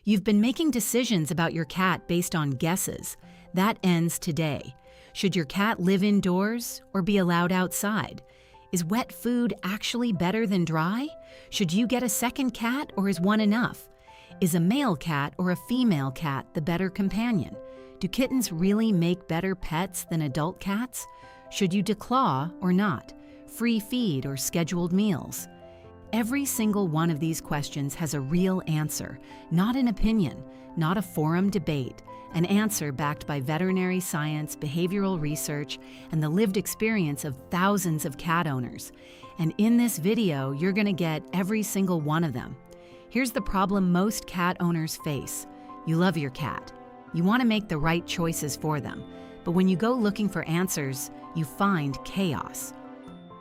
You've been making decisions about your cat based on guesses. That ends today. Should your cat live indoors or be allowed outside? Is wet food actually better than dry? Should you get a second cat or is one enough? Is a male cat or a female cat the better companion? Do kittens really make better pets than adult cats? Should you declaw or not? Free feed or scheduled meals? Every single one of these questions has a real answer, not an opinion, not a forum debate, an answer backed by veterinary science, behavioral research, and the lived experience of thousands of cat owners. And in this video, you're going to get every single one of them. Here's the problem most cat owners face. You love your cat. You want to make the right choices for them. But when you go looking for answers, you find chaos.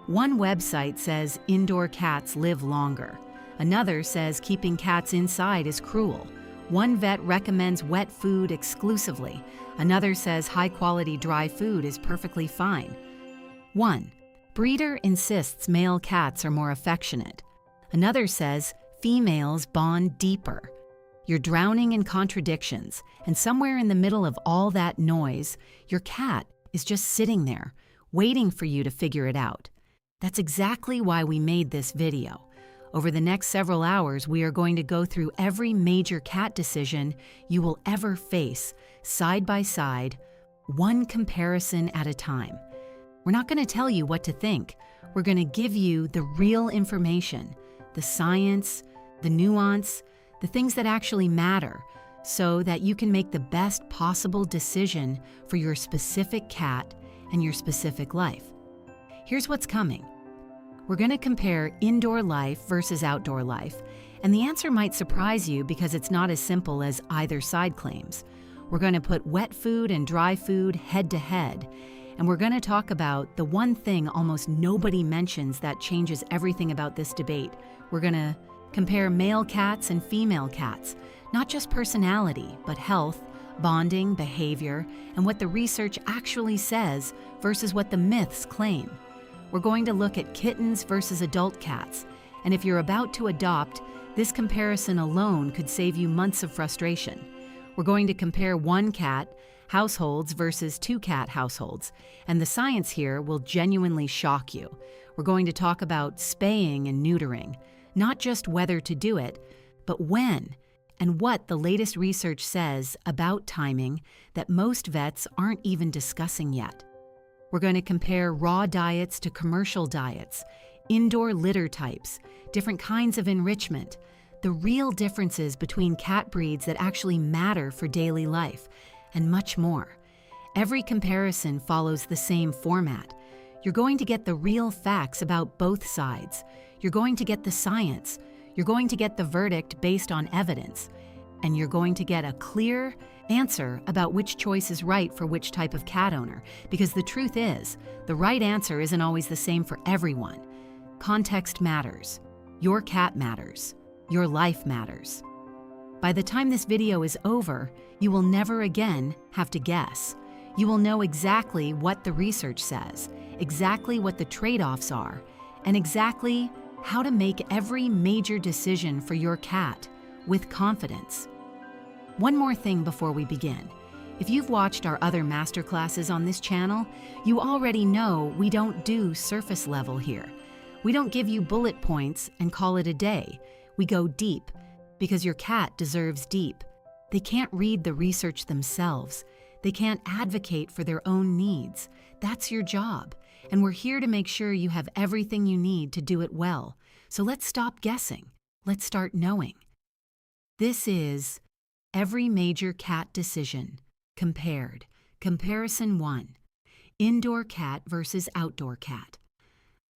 One website says indoor cats live longer. Another says keeping cats inside is cruel. One vet recommends wet food exclusively. Another says high-quality dry food is perfectly fine. 1. Breeder insists male cats are more affectionate. Another says females bond deeper. You're drowning in contradictions, and somewhere in the middle of all that noise, your cat is just sitting there, waiting for you to figure it out. That's exactly why we made this video. Over the next several hours, we are going to go through every major cat decision you will ever face, side by side, one comparison at a time. We're not going to tell you what to think. We're going to give you the real information, the science, the nuance, the things that actually matter, so that you can make the best possible decision for your specific cat and your specific life. Here's what's coming. We're going to compare indoor life versus outdoor life, and the answer might surprise you because it's not as simple as either side claims. We're going to put wet food and dry food head to head, and we're going to talk about the one thing almost nobody mentions that changes everything about this debate. We're going to compare male cats and female cats, not just personality, but health, bonding, behavior, and what the research actually says versus what the myths claim. We're going to look at kittens versus adult cats, and if you're about to adopt, this comparison alone could save you months of frustration. We're going to compare one cat households versus two cat households, and the science here will genuinely shock you. We're going to talk about spaying and neutering, not just whether to do it, but when, and what the latest research says about timing that most vets aren't even discussing yet. We're going to compare raw diets to commercial diets, indoor litter types, different kinds of enrichment, the real differences between cat breeds that actually matter for daily life, and much more. Every comparison follows the same format. You're going to get the real facts about both sides. You're going to get the science. You're going to get the verdict based on evidence. And you're going to get a clear answer about which choice is right for which type of cat owner, because the truth is, the right answer isn't always the same for everyone. Context matters. Your cat matters. Your life matters. By the time this video is over, you will never again have to guess. You will know exactly what the research says, exactly what the trade-offs are, and exactly how to make every major decision for your cat with confidence. One more thing before we begin. If you've watched our other masterclasses on this channel, you already know we don't do surface level here. We don't give you bullet points and call it a day. We go deep, because your cat deserves deep. They can't read the research themselves. They can't advocate for their own needs. That's your job, and we're here to make sure you have everything you need to do it well. So let's stop guessing. Let's start knowing. This is Every Major Cat Decision Compared. Comparison 1. Indoor cat versus outdoor cat.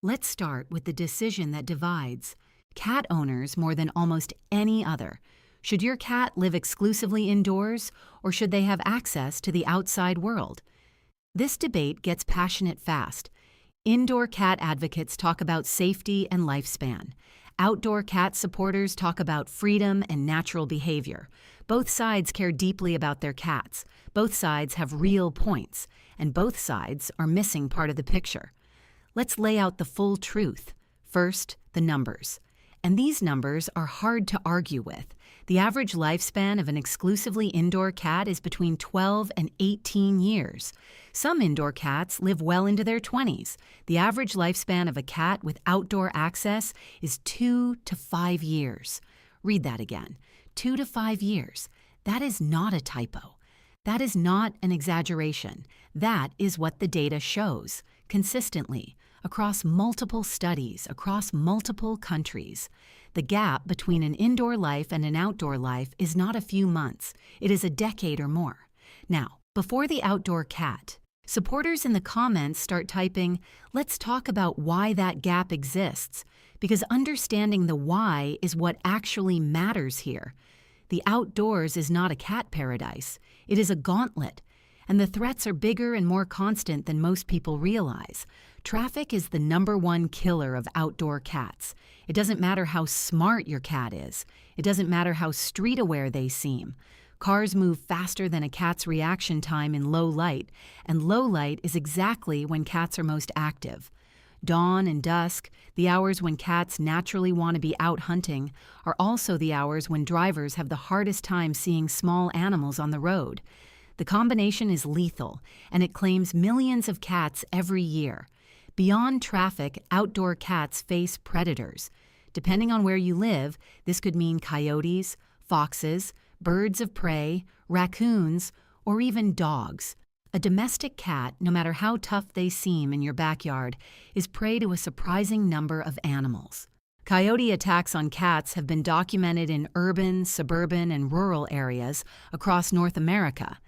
Let's start with the decision that divides cat owners more than almost any other. Should your cat live exclusively indoors, or should they have access to the outside world? This debate gets passionate fast. Indoor cat advocates talk about safety and lifespan. Outdoor cat supporters talk about freedom and natural behavior. Both sides care deeply about their cats. Both sides have real points, and both sides are missing part of the picture. Let's lay out the full truth. First, the numbers. And these numbers are hard to argue with. The average lifespan of an exclusively indoor cat is between 12 and 18 years. Some indoor cats live well into their 20s. The average lifespan of a cat with outdoor access is 2 to 5 years. Read that again. 2 to 5 years. That is not a typo. That is not an exaggeration. That is what the data shows, consistently, across multiple studies, across multiple countries. The gap between an indoor life and an outdoor life is not a few months. It is a decade or more. Now, before the outdoor cat, supporters in the comments start typing, "Let's talk about why that gap exists," because understanding the why is what actually matters here. The outdoors is not a cat paradise. It is a gauntlet, and the threats are bigger and more constant than most people realize. Traffic is the #1 killer of outdoor cats. It doesn't matter how smart your cat is. It doesn't matter how street-aware they seem. Cars move faster than a cat's reaction time in low light, and low light is exactly when cats are most active. Dawn and dusk, the hours when cats naturally want to be out hunting, are also the hours when drivers have the hardest time seeing small animals on the road. The combination is lethal, and it claims millions of cats every year. Beyond traffic, outdoor cats face predators. Depending on where you live, this could mean coyotes, foxes, birds of prey, raccoons, or even dogs. A domestic cat, no matter how tough they seem in your backyard, is prey to a surprising number of animals. Coyote attacks on cats have been documented in urban, suburban, and rural areas across North America.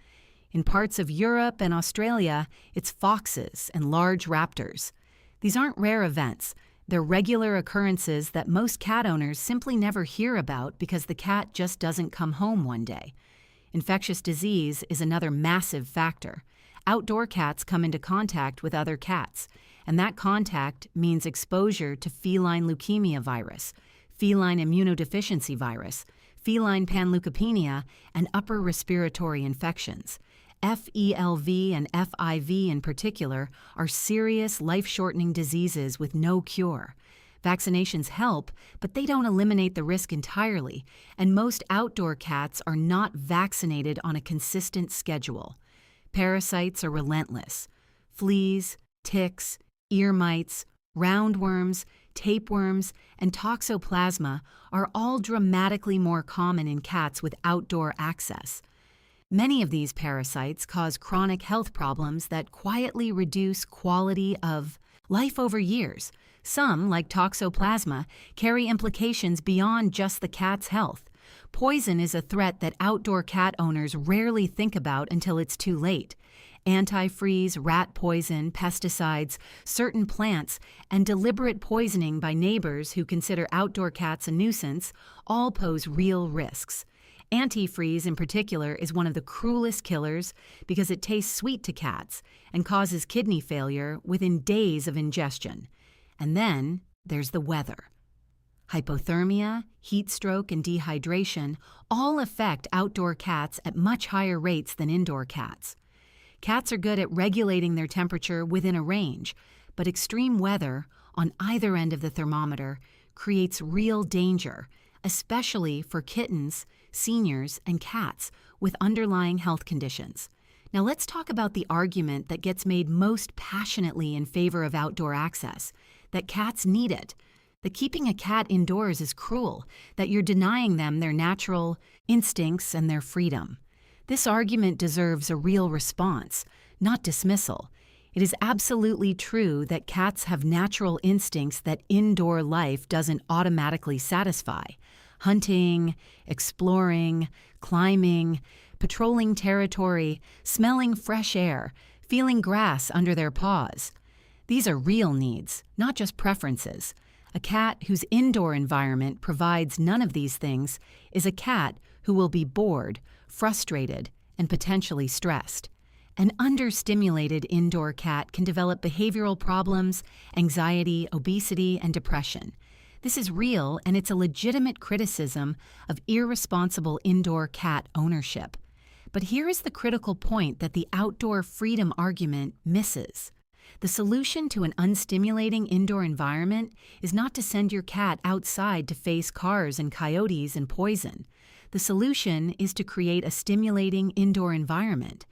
In parts of Europe and Australia, it's foxes and large raptors. These aren't rare events. They're regular occurrences that most cat owners simply never hear about because the cat just doesn't come home one day. Infectious disease is another massive factor. Outdoor cats come into contact with other cats, and that contact means exposure to feline leukemia virus, feline immunodeficiency virus, feline panleukopenia, and upper respiratory infections. FELV and FIV in particular are serious, life-shortening diseases with no cure. Vaccinations help, but they don't eliminate the risk entirely, and most outdoor cats are not vaccinated on a consistent schedule. Parasites are relentless. Fleas, ticks, ear mites, roundworms, tapeworms, and toxoplasma are all dramatically more common in cats with outdoor access. Many of these parasites cause chronic health problems that quietly reduce quality of life over years. Some, like toxoplasma, carry implications beyond just the cat's health. Poison is a threat that outdoor cat owners rarely think about until it's too late. Antifreeze, rat poison, pesticides, certain plants, and deliberate poisoning by neighbors who consider outdoor cats a nuisance all pose real risks. Antifreeze, in particular, is one of the cruelest killers because it tastes sweet to cats and causes kidney failure within days of ingestion. And then there's the weather. Hypothermia, heat stroke, and dehydration all affect outdoor cats at much higher rates than indoor cats. Cats are good at regulating their temperature within a range, but extreme weather on either end of the thermometer creates real danger, especially for kittens, seniors, and cats with underlying health conditions. Now let's talk about the argument that gets made most passionately in favor of outdoor access, that cats need it, that keeping a cat indoors is cruel, that you're denying them their natural instincts and their freedom. This argument deserves a real response, not dismissal. It is absolutely true that cats have natural instincts that indoor life doesn't automatically satisfy. Hunting, exploring, climbing, patrolling territory, smelling fresh air, feeling grass under their paws. These are real needs, not just preferences. A cat whose indoor environment provides none of these things is a cat who will be bored, frustrated, and potentially stressed. An understimulated indoor cat can develop behavioral problems, anxiety, obesity, and depression. This is real, and it's a legitimate criticism of irresponsible indoor cat ownership. But here is the critical point that the outdoor freedom argument misses. The solution to an unstimulating indoor environment is not to send your cat outside to face cars and coyotes and poison. The solution is to create a stimulating indoor environment.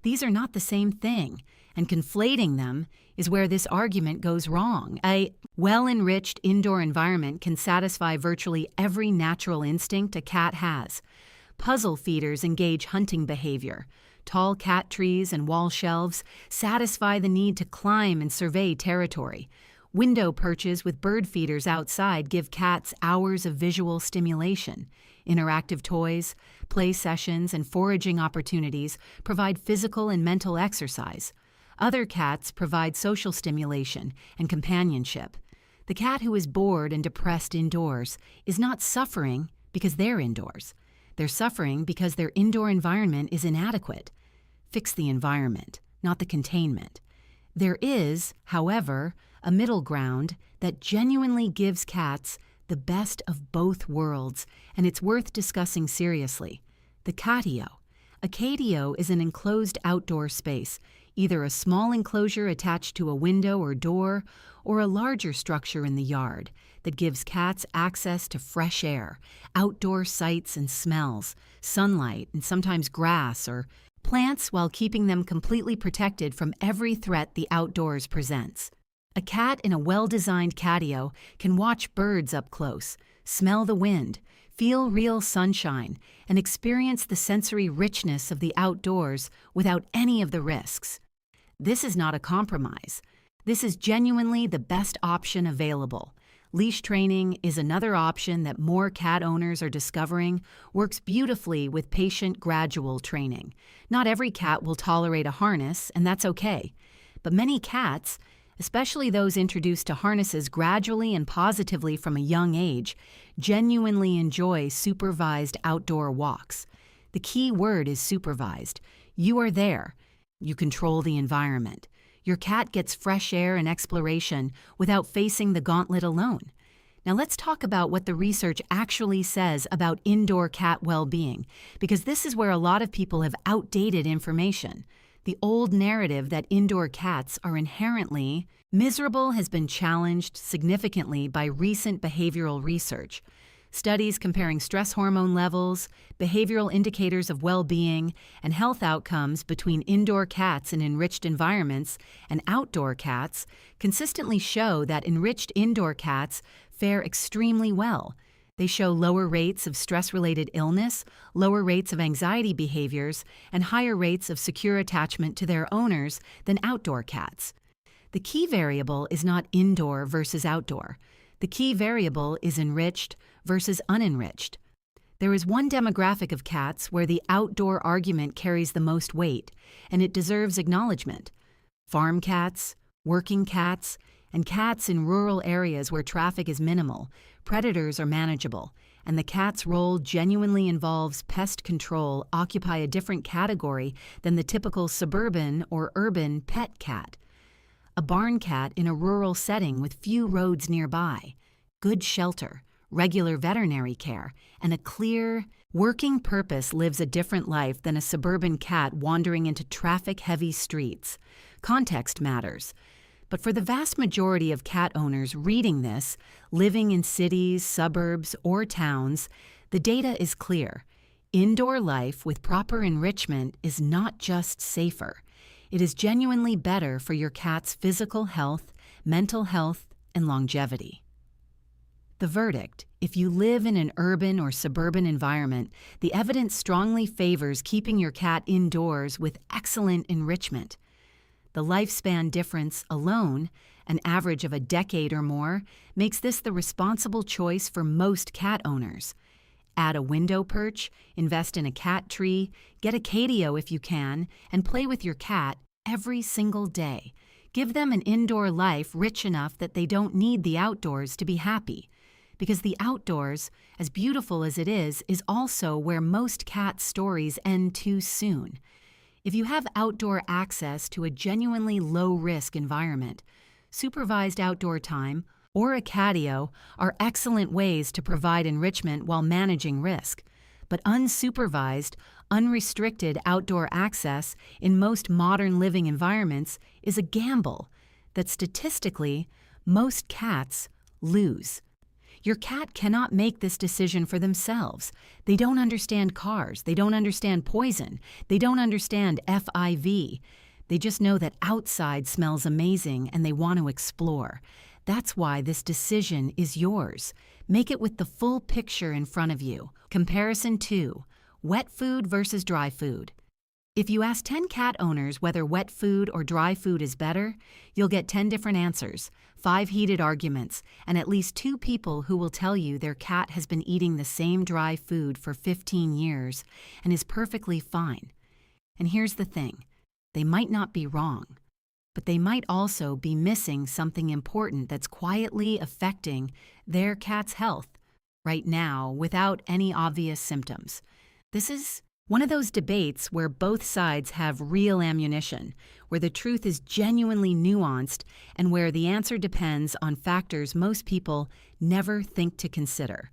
These are not the same thing, and conflating them is where this argument goes wrong. A well-enriched indoor environment can satisfy virtually every natural instinct a cat has. Puzzle feeders engage hunting behavior. Tall cat trees and wall shelves satisfy the need to climb and survey territory. Window perches with bird feeders outside give cats hours of visual stimulation. Interactive toys, play sessions, and foraging opportunities provide physical and mental exercise. Other cats provide social stimulation and companionship. The cat who is bored and depressed indoors is not suffering because they're indoors. They're suffering because their indoor environment is inadequate. Fix the environment, not the containment. There is, however, a middle ground that genuinely gives cats the best of both worlds, and it's worth discussing seriously. The catio. A catio is an enclosed outdoor space, either a small enclosure attached to a window or door, or a larger structure in the yard that gives cats access to fresh air, outdoor sights and smells, sunlight, and sometimes grass or plants, while keeping them completely protected from every threat the outdoors presents. A cat in a well-designed catio can watch birds up close, smell the wind, feel real sunshine, and experience the sensory richness of the outdoors without any of the risks. This is not a compromise. This is genuinely the best option available. Leash training is another option that more cat owners are discovering works beautifully with patient gradual training. Not every cat will tolerate a harness, and that's okay. But many cats, especially those introduced to harnesses gradually and positively from a young age, genuinely enjoy supervised outdoor walks. The key word is supervised. You are there. You control the environment. Your cat gets fresh air and exploration without facing the gauntlet alone. Now let's talk about what the research actually says about indoor cat well-being, because this is where a lot of people have outdated information. The old narrative that indoor cats are inherently miserable has been challenged significantly by recent behavioral research. Studies comparing stress hormone levels, behavioral indicators of well-being, and health outcomes between indoor cats in enriched environments and outdoor cats consistently show that enriched indoor cats fare extremely well. They show lower rates of stress-related illness, lower rates of anxiety behaviors, and higher rates of secure attachment to their owners than outdoor cats. The key variable is not indoor versus outdoor. The key variable is enriched versus unenriched. There is one demographic of cats where the outdoor argument carries the most weight, and it deserves acknowledgement. Farm cats, working cats, and cats in rural areas where traffic is minimal, predators are manageable, and the cat's role genuinely involves pest control occupy a different category than the typical suburban or urban pet cat. A barn cat in a rural setting with few roads nearby, good shelter, regular veterinary care, and a clear, working purpose lives a different life than a suburban cat wandering into traffic-heavy streets. Context matters. But for the vast majority of cat owners reading this, living in cities, suburbs, or towns, the data is clear. Indoor life with proper enrichment is not just safer. It is genuinely better for your cat's physical health, mental health, and longevity. The verdict: if you live in an urban or suburban environment, the evidence strongly favors keeping your cat indoors with excellent enrichment. The lifespan difference alone, an average of a decade or more, makes this the responsible choice for most cat owners. Add a window perch, invest in a cat tree, get a catio if you can, and play with your cat every single day. Give them an indoor life rich enough that they don't need the outdoors to be happy. Because the outdoors, as beautiful as it is also where most cat stories end too soon. If you have outdoor access to a genuinely low-risk environment, supervised outdoor time, or a catio are excellent ways to provide enrichment while managing risk. But unsupervised, unrestricted outdoor access in most modern living environments is a gamble that statistically most cats lose. Your cat cannot make this decision for themselves. They don't understand cars. They don't understand poison. They don't understand FIV. They just know that outside smells amazing and they want to explore. That's why this decision is yours. Make it with the full picture in front of you. Comparison 2. Wet food versus dry food. If you ask 10 cat owners whether wet food or dry food is better, you'll get 10 different answers, 5 heated arguments, and at least 2 people who will tell you their cat has been eating the same dry food for 15 years and is perfectly fine. And here's the thing, they might not be wrong, but they might also be missing something important that's quietly affecting their cat's health right now without any obvious symptoms. This is one of those debates where both sides have real ammunition, where the truth is genuinely nuanced, and where the answer depends on factors most people never think to consider.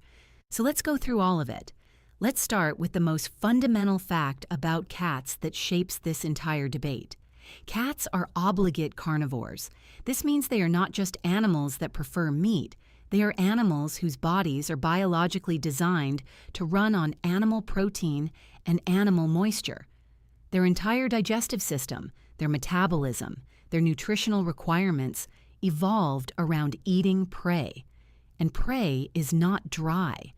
So let's go through all of it. Let's start with the most fundamental fact about cats that shapes this entire debate. Cats are obligate carnivores. This means they are not just animals that prefer meat. They are animals whose bodies are biologically designed to run on animal protein and animal moisture. Their entire digestive system, their metabolism, their nutritional requirements evolved around eating prey. And prey is not dry.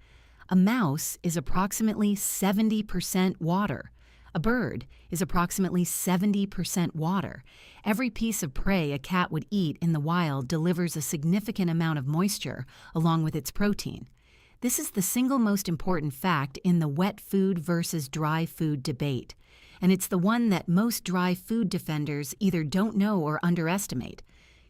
A mouse is approximately 70% water. A bird is approximately 70% water. Every piece of prey a cat would eat in the wild delivers a significant amount of moisture along with its protein. This is the single most important fact in the wet food versus dry food debate, and it's the one that most dry food defenders either don't know or underestimate.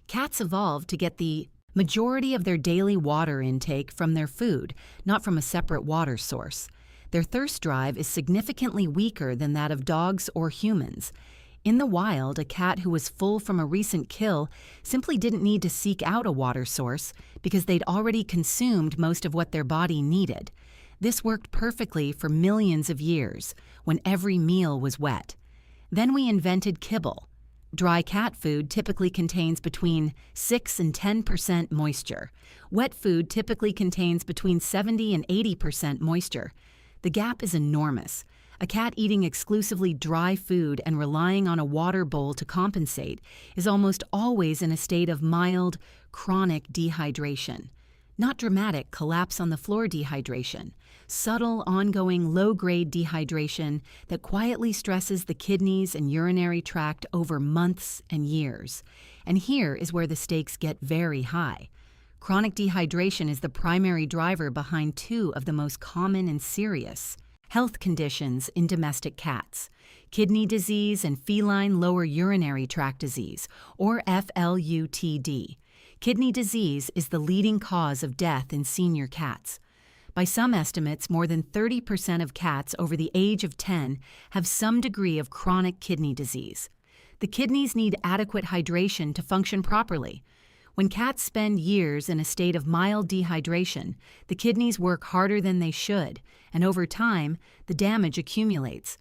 Cats evolved to get the majority of their daily water intake from their food, not from a separate water source. Their thirst drive is significantly weaker than that of dogs or humans. In the wild, a cat who was full from a recent kill simply didn't need to seek out a water source because they'd already consumed most of what their body needed. This worked perfectly for millions of years, when every meal was wet. Then we invented kibble. Dry cat food typically contains between 6 and 10% moisture. Wet food typically contains between 70 and 80% moisture. The gap is enormous. A cat eating exclusively dry food and relying on a water bowl to compensate is almost always in a state of mild, chronic dehydration. Not dramatic collapse on the floor dehydration, subtle, ongoing, low-grade dehydration that quietly stresses the kidneys and urinary tract over months and years. And here is where the stakes get very high. Chronic dehydration is the primary driver behind 2 of the most common and serious health conditions in domestic cats: kidney disease and feline lower urinary tract disease, or FLUTD. Kidney disease is the leading cause of death in senior cats. By some estimates, more than 30% of cats over the age of 10 have some degree of chronic kidney disease. The kidneys need adequate hydration to function properly. When cats spend years in a state of mild dehydration, the kidneys work harder than they should, and over time, the damage accumulates.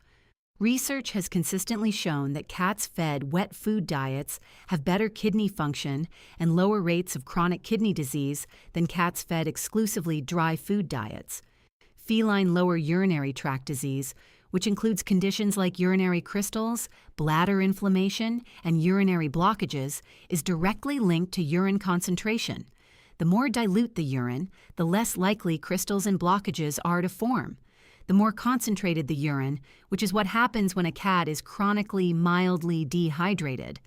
Research has consistently shown that cats fed wet food diets have better kidney function and lower rates of chronic kidney disease than cats fed exclusively dry food diets. Feline lower urinary tract disease, which includes conditions like urinary crystals, bladder inflammation, and urinary blockages, is directly linked to urine concentration. The more dilute the urine, the less likely crystals and blockages are to form. The more concentrated the urine, which is what happens when a cat is chronically mildly dehydrated,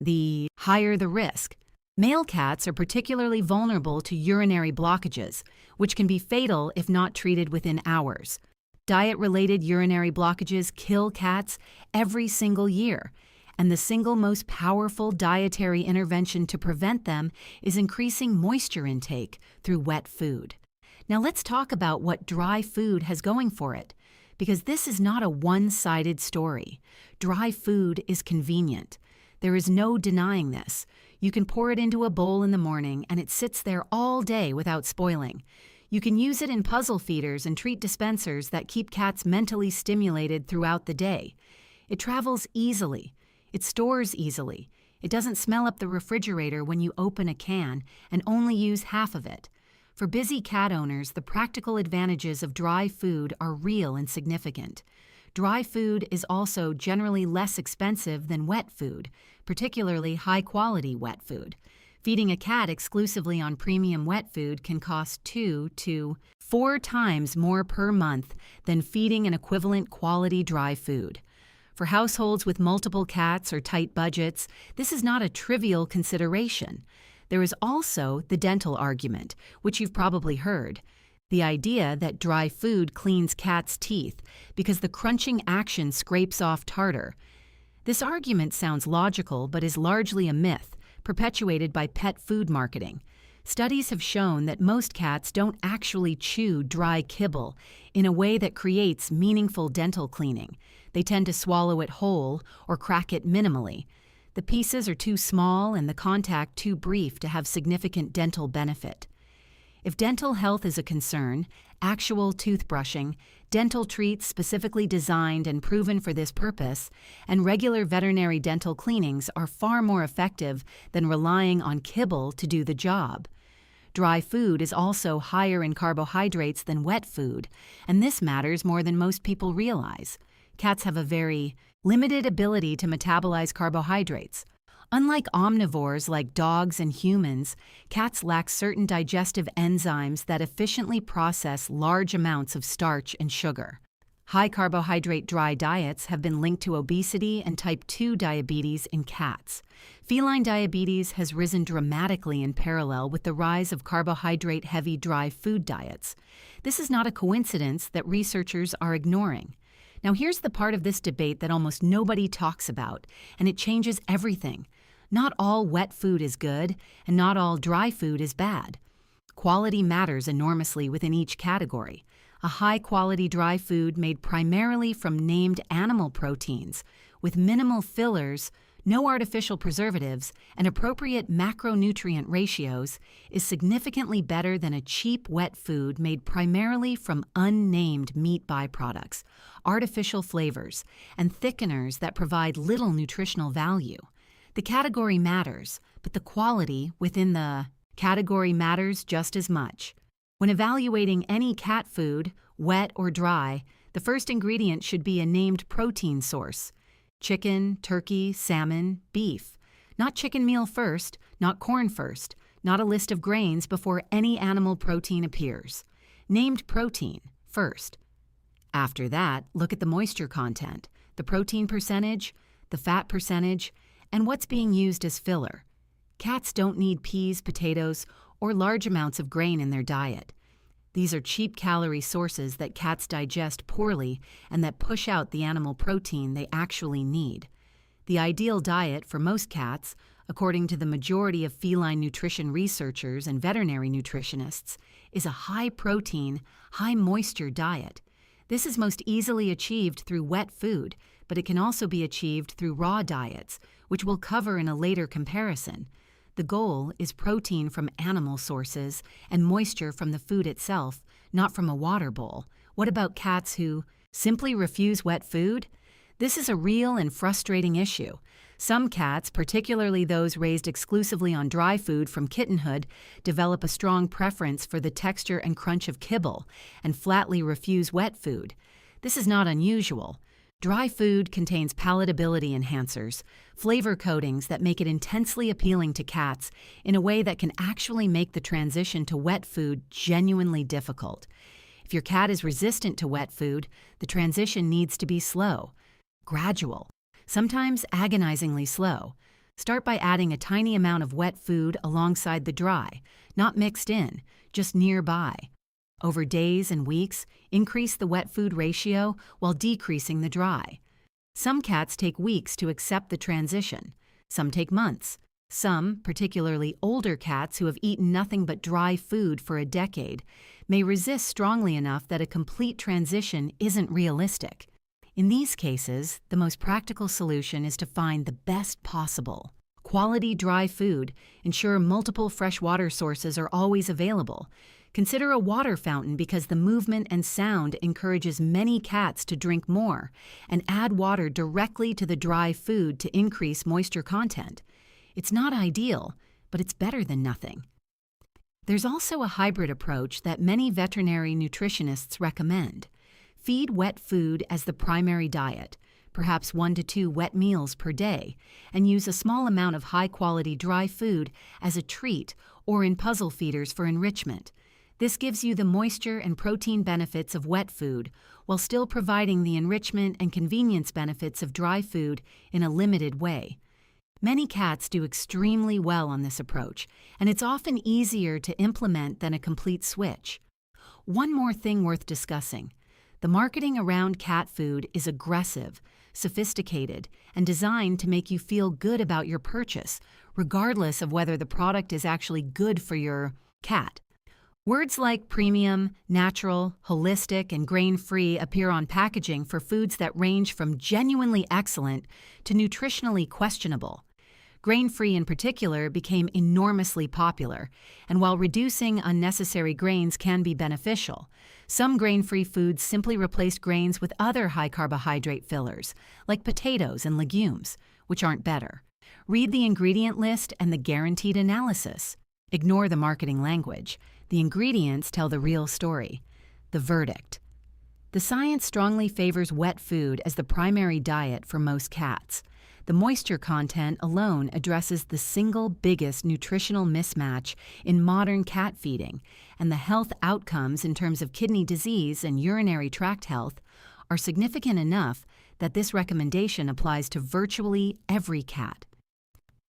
the higher the risk. Male cats are particularly vulnerable to urinary blockages, which can be fatal if not treated within hours. Diet-related urinary blockages kill cats every single year, and the single most powerful dietary intervention to prevent them is increasing moisture intake through wet food. Now let's talk about what dry food has going for it, because this is not a one-sided story. Dry food is convenient. There is no denying this. You can pour it into a bowl in the morning and it sits there all day without spoiling. You can use it in puzzle feeders and treat dispensers that keep cats mentally stimulated throughout the day. It travels easily. It stores easily. It doesn't smell up the refrigerator when you open a can and only use half of it. For busy cat owners, the practical advantages of dry food are real and significant. Dry food is also generally less expensive than wet food, particularly high-quality wet food. Feeding a cat exclusively on premium wet food can cost 2 to 4 times more per month than feeding an equivalent quality dry food. For households with multiple cats or tight budgets, this is not a trivial consideration. There is also the dental argument, which you've probably heard. The idea that dry food cleans cats' teeth because the crunching action scrapes off tartar. This argument sounds logical but is largely a myth, perpetuated by pet food marketing. Studies have shown that most cats don't actually chew dry kibble in a way that creates meaningful dental cleaning. They tend to swallow it whole or crack it minimally. The pieces are too small and the contact too brief to have significant dental benefit. If dental health is a concern, actual toothbrushing, dental treats specifically designed and proven for this purpose, and regular veterinary dental cleanings are far more effective than relying on kibble to do the job. Dry food is also higher in carbohydrates than wet food, and this matters more than most people realize. Cats have a very limited ability to metabolize carbohydrates. Unlike omnivores like dogs and humans, cats lack certain digestive enzymes that efficiently process large amounts of starch and sugar. High-carbohydrate dry diets have been linked to obesity and type 2 diabetes in cats. Feline diabetes has risen dramatically in parallel with the rise of carbohydrate-heavy dry food diets. This is not a coincidence that researchers are ignoring. Now here's the part of this debate that almost nobody talks about, and it changes everything. Not all wet food is good, and not all dry food is bad. Quality matters enormously within each category. A high-quality dry food made primarily from named animal proteins, with minimal fillers, no artificial preservatives, and appropriate macronutrient ratios, is significantly better than a cheap wet food made primarily from unnamed meat byproducts, artificial flavors, and thickeners that provide little nutritional value. The category matters, but the quality within the category matters just as much. When evaluating any cat food, wet or dry, the first ingredient should be a named protein source. Chicken, turkey, salmon, beef. Not chicken meal first, not corn first, not a list of grains before any animal protein appears. Named protein first. After that, look at the moisture content, the protein percentage, the fat percentage, and what's being used as filler. Cats don't need peas, potatoes, or large amounts of grain in their diet. These are cheap calorie sources that cats digest poorly and that push out the animal protein they actually need. The ideal diet for most cats, according to the majority of feline nutrition researchers and veterinary nutritionists, is a high-protein, high-moisture diet. This is most easily achieved through wet food, but it can also be achieved through raw diets, which we'll cover in a later comparison. The goal is protein from animal sources and moisture from the food itself, not from a water bowl. What about cats who simply refuse wet food? This is a real and frustrating issue. Some cats, particularly those raised exclusively on dry food from kittenhood, develop a strong preference for the texture and crunch of kibble and flatly refuse wet food. This is not unusual. Dry food contains palatability enhancers, flavor coatings that make it intensely appealing to cats in a way that can actually make the transition to wet food genuinely difficult. If your cat is resistant to wet food, the transition needs to be slow, gradual, sometimes agonizingly slow. Start by adding a tiny amount of wet food alongside the dry, not mixed in, just nearby. Over days and weeks, increase the wet food ratio while decreasing the dry. Some cats take weeks to accept the transition. Some take months. Some, particularly older cats who have eaten nothing but dry food for a decade, may resist strongly enough that a complete transition isn't realistic. In these cases, the most practical solution is to find the best possible quality dry food. Ensure multiple fresh water sources are always available. Consider a water fountain because the movement and sound encourages many cats to drink more, and add water directly to the dry food to increase moisture content. It's not ideal, but it's better than nothing. There's also a hybrid approach that many veterinary nutritionists recommend. Feed wet food as the primary diet, perhaps 1 to 2 wet meals per day, and use a small amount of high-quality dry food as a treat or in puzzle feeders for enrichment. This gives you the moisture and protein benefits of wet food while still providing the enrichment and convenience benefits of dry food in a limited way. Many cats do extremely well on this approach, and it's often easier to implement than a complete switch. One more thing worth discussing. The marketing around cat food is aggressive, sophisticated, and designed to make you feel good about your purchase, regardless of whether the product is actually good for your cat. Words like premium, natural, holistic, and grain-free appear on packaging for foods that range from genuinely excellent to nutritionally questionable. Grain-free in particular became enormously popular, and while reducing unnecessary grains can be beneficial, some grain-free foods simply replaced grains with other high-carbohydrate fillers, like potatoes and legumes, which aren't better. Read the ingredient list and the guaranteed analysis. Ignore the marketing language. The ingredients tell the real story. The verdict. The science strongly favors wet food as the primary diet for most cats. The moisture content alone addresses the single biggest nutritional mismatch in modern cat feeding, and the health outcomes in terms of kidney disease and urinary tract health are significant enough that this recommendation applies to virtually every cat.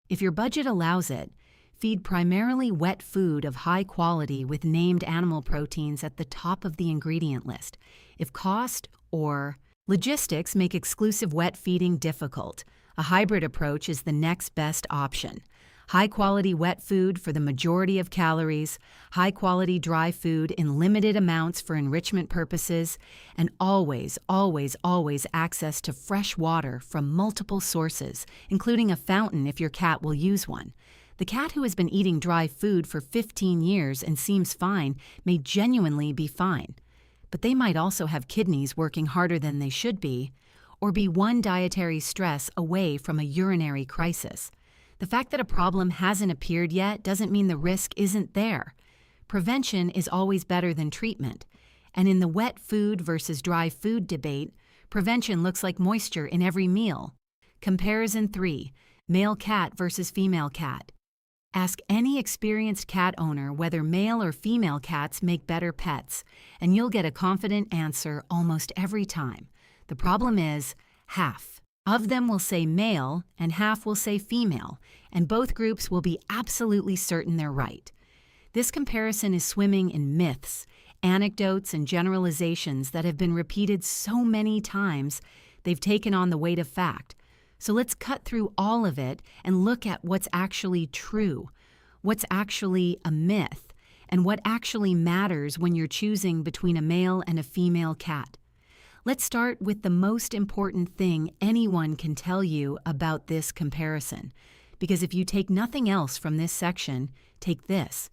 If your budget allows it, feed primarily wet food of high quality with named animal proteins at the top of the ingredient list. If cost or logistics make exclusive wet feeding difficult, a hybrid approach is the next best option. High-quality wet food for the majority of calories, high-quality dry food in limited amounts for enrichment purposes, and always access to fresh water from multiple sources, including a fountain if your cat will use one. The cat who has been eating dry food for 15 years and seems fine may genuinely be fine, but they might also have kidneys working harder than they should be, or be one dietary stress away from a urinary crisis. The fact that a problem hasn't appeared yet doesn't mean the risk isn't there. Prevention is always better than treatment, and in the wet food versus dry food debate, prevention looks like moisture in every meal. Comparison 3, male cat versus female cat. Ask any experienced cat owner whether male or female cats make better pets, and you'll get a confident answer almost every time. The problem is, half of them will say male and half will say female, and both groups will be absolutely certain they're right. This comparison is swimming in myths, anecdotes, and generalizations that have been repeated so many times they've taken on the weight of fact. So let's cut through all of it and look at what's actually true, what's actually a myth, and what actually matters when you're choosing between a male and a female cat. Let's start with the most important thing anyone can tell you about this comparison, because if you take nothing else from this section, take this.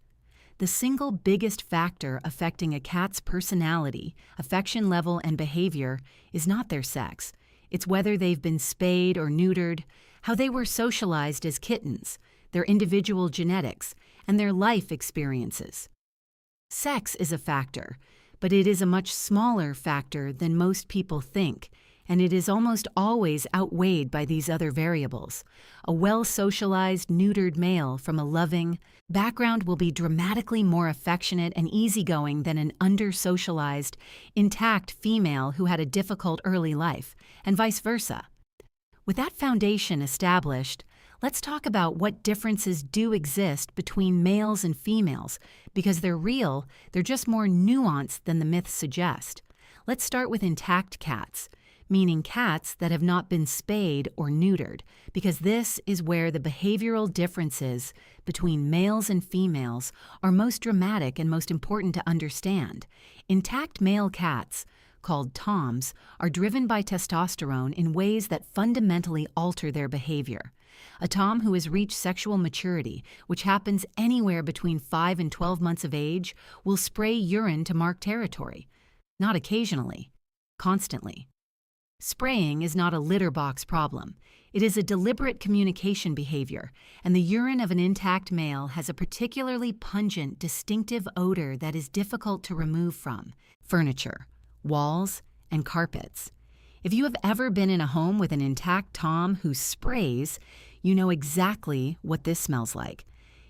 The single biggest factor affecting a cat's personality, affection level, and behavior is not their sex. It's whether they've been spayed or neutered, how they were socialized as kittens, their individual genetics, and their life experiences. Sex is a factor, but it is a much smaller factor than most people think, and it is almost always outweighed by these other variables. A well-socialized, neutered male from a loving background will be dramatically more affectionate and easygoing than an under-socialized, intact female who had a difficult early life, and vice versa. With that foundation established, let's talk about what differences do exist between males and females, because they're real, they're just more nuanced than the myths suggest. Let's start with intact cats, meaning cats that have not been spayed or neutered, because this is where the behavioral differences between males and females are most dramatic and most important to understand. Intact male cats, called toms, are driven by testosterone in ways that fundamentally alter their behavior. A tom who has reached sexual maturity, which happens anywhere between 5 and 12 months of age, will spray urine to mark territory. Not occasionally, constantly. Spraying is not a litter box problem. It is a deliberate communication behavior, and the urine of an intact male has a particularly pungent, distinctive odor that is difficult to remove from furniture, walls, and carpets. If you have ever been in a home with an intact tom who sprays, you know exactly what this smells like.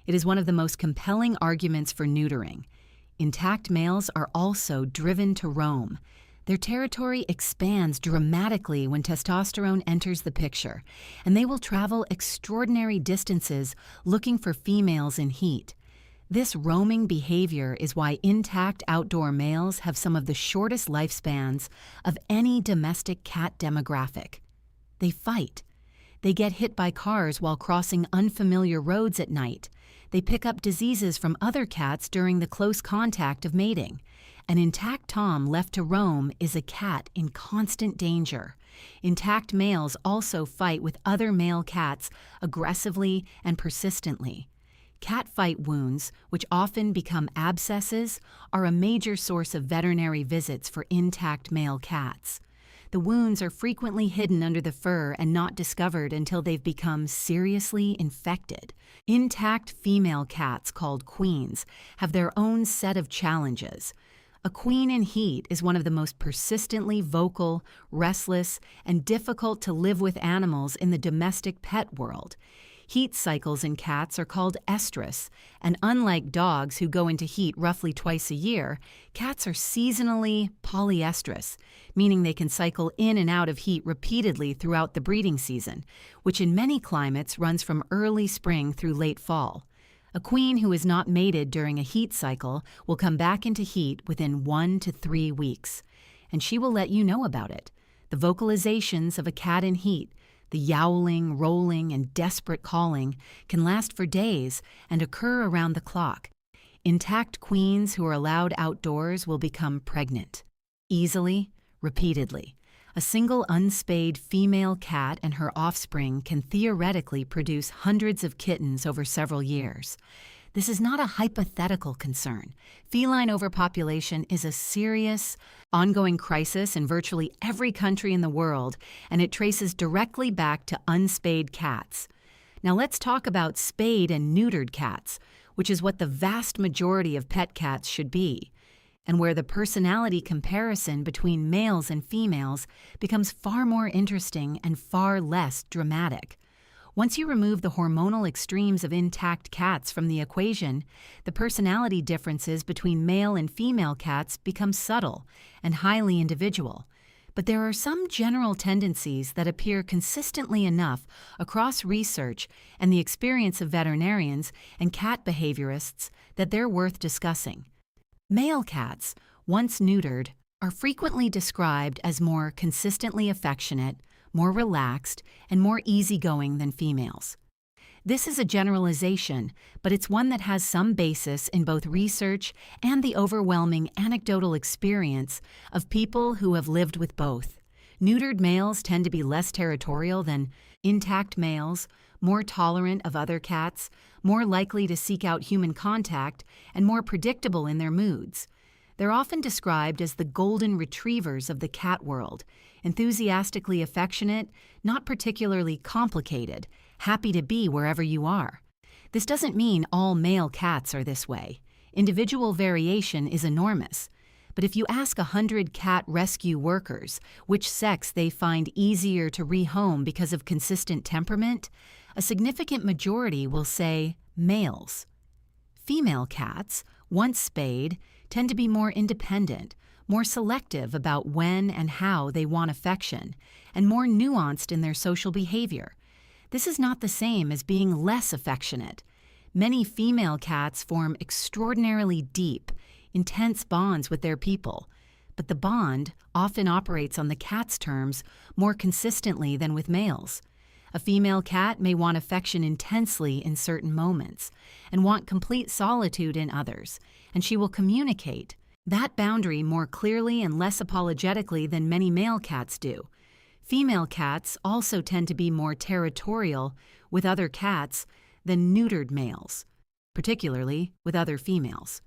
It is one of the most compelling arguments for neutering. Intact males are also driven to roam. Their territory expands dramatically when testosterone enters the picture, and they will travel extraordinary distances looking for females in heat. This roaming behavior is why intact outdoor males have some of the shortest lifespans of any domestic cat demographic. They fight. They get hit by cars while crossing unfamiliar roads at night. They pick up diseases from other cats during the close contact of mating. An intact tom left to roam is a cat in constant danger. Intact males also fight with other male cats aggressively and persistently. Cat fight wounds, which often become abscesses, are a major source of veterinary visits for intact male cats. The wounds are frequently hidden under the fur and not discovered until they've become seriously infected. Intact female cats, called queens, have their own set of challenges. A queen in heat is one of the most persistently vocal, restless, and difficult to live with animals in the domestic pet world. Heat cycles in cats are called estrus, and unlike dogs who go into heat roughly twice a year, cats are seasonally polyestrous, meaning they can cycle in and out of heat repeatedly throughout the breeding season, which in many climates runs from early spring through late fall. A queen who is not mated during a heat cycle will come back into heat within 1 to 3 weeks, and she will let you know about it. The vocalizations of a cat in heat, the yowling, rolling, and desperate calling, can last for days and occur around the clock. Intact queens who are allowed outdoors will become pregnant. Easily, repeatedly. A single unspayed female cat and her offspring can theoretically produce hundreds of kittens over several years. This is not a hypothetical concern. Feline overpopulation is a serious, ongoing crisis in virtually every country in the world, and it traces directly back to unspayed cats. Now let's talk about spayed and neutered cats, which is what the vast majority of pet cats should be, and where the personality comparison between males and females becomes far more interesting and far less dramatic. Once you remove the hormonal extremes of intact cats from the equation, the personality differences between male and female cats become subtle and highly individual. But there are some general tendencies that appear consistently enough across research and the experience of veterinarians and cat behaviorists that they're worth discussing. Male cats, once neutered, are frequently described as more consistently affectionate, more relaxed, and more easygoing than females. This is a generalization, but it's one that has some basis in both research and the overwhelming anecdotal experience of people who have lived with both. Neutered males tend to be less territorial than intact males, more tolerant of other cats, more likely to seek out human contact, and more predictable in their moods. They're often described as the golden retrievers of the cat world, enthusiastically affectionate, not particularly complicated, happy to be wherever you are. This doesn't mean all male cats are this way. Individual variation is enormous. But if you ask 100 cat rescue workers which sex they find easier to rehome because of consistent temperament, a significant majority will say males. Female cats, once spayed, tend to be more independent, more selective about when and how they want affection, and more nuanced in their social behavior. This is not the same as being less affectionate. Many female cats form extraordinarily deep, intense bonds with their people, but the bond often operates on the cat's terms more consistently than with males. A female cat may want affection intensely in certain moments and want complete solitude in others, and she will communicate that boundary more clearly and less apologetically than many male cats do. Female cats also tend to be more territorial with other cats than neutered males, particularly with other females.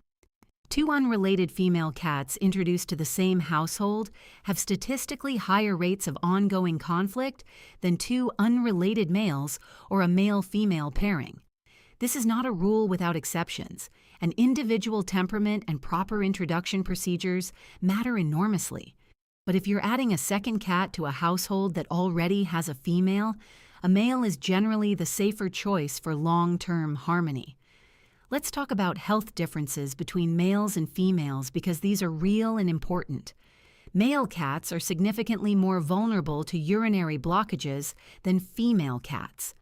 Two unrelated female cats introduced to the same household have statistically higher rates of ongoing conflict than two unrelated males or a male-female pairing. This is not a rule without exceptions, and individual temperament and proper introduction procedures matter enormously. But if you're adding a second cat to a household that already has a male is generally the safer choice for long-term harmony. Let's talk about health differences between males and females because these are real and important. Male cats are significantly more vulnerable to urinary blockages than female cats.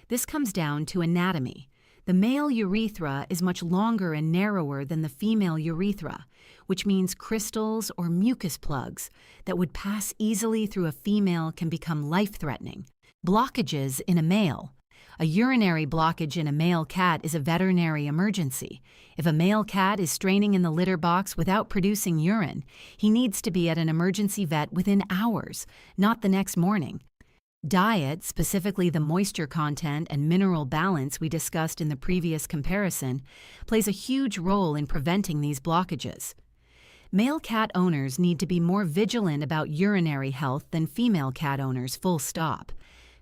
This comes down to anatomy. The male urethra is much longer and narrower than the female urethra, which means crystals or mucus plugs that would pass easily through a female can become life-threatening. Blockages in a male. A urinary blockage in a male cat is a veterinary emergency. If a male cat is straining in the litter box without producing urine, he needs to be at an emergency vet within hours, not the next morning. Diet, specifically the moisture content and mineral balance we discussed in the previous comparison, plays a huge role in preventing these blockages. Male cat owners need to be more vigilant about urinary health than female cat owners, full stop.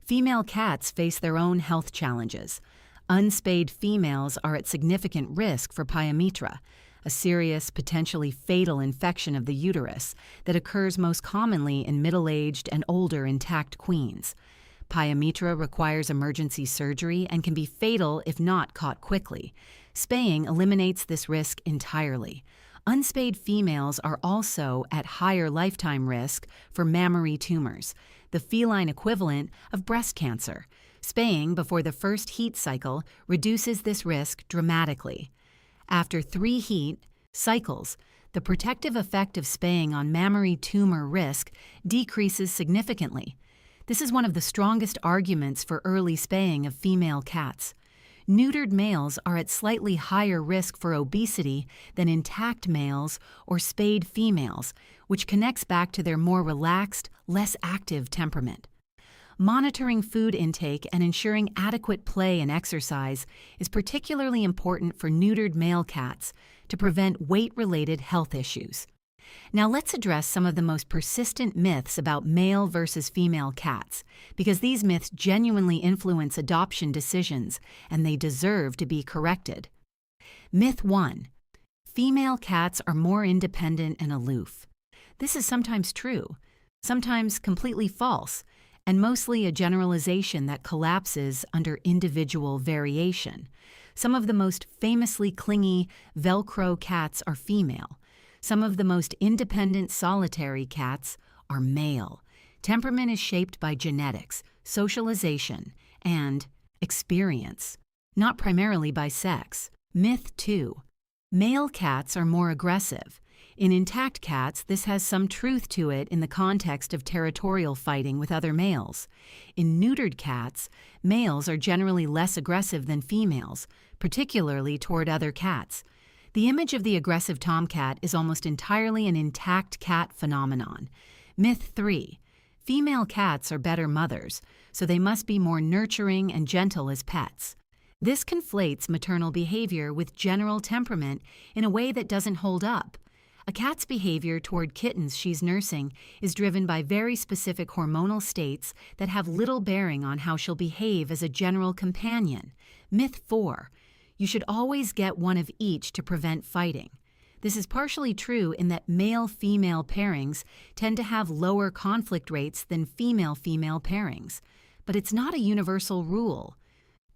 Female cats face their own health challenges. Unspayed females are at significant risk for pyometra, a serious, potentially fatal infection of the uterus that occurs most commonly in middle-aged and older intact queens. Pyometra requires emergency surgery and can be fatal if not caught quickly. Spaying eliminates this risk entirely. Unspayed females are also at higher lifetime risk for mammary tumors, the feline equivalent of breast cancer. Spaying before the first heat cycle reduces this risk dramatically. After 3 heat cycles, the protective effect of spaying on mammary tumor risk decreases significantly. This is one of the strongest arguments for early spaying of female cats. Neutered males are at slightly higher risk for obesity than intact males or spayed females, which connects back to their more relaxed, less active temperament. Monitoring food intake and ensuring adequate play and exercise is particularly important for neutered male cats to prevent weight-related health issues. Now let's address some of the most persistent myths about male versus female cats, because these myths genuinely influence adoption decisions and they deserve to be corrected. Myth 1. Female cats are more independent and aloof. This is sometimes true, sometimes completely false, and mostly a generalization that collapses under individual variation. Some of the most famously clingy Velcro cats are female. Some of the most independent solitary cats are male. Temperament is shaped by genetics, socialization, and experience, not primarily by sex. Myth 2. Male cats are more aggressive. In intact cats, this has some truth to it in the context of territorial fighting with other males. In neutered cats, males are generally less aggressive than females, particularly toward other cats. The image of the aggressive tomcat is almost entirely an intact cat phenomenon. Myth 3. Female cats are better mothers, so they must be more nurturing and gentle as pets. This conflates maternal behavior with general temperament in a way that doesn't hold up. A cat's behavior toward kittens she's nursing is driven by very specific hormonal states that have little bearing on how she'll behave as a general companion. Myth 4. You should always get one of each to prevent fighting. This is partially true in that male-female pairings tend to have lower conflict rates than female-female pairings, but it's not a universal rule.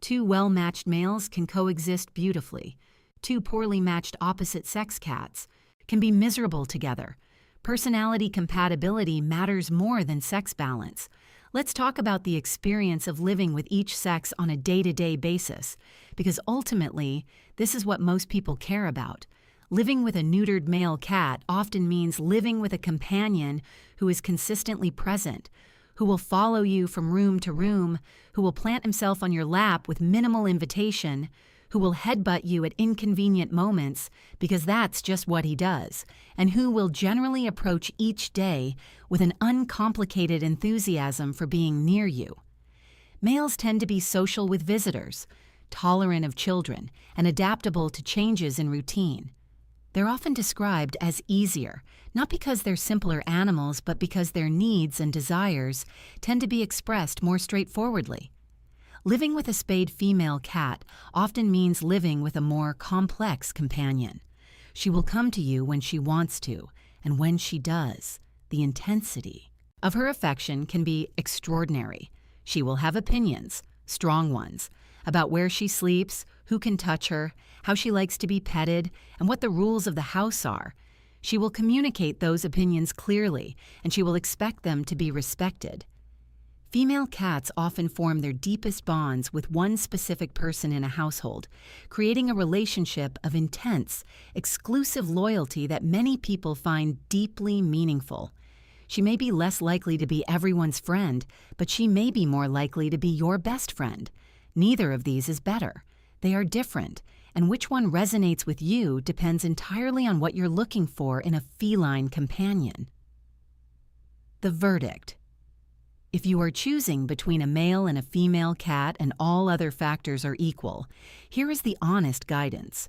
Two well-matched males can coexist beautifully. Two poorly matched opposite-sex cats can be miserable together. Personality compatibility matters more than sex balance. Let's talk about the experience of living with each sex on a day-to-day basis, because ultimately, this is what most people care about. Living with a neutered male cat often means living with a companion who is consistently present, who will follow you from room to room, who will plant himself on your lap with minimal invitation, who will headbutt you at inconvenient moments because that's just what he does, and who will generally approach each day with an uncomplicated enthusiasm for being near you. Males tend to be social with visitors, tolerant of children, and adaptable to changes in routine. They're often described as easier, not because they're simpler animals, but because their needs and desires tend to be expressed more straightforwardly. Living with a spayed female cat often means living with a more complex companion. She will come to you when she wants to, and when she does, the intensity of her affection can be extraordinary. She will have opinions, strong ones, about where she sleeps, who can touch her, how she likes to be petted, and what the rules of the house are. She will communicate those opinions clearly, and she will expect them to be respected. Female cats often form their deepest bonds with one specific person in a household, creating a relationship of intense, exclusive loyalty that many people find deeply meaningful. She may be less likely to be everyone's friend, but she may be more likely to be your best friend. Neither of these is better. They are different, and which one resonates with you depends entirely on what you're looking for in a feline companion. The verdict. If you are choosing between a male and a female cat and all other factors are equal, here is the honest guidance.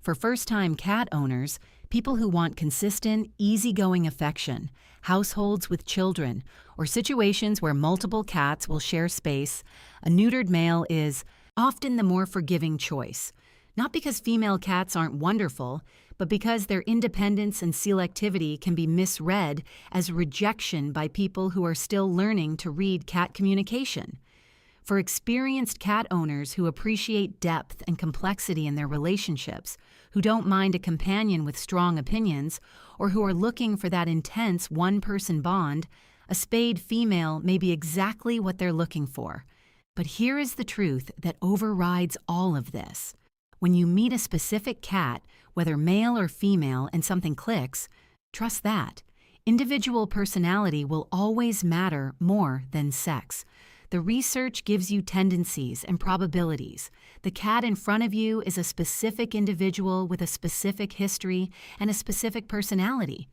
For first-time cat owners, people who want consistent, easygoing affection, households with children, or situations where multiple cats will share space, a neutered male is often the more forgiving choice. Not because female cats aren't wonderful, but because their independence and selectivity can be misread as rejection by people who are still learning to read cat communication. For experienced cat owners who appreciate depth and complexity in their relationships, who don't mind a companion with strong opinions, or who are looking for that intense one-person bond, a spayed female may be exactly what they're looking for. But here is the truth that overrides all of this. When you meet a specific cat, whether male or female, and something clicks, trust that. Individual personality will always matter more than sex. The research gives you tendencies and probabilities. The cat in front of you is a specific individual with a specific history and a specific personality.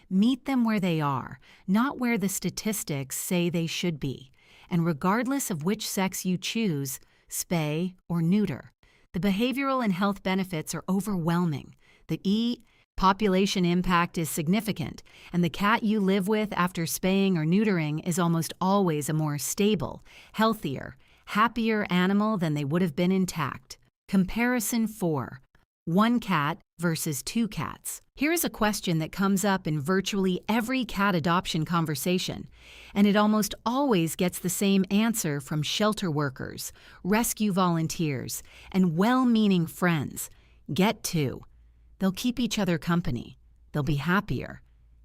Meet them where they are, not where the statistics say they should be. And regardless of which sex you choose, spay or neuter, the behavioral and health benefits are overwhelming. The population impact is significant, and the cat you live with after spaying or neutering is almost always a more stable, healthier, happier animal than they would have been intact. Comparison 4. 1 cat versus 2 cats. Here is a question that comes up in virtually every cat adoption conversation, and it almost always gets the same answer from shelter workers, rescue volunteers, and well-meaning friends. Get 2. They'll keep each other company. They'll be happier.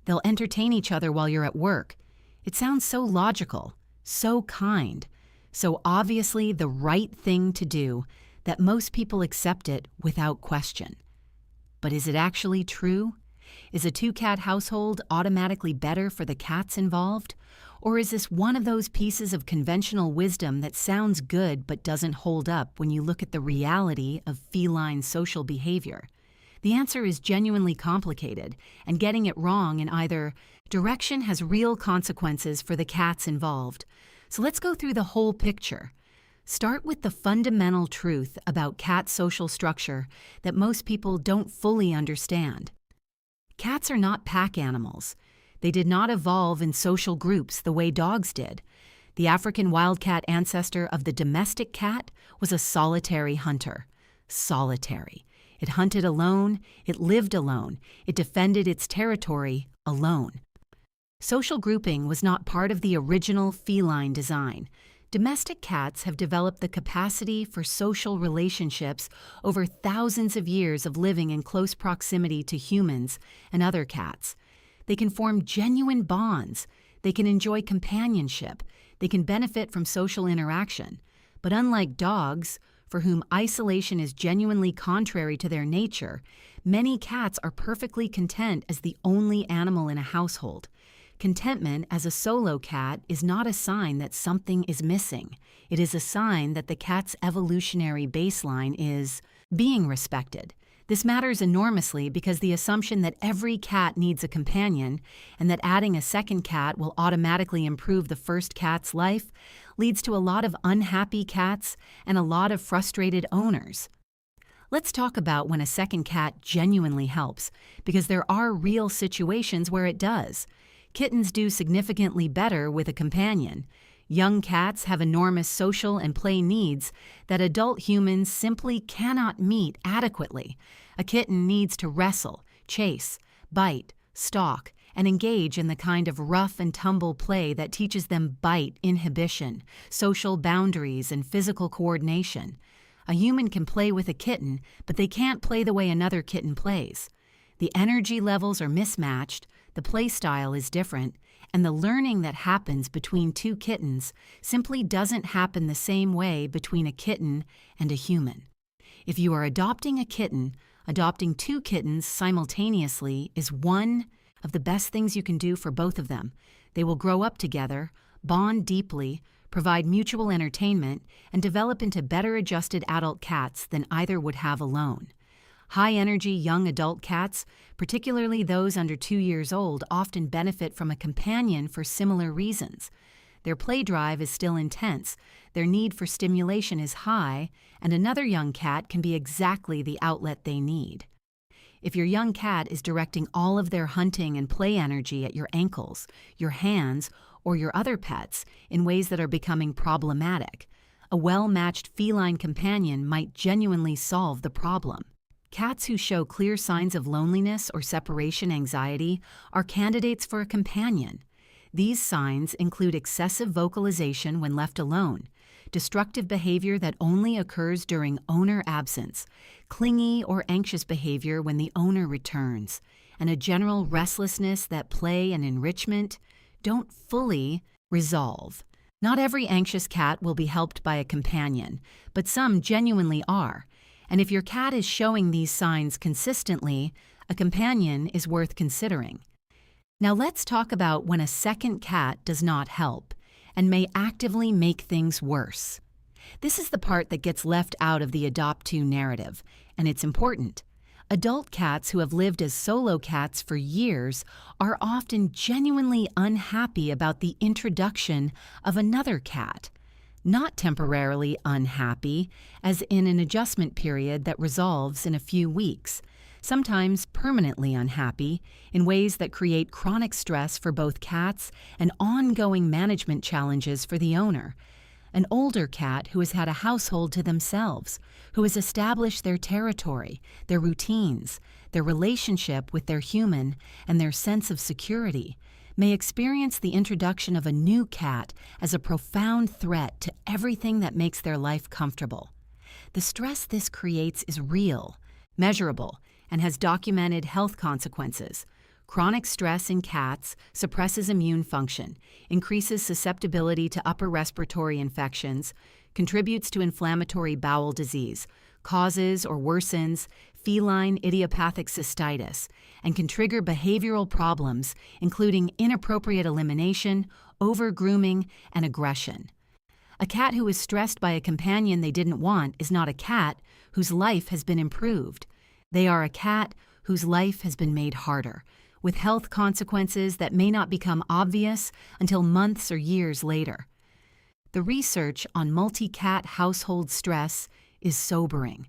They'll entertain each other while you're at work. It sounds so logical, so kind, so obviously the right thing to do that most people accept it without question. But is it actually true? Is a 2-cat household automatically better for the cats involved? Or is this one of those pieces of conventional wisdom that sounds good but doesn't hold up when you look at the reality of feline social behavior? The answer is genuinely complicated, and getting it wrong in either direction has real consequences for the cats involved. So let's go through the whole picture. Start with the fundamental truth about cat social structure that most people don't fully understand. Cats are not pack animals. They did not evolve in social groups the way dogs did. The African wildcat ancestor of the domestic cat was a solitary hunter. Solitary. It hunted alone, it lived alone, it defended its territory alone. Social grouping was not part of the original feline design. Domestic cats have developed the capacity for social relationships over thousands of years of living in close proximity to humans and other cats. They can form genuine bonds. They can enjoy companionship. They can benefit from social interaction. But unlike dogs, for whom isolation is genuinely contrary to their nature, many cats are perfectly content as the only animal in a household. Contentment as a solo cat is not a sign that something is missing. It is a sign that the cat's evolutionary baseline is being respected. This matters enormously because the assumption that every cat needs a companion and that adding a second cat will automatically improve the first cat's life leads to a lot of unhappy cats and a lot of frustrated owners. Let's talk about when a second cat genuinely helps, because there are real situations where it does. Kittens do significantly better with a companion. Young cats have enormous social and play needs that adult humans simply cannot meet adequately. A kitten needs to wrestle, chase, bite, stalk, and engage in the kind of rough and tumble play that teaches them bite inhibition, social boundaries, and physical coordination. A human can play with a kitten, but they can't play the way another kitten plays. The energy levels are mismatched, the play style is different, and the learning that happens between two kittens simply doesn't happen the same way between a kitten and a human. If you are adopting a kitten, adopting two kittens simultaneously is one of the best things you can do for both of them. They will grow up together, bond deeply, provide mutual entertainment, and develop into better adjusted adult cats than either would have alone. High-energy young adult cats, particularly those under 2 years old, often benefit from a companion for similar reasons. Their play drive is still intense, their need for stimulation is high, and another young cat can be exactly the outlet they need. If your young cat is directing all of their hunting and play energy at your ankles, your hands, or your other pets in ways that are becoming problematic, a well-matched feline companion might genuinely solve the problem. Cats who show clear signs of loneliness or separation anxiety are candidates for a companion. These signs include excessive vocalization when left alone, destructive behavior that only occurs during owner absence, clingy or anxious behavior when the owner returns, and a general restlessness that play and enrichment don't fully resolve. Not every anxious cat will be helped by a companion, but some genuinely are. And if your cat is showing these signs consistently, a companion is worth considering. Now let's talk about when a second cat does not help and may actively make things worse. This is the part that gets left out of the adopt-to narrative, and it's important. Adult cats who have lived as solo cats for years are often genuinely unhappy about the introduction of another cat. Not temporarily unhappy, as in an adjustment period that resolves in a few weeks, sometimes permanently unhappy in ways that create chronic stress for both cats and ongoing management challenges for the owner. An older cat who has had a household to themselves, who has established their territory, their routines, their relationship with their human, and their sense of security, may experience the introduction of a new cat as a profound threat to everything that makes their life comfortable. The stress this creates is real, measurable, and has documented health consequences. Chronic stress in cats suppresses immune function, increases susceptibility to upper respiratory infections, contributes to inflammatory bowel disease, causes or worsens feline idiopathic cystitis, and can trigger behavioral problems, including inappropriate elimination, over-grooming, and aggression. A cat who is stressed by a companion they didn't want is not a cat whose life has been improved. They are a cat whose life has been made harder, with health consequences that may not become obvious until months or years later. The research on multi-cat household stress is sobering.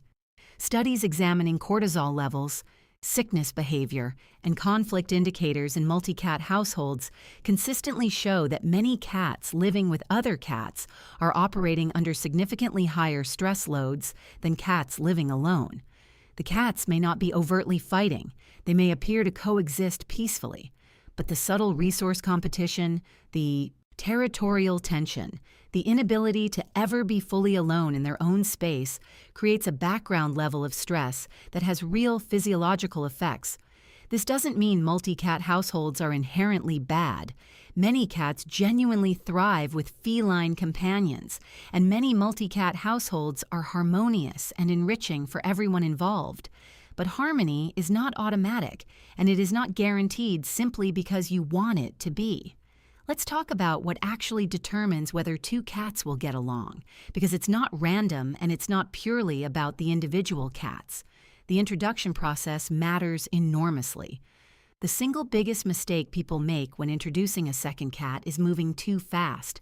Studies examining cortisol levels, sickness behavior, and conflict indicators in multi-cat households consistently show that many cats living with other cats are operating under significantly higher stress loads than cats living alone. The cats may not be overtly fighting, they may appear to coexist peacefully, but the subtle resource competition, the territorial tension, the inability to ever be fully alone in their own space creates a background level of stress that has real physiological effects. This doesn't mean multi-cat households are inherently bad. Many cats genuinely thrive with feline companions, and many multi-cat households are harmonious and enriching for everyone involved. But harmony is not automatic, and it is not guaranteed simply because you want it to be. Let's talk about what actually determines whether two cats will get along, because it's not random and it's not purely about the individual cats. The introduction process matters enormously. The single biggest mistake people make when introducing a second cat is moving too fast.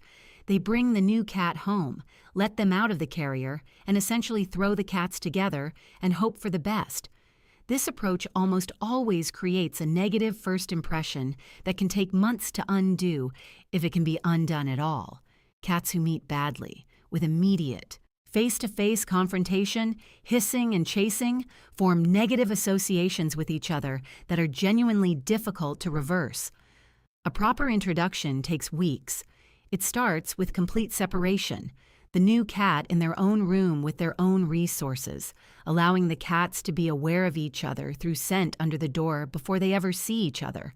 They bring the new cat home, let them out of the carrier, and essentially throw the cats together and hope for the best. This approach almost always creates a negative first impression that can take months to undo, if it can be undone at all. Cats who meet badly, with immediate, face-to-face confrontation, hissing and chasing, form negative associations with each other that are genuinely difficult to reverse. A proper introduction takes weeks. It starts with complete separation, the new cat in their own room with their own resources, allowing the cats to be aware of each other through scent under the door before they ever see each other.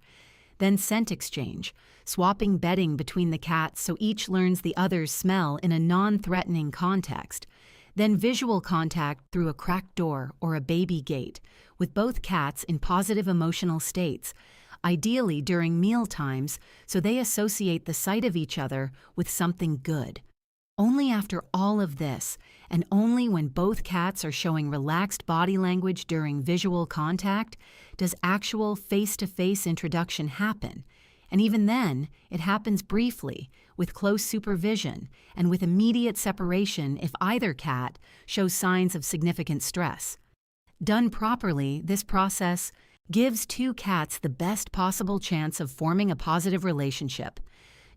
Then scent exchange, swapping bedding between the cats so each learns the other's smell in a non-threatening context. Then visual contact through a cracked door or a baby gate, with both cats in positive emotional states, ideally during meal times, so they associate the sight of each other with something good. Only after all of this, and only when both cats are showing relaxed body language during visual contact, does actual face-to-face introduction happen. And even then, it happens briefly, with close supervision, and with immediate separation if either cat shows signs of significant stress. Done properly, this process gives two cats the best possible chance of forming a positive relationship.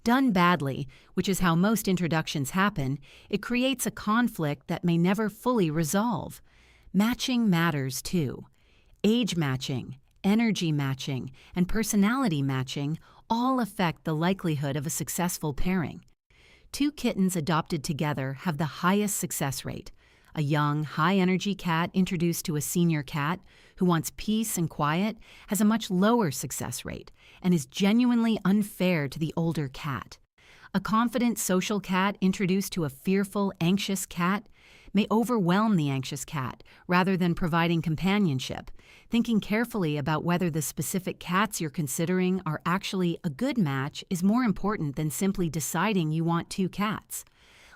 Done badly, which is how most introductions happen, it creates a conflict that may never fully resolve. Matching matters too. Age matching, energy matching, and personality matching all affect the likelihood of a successful pairing. Two kittens adopted together have the highest success rate. A young, high-energy cat introduced to a senior cat who wants peace and quiet has a much lower success rate and is genuinely unfair to the older cat. A confident social cat introduced to a fearful, anxious cat may overwhelm the anxious cat rather than providing companionship. Thinking carefully about whether the specific cats you're considering are actually a good match is more important than simply deciding you want two cats.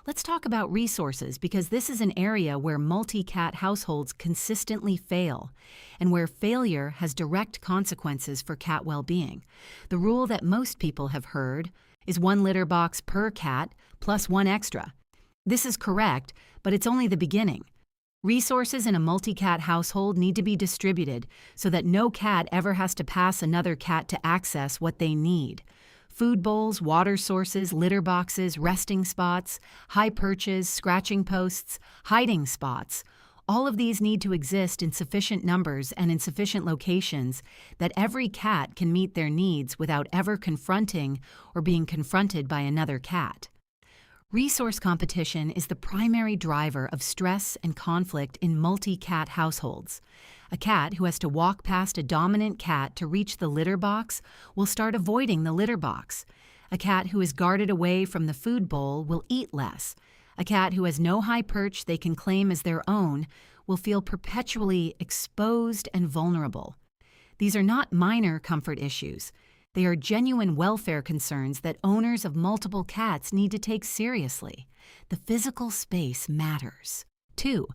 Let's talk about resources, because this is an area where multi-cat households consistently fail, and where failure has direct consequences for cat well-being. The rule that most people have heard is 1 litter box per cat plus 1 extra. This is correct, but it's only the beginning. Resources in a multi-cat household need to be distributed so that no cat ever has to pass another cat to access what they need. Food bowls, water sources, litter boxes, resting spots, high perches, scratching posts, hiding spots. All of these need to exist in sufficient numbers and in sufficient locations that every cat can meet their needs without ever confronting or being confronted by another cat. Resource competition is the primary driver of stress and conflict in multi-cat households. A cat who has to walk past a dominant cat to reach the litter box will start avoiding the litter box. A cat who is guarded away from the food bowl will eat less. A cat who has no high perch they can claim as their own will feel perpetually exposed and vulnerable. These are not minor comfort issues. They are genuine welfare concerns that owners of multiple cats need to take seriously. The physical space matters. 2.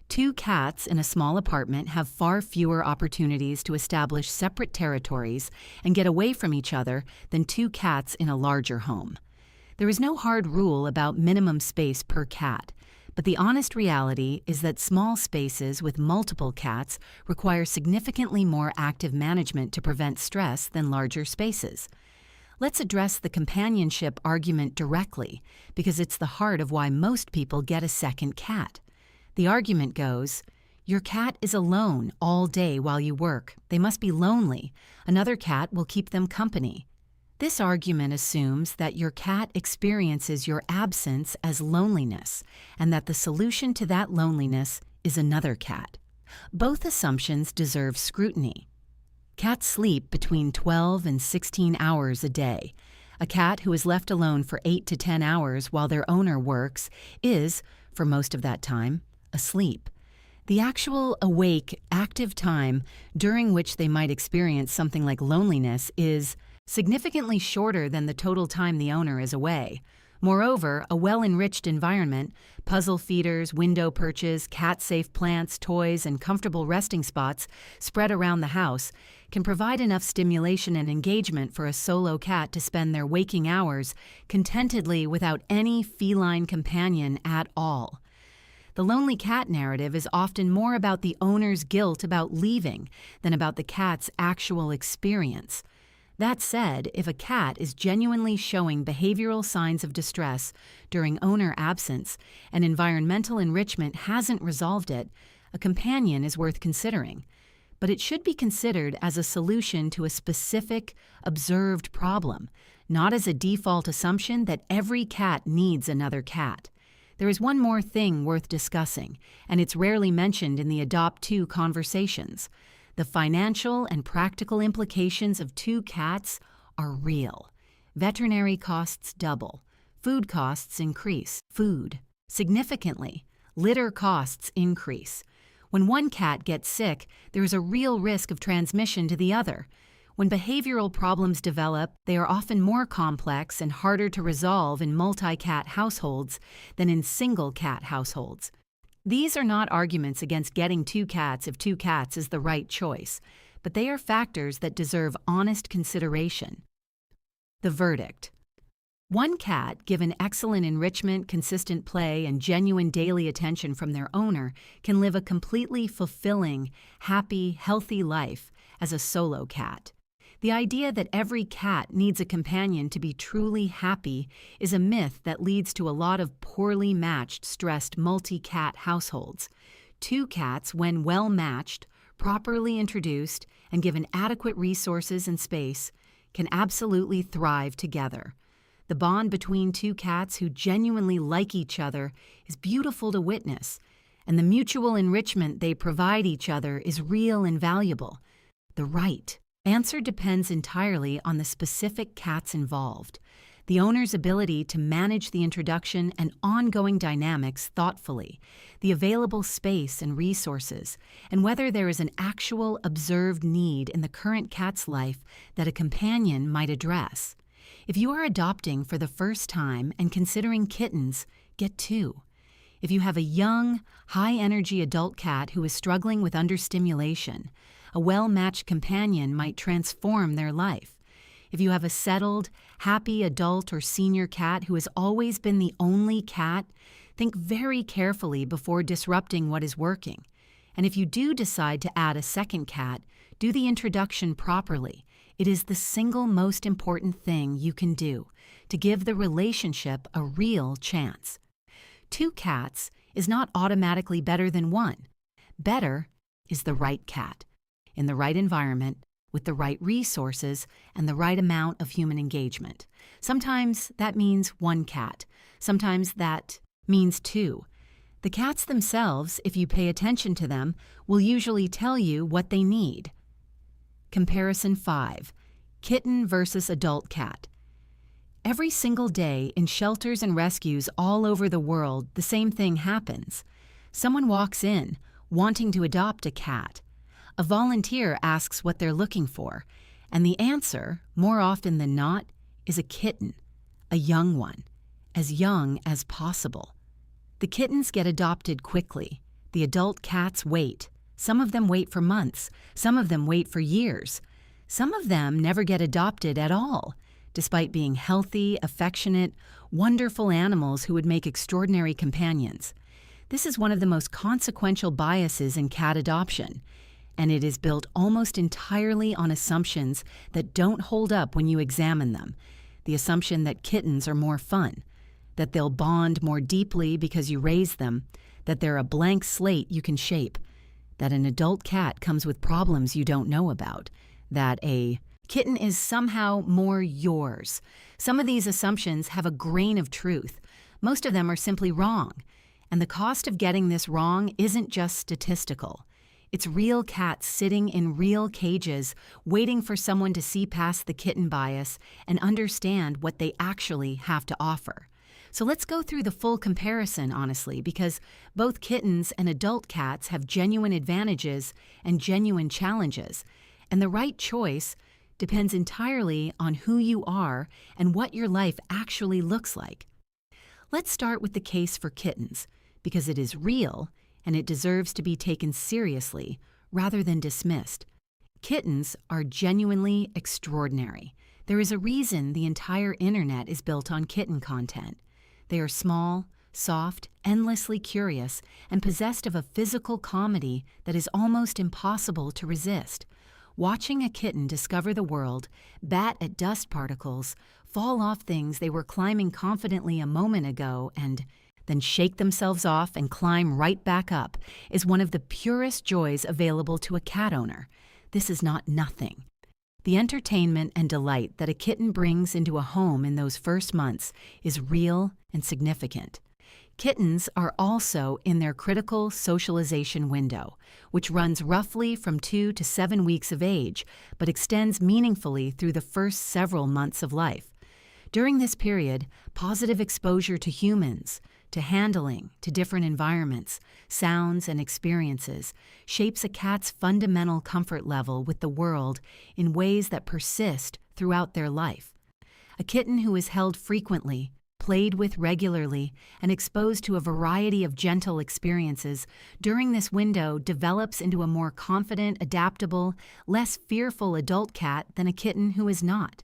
Two cats in a small apartment have far fewer opportunities to establish separate territories and get away from each other than two cats in a larger home. There is no hard rule about minimum space per cat, but the honest reality is that small spaces with multiple cats require significantly more active management to prevent stress than larger spaces. Let's address the companionship argument directly, because it's the heart of why most people get a second cat. The argument goes, your cat is alone all day while you work. They must be lonely. Another cat will keep them company. This argument assumes that your cat experiences your absence as loneliness, and that the solution to that loneliness is another cat. Both assumptions deserve scrutiny. Cats sleep between 12 and 16 hours a day. A cat who is left alone for 8 to 10 hours while their owner works is, for most of that time, asleep. The actual awake, active time during which they might experience something like loneliness is significantly shorter than the total time the owner is away. Moreover, a well-enriched environment, puzzle feeders, window perches, cat-safe plants, toys, and comfortable resting spots spread around the house can provide enough stimulation and engagement for a solo cat to spend their waking hours contentedly without any feline companion at all. The lonely cat narrative is often more about the owner's guilt about leaving than about the cat's actual experience. That said, if a cat is genuinely showing behavioral signs of distress during owner absence and environmental enrichment hasn't resolved it, a companion is worth considering. But it should be considered as a solution to a specific, observed problem, not as a default assumption that every cat needs another cat. There is one more thing worth discussing, and it's rarely mentioned in the Adopt To conversations. The financial and practical implications of 2 cats are real. Veterinary costs double. Food costs increase. Food. Significantly. Litter costs increase. When one cat gets sick, there is a real risk of transmission to the other. When behavioral problems develop, they are often more complex and harder to resolve in multi-cat households than in single-cat households. These are not arguments against getting 2 cats if 2 cats is the right choice, but they are factors that deserve honest consideration. The verdict. 1 cat, given excellent enrichment, consistent play, and genuine daily attention from their owner, can live a completely fulfilling, happy, healthy life as a solo cat. The idea that every cat needs a companion to be truly happy is a myth that leads to a lot of poorly matched, stressed multi-cat households. 2 cats, when well matched, properly introduced, and given adequate resources and space, can absolutely thrive together. The bond between 2 cats who genuinely like each other is beautiful to witness, and the mutual enrichment they provide each other is real and valuable. The right answer depends entirely on the specific cats involved, the owner's ability to manage the introduction and ongoing dynamics thoughtfully, the available space and resources, and whether there is an actual observed need in the current cat's life that a companion might address. If you are adopting for the first time and considering kittens, get 2. If you have a young, high-energy adult cat who is struggling with understimulation, a well-matched companion might transform their life. If you have a settled, happy adult or senior cat who has always been the only cat, think very carefully before disrupting what is working. And if you do decide to add a second cat, do the introduction properly. It is the single most important thing you can do to give the relationship a real chance. 2 cats is not automatically better than 1. Better is the right cat, in the right environment, with the right resources and the right amount of human engagement. Sometimes that means 1 cat. Sometimes that means 2. The cats themselves, if you pay attention to them, will usually tell you what they need. Comparison 5. Kitten versus adult cat. Every single day in shelters and rescues all over the world, the same thing happens. Someone walks in, wanting to adopt a cat. A volunteer asks what they're looking for, and the answer, more often than not, is a kitten, a young one, as young as possible. The kittens get adopted quickly. The adult cats wait. Some of them wait for months. Some of them wait for years. Some of them never get adopted at all, despite being healthy, affectionate, wonderful animals who would make extraordinary companions. This is one of the most consequential biases in cat adoption, and it is built almost entirely on assumptions that don't hold up when you examine them. The assumption that kittens are more fun, that they'll bond more deeply because you raise them, that they're a blank slate you can shape, that an adult cat comes with problems you don't know about, that a kitten is somehow more yours. Some of these assumptions have a grain of truth. Most of them are simply wrong. And the cost of getting this wrong isn't just statistical. It's real cats sitting in real cages, waiting for someone to see past the kitten bias and understand what they actually have to offer. So let's go through the full comparison, honestly, because both kittens and adult cats have genuine advantages and genuine challenges. And the right choice depends entirely on who you are and what your life actually looks like. Let's start with the case for kittens, because it is real and it deserves to be taken seriously rather than dismissed. Kittens are genuinely extraordinary. There is a reason the entire internet is built on kitten content. They are small, soft, endlessly curious, and possessed of a physical comedy that is almost impossible to resist. Watching a kitten discover the world, bat at dust particles, fall off things they were climbing confidently a moment ago, and then shake themselves off and climb right back up is one of the purest joys available to a cat owner. This is not nothing. The entertainment and delight that a kitten brings into a home in those first months is real and significant. Kittens are also in their critical socialization window, which runs roughly from 2 to 7 weeks of age, but extends meaningfully through the first several months of life. During this period, positive exposure to humans, to handling, to different environments, sounds, and experiences shapes a cat's fundamental comfort level with the world in ways that persist throughout their life. A kitten who is held frequently, played with regularly, and exposed to a variety of gentle experiences during this window develops into a more confident, adaptable, less fearful adult cat than a kitten who is not.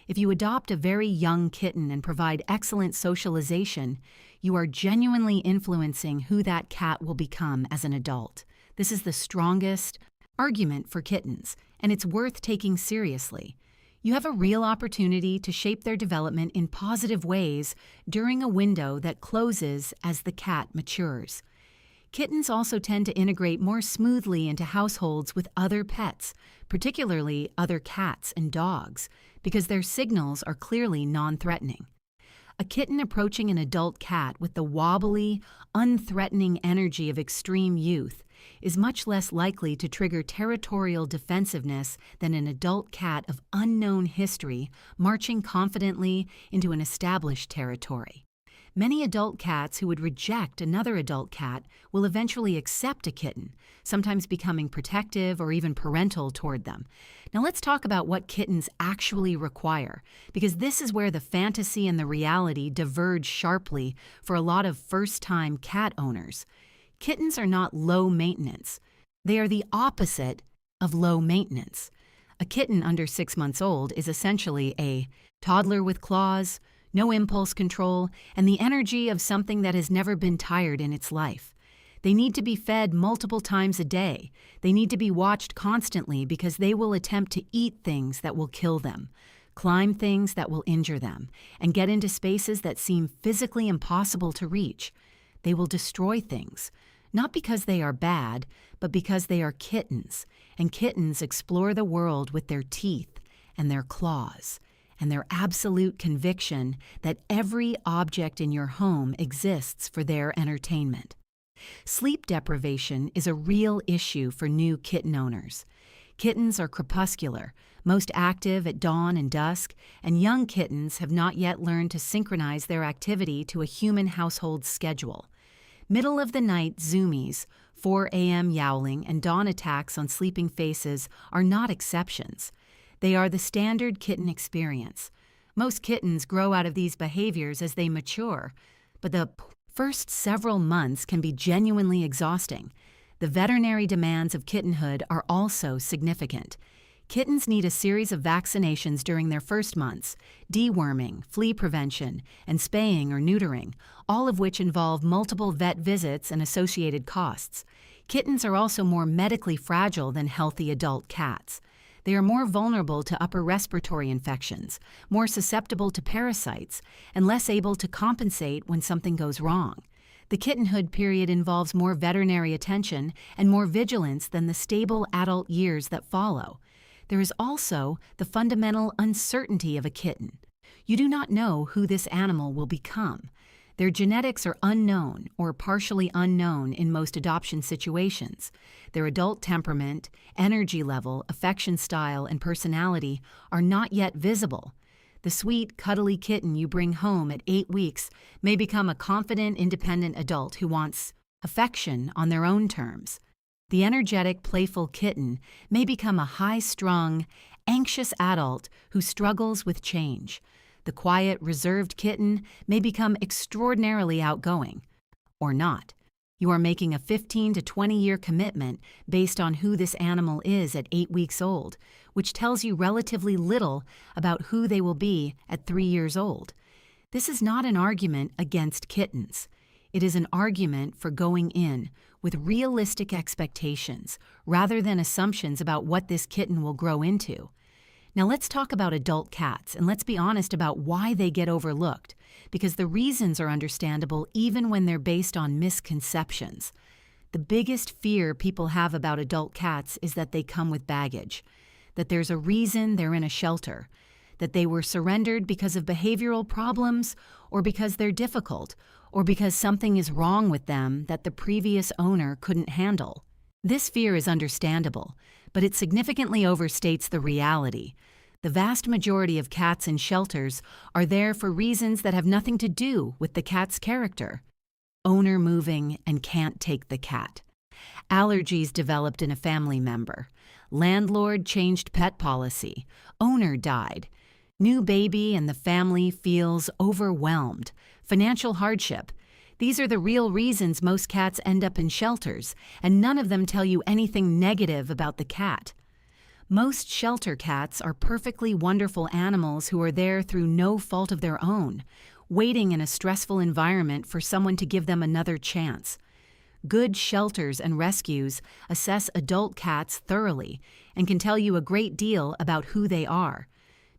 If you adopt a very young kitten and provide excellent socialization, you are genuinely influencing who that cat will become as an adult. This is the strongest argument for kittens, and it's worth taking seriously. You have a real opportunity to shape their development in positive ways during a window that closes as the cat matures. Kittens also tend to integrate more smoothly into households with other pets, particularly other cats and dogs, because their signals are clearly non-threatening. A kitten approaching an adult cat with the wobbly, unthreatening energy of extreme youth is much less likely to trigger territorial defensiveness than an adult cat of unknown history marching confidently into an established territory. Many adult cats who would reject another adult cat will eventually accept a kitten, sometimes becoming protective or even parental toward them. Now let's talk about what kittens actually require, because this is where the fantasy and the reality diverge sharply for a lot of first-time cat owners. Kittens are not low maintenance. They are the opposite of low maintenance. A kitten under 6 months old is essentially a toddler with claws, no impulse control, and the energy of something that has never been tired in its life. They need to be fed multiple times a day. They need to be watched constantly because they will attempt to eat things that will kill them, climb things that will injure them, and get into spaces that seem physically impossible to reach. They will destroy things, not because they are bad, but because they are kittens, and kittens explore the world with their teeth and their claws, and their absolute conviction that every object in your home exists for their entertainment. Sleep deprivation is a real issue for new kitten owners. Kittens are crepuscular, most active at dawn and dusk, and young kittens have not yet learned to synchronize their activity to a human household schedule. Middle-of-the-night zoomies, 4 a.m. yowling, and dawn attacks on sleeping faces are not exceptions. They are the standard kitten experience. Most kittens grow out of these behaviors as they mature, but the first several months can be genuinely exhausting. The veterinary demands of kittenhood are also significant. Kittens need a series of vaccinations during their first months, deworming, flea prevention, and spaying or neutering, all of which involve multiple vet visits and associated costs. Kittens are also more medically fragile than healthy adult cats. They are more vulnerable to upper respiratory infections, more susceptible to parasites, and less able to compensate when something goes wrong. The kittenhood period involves more veterinary attention and more vigilance than the stable adult years that follow. There is also the fundamental uncertainty of a kitten. You do not know who this animal will become. Their genetics are unknown or partially unknown in most adoption situations. Their adult temperament, energy level, affection style, and personality are not yet visible. The sweet, cuddly kitten you bring home at 8 weeks may become a confident, independent adult who wants affection on their own terms. The energetic, playful kitten may become a high-strung, anxious adult who struggles with change. The quiet, reserved kitten may become extraordinarily outgoing. Or not. You are making a 15 to 20-year commitment based on who this animal is at 8 weeks old, which tells you relatively little about who they will be at 3 years old. This is not an argument against kittens. It is an argument for going in with realistic expectations rather than assumptions about what this kitten will grow into. Now let's talk about adult cats, and let's be honest about why they get overlooked, because the reasons are understandable even when they're based on misconceptions. The biggest fear people have about adult cats is that they come with baggage, that there's a reason they're in a shelter, that they were surrendered because of behavioral problems, or because they're difficult, or because something is wrong with them that the previous owner couldn't handle. This fear is understandable, but it significantly overstates the reality. The vast majority of cats in shelters are there for reasons that have nothing to do with the cat's character. Owner moving and can't take the cat. Allergies developed in a family member. Landlord changed pet policy. Owner died. New baby and the family feels overwhelmed. Financial hardship. These are the real reasons most cats end up in shelters, and none of them tell you anything negative about the cat. Most shelter cats are perfectly wonderful animals who are there through no fault of their own, waiting in a stressful environment for someone to give them another chance. Good shelters and rescues assess adult cats thoroughly and can tell you a great deal about who they are.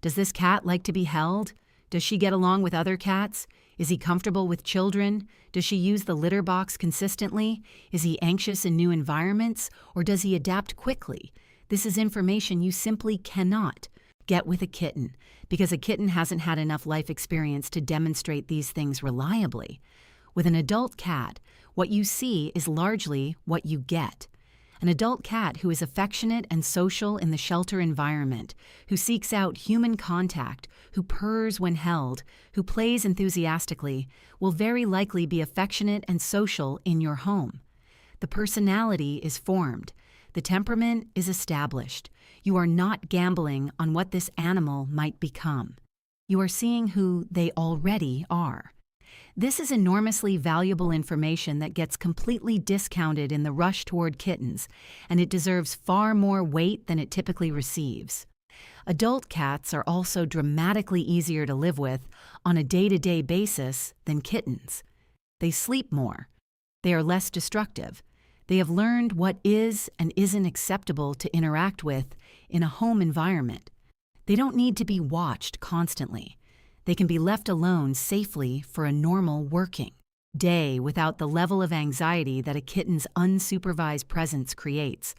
Does this cat like to be held? Does she get along with other cats? Is he comfortable with children? Does she use the litter box consistently? Is he anxious in new environments, or does he adapt quickly? This is information you simply cannot get with a kitten, because a kitten hasn't had enough life experience to demonstrate these things reliably. With an adult cat, what you see is largely what you get. An adult cat who is affectionate and social in the shelter environment, who seeks out human contact, who purrs when held, who plays enthusiastically, will very likely be affectionate and social in your home. The personality is formed. The temperament is established. You are not gambling on what this animal might become. You are seeing who they already are. This is enormously valuable information that gets completely discounted in the rush toward kittens, and it deserves far more weight than it typically receives. Adult cats are also dramatically easier to live with on a day-to-day basis than kittens. They sleep more. They are less destructive. They have learned what is and isn't acceptable to interact with in a home environment. They don't need to be watched constantly. They can be left alone safely for a normal working day without the level of anxiety that a kitten's unsupervised presence creates.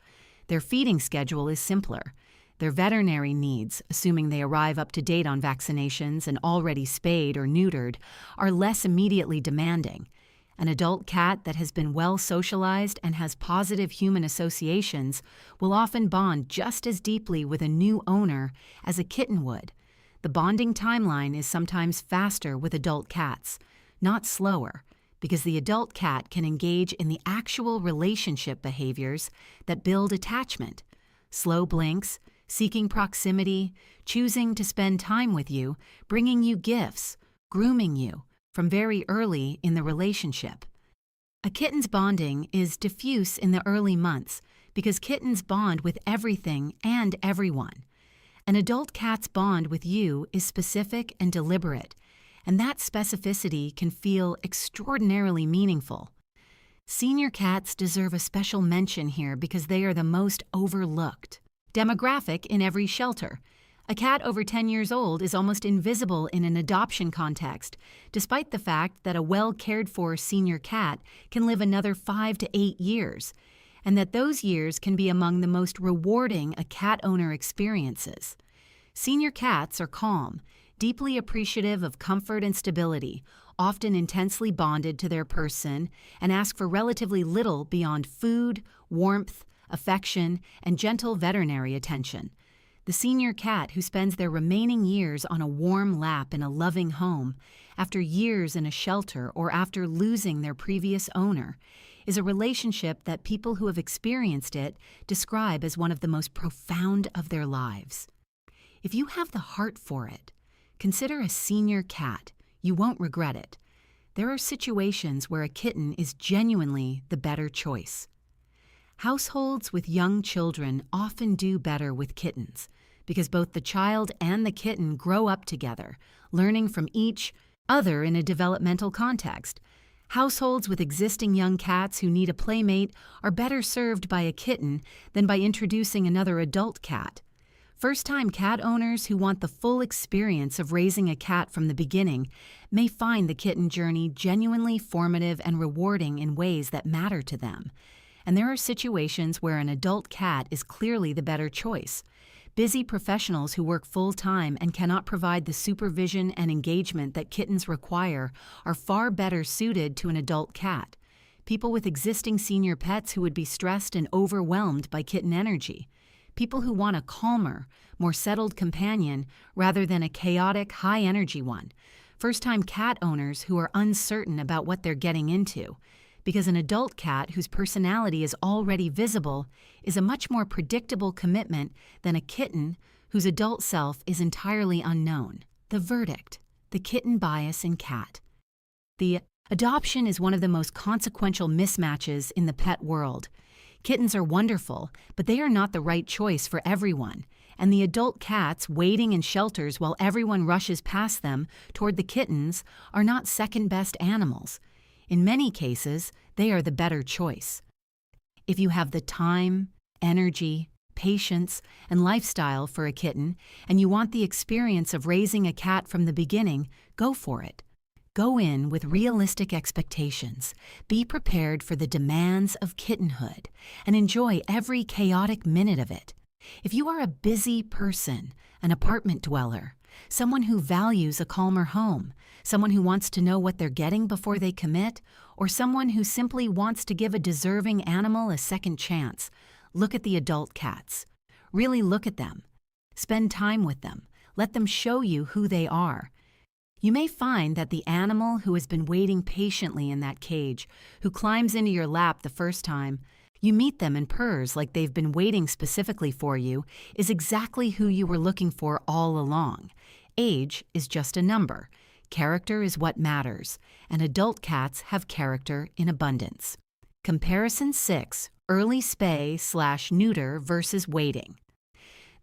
Their feeding schedule is simpler. Their veterinary needs, assuming they arrive up to date on vaccinations and already spayed or neutered, are less immediately demanding. An adult cat that has been well socialized and has positive human associations will often bond just as deeply with a new owner as a kitten would. The bonding timeline is sometimes faster with adult cats, not slower, because the adult cat can engage in the actual relationship behaviors that build attachment. Slow blinks, seeking proximity, choosing to spend time with you, bringing you gifts, grooming you from very early in the relationship. A kitten's bonding is diffuse in the early months because kittens bond with everything and everyone. An adult cat's bond with you is specific and deliberate, and that specificity can feel extraordinarily meaningful. Senior cats deserve a special mention here because they are the most overlooked. Demographic in every shelter. A cat over 10 years old is almost invisible in an adoption context, despite the fact that a well-cared-for senior cat can live another 5 to 8 years, and that those years can be among the most rewarding a cat owner experiences. Senior cats are calm, deeply appreciative of comfort and stability, often intensely bonded to their person, and ask for relatively little beyond food, warmth, affection, and gentle veterinary attention. The senior cat who spends their remaining years on a warm lap in a loving home, after years in a shelter or after losing their previous owner, is a relationship that people who have experienced it describe as one of the most profound of their lives. If you have the heart for it, Consider a senior cat. You won't regret it. There are situations where a kitten is genuinely the better choice. Households with young children often do better with kittens because both the child and the kitten grow up together, learning from each other in a developmental context. Households with existing young cats who need a playmate are better served by a kitten than by introducing another adult cat. First-time cat owners who want the full experience of raising a cat from the beginning may find the kitten journey genuinely formative and rewarding in ways that matter to them. And there are situations where an adult cat is clearly the better choice. Busy professionals who work full-time and cannot provide the supervision and engagement that kittens require are far better suited to an adult cat. People with existing senior pets who would be stressed and overwhelmed by kitten energy. People who want a calmer, more settled companion rather than a chaotic, high-energy one. First-time cat owners who are uncertain about what they're getting into. Because an adult cat whose personality is already visible is a much more predictable commitment than a kitten whose adult self is entirely unknown. The verdict: the kitten bias in cat. The adoption is one of the most consequential mismatches in the pet world. Kittens are wonderful, but they are not the right choice for everyone, and the adult cats waiting in shelters while everyone rushes past them toward the kittens are not second-best animals. In many cases, they are the better choice. If you have the time, energy, patience, and lifestyle for a kitten, and you want the experience of raising a cat from the beginning, go for it. Go in with realistic expectations, be prepared for the demands of kittenhood, and enjoy every chaotic minute of it. If you are a busy person, an apartment dweller, someone who values a calmer home, someone who wants to know what they're getting before they commit, or someone who simply wants to give a deserving animal a second chance, look at the adult cats. Really look at them. Spend time with them. Let them show you who they are. You may find that the animal who has been waiting patiently in that cage, who climbs into your lap the first time, you meet them and purrs like they've been waiting specifically for you, is exactly who you were looking for all along. Age is just a number. Character is what matters, and adult cats have character in abundance. Comparison 6. Early spay/neuter versus waiting.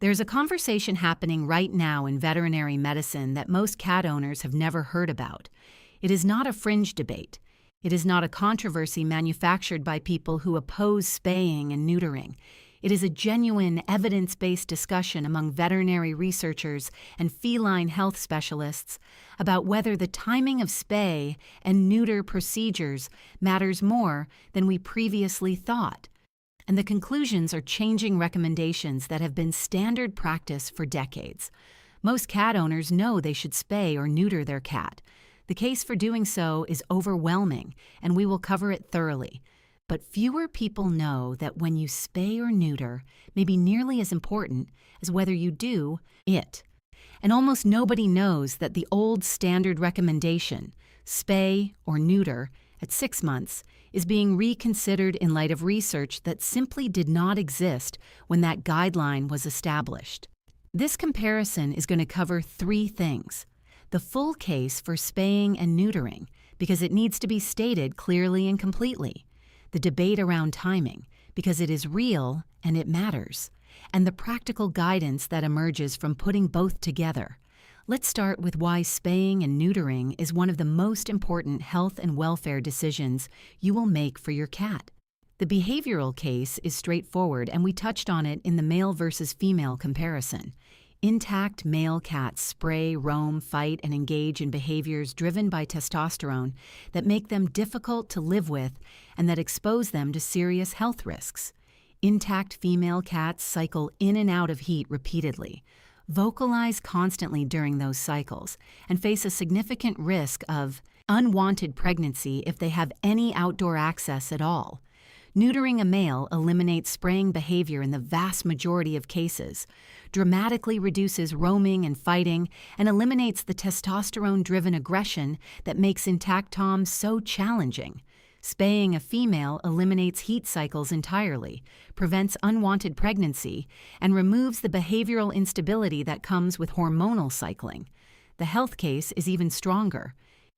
There's a conversation happening right now in veterinary medicine that most cat owners have never heard about. It is not a fringe debate. It is not a controversy manufactured by people who oppose spaying and neutering. It is a genuine, evidence-based discussion among veterinary researchers and feline health specialists about whether the timing of spay and neuter procedures matters more than we previously thought. And the conclusions are changing recommendations that have been standard practice for decades. Most cat owners know they should spay or neuter their cat. The case for doing so is overwhelming, and we will cover it thoroughly. But fewer people know that when you spay or neuter may be nearly as important as whether you do it. And almost nobody knows that the old standard recommendation, spay or neuter, at 6 months, is being reconsidered in light of research that simply did not exist when that guideline was established. This comparison is going to cover 3 things. The full case for spaying and neutering, because it needs to be stated clearly and completely. The debate around timing, because it is real and it matters. And the practical guidance that emerges from putting both together. Let's start with why spaying and neutering is one of the most important health and welfare decisions you will make for your cat. The behavioral case is straightforward, and we touched on it in the male versus female comparison. Intact male cats spray, roam, fight, and engage in behaviors driven by testosterone that make them difficult to live with and that expose them to serious health risks. Intact female cats cycle in and out of heat repeatedly, vocalize constantly during those cycles, and face a significant risk of unwanted pregnancy if they have any outdoor access at all. Neutering a male eliminates spraying behavior in the vast majority of cases, dramatically reduces roaming and fighting, and eliminates the testosterone-driven aggression that makes intact toms so challenging. Spaying a female eliminates heat cycles entirely, prevents unwanted pregnancy, and removes the behavioral instability that comes with hormonal cycling. The health case is even stronger.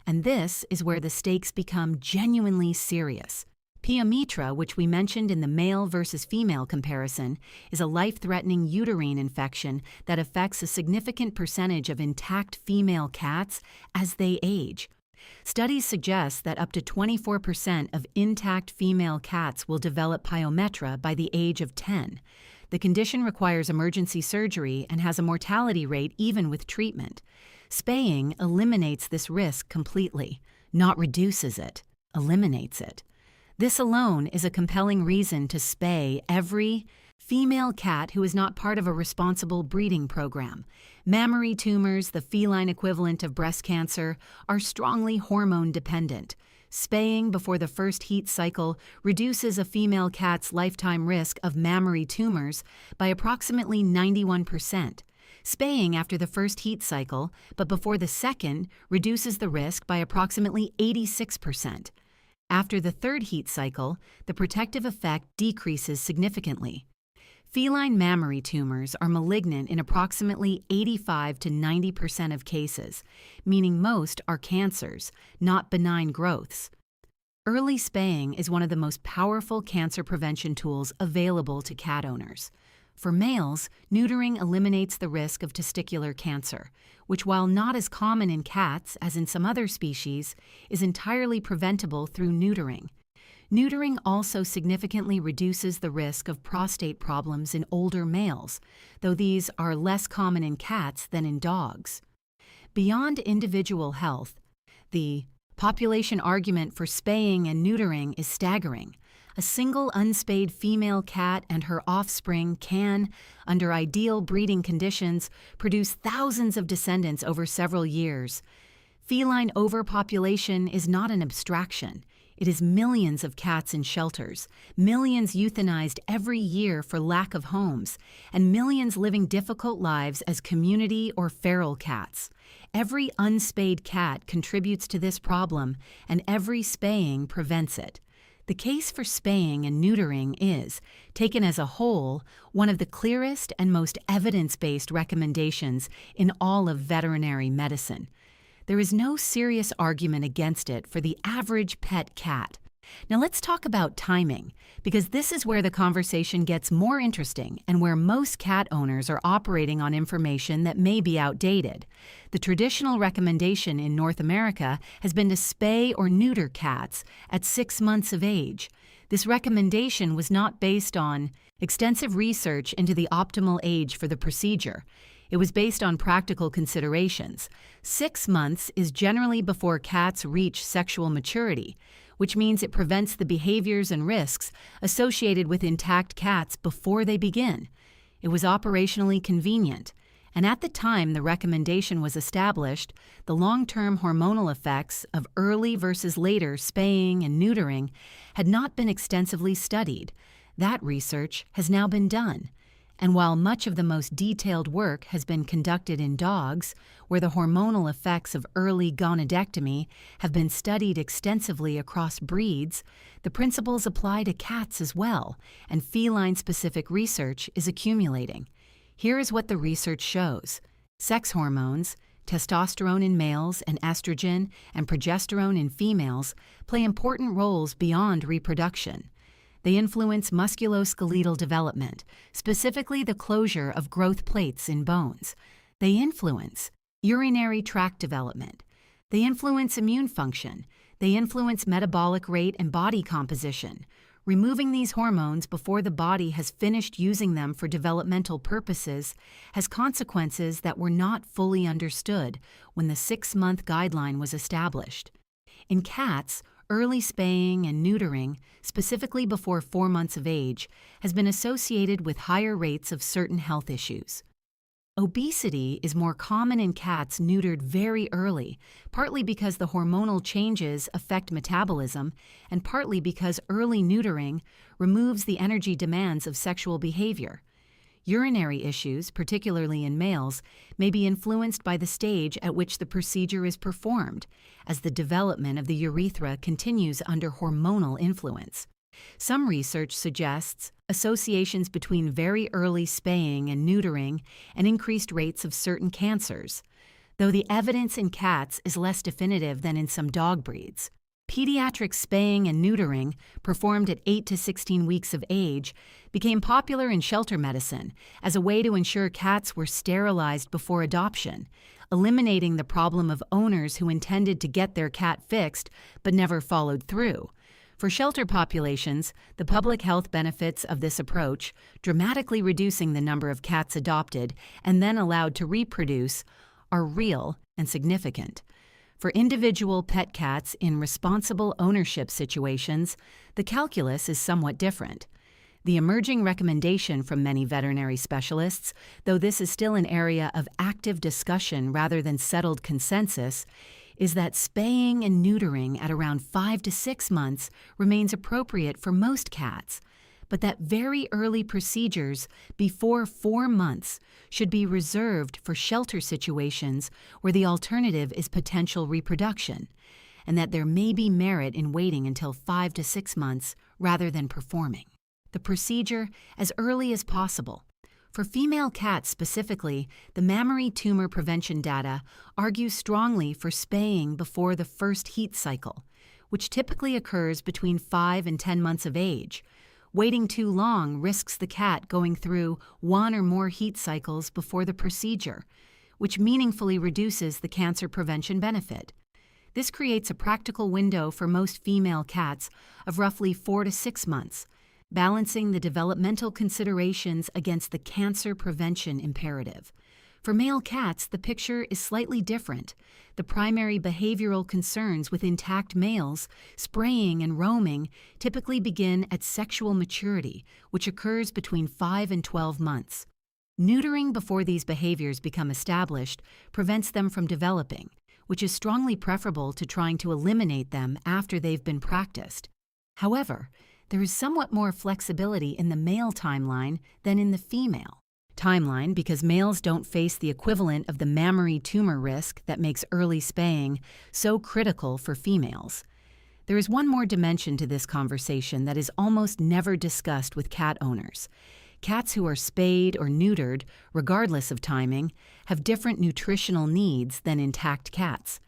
And this is where the stakes become genuinely serious. Pyometra, which we mentioned in the male versus female comparison, is a life-threatening uterine infection that affects a significant percentage of intact female cats as they age. Studies suggest that up to 24% of intact female cats will develop pyometra by the age of 10. The condition requires emergency surgery and has a mortality rate even with treatment. Spaying eliminates this risk completely, not reduces it, eliminates it. This alone is a compelling reason to spay every female cat who is not part of a responsible breeding program. Mammary tumors, the feline equivalent of breast cancer, are strongly hormone dependent. Spaying before the first heat cycle reduces a female cat's lifetime risk of mammary tumors by approximately 91%. Spaying after the first heat cycle, but before the second, reduces the risk by approximately 86%. After the third heat cycle, the protective effect decreases significantly. Feline mammary tumors are malignant in approximately 85 to 90% of cases, meaning most are cancers, not benign growths. Early spaying is one of the most powerful cancer prevention tools available to cat owners. For males, neutering eliminates the risk of testicular cancer, which, while not as common in cats as in some other species, is entirely preventable through neutering. Neutering also significantly reduces the risk of prostate problems in older males, though these are less common in cats than in dogs. Beyond individual health, the population argument for spaying and neutering is staggering. A single unspayed female cat and her offspring can, under ideal breeding conditions, produce thousands of descendants over several years. Feline overpopulation is not an abstraction. It is millions of cats in shelters, millions euthanized every year for lack of homes, and millions living difficult lives as community or feral cats. Every unspayed cat contributes to this problem, and every spaying prevents it. The case for spaying and neutering is, taken as a whole, one of the clearest and most evidence-based recommendations in all of veterinary medicine. There is no serious argument against it for the average pet cat. Now let's talk about timing, because this is where the conversation gets more interesting and where most cat owners are operating on information that may be outdated. The traditional recommendation in North America has been to spay or neuter cats at 6 months of age. This recommendation was not based on extensive research into the optimal age for the procedure. It was based on practical considerations. 6 months is generally before cats reach sexual maturity, which means it prevents the behaviors and risks associated with intact cats before they begin. It was operationally convenient, and at the time the recommendation was established, the long-term hormonal effects of early versus later spaying and neutering had not been extensively studied. That research has now been done. And while much of the most detailed work has been conducted in dogs, where the hormonal effects of early gonadectomy have been studied extensively across breeds, the principles apply to cats as well, and feline-specific research is accumulating. Here is what the research shows. Sex hormones, testosterone in males and estrogen and progesterone in females, play important roles beyond reproduction. They influence musculoskeletal development, specifically the closure of growth plates in bones. They influence urinary tract development. They influence immune function. They influence metabolic rate and body composition. Removing these hormones before the body has finished using them for developmental purposes has consequences that were not fully understood when the 6-month guideline was established. In cats, early spaying and neutering, specifically before 4 months of age, has been associated with higher rates of certain health issues. Obesity is more common in cats neutered very early, partly because the hormonal changes affect metabolism, and partly because early neutering removes the energy demands of sexual behavior. Urinary issues, particularly in males, may be influenced by the stage at which the procedure is performed, as the development of the urethra continues under hormonal influence. Some research suggests associations between very early spaying and neutering and increased rates of certain cancers. though the evidence in cats is less definitive than in some dog breeds. Pediatric spaying and neutering, performed at 8 to 16 weeks of age, became popular in shelter medicine as a way to ensure cats were sterilized before adoption, eliminating the problem of owners who intended to get their cat fixed but never followed through. For shelter populations, the public health benefits of this approach, dramatically reducing the number of cats adopted and then allowed to reproduce, are real and significant. For individual pet cats in responsible ownership situations, the calculus is somewhat different. The emerging recommendation from many veterinary specialists, though this is still an area of active discussion rather than settled consensus, is that spaying and neutering at around 5 to 6 months remains appropriate for most cats, but that very early procedures before 4 months should be reserved for shelter situations where the alternative is potential reproduction, and that there may be merit in waiting until 5 to 6 months rather than performing the procedure as early as possible. For female cats specifically, the mammary tumor prevention data argues strongly for spaying before the first heat cycle, which typically occurs between 5 and 10 months of age. Waiting too long risks the cat going through 1 or more heat cycles before the procedure, which meaningfully reduces the cancer prevention benefit. This creates a practical window for most female cats of roughly 4 to 6 months, balancing the developmental considerations against the cancer prevention imperative. For male cats, the picture is slightly different. The primary behavioral concerns with intact males, spraying and roaming, typically begin at sexual maturity, which occurs between 5 and 12 months. Neutering before these behaviors become established prevents them from developing, which is strongly preferable to trying to eliminate them after they've been practiced. However, there is somewhat more flexibility in the male timeline than in the female timeline because males don't face the equivalent of the mammary tumor risk that makes early spaying so critical for females. There is one more dimension to this conversation that is almost never discussed with cat owners. Cats who are spayed or neutered, regardless of timing, have different nutritional needs than intact cats.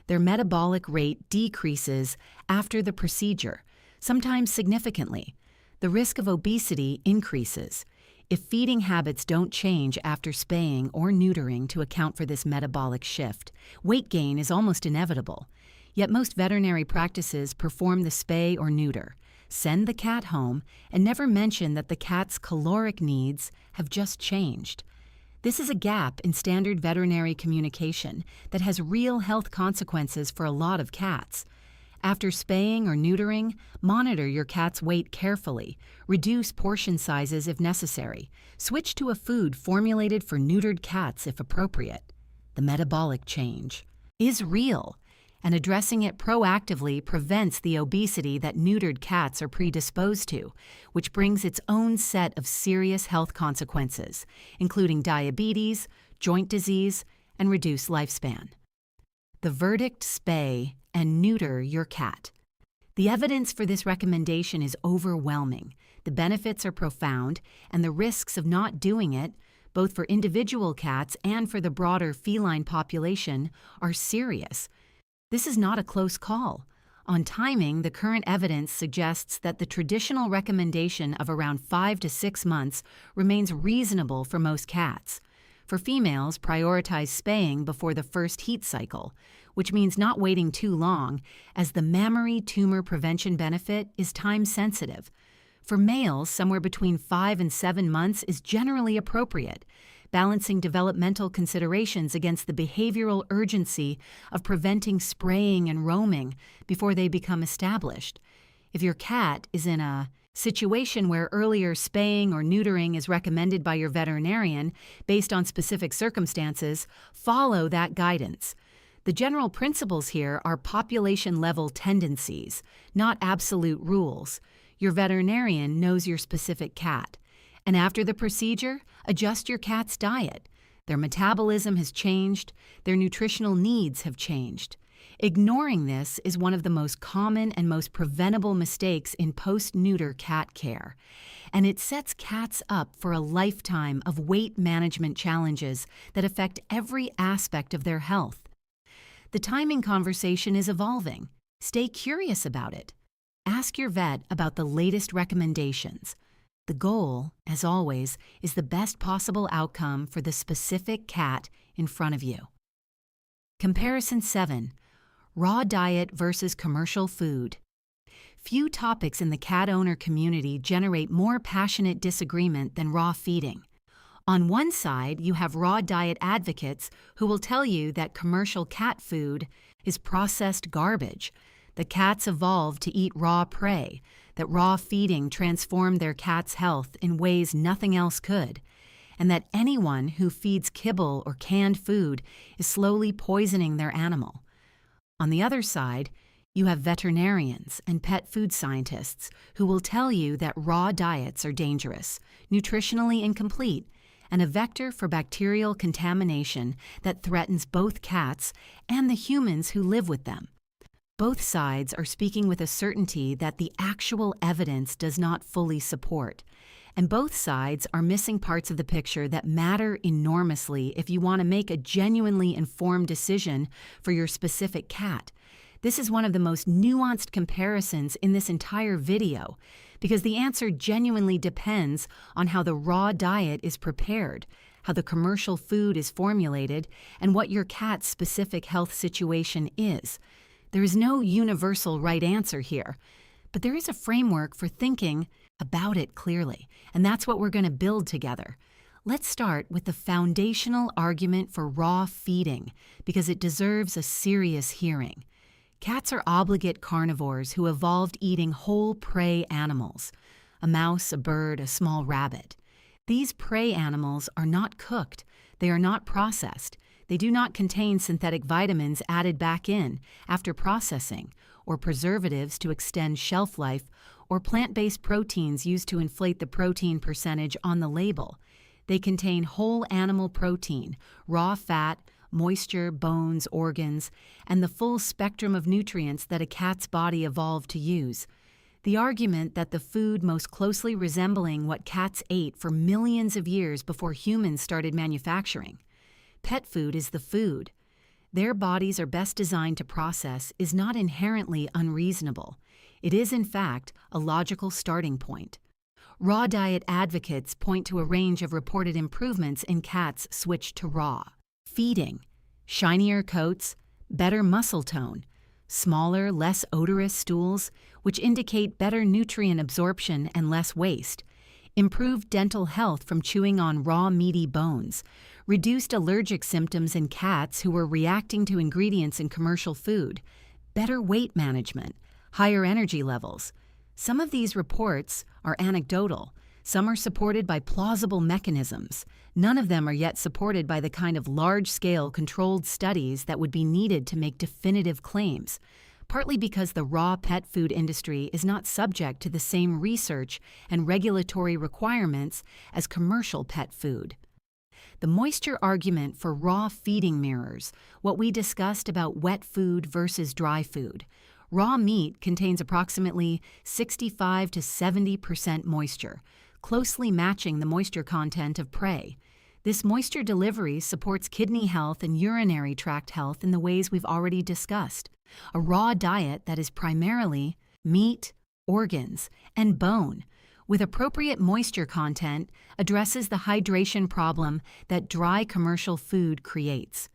Their metabolic rate decreases after the procedure, sometimes significantly. The risk of obesity increases. If feeding habits don't change after spaying or neutering to account for this metabolic shift, weight gain is almost inevitable. Yet most veterinary practices perform the spay or neuter, send the cat home, and never mention that the cat's caloric needs have just changed. This is a gap in standard veterinary communication that has real health consequences for a lot of cats. After spaying or neutering, monitor your cat's weight carefully, reduce portion sizes if necessary, switch to a food formulated for neutered cats if appropriate. The metabolic change is real, and addressing it proactively prevents the obesity that neutered cats are predisposed to, which brings its own set of serious health consequences, including diabetes, joint disease, and reduced lifespan. The verdict: spay and neuter your cat. The evidence for this recommendation is overwhelming. The benefits are profound, and the risks of not doing it, both for individual cats and for the broader feline population, are serious. This is not a close call. On timing, the current evidence suggests that the traditional recommendation of around 5 to 6 months remains reasonable for most cats. For females, prioritize spaying before the first heat cycle, which means not waiting too long, as the mammary tumor prevention benefit is time-sensitive. For males, somewhere between 5 and 7 months is generally appropriate, balancing developmental considerations against the behavioral urgency of preventing spraying and roaming before they become established. If your cat is in a situation where earlier spaying or neutering is recommended by your veterinarian based on specific circumstances, follow that guidance. The general principles here are population-level tendencies, not absolute rules. Your veterinarian knows your specific cat. And after the procedure, adjust your cat's diet. Their metabolism has changed, their nutritional needs have changed. Ignoring this is one of the most common and most preventable mistakes in post-neuter cat care, and it sets cats up for a lifetime of weight management challenges that affect every aspect of their health. The timing conversation is evolving. Stay curious about it. Ask your vet about the latest recommendations. The goal, as always, is the best possible outcome for the specific cat in front of you. Comparison 7. Raw diet versus commercial food. Few topics in the cat owner community generate more passionate disagreement than raw feeding. On one side, you have raw diet advocates who will tell you that commercial cat food is processed garbage, that cats evolved to eat raw prey, that raw feeding transformed their cat's health in ways nothing else could, and that anyone who feeds kibble or canned food is slowly poisoning their animal. On the other side, you have veterinarians and pet food scientists who will tell you that raw diets are dangerous, nutritionally incomplete, and a vector for bacterial contamination that threatens both cats and the humans who live with them. Both sides are speaking with a certainty that the actual evidence does not fully support, and both sides are missing parts of the picture that matter enormously if you want to make a genuinely informed decision for your specific cat. This is one of the most nuanced comparisons in this entire video, because the answer genuinely depends on how the raw diet is prepared, how the commercial food is formulated, and what your cat's specific health situation is. There is no universal right answer here, but there is a framework for thinking about it clearly, and that's what we're going to build together. Let's start with the foundational argument for raw feeding, because it deserves a serious hearing. Cats are obligate carnivores who evolved eating whole prey animals, a mouse, a bird, a small rabbit. These prey animals are not cooked, they are not processed, they do not contain synthetic vitamins added back in after processing, or preservatives to extend shelf life, or plant-based proteins used to inflate the protein percentage on the label. They contain whole animal protein, raw fat, moisture, bones, organs, and the full spectrum of nutrients that a cat's body evolved to use. The argument that the food most closely resembling what cats ate for millions of years before humans started manufacturing. Pet food is the food. Their bodies are best designed to process is not inherently unreasonable. It is, in fact, a logical starting point. Raw diet advocates point to a range of reported improvements in cats switched to raw. Feeding, shinier coats, better muscle tone, smaller, less odorous stools, which indicate better nutrient absorption and less waste, improved dental health from chewing on raw meaty bones, reduced allergic symptoms in cats who were reacting to ingredients in commercial food, better weight management, higher energy levels. Some of these reports are anecdotal. Some are supported by plausible mechanisms. None of them are yet supported by the kind of large-scale controlled studies that would be needed to make definitive claims, partly because the raw pet food industry is not subject to the same research and regulatory requirements as commercial pet food. The moisture argument for raw feeding mirrors what we discussed about wet food versus dry food. Raw meat contains approximately 65 to 70% moisture, closely matching the moisture content of prey. This moisture delivery supports kidney health and urinary tract health in the ways we've already discussed. A raw diet that is primarily meat, organs, and bone, with appropriate moisture content, addresses the hydration problem that dry commercial food creates.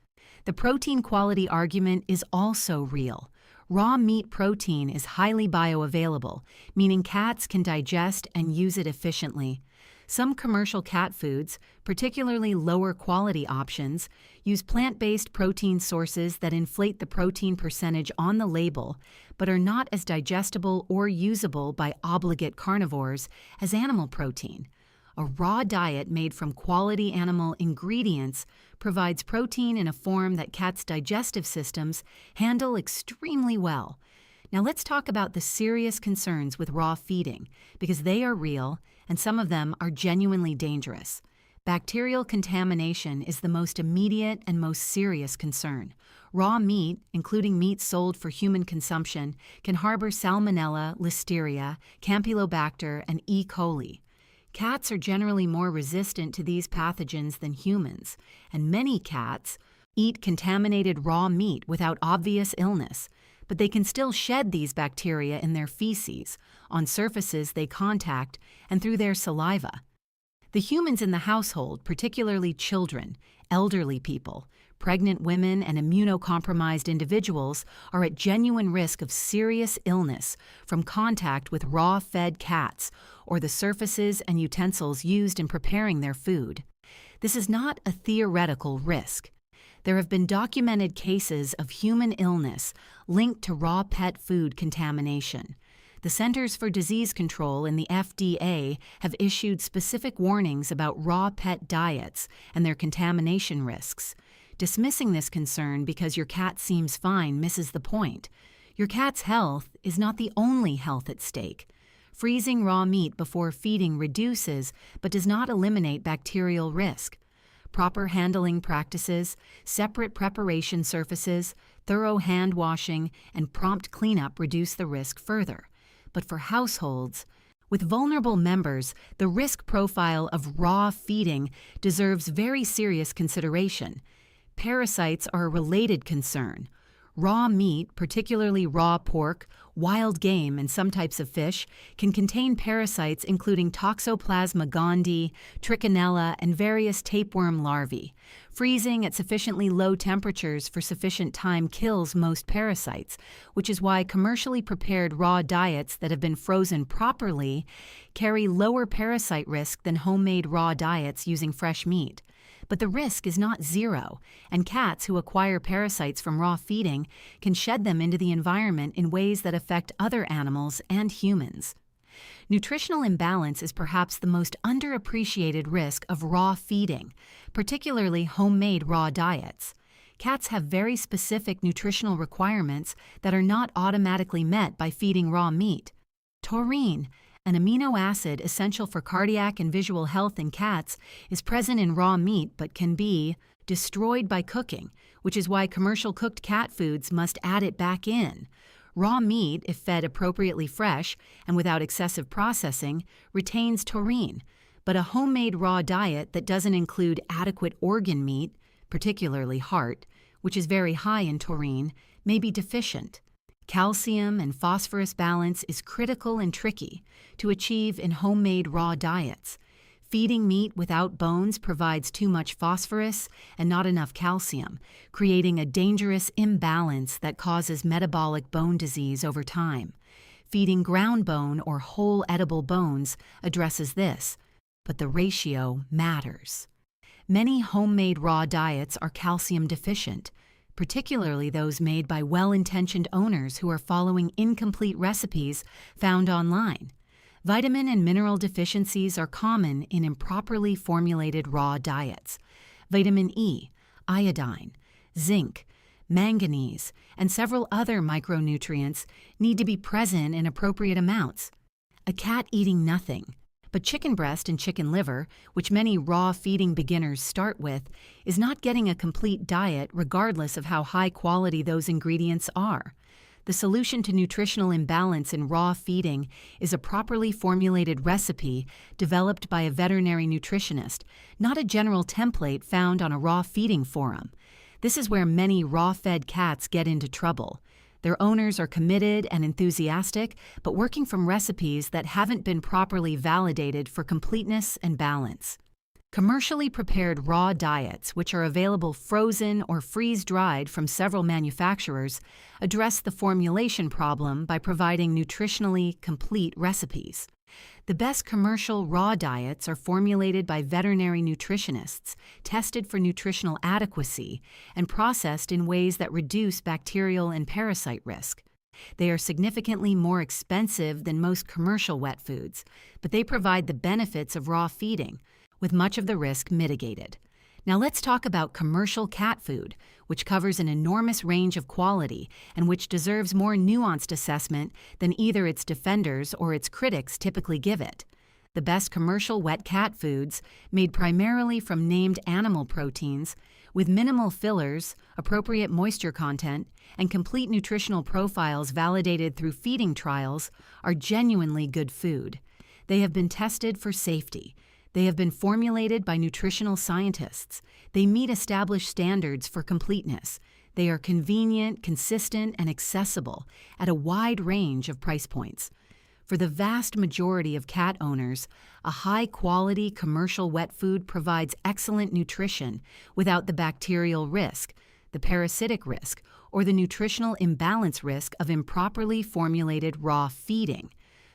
The protein quality argument is also real. Raw meat protein is highly bioavailable, meaning cats can digest and use it efficiently. Some commercial cat foods, particularly lower quality options, use plant-based protein sources that inflate the protein percentage on the label, but are not as digestible or usable by obligate carnivores as animal protein. A raw diet made from quality animal ingredients provides protein in a form that cats' digestive systems handle extremely well. Now let's talk about the serious concerns with raw feeding, because they are real and some of them are genuinely dangerous. Bacterial contamination is the most immediate and most serious concern. Raw meat, including meat sold for human consumption, can harbor Salmonella, Listeria, Campylobacter, and E. coli. Cats are generally more resistant to these pathogens than humans, and many cats eat contaminated raw meat without obvious illness, but they can still shed these bacteria in their feces, on surfaces they contact, and through their saliva. The humans in the household, particularly children, elderly people, pregnant women, and immunocompromised individuals, are at genuine risk of serious illness from contact with raw-fed cats or the surfaces and utensils used in preparing their food. This is not a theoretical risk. There have been documented cases of human illness linked to raw pet food contamination. The Centers for Disease Control and the FDA have issued specific warnings about raw pet diets and their contamination risks. Dismissing this concern because your cat seems fine misses the point. Your cat's health is not the only health at stake. Freezing raw meat before feeding reduces but does not eliminate bacterial risk. Proper handling practices, separate preparation surfaces, thorough hand washing, and prompt cleanup reduce the risk further. But for households, with vulnerable members, the risk profile of raw feeding deserves very serious consideration. Parasites are a related concern. Raw meat, particularly raw pork, wild game, and some types of fish, can contain parasites including Toxoplasma gondii, Trichinella, and various tapeworm larvae. Freezing at sufficiently low temperatures for sufficient time kills most parasites, which is why commercially prepared raw diets that have been frozen properly carry lower parasite risk than homemade raw diets using fresh meat. But the risk is not zero, and cats who acquire parasites from raw feeding can shed them into the environment in ways that affect other animals and humans. Nutritional imbalance is perhaps the most underappreciated risk of raw feeding, particularly homemade raw diets. Cats have very specific nutritional requirements that are not automatically met by feeding raw meat. Taurine, an amino acid essential for cardiac and visual health in cats, is present in raw meat but can be destroyed by cooking, which is why commercial cooked cat foods must add it back in. Raw meat, if fed appropriately fresh and without excessive processing, retains taurine, but a homemade raw diet that doesn't include adequate organ meat, particularly heart, which is very high in taurine, may be deficient. Calcium and phosphorus balance is critical and tricky to achieve in homemade raw diets. Feeding meat without bones provides too much phosphorus and not enough calcium, creating a dangerous imbalance that causes metabolic bone disease over time. Feeding ground bone or whole edible bones addresses this, but the ratio matters. Many homemade raw diets are calcium deficient, particularly those made by well-intentioned owners who are following incomplete recipes found online. Vitamin and mineral deficiencies are common in improperly formulated raw diets. Vitamin E, iodine, zinc, manganese, and several other micronutrients need to be present in appropriate amounts. A cat eating nothing, but chicken breast and chicken liver, which many raw feeding beginners start with, is not getting a complete diet regardless of how high quality those ingredients are. The solution to nutritional imbalance in raw feeding is a properly formulated recipe developed by a veterinary nutritionist, not a general template found on a raw feeding forum. This is where many raw-fed cats get into trouble. Their owners are committed and enthusiastic, but working from recipes that haven't been properly validated for completeness and balance. Commercially prepared raw diets, which are available frozen or freeze-dried from several manufacturers, address the formulation problem by providing nutritionally complete recipes. The best commercial raw diets are formulated by veterinary nutritionists, tested for nutritional adequacy, and processed in ways that reduce bacterial and parasite risk. They are significantly more expensive than most commercial wet foods, but they provide the benefits of raw feeding, with much of the risk mitigated. Now let's talk about commercial cat food, which covers an enormous range of quality and which deserves more nuanced assessment than either its defenders or its critics typically give it. The best commercial wet cat foods, made primarily from named animal proteins, With minimal fillers, appropriate moisture content, and complete nutritional profiles validated through feeding trials, are genuinely good food. They have been tested for safety. They have been formulated by nutritional scientists. They meet established standards for completeness. They are convenient, consistent, and accessible at a wide range of price points. For the vast majority of cat owners, a high-quality commercial wet food provides excellent nutrition without the bacterial risk, the parasitic risk, or the nutritional imbalance risk of improperly formulated raw feeding.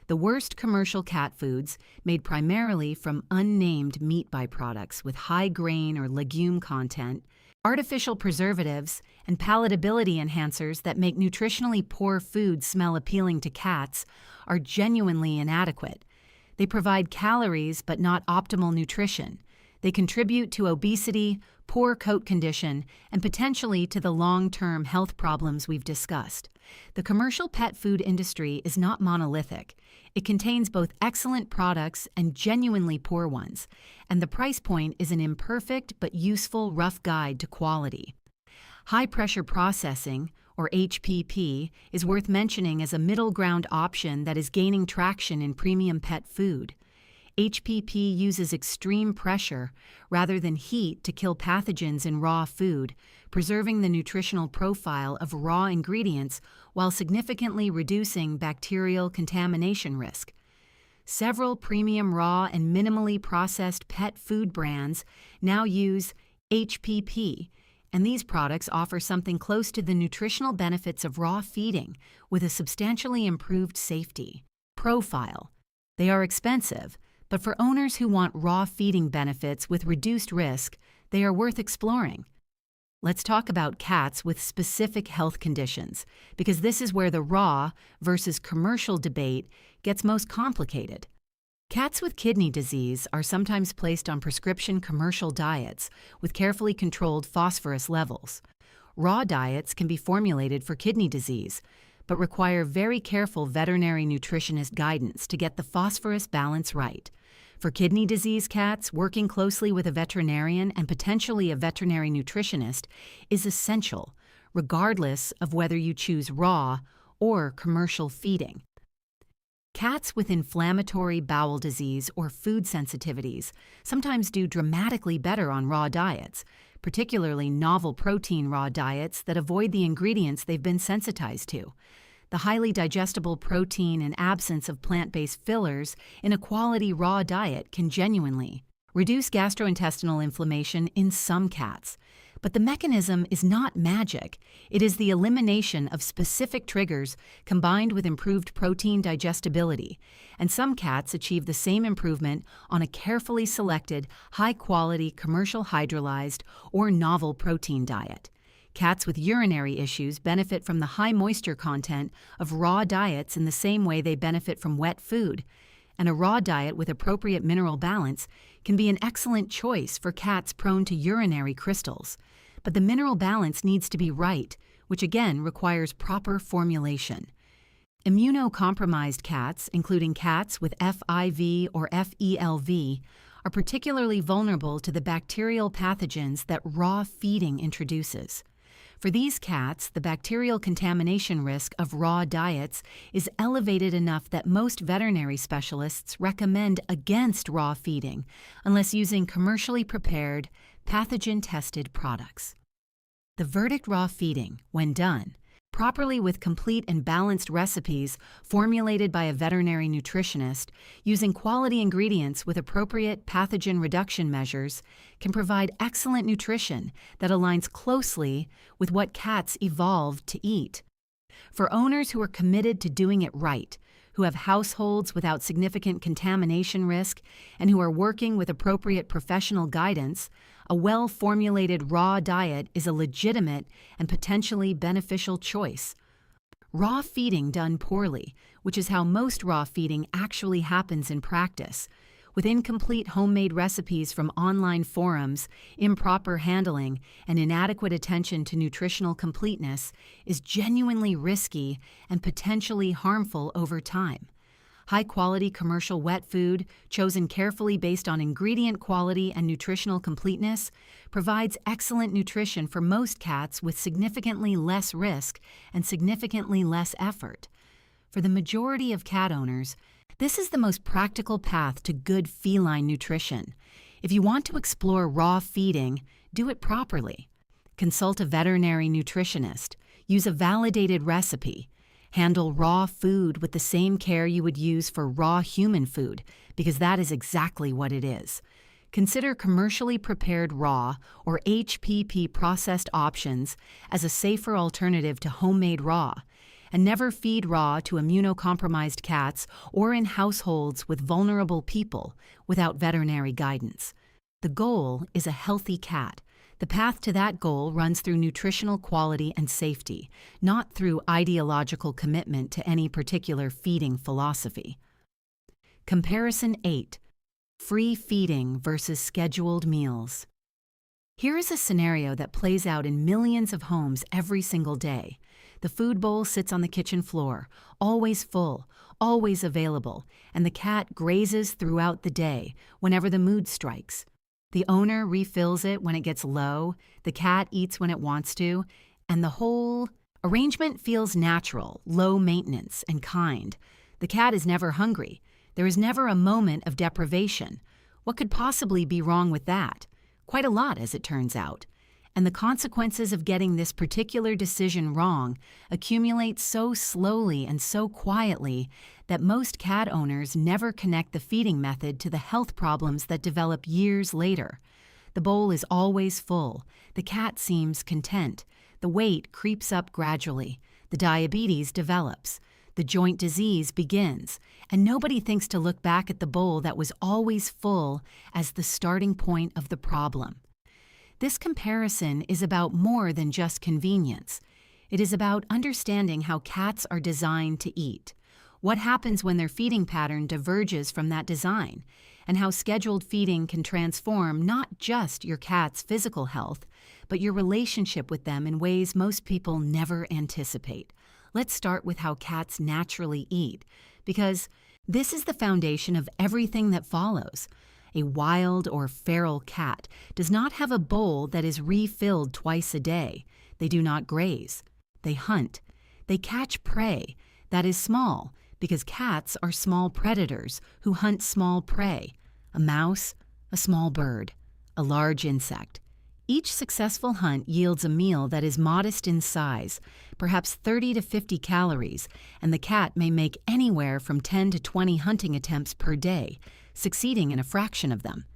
The worst commercial cat foods, made primarily from unnamed meat byproducts with high grain or legume content, artificial preservatives, and palatability enhancers that make nutritionally poor food smell appealing to cats, are genuinely inadequate. They provide calories but not optimal nutrition. They contribute to obesity, poor coat condition, and potentially to the long-term health problems we've discussed. The commercial pet food industry is not monolithic. It contains both excellent products and genuinely poor ones, and the price point is an imperfect but useful rough guide to quality. High-pressure processing, or HPP, is worth mentioning as a middle ground option that is gaining traction in premium pet food. HPP uses extreme pressure rather than heat to kill pathogens in raw food, preserving the nutritional profile of raw ingredients while significantly reducing bacterial contamination risk. Several premium raw and minimally processed pet food brands now use HPP, and these products offer something close to the nutritional benefits of raw feeding with a substantially improved safety profile. They are expensive, but for owners who want raw feeding benefits with reduced risk, they are worth exploring. Let's talk about cats with specific health conditions, because this is where the raw versus commercial debate gets most complicated. Cats with kidney disease are sometimes placed on prescription commercial diets with carefully controlled phosphorus levels. Raw diets can be formulated for kidney disease, but require very careful veterinary nutritionist guidance to get the phosphorus balance right. For kidney disease cats, working closely with a veterinarian and potentially a veterinary nutritionist is essential, regardless of whether you choose raw or commercial feeding. Cats with inflammatory bowel disease or food sensitivities sometimes do dramatically better on raw diets, particularly novel protein raw diets that avoid the ingredients they've been sensitized to. The highly digestible protein and absence of plant-based fillers in a quality raw diet can genuinely reduce gastrointestinal inflammation in some cats. But the mechanism is not magic. It is the elimination of specific triggers combined with improved protein digestibility, and some cats achieve the same improvement on a carefully selected, high-quality commercial hydrolyzed or novel protein diet. Cats with urinary issues benefit from the high moisture content of raw diets in the same way they benefit from wet food, and a raw diet with appropriate mineral balance can be an excellent choice for cats prone to urinary crystals. But the mineral balance needs to be right, which again requires proper formulation. Immunocompromised cats, including cats with FIV or FELV, are particularly vulnerable to the bacterial pathogens that raw feeding introduces. For these cats, the bacterial contamination risk of raw diets is elevated enough that most veterinary specialists recommend against raw feeding unless using commercially prepared, pathogen-tested products. The verdict: raw feeding, when done properly with complete and balanced recipes formulated by a veterinary nutritionist using quality ingredients with appropriate pathogen reduction measures, can provide excellent nutrition that aligns closely with what cats evolved to eat. For owners who are committed to doing it right, who have households without significant contamination risk, and who are working with appropriate professional guidance, a well-formulated raw diet is a legitimate and potentially beneficial choice. Raw feeding done poorly, which is how most raw feeding actually happens in practice, with incomplete homemade recipes from online forums, improper handling, and inadequate attention to nutritional completeness, is genuinely risky and potentially harmful over time. High-quality commercial wet food, chosen carefully based on ingredient quality and nutritional completeness, provides excellent nutrition for most cats with significantly less risk and significantly less effort. For the majority of cat owners, this is the most practical path to good feline nutrition. If you want to explore raw feeding, do it properly. Consult a veterinary nutritionist. Use a validated recipe. Handle raw food with the same care you would use for raw human food, because that is exactly what it is. Consider commercially prepared raw or HPP processed options as a safer alternative to homemade raw, and never feed raw to immunocompromised cats or in households with vulnerable people without veterinary guidance. The goal is a healthy cat. The path to that goal runs through nutritional quality and safety, not through ideological commitment to any particular feeding philosophy. Comparison 8. Free feeding versus scheduled meals. Here is a scenario that plays out in millions of homes every single day. The food bowl sits on the kitchen floor, always full, always available, and the cat grazes throughout the day, whenever the mood strikes. The owner refills it when it gets low, the cat eats when it wants to, and the whole arrangement feels natural, low maintenance, and kind. The cat is never hungry. There is never a moment of deprivation. What could possibly be wrong with that? Quite a lot, as it turns out. And the consequences of getting this particular decision wrong accumulate so slowly and so quietly that most cat owners never connect the feeding method to the health problems that develop years later. The bowl is always full. The cat seems content. The weight creeps up gradually. The diabetes develops. The joint disease begins. And nobody thinks to look back at the bowl that was always full as the starting point of the problem. This comparison is about more than just convenience. It is about understanding how cats are designed to eat, what happens when their feeding pattern diverges from that design, and how scheduled feeding can transform not just your cat's physical health, but your relationship with them in ways most people never anticipate. Let's start with how cats naturally eat, because this is the foundation of everything that follows. A wild or feral cat does not have a bowl that is refilled twice a day. They do not graze. They hunt. They catch prey that is small, because cats are small predators who hunt small prey. A mouse, a small bird, a large insect. Each successful hunt yields a meal that is modest in size, perhaps 30 to 50 calories, and the cat may make anywhere from 10 to 20 hunting attempts per day, succeeding in a fraction of them.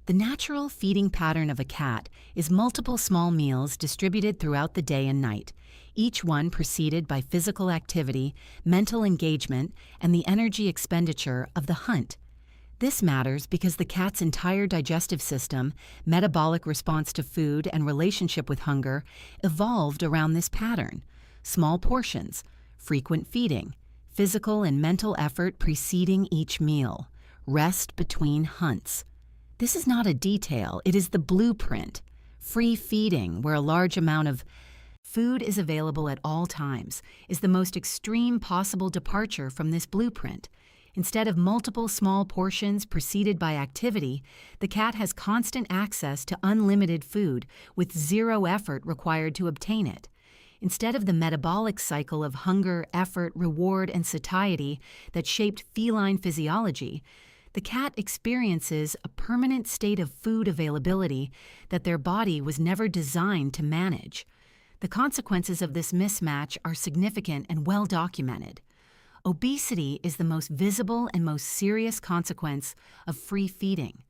The natural feeding pattern of a cat is multiple small meals distributed throughout the day and night, each one preceded by physical activity, mental engagement, and the energy expenditure of the hunt. This matters because the cat's entire digestive system, metabolic response to food, and relationship with hunger evolved around this pattern. Small portions, frequent feeding, physical and mental effort preceding each meal, rest between hunts. This is not a detail, it is the blueprint. Free feeding, where a large amount of food is available at all times, is the most extreme possible departure from this blueprint. Instead of multiple small portions preceded by activity, the cat has constant access to unlimited food with zero effort required to obtain it. Instead of the metabolic cycle of hunger, effort, reward, and satiety that shaped feline physiology, the cat experiences a permanent state of food availability that their body was never designed to manage. The consequences of this mismatch are significant and well documented. Obesity is the most visible and most serious consequence of free feeding.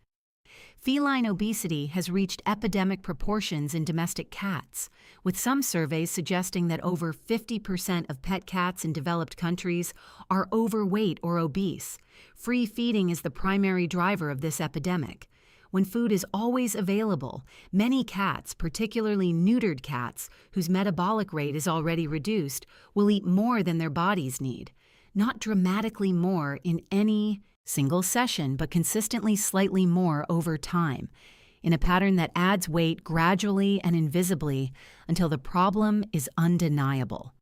Feline obesity has reached epidemic proportions in domestic cats, with some surveys suggesting that over 50% of pet cats in developed countries are overweight or obese. Free feeding is the primary driver of this epidemic. When food is always available, many cats, particularly neutered cats, whose metabolic rate is already reduced, will eat more than their bodies need. Not dramatically more in any single session, but consistently slightly more over time, in a pattern that adds weight gradually and invisibly until the problem is undeniable.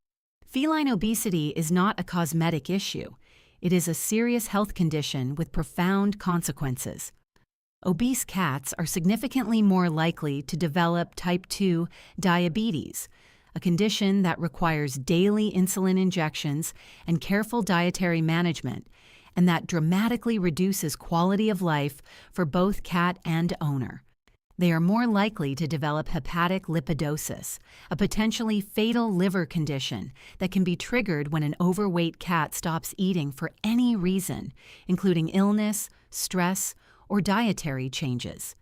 Feline obesity is not a cosmetic issue. It is a serious health condition with profound consequences. Obese cats are significantly more likely to develop type 2 diabetes, a condition that requires daily insulin injections and careful dietary management, and that dramatically reduces quality of life for both cat and owner. They are more likely to develop hepatic lipidosis, a potentially fatal liver condition that can be triggered when an overweight cat stops eating for any reason, including illness, stress, or dietary changes.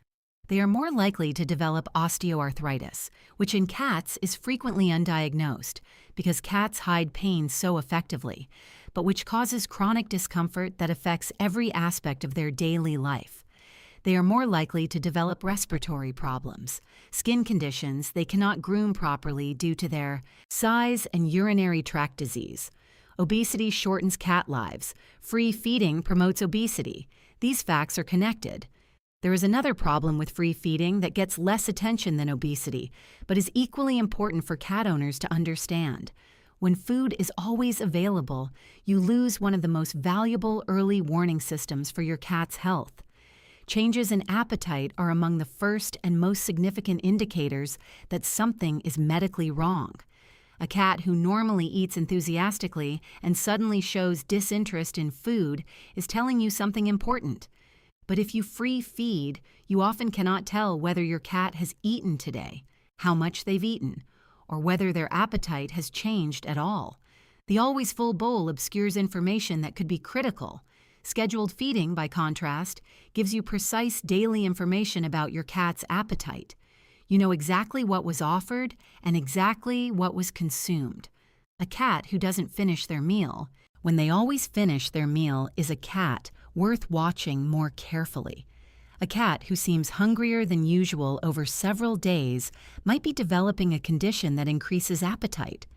They are more likely to develop osteoarthritis, which in cats is frequently undiagnosed because cats hide pain so effectively, but which causes chronic discomfort that affects every aspect of their daily life. They are more likely to develop respiratory problems, skin conditions they cannot groom properly due to their size and urinary tract disease. Obesity shortens cat lives. Free feeding promotes obesity. These facts are connected. There is another problem with free feeding that gets less attention than obesity, but is equally important for cat owners to understand. When food is always available, you lose one of the most valuable early warning systems for your cat's health. Changes in appetite are among the first and most significant indicators that something is medically wrong. A cat who normally eats enthusiastically and suddenly shows disinterest in food is telling you something important. But if you free feed, you often cannot tell whether your cat has eaten today, how much they've eaten, or whether their appetite has changed at all. The always full bowl obscures information that could be critical. Scheduled feeding, by contrast, gives you precise daily information about your cat's appetite. You know exactly what was offered and exactly what was consumed. A cat who doesn't finish their meal, when they always finish their meal, is a cat worth watching more carefully. A cat who seems hungrier than usual over several days might be developing a condition that increases appetite.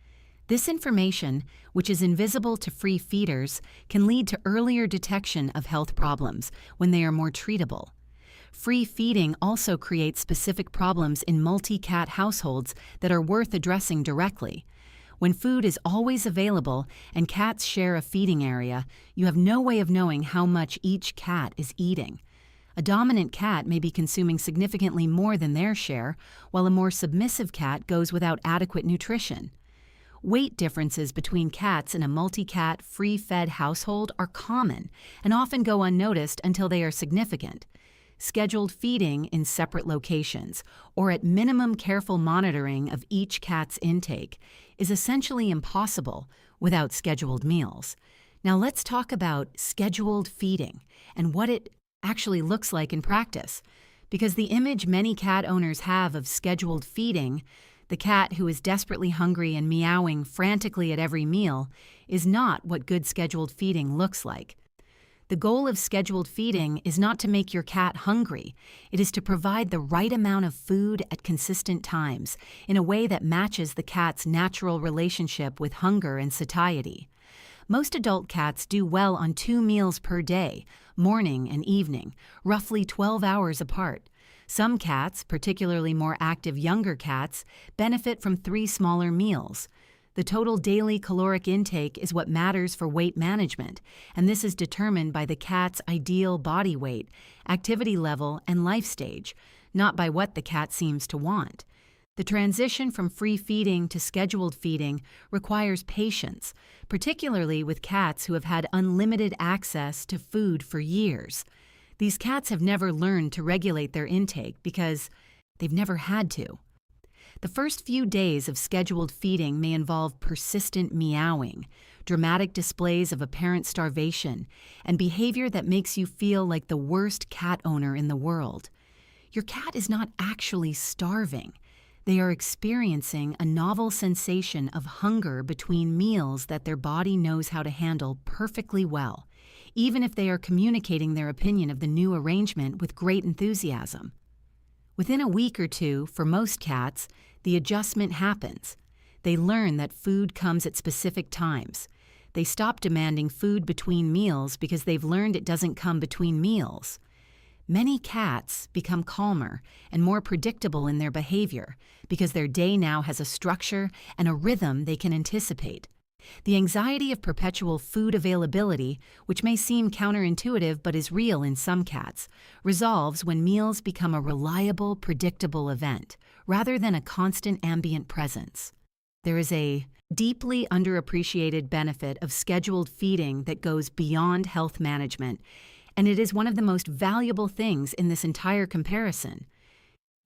This information, which is invisible to free feeders, can lead to earlier detection of health problems when they are more treatable. Free feeding also creates specific problems in multi-cat households that are worth addressing directly. When food is always available and cats share a feeding area, you have no way of knowing how much each cat is eating. A dominant cat may be consuming significantly more than their share, while a more submissive cat goes without adequate nutrition. Weight differences between cats in a multi-cat, free-fed household are common and often go unnoticed until they are significant. Scheduled feeding in separate locations, or at minimum careful monitoring of each cat's intake, is essentially impossible without scheduled meals. Now let's talk about scheduled feeding and what it actually looks like in practice, because the image many cat owners have of scheduled feeding, the cat who is desperately hungry and meowing frantically at every meal, is not what good scheduled feeding looks like. The goal of scheduled feeding is not to make your cat hungry. It is to provide the right amount of food at consistent times in a way that matches the cat's natural relationship with hunger and satiety. Most adult cats do well on 2 meals per day, morning and evening, roughly 12 hours apart. Some cats, particularly more active younger cats, benefit from 3 smaller meals. The total daily caloric intake is what matters for weight management, and this is determined by the cat's ideal body weight, activity level, and life stage, not by what the cat seems to want. The transition from free feeding to scheduled feeding requires patience, particularly with cats who have had unlimited access to food for years. These cats have never learned to regulate their intake because they've never had to. The first few days of scheduled feeding may involve persistent meowing, dramatic displays of apparent starvation, and behavior that makes you feel like the worst cat owner in the world. Your cat is not actually starving. They are experiencing a novel sensation of hunger between meals that their body knows how to handle perfectly well, even if they are communicating their opinion of the new arrangement with great enthusiasm. Within a week or two, for most cats, the adjustment happens. They learn that food comes at specific times. They stop demanding food between meals because they've learned it doesn't come between meals. Many cats become calmer and more predictable in their behavior because their day now has a structure and a rhythm they can anticipate. The anxiety of perpetual food availability, which may seem counterintuitive but is real in some cats, resolves when meals become a reliable, predictable event, rather than a constant ambient presence. There is a deeply underappreciated benefit of scheduled feeding that goes beyond health management, and it is one of the most valuable things in this entire comparison.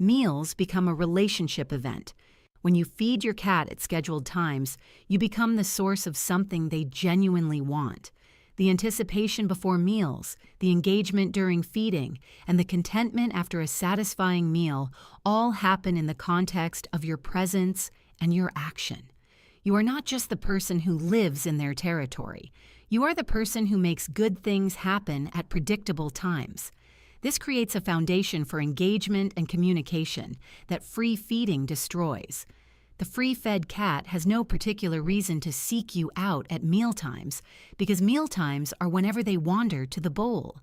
Meals become a relationship event. When you feed your cat at scheduled times, you become the source of something they genuinely want. The anticipation before meals, the engagement during feeding, and the contentment after a satisfying meal all happen in the context of your presence and your action. You are not just the person who lives in their territory. You are the person who makes good things happen at predictable times. This creates a foundation for engagement and communication that free feeding destroys. The free-fed cat has no particular reason to seek you out at mealtimes because mealtimes are whenever they wander to the bowl.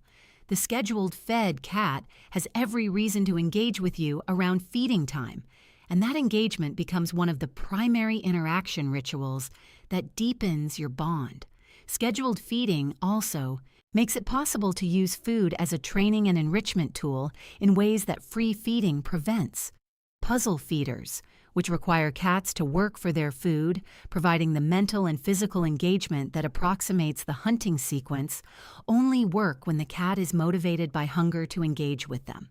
The scheduled fed cat has every reason to engage with you around feeding time, and that engagement becomes one of the primary interaction rituals that deepens your bond. Scheduled feeding also makes it possible to use food as a training and enrichment tool in ways that free feeding prevents. Puzzle feeders, which require cats to work for their food, providing the mental and physical engagement that approximates the hunting sequence, only work when the cat is motivated by hunger to engage with them.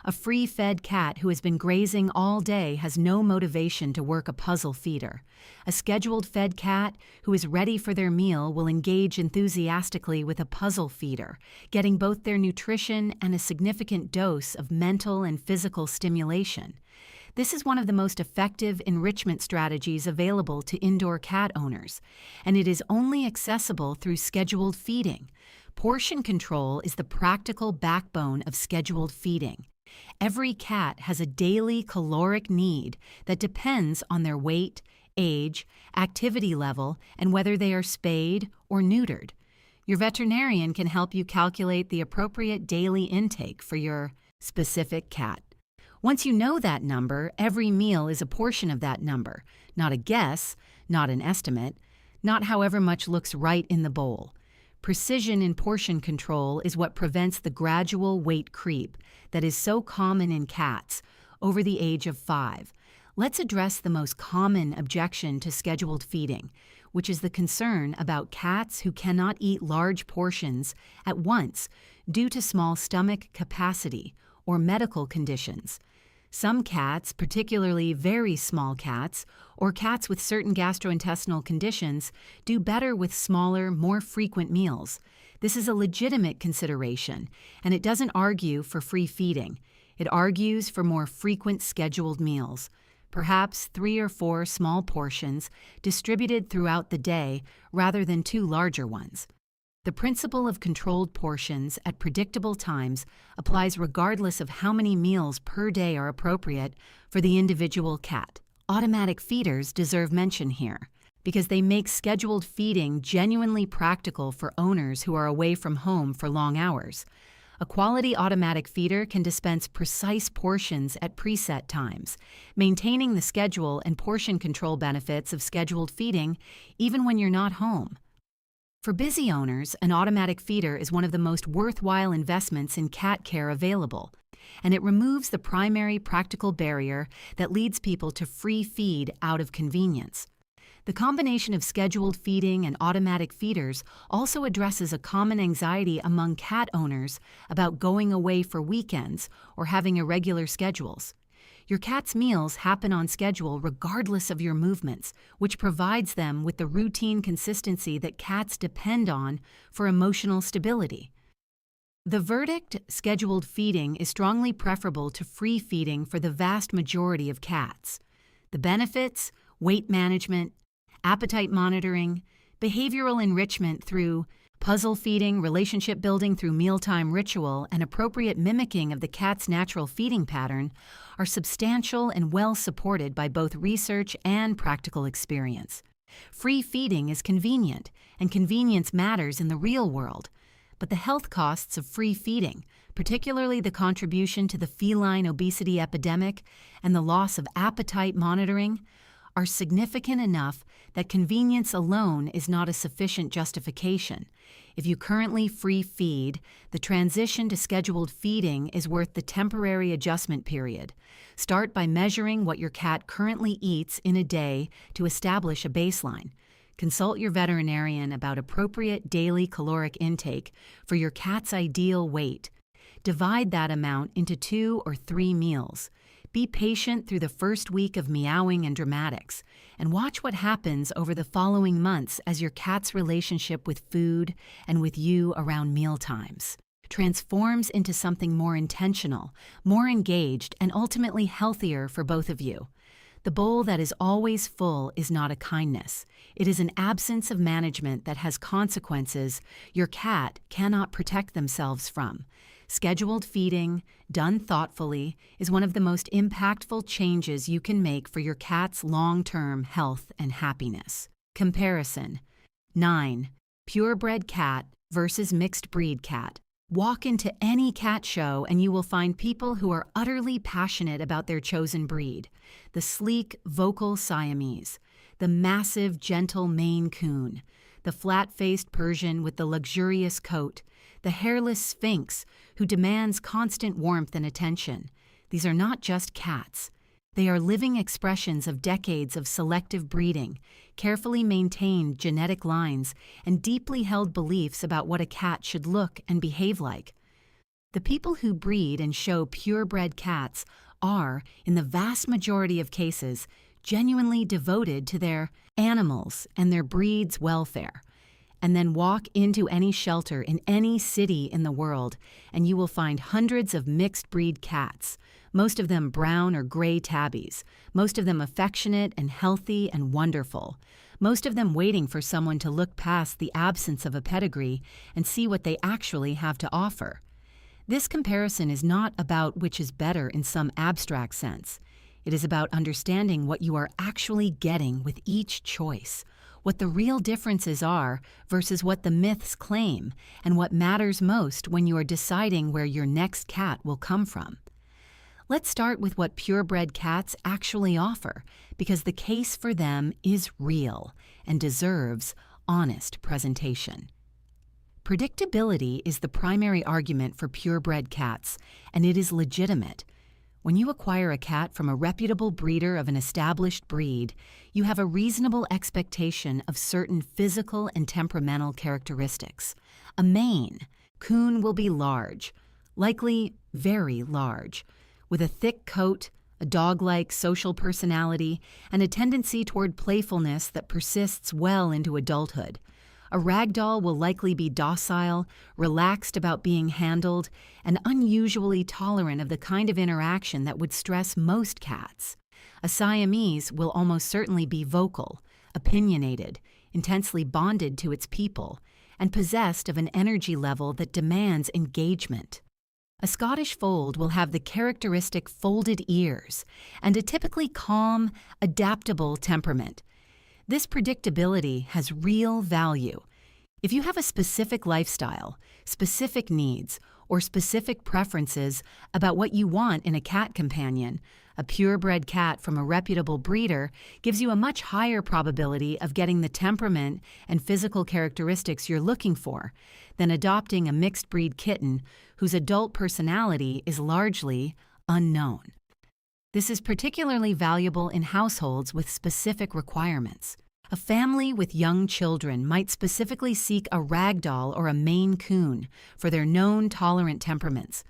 A free-fed cat who has been grazing all day has no motivation to work a puzzle feeder. A scheduled fed cat who is ready for their meal will engage enthusiastically with a puzzle feeder, getting both their nutrition and a significant dose of mental and physical stimulation. This is one of the most effective enrichment strategies available to indoor cat owners, and it is only accessible through scheduled feeding. Portion control is the practical backbone of scheduled feeding. Every cat has a daily caloric need that depends on their weight, age, activity level, and whether they are spayed or neutered. Your veterinarian can help you calculate the appropriate daily intake for your specific cat. Once you know that number, every meal is a portion of that number, not a guess, not an estimate, not however much looks right in the bowl. Precision in portion control is what prevents the gradual weight creep that is so common in cats over the age of 5. Let's address the most common objection to scheduled feeding, which is the concern about cats who cannot eat large portions at once due to small stomach capacity or medical conditions. Some cats, particularly very small cats, or cats with certain gastrointestinal conditions, do better with smaller, more frequent meals. This is a legitimate consideration, and it doesn't argue for free feeding. It argues for more frequent scheduled meals, perhaps 3 or 4 small portions distributed throughout the day rather than 2 larger ones. The principle of controlled portions at predictable times applies regardless of how many meals per day are appropriate for the individual cat. Automatic feeders deserve mention here because they make scheduled feeding genuinely practical for owners who are away from home for long hours. A quality automatic feeder can dispense precise portions at preset times, maintaining the schedule and portion control benefits of scheduled feeding even when you're not home. For busy owners, an automatic feeder is one of the most worthwhile investments in cat care available, and it removes the primary practical barrier that leads people to free feed out of convenience. The combination of scheduled feeding and automatic feeders also addresses a common anxiety among cat owners about going away for weekends or having irregular schedules. Your cat's meals happen on schedule regardless of your movements, which provides them with the routine consistency that cats depend on for emotional stability. The verdict, scheduled feeding, is strongly preferable to free feeding for the vast majority of cats. The benefits, weight management, appetite monitoring, behavioral enrichment through puzzle feeding, relationship building through mealtime ritual, and appropriate mimicking of the cat's natural feeding pattern are substantial and well supported by both research and practical experience. Free feeding is convenient, and convenience matters in the real world. But the health costs of free feeding, particularly the contribution to the feline obesity epidemic and the loss of appetite monitoring, are significant enough that convenience alone is not a sufficient justification. If you currently free feed, the transition to scheduled feeding is worth the temporary adjustment period. Start by measuring what your cat currently eats in a day to establish a baseline. Consult your veterinarian about appropriate daily caloric intake for your cat's ideal weight. Divide that amount into 2 or 3 meals. Be patient through the first week of meowing and dramatics, and watch what happens over the following months as your cat's relationship with food and with you around mealtimes transforms into something more intentional, more engaged, and ultimately healthier for both of you. The bowl that is always full is not a kindness. It is an absence of management that has consequences your cat cannot protect themselves from. Scheduled feeding, done thoughtfully, is one of the most impactful changes you can make for your cat's long-term health and happiness. Comparison. 9. Purebred cat versus mixed breed cat. Walk into any cat show and you will find people who are utterly passionate about their chosen breed. The sleek, vocal Siamese, the massive, gentle Maine Coon, the flat-faced Persian with the luxurious coat, the hairless Sphinx who demands constant warmth and attention. These are not just cats. They are living expressions of decades of selective breeding, carefully maintained genetic lines, and deeply held beliefs about what a cat should look and behave like. The people who breed and show purebred cats are, in the vast majority of cases, genuinely devoted to their animals and their breed's welfare. And then walk into any shelter in any city in the world, and you will find hundreds of mixed-breed cats, most of them brown or gray tabbies, most of them affectionate and healthy and wonderful, most of them waiting for someone to look past the absence of a pedigree and see what they actually have to offer. This comparison is not about which is better in some abstract sense. It is about understanding what you are actually getting with each choice, what the real differences are versus what the myths claim, and what matters most when you are deciding where your next cat will come from. Let's start with what purebred cats actually offer, because the case for them is real and deserves honest presentation. Predictability is the primary argument for purebred cats, and it is legitimate. When you acquire a cat from a reputable breeder of an established breed, you have a reasonable expectation of certain physical and temperamental characteristics. A Maine Coon will be large, likely very large, with a thick coat, a dog-like social personality, and a tendency toward playfulness that persists well into adulthood. A ragdoll will likely be docile, relaxed about being handled, and unusually tolerant of the kind of interaction that would stress most cats. A Siamese will almost certainly be vocal, opinionated, intensely bonded to its people, and possessed of an energy level that demands engagement. A Scottish fold will have the characteristic folded ears and a typically calm, adaptable temperament. This predictability has real value. If you have a specific lifestyle, specific needs, or specific preferences about what you want in a cat companion, a purebred cat from a reputable breeder gives you a much higher probability of getting the temperament and physical characteristics you're looking for than adopting a mixed-breed kitten whose adult personality is largely unknown. This is particularly valuable in households with specific requirements. A family with young children might specifically seek a ragdoll or a Maine Coon for their known tolerant temperaments.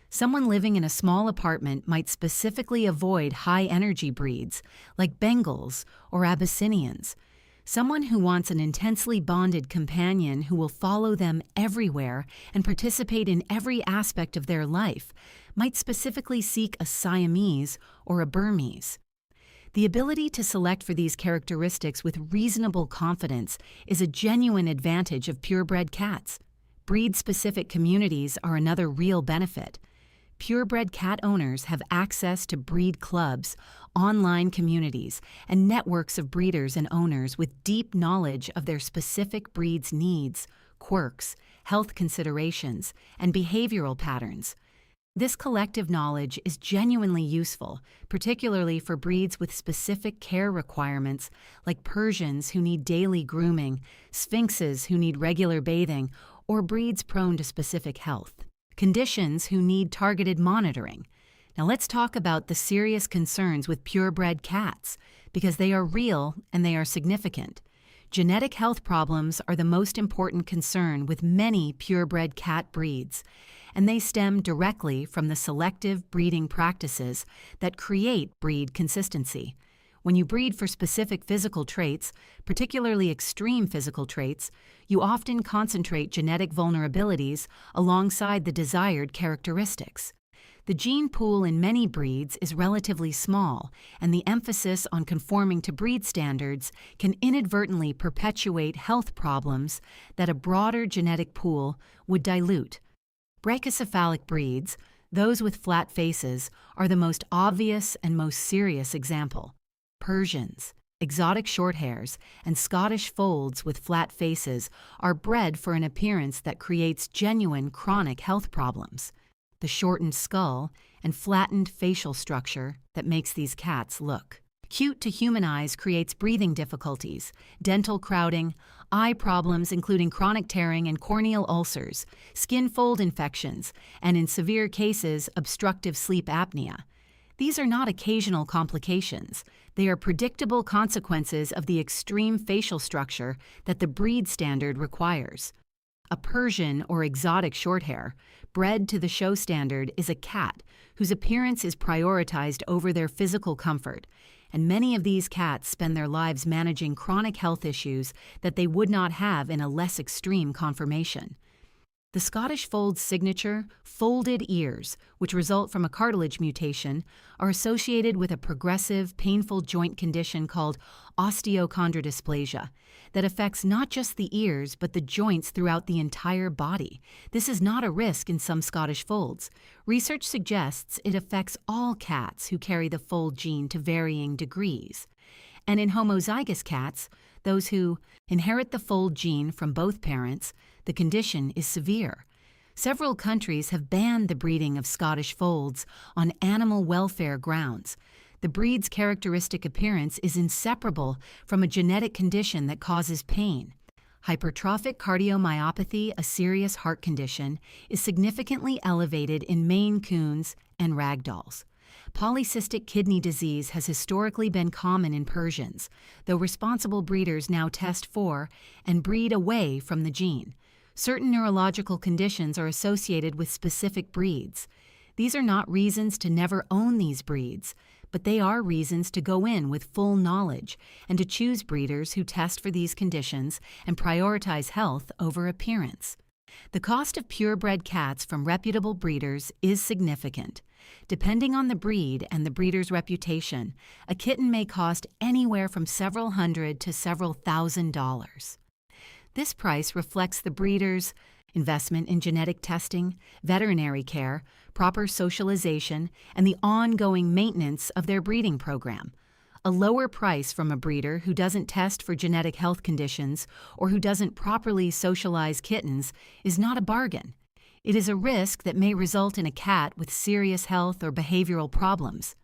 Someone living in a small apartment might specifically avoid high-energy breeds like Bengals or Abyssinians. Someone who wants an intensely bonded companion who will follow them everywhere and participate in every aspect of their life might specifically seek a Siamese or a Burmese. The ability to select for these characteristics with reasonable confidence is a genuine advantage of purebred cats. Breed-specific communities are another real benefit. Purebred cat owners have access to breed clubs, online communities, and networks of breeders and owners with deep knowledge of their specific breed's needs, quirks, health considerations, and behavioral patterns. This collective knowledge is genuinely useful, particularly for breeds with specific care requirements like Persians who need daily grooming, Sphinxes who need regular bathing, or breeds prone to specific health conditions who need targeted monitoring. Now let's talk about the serious concerns with purebred cats, because they are real and they are significant. Genetic health problems are the most important concern with many purebred cat breeds, and they stem directly from the selective breeding practices that create breed consistency. When you breed for specific physical traits, particularly extreme physical traits, you often concentrate genetic vulnerabilities alongside the desired characteristics. The gene pool in many breeds is relatively small, and the emphasis on conforming to breed standards can inadvertently perpetuate health problems that a broader genetic pool would dilute. Brachycephalic breeds, those with flat faces, are the most obvious and most serious example. Persians, exotic shorthairs, and Scottish folds with flat faces are bred for an appearance that creates genuine chronic health problems. The shortened skull and flattened facial structure that makes these cats look cute to human eyes creates breathing difficulties, dental crowding, eye problems including chronic tearing and corneal ulcers, skin fold infections, and in severe cases, obstructive sleep apnea. These are not occasional complications. They are predictable consequences of the extreme facial structure that the breed standard requires. A Persian or exotic shorthair, bred to the show standard, is a cat whose appearance is prioritized over their physical comfort, and many of these cats spend their lives managing chronic health issues that they would not have in a less extreme conformation. The Scottish Fold's signature, folded ears, which result from a cartilage mutation, are associated with a progressive, painful joint condition called osteochondrodysplasia that affects not just the ears but the joints throughout the entire body. This is not a risk in some Scottish Folds. Research suggests it affects all cats who carry the fold gene to varying degrees. And in homozygous cats, those who inherit the fold gene from both parents, the condition is severe. Several countries have banned the breeding of Scottish Folds on animal welfare grounds. The breed's characteristic appearance is inseparable from a genetic condition that causes pain. Hypertrophic cardiomyopathy, a serious heart condition, is significantly elevated in Maine Coons and Ragdolls. Polycystic kidney disease has historically been common in Persians, though responsible breeders now test for and breed away from the gene. Certain neurological conditions are associated with specific breeds. These are not reasons to never own these breeds, but they are reasons to go in with full knowledge and to choose breeders who test for these conditions and prioritize health over appearance. The cost of purebred cats from reputable breeders is significant. Depending on the breed and the breeder's reputation, a kitten may cost anywhere from several hundred to several $1,000s. This price reflects the breeder's investment in genetic testing, veterinary care, proper socialization, and the ongoing maintenance of their breeding program. A lower price from a breeder who doesn't test for genetic health conditions or who doesn't properly socialize kittens is not a bargain. It is a risk that may result in a cat with serious health or behavioral problems.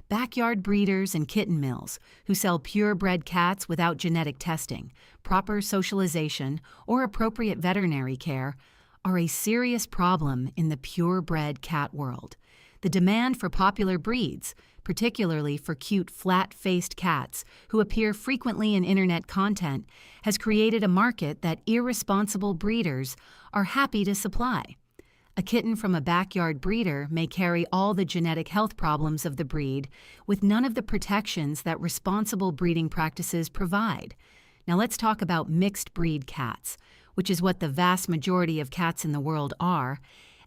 Backyard breeders and kitten mills who sell purebred cats without genetic testing, proper socialization, or appropriate veterinary care are a serious problem in the purebred cat world. The demand for popular breeds, particularly for cute flat-faced cats who appear frequently in internet content, has created a market that irresponsible breeders are happy to supply. A kitten from a backyard breeder may carry all the genetic health problems of the breed with none of the protections that responsible breeding practices provide. Now let's talk about mixed breed cats, which is what the vast majority of cats in the world are,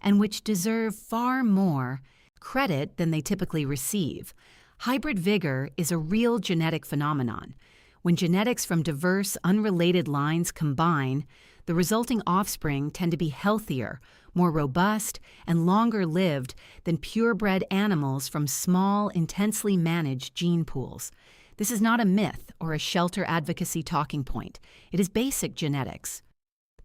and which deserve far more credit than they typically receive. Hybrid vigor is a real genetic phenomenon. When genetics from diverse, unrelated lines combine, the resulting offspring tend to be healthier, more robust, and longer-lived than purebred animals from small, intensely managed gene pools. This is not a myth or a shelter advocacy talking point. It is basic genetics.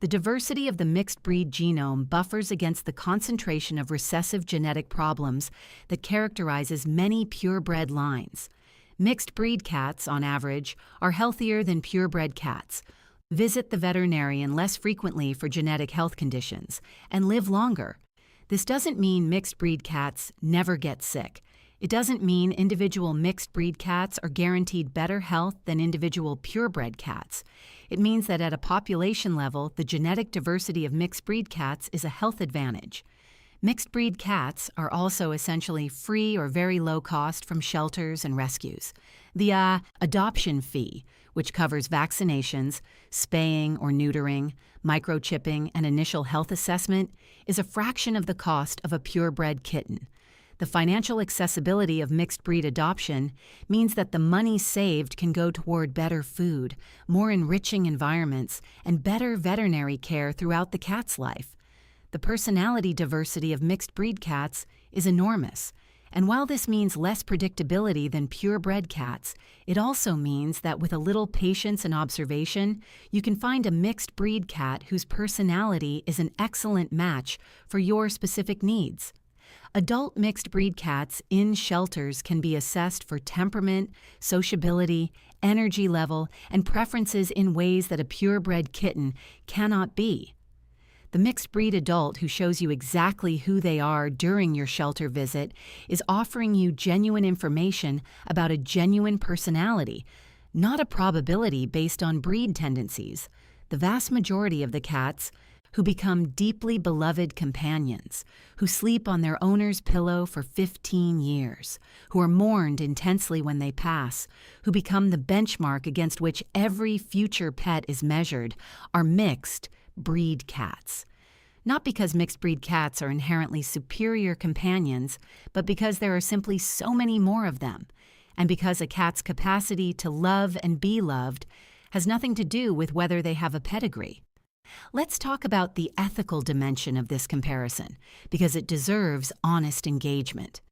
The diversity of the mixed breed genome buffers against the concentration of recessive genetic problems that characterizes many purebred lines. Mixed breed cats, on average, are healthier than purebred cats, visit the veterinarian less frequently for genetic health conditions, and live longer. This doesn't mean mixed breed cats never get sick. It doesn't mean individual mixed breed cats are guaranteed better health than individual purebred cats. It means that at a population level, the genetic diversity of mixed breed cats is a health advantage. Mixed breed cats are also essentially free or very low cost from shelters and rescues. The adoption fee, which covers vaccinations, spaying or neutering, microchipping, and initial health assessment, is a fraction of the cost of a purebred kitten. The financial accessibility of mixed breed adoption means that the money saved can go toward better food, more enriching environments, and better veterinary care throughout the cat's life. The personality diversity of mixed breed cats is enormous, and while this means less predictability than purebred cats, it also means that with a little patience and observation, you can find a mixed breed cat whose personality is an excellent match for your specific needs. Adult mixed breed cats in shelters can be assessed for temperament, sociability, energy level, and preferences in ways that a purebred kitten cannot be. The mixed breed adult who shows you exactly who they are during your shelter visit is offering you genuine information about a genuine personality, not a probability based on breed tendencies. The vast majority of the cats who become deeply beloved companions, who sleep on their owner's pillow for 15 years, who are mourned intensely when they pass, who become the benchmark against which every future pet is measured, are mixed breed cats. Not because mixed breed cats are inherently superior companions, but because there are simply so many more of them, and because a cat's capacity to love and be loved has nothing to do with whether they have a pedigree. Let's talk about the ethical dimension of this comparison, because it deserves honest engagement.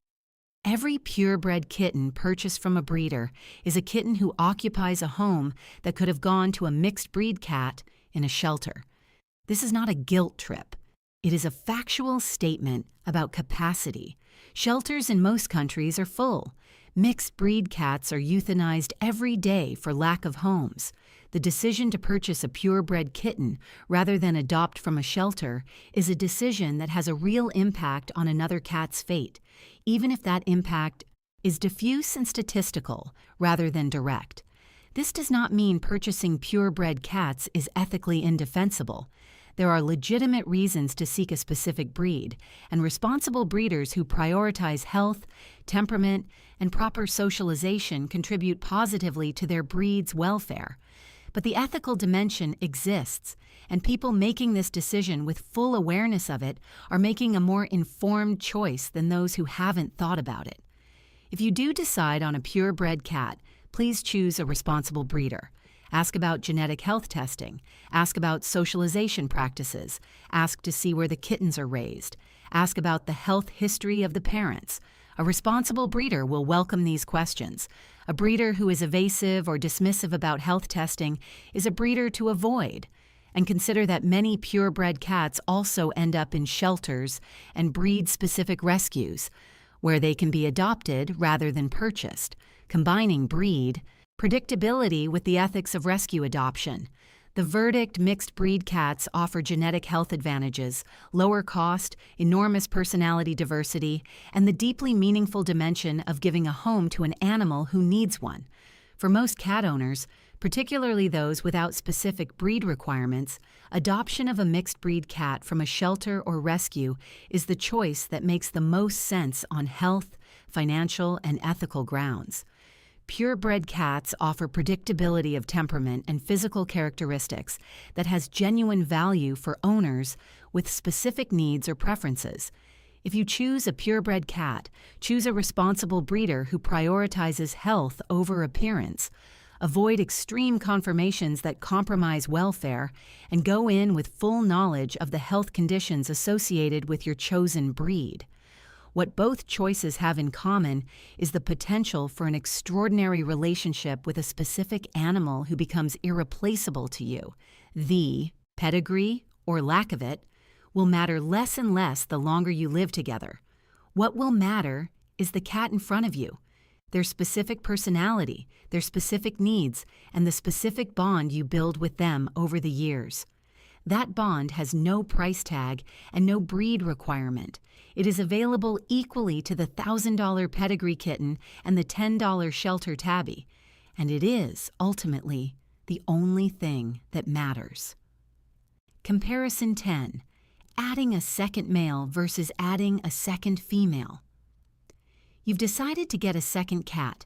Every purebred kitten purchased from a breeder is a kitten who occupies a home that could have gone to a mixed breed cat in a shelter. This is not a guilt trip. It is a factual statement about capacity. Shelters in most countries are full. Mixed breed cats are euthanized every day for lack of homes. The decision to purchase a purebred kitten rather than adopt from a shelter is a decision that has a real impact on another cat's fate, even if that impact is diffuse and statistical rather than direct. This does not mean purchasing purebred cats is ethically indefensible. There are legitimate reasons to seek a specific breed, and responsible breeders who prioritize health, temperament, and proper socialization contribute positively to their breed's welfare. But the ethical dimension exists, and people making this decision with full awareness of it are making a more informed choice than those who haven't thought about it. If you do decide on a purebred cat, please choose a responsible breeder. Ask about genetic health testing. Ask about socialization practices. Ask to see where the kittens are raised. Ask about the health history of the parents. A responsible breeder will welcome these questions. A breeder who is evasive or dismissive about health testing is a breeder to avoid. And consider that many purebred cats also end up in shelters and breed-specific rescues, where they can be adopted rather than purchased, combining breed, predictability with the ethics of rescue adoption. The verdict: mixed breed cats offer genetic health advantages, lower cost, enormous personality diversity, and the deeply meaningful dimension of giving a home to an animal who needs one. For most cat owners, particularly those without specific breed requirements, adoption of a mixed breed cat from a shelter or rescue is the choice that makes the most sense on health, financial, and ethical grounds. Purebred cats offer predictability of temperament and physical characteristics that has genuine value for owners with specific needs or preferences. If you choose a purebred cat, choose a responsible breeder who prioritizes health over appearance. Avoid extreme conformations that compromise welfare, and go in with full knowledge of the health conditions associated with your chosen breed. What both choices have in common is the potential for an extraordinary relationship with a specific animal who becomes irreplaceable to you, the pedigree, or lack of it, will matter less and less the longer you live together. What will matter is the cat in front of you, their specific personality, their specific needs, and the specific bond you build with them over the years. That bond has no price tag and no breed requirement. It is available equally to the $1,000 pedigree kitten and the $10 shelter tabby, and it is, ultimately, the only thing that matters. Comparison 10. Adding a second male versus adding a second female. You've decided to get a second cat.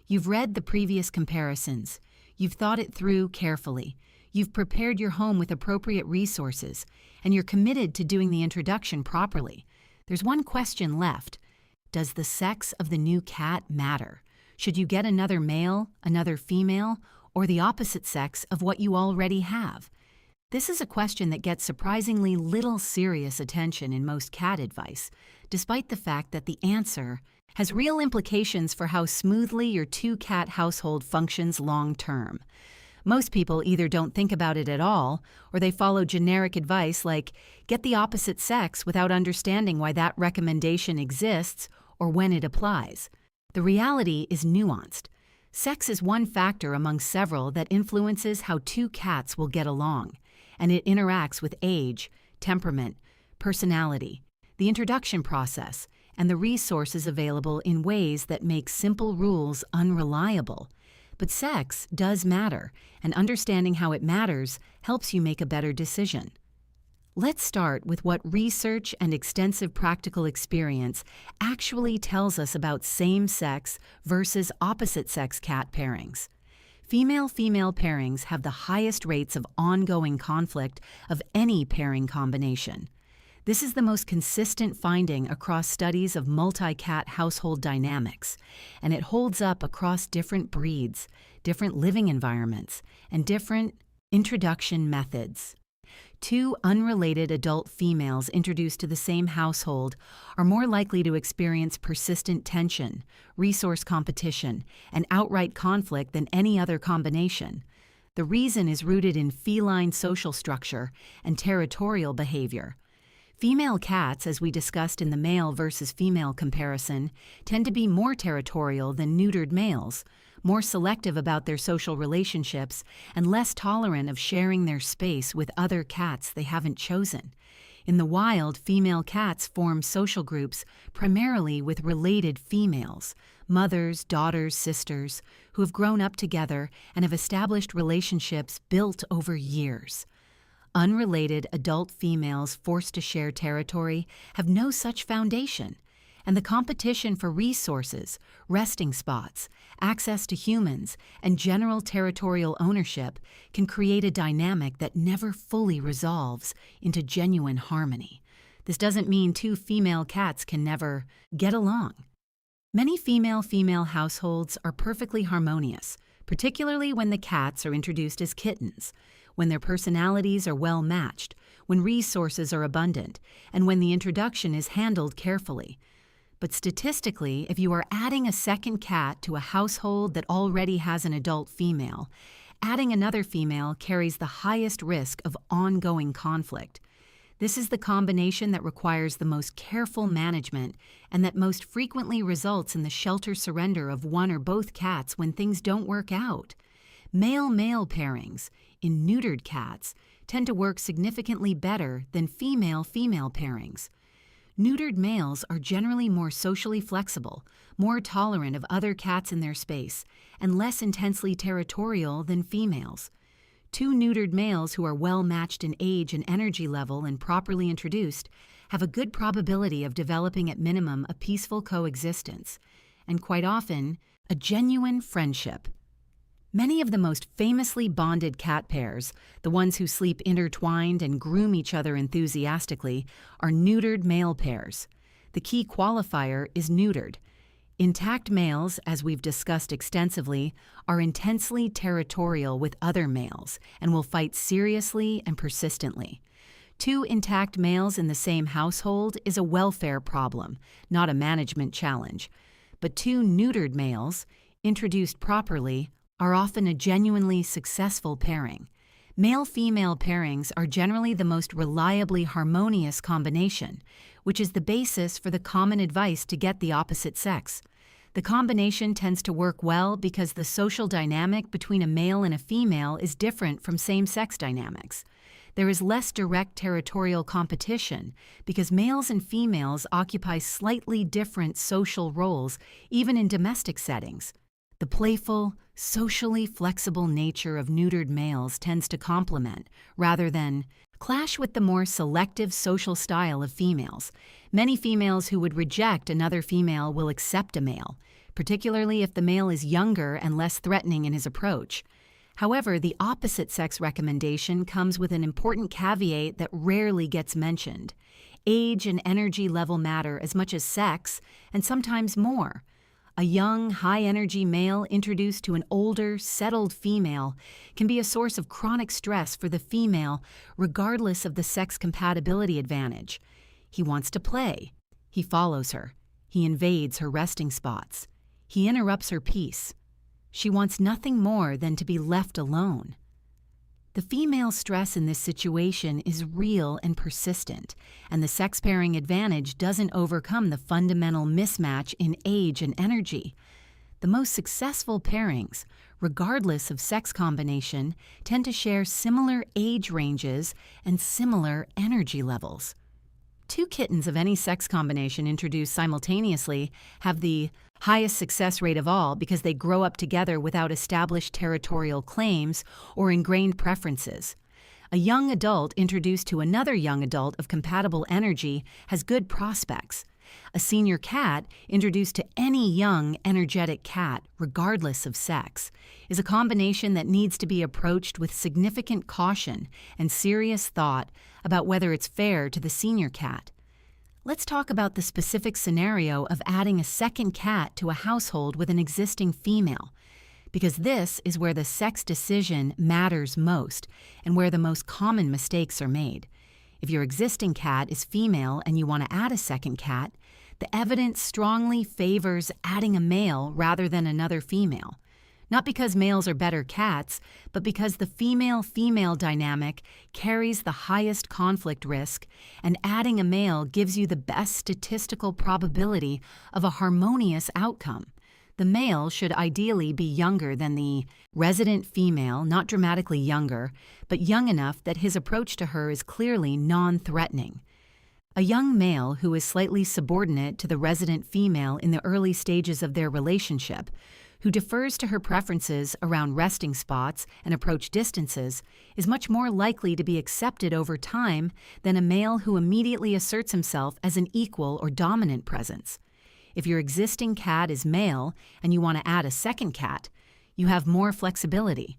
You've read the previous comparisons. You've thought it through carefully. You've prepared your home with appropriate resources, and you're committed to doing the introduction properly. There's one question left. Does the sex of the new cat matter? Should you get another male, another female, or the opposite sex of what you already have? This is a question that gets surprisingly little serious attention in most cat advice, despite the fact that the answer has real implications for how smoothly your two-cat household functions long-term. Most people either don't think about it at all, or they follow generic advice like, get the opposite sex without understanding why that recommendation exists or when it applies. The reality is nuanced. Sex is one factor among several that influences how two cats will get along, and it interacts with age, temperament, personality, the introduction process, and the resources available in ways that make simple rules unreliable. But sex does matter, and understanding how it matters helps you make a better decision. Let's start with what research and extensive practical experience actually tells us about same-sex versus opposite-sex cat pairings. Female-female pairings have the highest rates of ongoing conflict of any pairing combination. This is the most consistent finding across studies of multi-cat household dynamics, and it holds up across different breeds, different living environments, and different introduction methods. Two unrelated adult females introduced to the same household are more likely to experience persistent tension, resource competition, and outright conflict than any other combination. The reason is rooted in feline social structure and territorial behavior. Female cats, as we discussed in the male versus female comparison, tend to be more territorial than neutered males, more selective about their social relationships, and less tolerant of sharing their space with other cats they haven't chosen. In the wild, female cats form social groups primarily with related females, mothers, daughters, sisters, who have grown up together and have established relationships built over years. Unrelated adult females forced to share territory have no such foundation, and the competition for resources, resting spots, access to humans, and general territorial ownership can create a dynamic that never fully resolves into genuine harmony. This doesn't mean two female cats can never get along. Many female-female households are perfectly harmonious, particularly when the cats are introduced as kittens, when their personalities are well matched, when resources are abundant, and when the introduction is handled carefully. But statistically, if you are adding a second cat to a household that already has an adult female, adding another female carries the highest risk of ongoing conflict. This is the combination that requires the most careful management and that most frequently results in the shelter surrender of one or both cats when things don't work out. Male-male pairings, in neutered cats, tend to work significantly better than female-female pairings. Neutered males are generally more socially flexible, more tolerant of other cats in their space, and less intensely territorial than females. Two neutered males who are well matched in age and energy level and properly introduced have a good probability of developing at minimum a peaceful coexistence, and quite often, a genuine friendship. Many of the most famously bonded cat pairs, the ones who sleep intertwined and groom each other enthusiastically, are neutered male pairs. The key qualifier is neutered. Intact males, as we've discussed extensively, are intensely territorial with other males and will fight seriously and persistently. Two intact males in the same household is a welfare problem, not a management challenge. But two neutered males, introduced properly, are often a genuinely successful pairing. Male-female pairings are generally the most reliably harmonious combination, which is the basis for the common advice to get the opposite sex. The combination tends to work well because the social dynamic between a male and a female is different from same-sex dynamics. There is less direct territorial competition because males and females occupy slightly different social roles, even in domestic settings. The playful, socially flexible nature of neutered males tends to complement, rather than clash with the more selective social style of females. Many females who would reject another female will accept a male, particularly if the male is younger and less threatening in his approach. However, the opposite sex recommendation comes with an important caveat that rarely gets mentioned. Age and energy level matter as much as sex, and sometimes more. A young, high-energy male introduced to an older, settled female can be a source of chronic stress for the female, regardless of the sex compatibility advantage. He wants to play. He follows her. He invades her resting spots. He interrupts her peace. She wants nothing more than to be left alone. The female stress in this situation is real and persistent, and the sex pairing advantage doesn't overcome the fundamental mismatch in age and energy. The most successful pairings, regardless of sex combination, tend to share similar age ranges and similar energy levels. Two kittens of any sex combination introduced simultaneously have the highest success rate of all because they grow up together without established territorial claims or ingrained preferences. A young adult introduced to another young adult of compatible energy has good prospects. A senior cat introduced to any young, energetic cat, regardless of sex, is a combination that needs to be approached with significant caution and serious thought about whether it's fair to the senior cat. Let's talk about the specific scenario of adding a second cat to a household with an existing female, because this is where the sex decision matters most and where the most common mistakes are made. If your existing cat is female and you want to add a second cat, the evidence strongly favors adding a male rather than another female. Not because males are better cats, but because the female-female dynamic carries the highest conflict risk, and adding a male gives you the best statistical probability of a harmonious outcome. The male should ideally be younger than the resident female, not dramatically younger, but young enough that his approach to her is clearly non-threatening. A young male who is slightly subordinate to the resident female in the early stages of their relationship, who defers to her preferences around resting spots and approach distances, is much more likely to be accepted over time than a male who immediately asserts himself as an equal or dominant presence. If your existing cat is male and you want to add a second cat, you have more flexibility.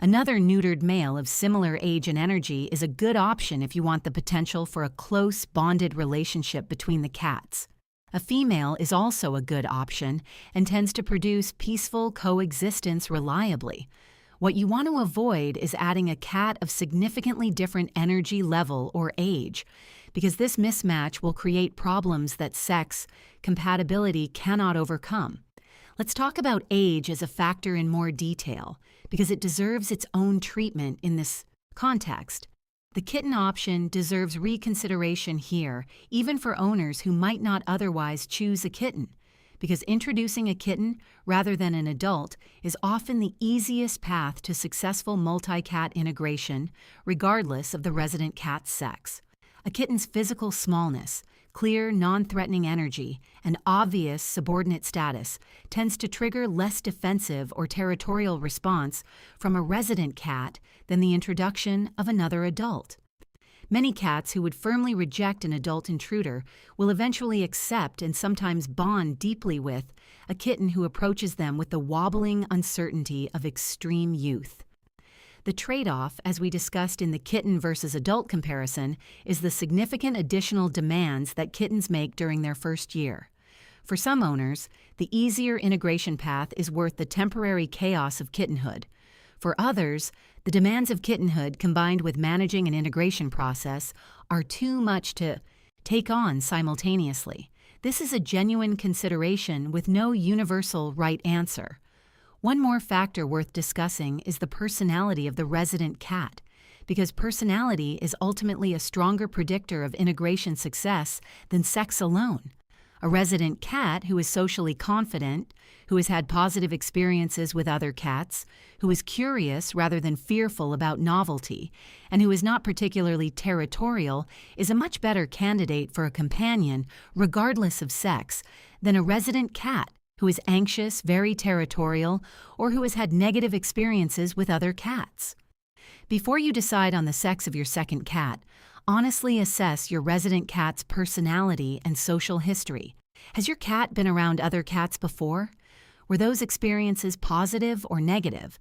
Another neutered male of similar age and energy is a good option if you want the potential for a close, bonded relationship between the cats. A female is also a good option and tends to produce peaceful coexistence reliably. What you want to avoid is adding a cat of significantly different energy level or age, because this mismatch will create problems that sex compatibility cannot overcome. Let's talk about age as a factor in more detail, because it deserves its own treatment in this context. The kitten option deserves reconsideration here, even for owners who might not otherwise choose a kitten, because introducing a kitten rather than an adult is often the easiest path to successful multi-cat integration, regardless of the resident cat's sex. A kitten's physical smallness, clear, non-threatening energy, and obvious subordinate status tends to trigger less defensive or territorial response from a resident cat than the introduction of another adult. Many cats who would firmly reject an adult intruder will eventually accept and sometimes bond deeply with a kitten who approaches them with the wobbling uncertainty of extreme youth. The trade-off, as we discussed in the kitten versus adult comparison, is the significant additional demands that kittens make during their first year. For some owners, the easier integration path is worth the temporary chaos of kittenhood. For others, the demands of kittenhood combined with managing an integration process are too much to take on simultaneously. This is a genuine consideration with no universal right answer. One more factor worth discussing is the personality of the resident cat. because personality is ultimately a stronger predictor of integration success than sex alone. A resident cat who is socially confident, who has had positive experiences with other cats, who is curious rather than fearful about novelty, and who is not particularly territorial is a much better candidate for a companion, regardless of sex, than a resident cat who is anxious, very territorial, or who has had negative experiences with other cats. Before you decide on the sex of your second cat, honestly assess your resident cat's personality and social history. Has your cat been around other cats before? Were those experiences positive or negative?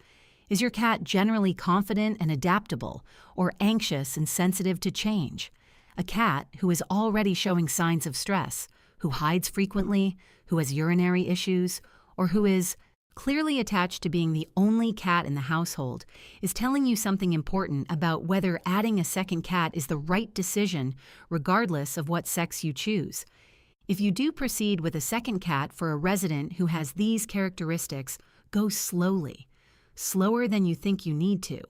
Is your cat generally confident and adaptable, or anxious and sensitive to change? A cat who is already showing signs of stress, who hides frequently, who has urinary issues, or who is clearly attached to being the only cat in the household is telling you something important about whether adding a second cat is the right decision, regardless of what sex you choose. If you do proceed with a second cat for a resident who has these characteristics, go slowly, slower than you think you need to.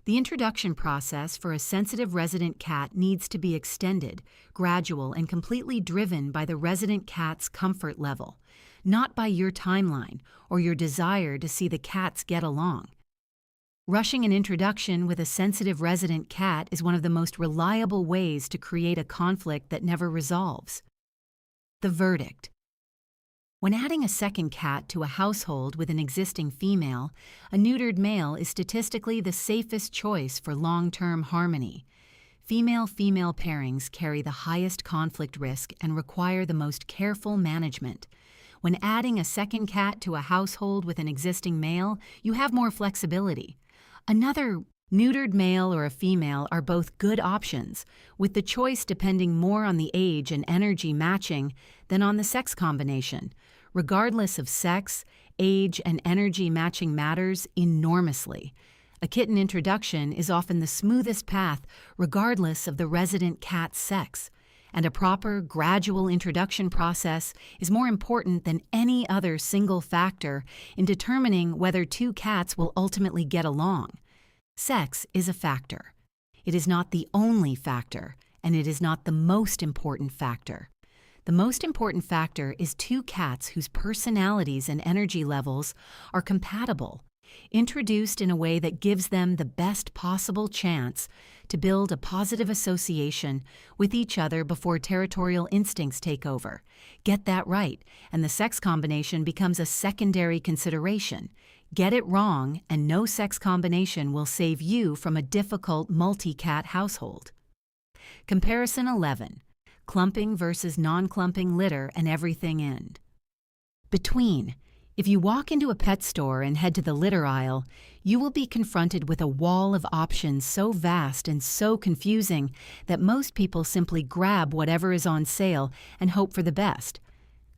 The introduction process for a sensitive resident cat needs to be extended, gradual, and completely driven by the resident cat's comfort level, not by your timeline or your desire to see the cats get along. Rushing an introduction with a sensitive resident cat is one of the most reliable ways to create a conflict that never resolves. The verdict. When adding a second cat to a household with an existing female, a neutered male is statistically the safest choice for long-term harmony. Female-female pairings carry the highest conflict risk and require the most careful management. When adding a second cat to a household with an existing male, you have more flexibility. Another neutered male or a female are both good options, with the choice depending more on the age and energy matching than on the sex combination. Regardless of sex, age, and energy matching matters enormously. A kitten introduction is often the smoothest path regardless of the resident cat's sex, and a proper, gradual introduction process is more important than any other single factor in determining whether two cats will ultimately get along. Sex is a factor. It is not the only factor, and it is not the most important factor. The most important factor is two cats whose personalities and energy levels are compatible, introduced in a way that gives them the best possible chance to build a positive association with each other before territorial instincts take over. Get that right, and the sex combination becomes a secondary consideration. Get it wrong, and no sex combination will save you from a difficult multi-cat household. Comparison 11. Clumping versus non-clumping litter and everything in. Between. If you walk into a pet store and head to the litter aisle, you will be confronted with a wall of options so vast and so confusing that most people simply grab whatever is on sale and hope for the best.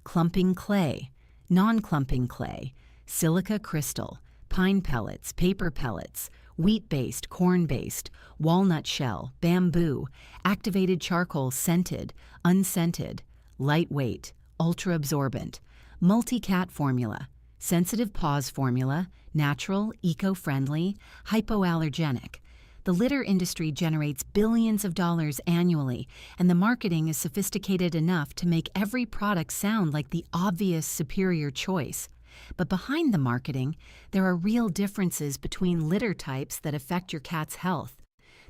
Clumping clay, non-clumping clay, silica crystal, pine pellets, paper pellets, wheat-based, corn-based, walnut shell, bamboo, activated charcoal scented, unscented, lightweight, ultra-absorbent, multi-cat formula, sensitive paws formula, natural, eco-friendly, hypoallergenic. The litter industry generates billions of dollars annually, and the marketing is sophisticated enough to make every product sound like the obvious superior choice. But behind the marketing, there are real differences between litter types that affect your cat's health.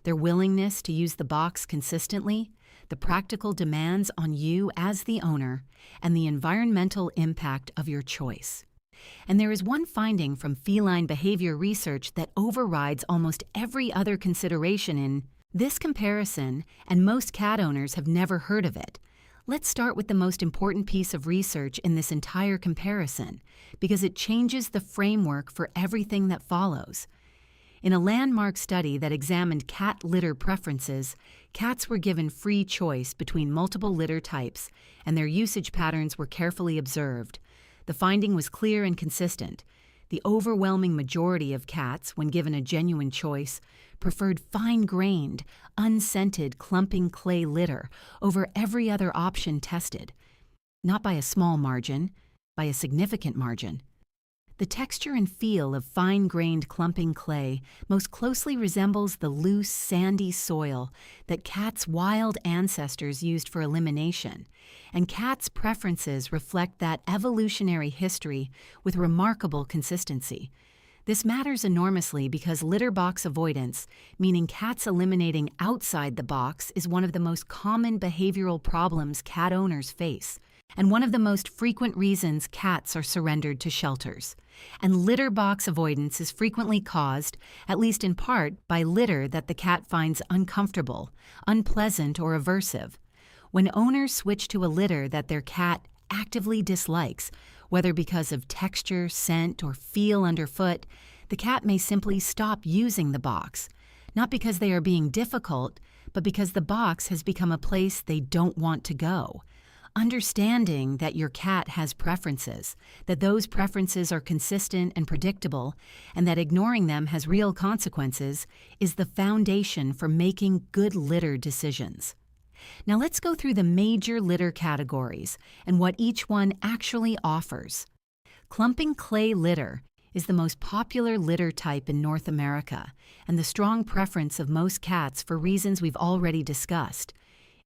Their willingness to use the box consistently, the practical demands on you as the owner, and the environmental impact of your choice. And there is one finding from feline behavior research that overrides almost every other consideration in this comparison, and most cat owners have never heard of it. Let's start with the most important piece of research in this entire comparison, because it changes the framework for everything that follows. In a landmark study that examined cat litter preferences, cats were given free choice between multiple litter types, and their usage patterns were carefully observed. The finding was clear and consistent. The overwhelming majority of cats, when given a genuine choice, preferred fine-grained, unscented clumping clay litter over every other option tested. Not by a small margin, by a significant margin. The texture and feel of fine-grained clumping clay most closely resembles the loose, sandy soil that cats' wild ancestors used for elimination, and cats' preferences reflect that evolutionary history with remarkable consistency. This matters enormously because litter box avoidance, meaning cats eliminating outside the box, is one of the most common behavioral problems cat owners face, and one of the most frequent reasons cats are surrendered to shelters. And litter box avoidance is frequently caused, at least in part, by litter that the cat finds uncomfortable, unpleasant, or aversive. When owners switch to a litter that their cat actively dislikes, whether because of texture, scent, or feel underfoot, the cat may simply stop using the box, not because they are being difficult, but because the box has become a place they don't want to go. Understanding that your cat has preferences, that those preferences are consistent and predictable, and that ignoring them has real consequences, is the foundation for making good litter decisions. Now let's go through the major litter categories and what each one actually offers. Clumping clay litter is the most popular litter type in North America, and the strong preference of most cats for reasons we've already discussed.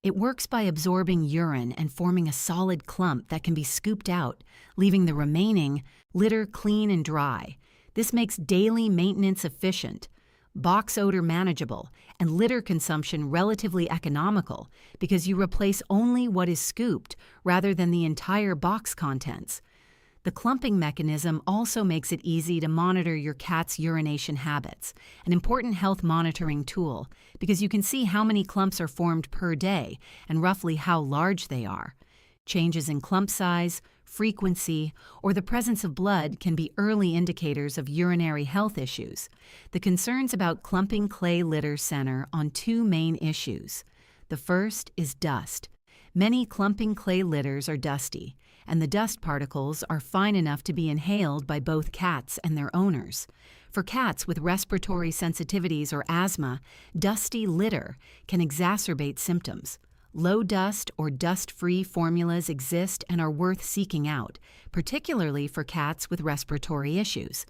It works by absorbing urine and forming a solid clump that can be scooped out, leaving the remaining litter clean and dry. This makes daily maintenance efficient, box odor manageable, and litter consumption relatively economical because you replace only what is scooped rather than the entire box contents. The clumping mechanism also makes it easy to monitor your cat's urination habits, an important health monitoring tool because you can see how many clumps are formed per day and roughly how large they are. Changes in clump size, frequency, or the presence of blood can be early indicators of urinary health issues. The concerns about clumping clay litter center on two main issues. The first is dust. Many clumping clay litters are dusty, and the dust particles are fine enough to be inhaled by both cats and their owners. For cats with respiratory sensitivities or asthma, dusty litter can exacerbate symptoms. Low dust or dust-free formulas exist and are worth seeking out, particularly for cats with respiratory issues.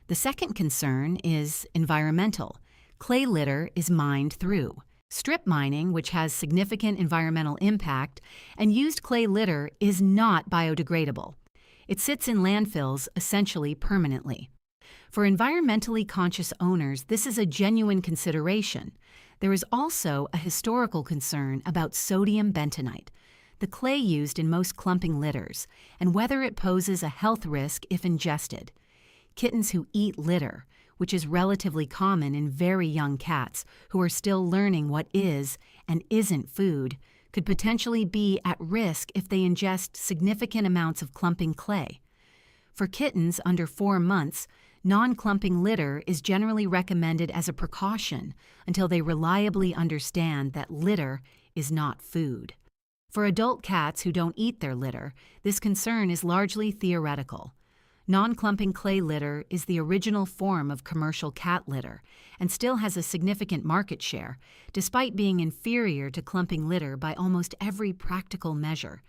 The second concern is environmental. Clay litter is mined through. Strip mining, which has significant environmental impact, and used clay litter is not biodegradable. It sits in landfills essentially permanently. For environmentally conscious owners, this is a genuine consideration. There is also a historical concern about sodium bentonite, the clay used in most clumping litters, and whether it poses a health risk if ingested. Kittens who eat litter, which is relatively common in very young cats who are still learning what is and isn't food, could potentially be at risk if they ingest significant amounts of clumping clay. For kittens under 4 months, non-clumping litter is generally recommended as a precaution until they reliably understand that litter is not food. For adult cats who don't eat their litter, this concern is largely theoretical. Non-clumping clay litter is the original form of commercial cat litter and still has a significant market share, despite being inferior to clumping litter by almost every practical measure.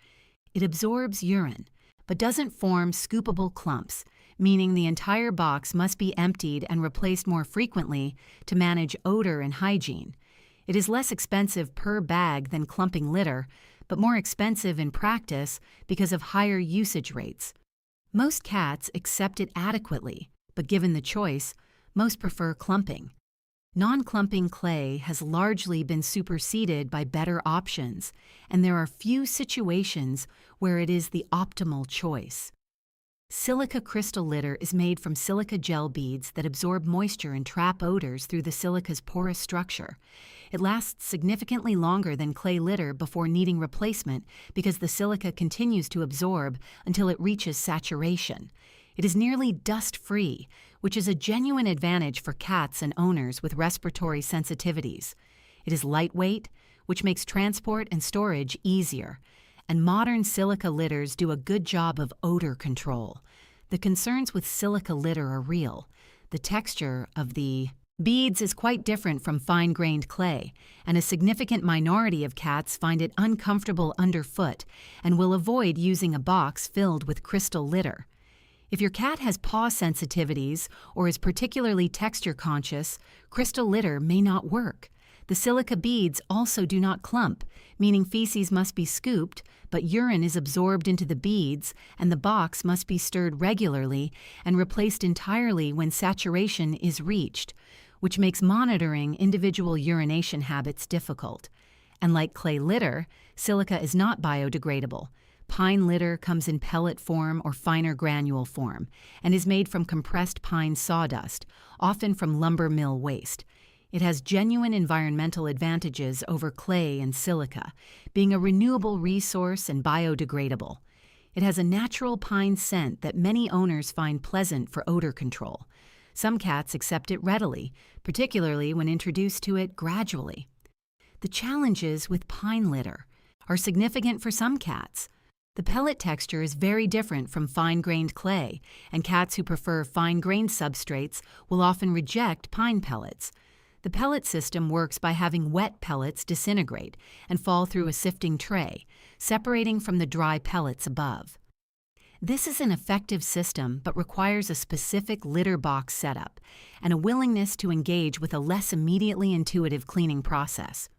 It absorbs urine, but doesn't form scoopable clumps, meaning the entire box must be emptied and replaced more frequently to manage odor and hygiene. It is less expensive per bag than clumping litter, but more expensive in practice because of higher usage rates. Most cats accept it adequately, but given the choice, most prefer clumping. Non-clumping clay has largely been superseded by better options, and there are few situations where it is the optimal choice. Silica crystal litter is made from silica gel beads that absorb moisture and trap odors through the silica's porous structure. It lasts significantly longer than clay litter before needing replacement because the silica continues to absorb until it reaches saturation. It is nearly dust-free, which is a genuine advantage for cats and owners with respiratory sensitivities. It is lightweight, which makes transport and storage easier. And modern silica litters do a good job of odor control. The concerns with silica litter are real. The texture of the beads is quite different from fine-grained clay, and a significant minority of cats find it uncomfortable underfoot and will avoid using a box filled with crystal litter. If your cat has paw sensitivities or is particularly texture conscious, crystal litter may not work. The silica beads also do not clump, meaning feces must be scooped, but urine is absorbed into the beads, and the box must be stirred regularly and replaced entirely when saturation is reached, which makes monitoring individual urination habits difficult. And like clay litter, silica is not biodegradable. Pine litter comes in pellet form or finer granule form and is made from compressed pine sawdust, often from lumber mill waste. It has genuine environmental advantages over clay and silica, being a renewable resource and biodegradable. It has a natural pine scent that many owners find pleasant for odor control. Some cats accept it readily, particularly when introduced to it gradually. The challenges with pine litter are significant for some cats. The pellet texture is very different from fine-grained clay, and cats who prefer fine-grained substrates will often reject pine pellets. The pellet system works by having wet pellets disintegrate and fall through a sifting tray, separating from the dry pellets above. This is an effective system but requires a specific litter box setup and a willingness to engage with a less immediately intuitive cleaning process.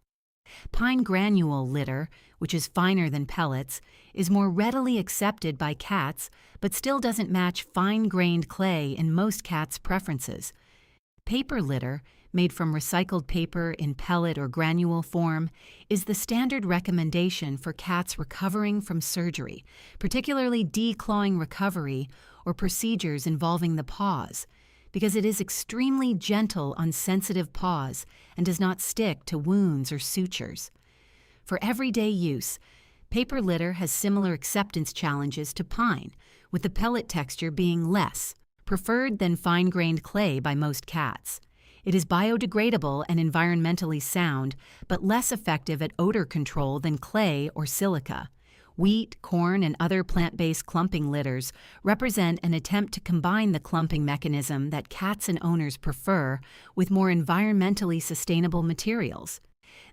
Pine granule litter, which is finer than pellets, is more readily accepted by cats but still doesn't match fine-grained clay in most cats' preferences. Paper litter, made from recycled paper in pellet or granule form, is the standard recommendation for cats recovering from surgery, particularly declawing recovery or procedures involving the paws, because it is extremely gentle on sensitive paws and does not stick to wounds or sutures. For everyday use, paper litter has similar acceptance challenges to pine, with the pellet texture being less preferred than fine-grained clay by most cats. It is biodegradable and environmentally sound, but less effective at odor control than clay or silica. Wheat, corn, and other plant-based clumping litters represent an attempt to combine the clumping mechanism that cats and owners prefer with more environmentally sustainable materials.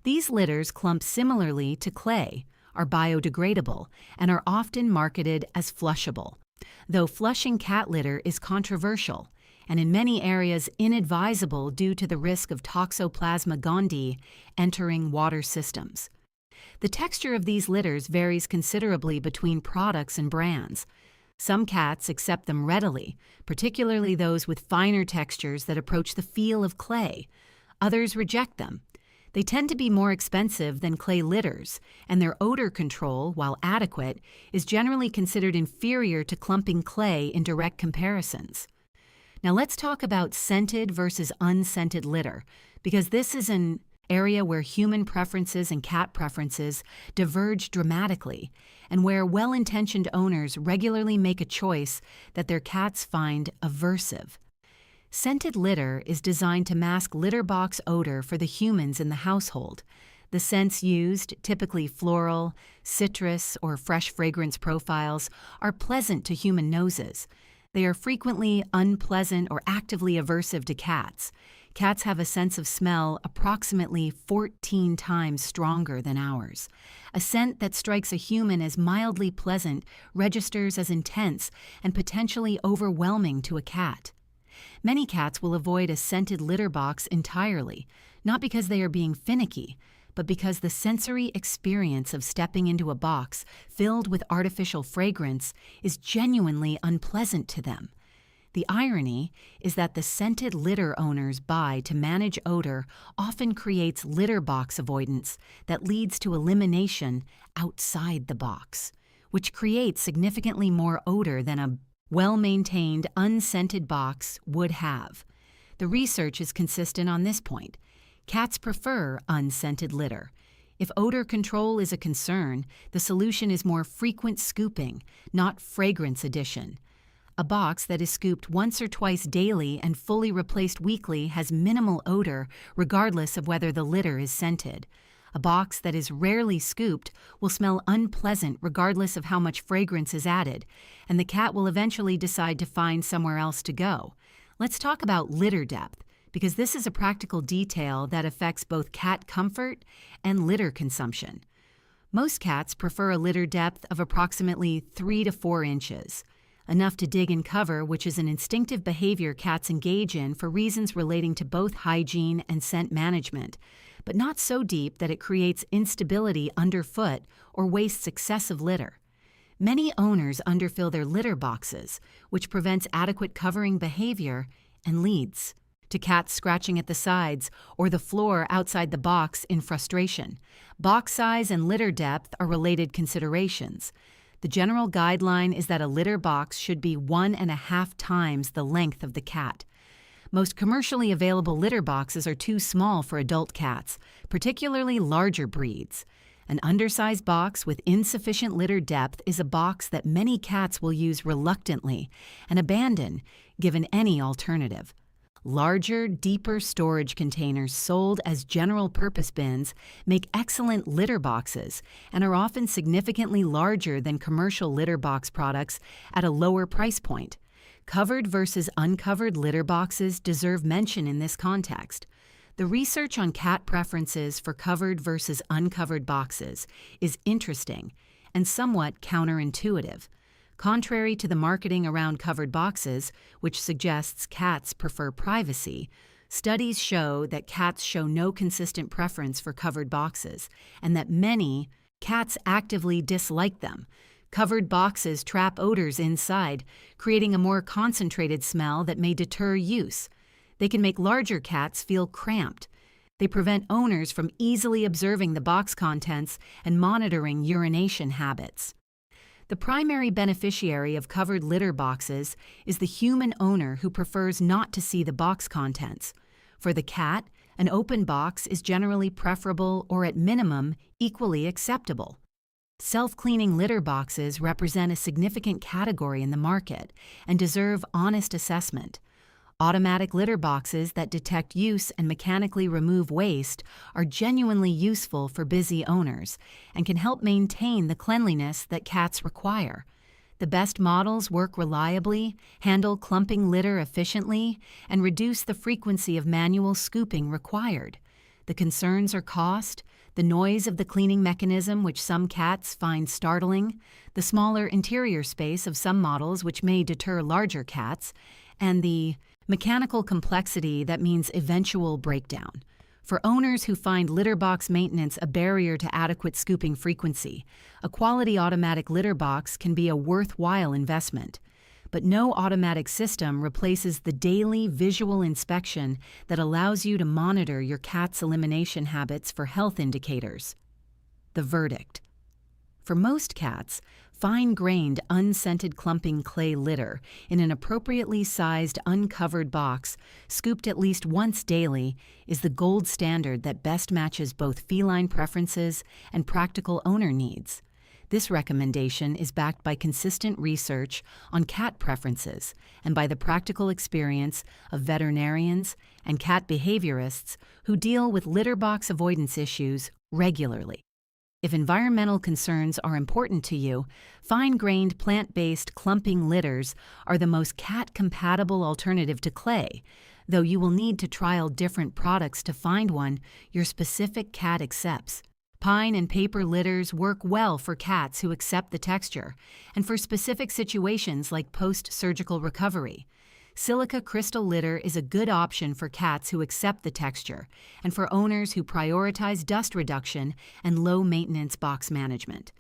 These litters clump similarly to clay, are biodegradable, and are often marketed as flushable, though flushing cat litter is controversial and in many areas inadvisable due to the risk of Toxoplasma gondii entering water systems. The texture of these litters varies considerably between products and brands. Some cats accept them readily, particularly those with finer textures that approach the feel of clay. Others reject them. They tend to be more expensive than clay litters, and their odor control, while adequate, is generally considered inferior to clumping clay in direct comparisons. Now let's talk about scented versus unscented litter, because this is an area where human preferences and cat preferences diverge dramatically, and where well-intentioned owners regularly make a choice that their cats find aversive. Scented litter is designed to mask litter box odor for the humans in the household. The scents used, typically floral, citrus, or fresh fragrance profiles, are pleasant to human noses. They are frequently unpleasant or actively aversive to cats. Cats have a sense of smell approximately 14 times stronger than ours. A scent that strikes a human as mildly pleasant registers as intense and potentially overwhelming to a cat. Many cats will avoid a scented litter box entirely, not because they are being finicky, but because the sensory experience of stepping into a box filled with artificial fragrance is genuinely unpleasant to them. The irony is that the scented litter owners buy to manage odor often creates litter box avoidance that leads to elimination outside the box, which creates significantly more odor than a well-maintained, unscented box would have. The research is consistent on this point. Cats prefer unscented litter. If odor control is a concern, the solution is more frequent scooping, not fragrance addition. A box that is scooped once or twice daily and fully replaced weekly has minimal odor, regardless of whether the litter is scented. A box that is rarely scooped will smell unpleasant regardless of how much fragrance is added, and the cat will eventually decide to find somewhere else to go. Let's talk about litter depth, because this is a practical detail that affects both cat comfort and litter consumption. Most cats prefer a litter depth of approximately 3 to 4 inches. enough to dig and cover, which is an instinctive behavior cats engage in for reasons relating to both hygiene and scent management, but not so deep that it creates instability underfoot or wastes excessive litter. Many owners underfill their litter boxes, which prevents adequate covering behavior and leads to cats scratching at the sides or the floor outside the box in frustration. Box size and litter depth are related considerations. The general guideline is that a litter box should be 1.5 times the length of the cat. Most commercially available litter boxes are too small for adult cats, particularly larger breeds. An undersized box with insufficient litter depth is a box that many cats will use reluctantly and abandon given any alternative. Larger, deeper storage containers sold as general-purpose bins make excellent litter boxes and are often significantly larger than commercial litter box products at a lower price point. Covered versus uncovered litter boxes deserve mention in this context. The research on cat preferences for covered versus uncovered boxes is interesting and somewhat counterintuitive. Contrary to the marketing around covered boxes, which suggests cats prefer privacy, studies show that cats show no consistent preference for covered boxes, and that many cats actively dislike them. Covered boxes trap odors inside, creating a more concentrated smell that may deter use. They can make larger cats feel cramped. They prevent owners from easily observing the box contents and monitoring urination habits. The primary beneficiary of covered litter boxes is the human owner who prefers not to see the box contents. For the cat, an open box is generally preferable or at minimum equally acceptable. Self-cleaning litter boxes represent a significant category in the market and deserve honest assessment. Automatic litter boxes that detect use and mechanically remove waste are genuinely useful for busy owners and can help maintain the cleanliness that cats require. The best models work reliably, handle clumping litter efficiently, and reduce the frequency of manual scooping required. The concerns are cost, the noise of the cleaning mechanism, which some cats find startling, the smaller interior space of some models, which may deter larger cats, and the mechanical complexity that means eventual breakdown. For owners who find litter box maintenance a barrier to adequate scooping frequency, a quality automatic litter box can be a worthwhile investment. But no automatic system replaces the daily visual inspection that allows you to monitor your cat's elimination habits for health indicators. The verdict. For most cats, fine-grained, unscented clumping clay litter in an appropriately sized, uncovered box, scooped at least once daily, is the gold standard that best matches both feline preferences and practical owner needs. This recommendation is backed by consistent research on cat preferences and by the practical experience of veterinarians and cat behaviorists who deal with litter box avoidance issues regularly. If environmental concerns are important to you, fine-grained plant-based clumping litters are the most cat-compatible alternative to clay, though you will need to trial different products to find one your specific cat accepts. Pine and paper litters work well for cats who accept the texture and for specific situations like post-surgical recovery. Silica crystal litter is a good option for cats who accept the texture and for owners who prioritize dust reduction and low-maintenance box management.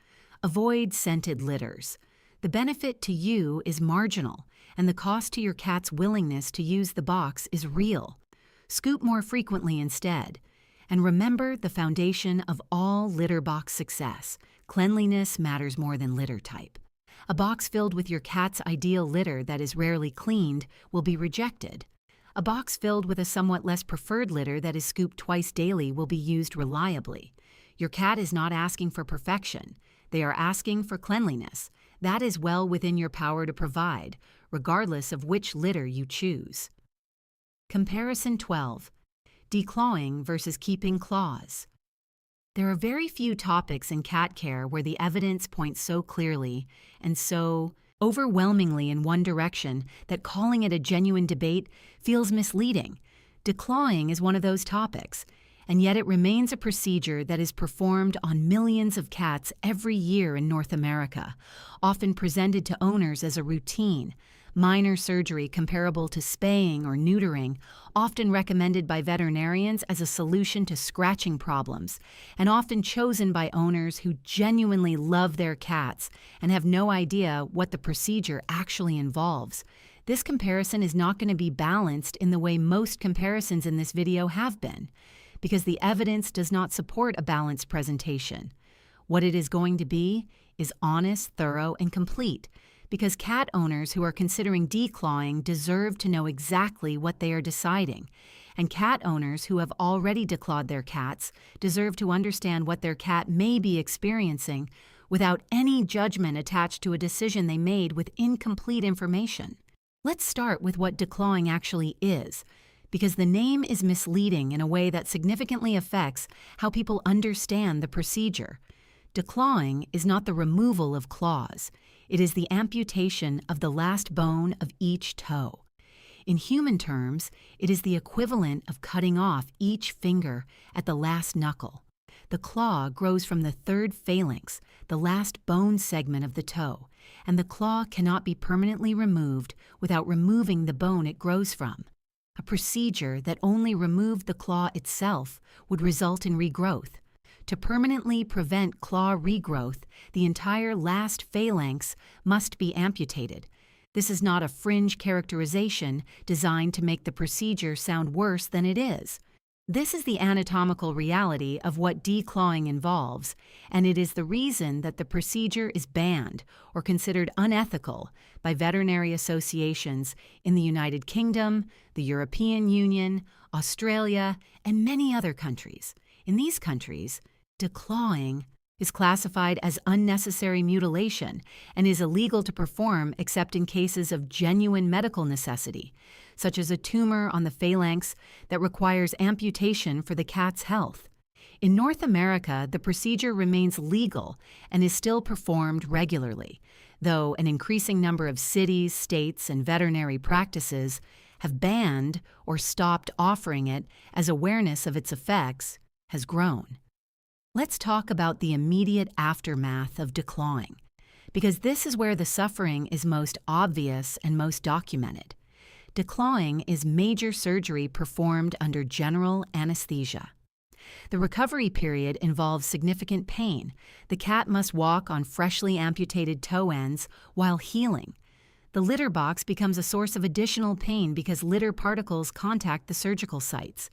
Avoid scented litters. The benefit to you is marginal, and the cost to your cat's willingness to use the box is real. Scoop more frequently instead. And remember the foundation of all litter box success. Cleanliness matters more than litter type. A box filled with your cat's ideal litter that is rarely cleaned will be rejected. A box filled with a somewhat less preferred litter that is scooped twice daily will be used reliably. Your cat is not asking for perfection. They are asking for cleanliness. That is well within your power to provide, regardless of which litter you choose. Comparison 12. Declawing versus keeping claws. There are very few topics in cat care where the evidence points so clearly and so overwhelmingly in one direction that calling it a genuine debate feels misleading. Declawing is one of those topics, and yet it remains a procedure that is performed on millions of cats every year in North America, often presented to owners as a routine, minor surgery comparable to spaying or neutering, often recommended by veterinarians as a solution to scratching problems, and often chosen by owners who genuinely love their cats and have no idea what the procedure actually involves. This comparison is not going to be balanced in the way most comparisons in this video have been, because the evidence does not support a balanced presentation. What it is going to be is honest, thorough, and complete, because cat owners who are considering declawing deserve to know exactly what they are deciding, and cat owners who have already declawed their cats deserve to understand what their cat may be experiencing without any judgment attached to a decision they made with incomplete information. Let's start with what declawing actually is, because the name is misleading in a way that significantly affects how people understand the procedure. Declawing is not the removal of claws. It is the amputation of the last bone of each toe. In human terms, it is the equivalent of cutting off each finger at the last knuckle. The claw grows from the third phalanx, the last bone segment of the toe, and the claw cannot be permanently removed without removing the bone it grows from. A procedure that only removed the claw itself would result in regrowth. To permanently prevent claw regrowth, the entire last phalanx must be amputated. This is not a fringe characterization designed to make the procedure sound worse than it is. This is the anatomical reality of what declawing involves, and it is the reason that the procedure is banned or considered unethical by veterinary associations in the United Kingdom, the European Union, Australia, and many other countries. In these countries, declawing is classified as unnecessary mutilation and is illegal to perform except in cases of genuine medical necessity, such as a tumor on the phalanx that requires amputation for the cat's health. In North America, the procedure remains legal and is still performed regularly, though an increasing number of cities, states, and veterinary practices have banned or stopped offering it as awareness of its effects has grown. Let's talk about the immediate aftermath of declawing, because this is where the suffering is most obvious and most documented. Declawing is major surgery performed under general anesthesia. The recovery period involves significant pain. The cat must walk on freshly amputated toe ends while healing. The litter box becomes a source of additional pain because litter particles contact the surgical sites.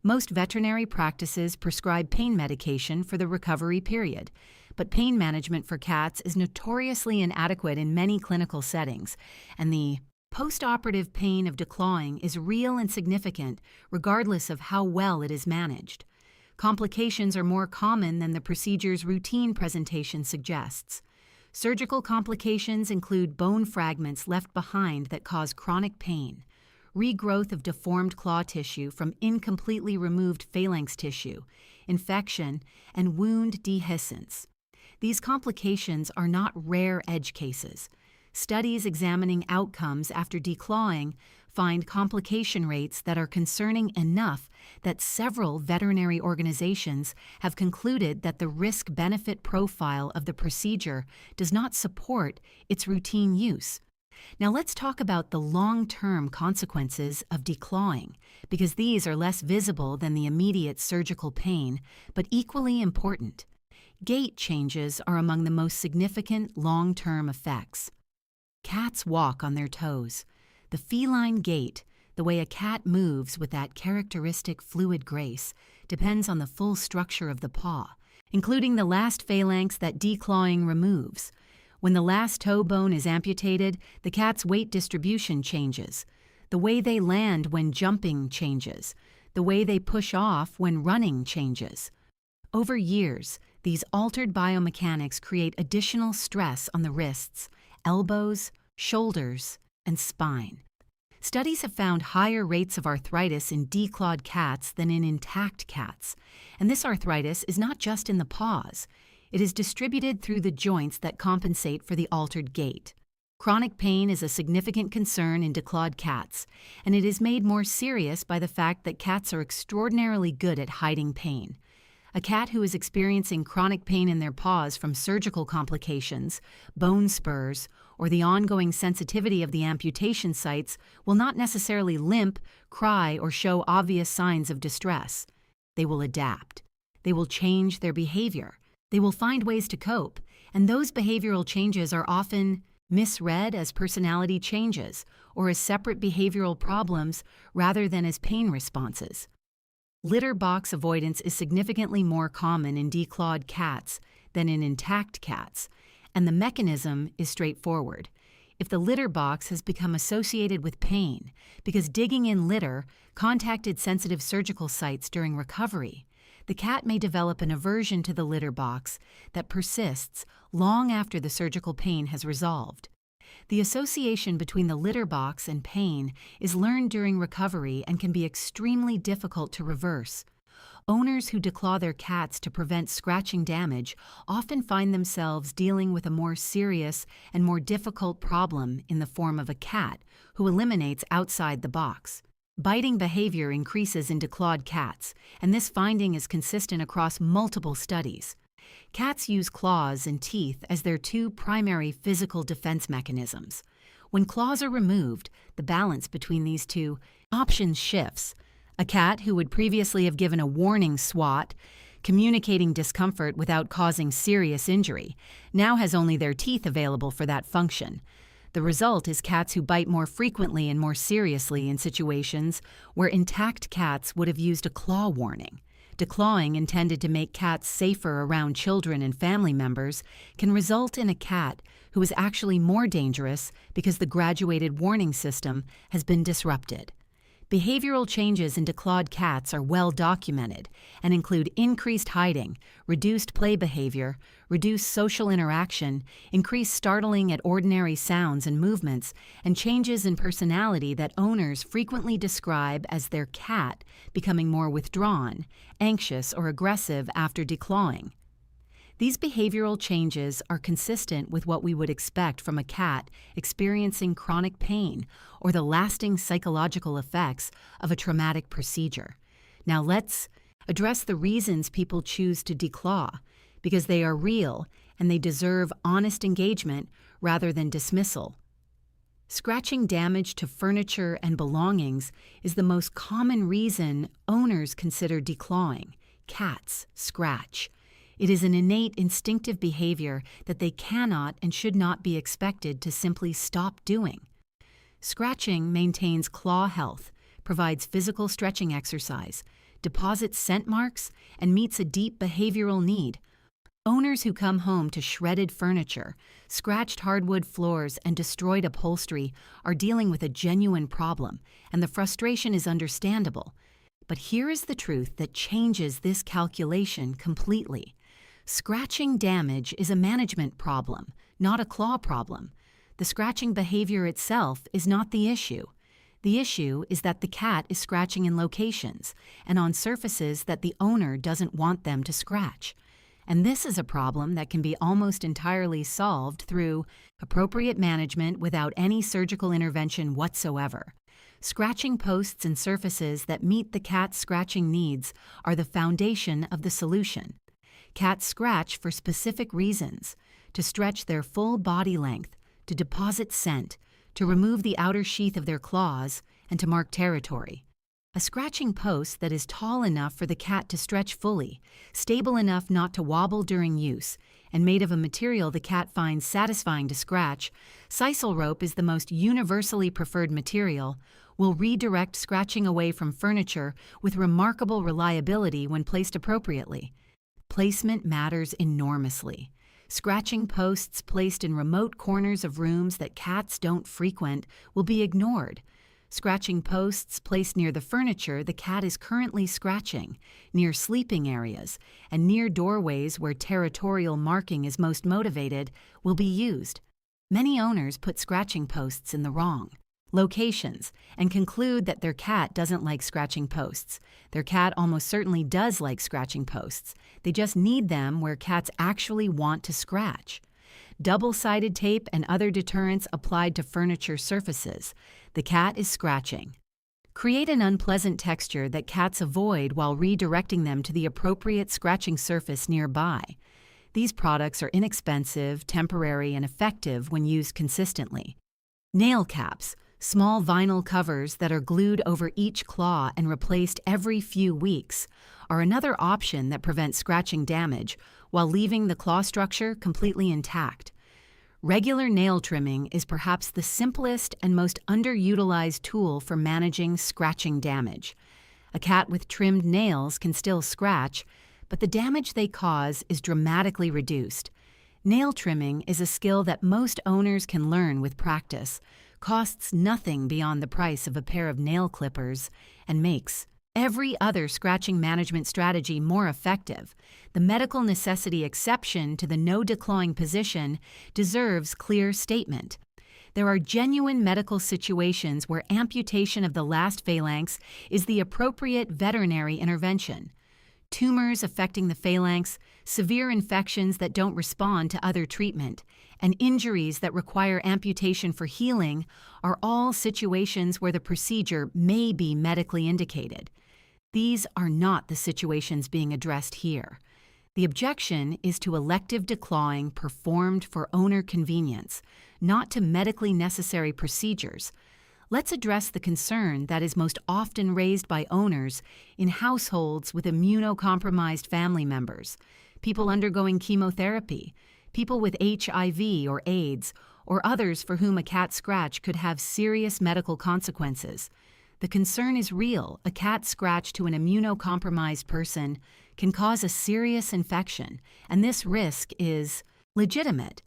Most veterinary practices prescribe pain medication for the recovery period, but pain management for cats is notoriously inadequate in many clinical settings, and the post-operative pain of declawing is real and significant regardless of how well it is managed. Complications are more common than the procedure's routine presentation suggests. Surgical complications include bone fragments left behind that cause chronic pain, regrowth of deformed claw tissue from incompletely removed phalanx tissue, infection, and wound dehiscence. These complications are not rare edge cases. Studies examining outcomes after declawing find complication rates that are concerning enough that several veterinary organizations have concluded that the risk-benefit profile of the procedure does not support its routine use. Now let's talk about the long-term consequences of declawing, because these are less visible than the immediate surgical pain, but equally important. Gait changes are among the most significant long-term effects. Cats walk on their toes. The feline gait, the way a cat moves with that characteristic fluid grace, depends on the full structure of the paw, including the last phalanx that declawing removes. When the last toe bone is amputated, the cat's weight distribution changes. The way they land when jumping changes. The way they push off when running changes. Over years, these altered biomechanics create additional stress on the wrists, elbows, shoulders, and spine. Studies have found higher rates of arthritis in declawed cats than in intact cats, and this arthritis is not just in the paws. It is distributed through the joints that compensate for the altered gait. Chronic pain is a significant concern in declawed cats, and it is made more serious by the fact that cats are extraordinarily good at hiding pain. A cat who is experiencing chronic pain in their paws from surgical complications, bone spurs, or the ongoing sensitivity of the amputation sites will not necessarily limp, cry, or show obvious signs of distress. They will adapt. They will change their behavior. They will find ways to cope, and those behavioral changes are often misread as personality changes or as separate behavioral problems rather than as pain responses. Litter box avoidance is significantly more common in declawed cats than in intact cats, and the mechanism is straightforward. If the litter box has become associated with pain because digging in litter contacted sensitive surgical sites during recovery, the cat may develop an aversion to the litter box that persists long after the surgical pain has resolved. The association between the litter box and pain is learned during recovery and can be extremely difficult to reverse. Owners who declaw their cats to prevent scratching damage often find themselves dealing with a more serious and more difficult problem in the form of a cat who eliminates outside the box. Biting behavior increases in declawed cats, and this finding is consistent across multiple studies. Cats use claws and teeth as their two primary physical defense mechanisms. When claws are removed, the balance between these two options shifts. A cat who would previously have given a warning swat, communicating discomfort without causing serious injury, now has only their teeth available for that function. The result is cats who bite more frequently and more seriously in situations where intact cats would have used a claw warning. Declawing, intended to make cats safer around children and family members, can result in a cat who is actually more dangerous because the graduated warning system has been disrupted. Behavioral changes in declawed cats are well documented and include increased hiding, reduced play behavior, reduced social interaction, increased startling at ordinary sounds and movements, and changes in personality that owners frequently describe as their cat becoming more withdrawn, anxious, or aggressive after declawing. These behavioral changes are consistent with what we would expect from a cat experiencing chronic pain or the lasting psychological effects of a traumatic procedure. Now let's address the reasons people choose to declaw, because they are real and they deserve honest engagement rather than dismissal. Scratching damage to furniture and belongings is the most common reason owners consider declawing. Cats scratch. It is an innate instinctive behavior that they cannot and should not be expected to simply stop doing. Scratching maintains claw health, provides physical stretching exercise, deposits scent marks, and meets a deep behavioral need. Owners who come home to shredded furniture, scratched hardwood floors, and destroyed upholstery are dealing with a genuine problem, and the frustration is understandable. But here is the truth that changes this calculation completely. Scratching damage is a management problem, not a claw problem. The scratching behavior itself is not the issue. The issue is that the cat is scratching in locations and on surfaces that the owner doesn't want them to scratch. And this is a problem that can be almost entirely solved through appropriate management without any surgical intervention whatsoever. Scratching posts and surfaces that meet the cat's scratching needs are the foundation of the solution. Cats scratch for specific reasons: to stretch their full body length, to deposit scent, to remove the outer sheath of their claws, and to mark territory. A scratching post that is tall enough for the cat to stretch fully, stable enough not to wobble during use, and made of a material the cat finds satisfying to scratch, sisal rope is the most universally preferred material, will redirect scratching away from furniture with remarkable reliability when placed appropriately. Placement matters enormously. Scratching posts placed in remote corners of rooms that cats don't frequent will be ignored. Scratching posts placed near the furniture the cat is currently scratching, near sleeping areas, and near doorways where territorial marking is most motivated will be used. Many owners put scratching posts in the wrong locations and conclude that their cat doesn't like scratching posts. Their cat almost certainly does like scratching posts. They just need them where cats actually want to scratch. double-sided tape and other deterrents applied to furniture surfaces. The cat is scratching. Create an unpleasant texture that cats avoid while redirecting them to the appropriate scratching surface nearby. These products are inexpensive, temporary, and effective when used consistently. Nail caps, small vinyl covers that are glued over each claw and replaced every few weeks, are another option that prevent scratching damage while leaving the claw structure completely intact. Regular nail trimming is perhaps the simplest and most underutilized tool for managing scratching damage. A cat with trimmed nails can still scratch, but the damage they cause is dramatically reduced. Nail trimming is a skill that most owners can learn with practice, costs nothing beyond the price of a pair of nail clippers, and makes every other scratching management strategy more effective. The medical necessity exception to the no declawing position deserves clear statement. There are genuine medical situations where amputation of the last phalanx is the appropriate veterinary intervention. Tumors affecting the phalanx, severe infections that don't respond to other treatment, and injuries that require amputation for healing are all situations where the procedure may be medically indicated. These are not the situations being addressed here. The objection is to elective declawing performed for owner convenience, not to medically necessary procedures. Let's address the concern that is most often raised by owners in households with immunocompromised family members, people undergoing chemotherapy, people with HIV or AIDS, or others for whom a cat scratch could have serious medical consequences. The concern is real. A cat scratch to an immunocompromised person can cause a serious infection, and this risk is legitimate.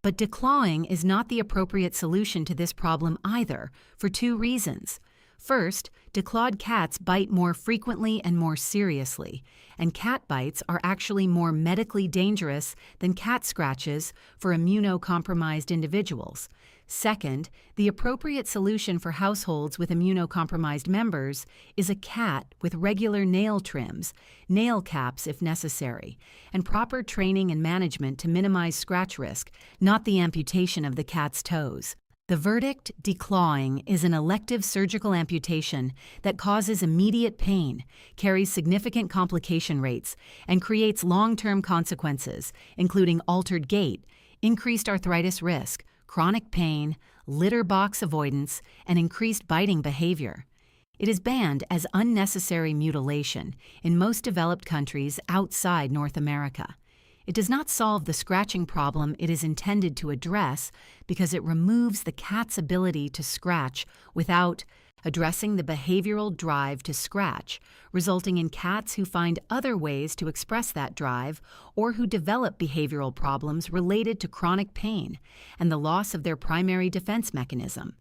But declawing is not the appropriate solution to this problem either, for two reasons. First, declawed cats bite more frequently and more seriously, and cat bites are actually more medically dangerous than cat scratches for immunocompromised individuals. Second, the appropriate solution for households with immunocompromised members is a cat with regular nail trims, nail caps if necessary, and proper training and management to minimize scratch risk, not the amputation of the cat's toes. The verdict, declawing, is an elective surgical amputation that causes immediate pain, carries significant complication rates, and creates long-term consequences, including altered gait, increased arthritis risk, chronic pain, litter box avoidance, and increased biting behavior. It is banned as unnecessary mutilation in most developed countries outside North America. It does not solve the scratching problem it is intended to address because it removes the cat's ability to scratch without addressing the behavioral drive to scratch, resulting in cats who find other ways to express that drive or who develop behavioral problems related to chronic pain and the loss of their primary defense mechanism.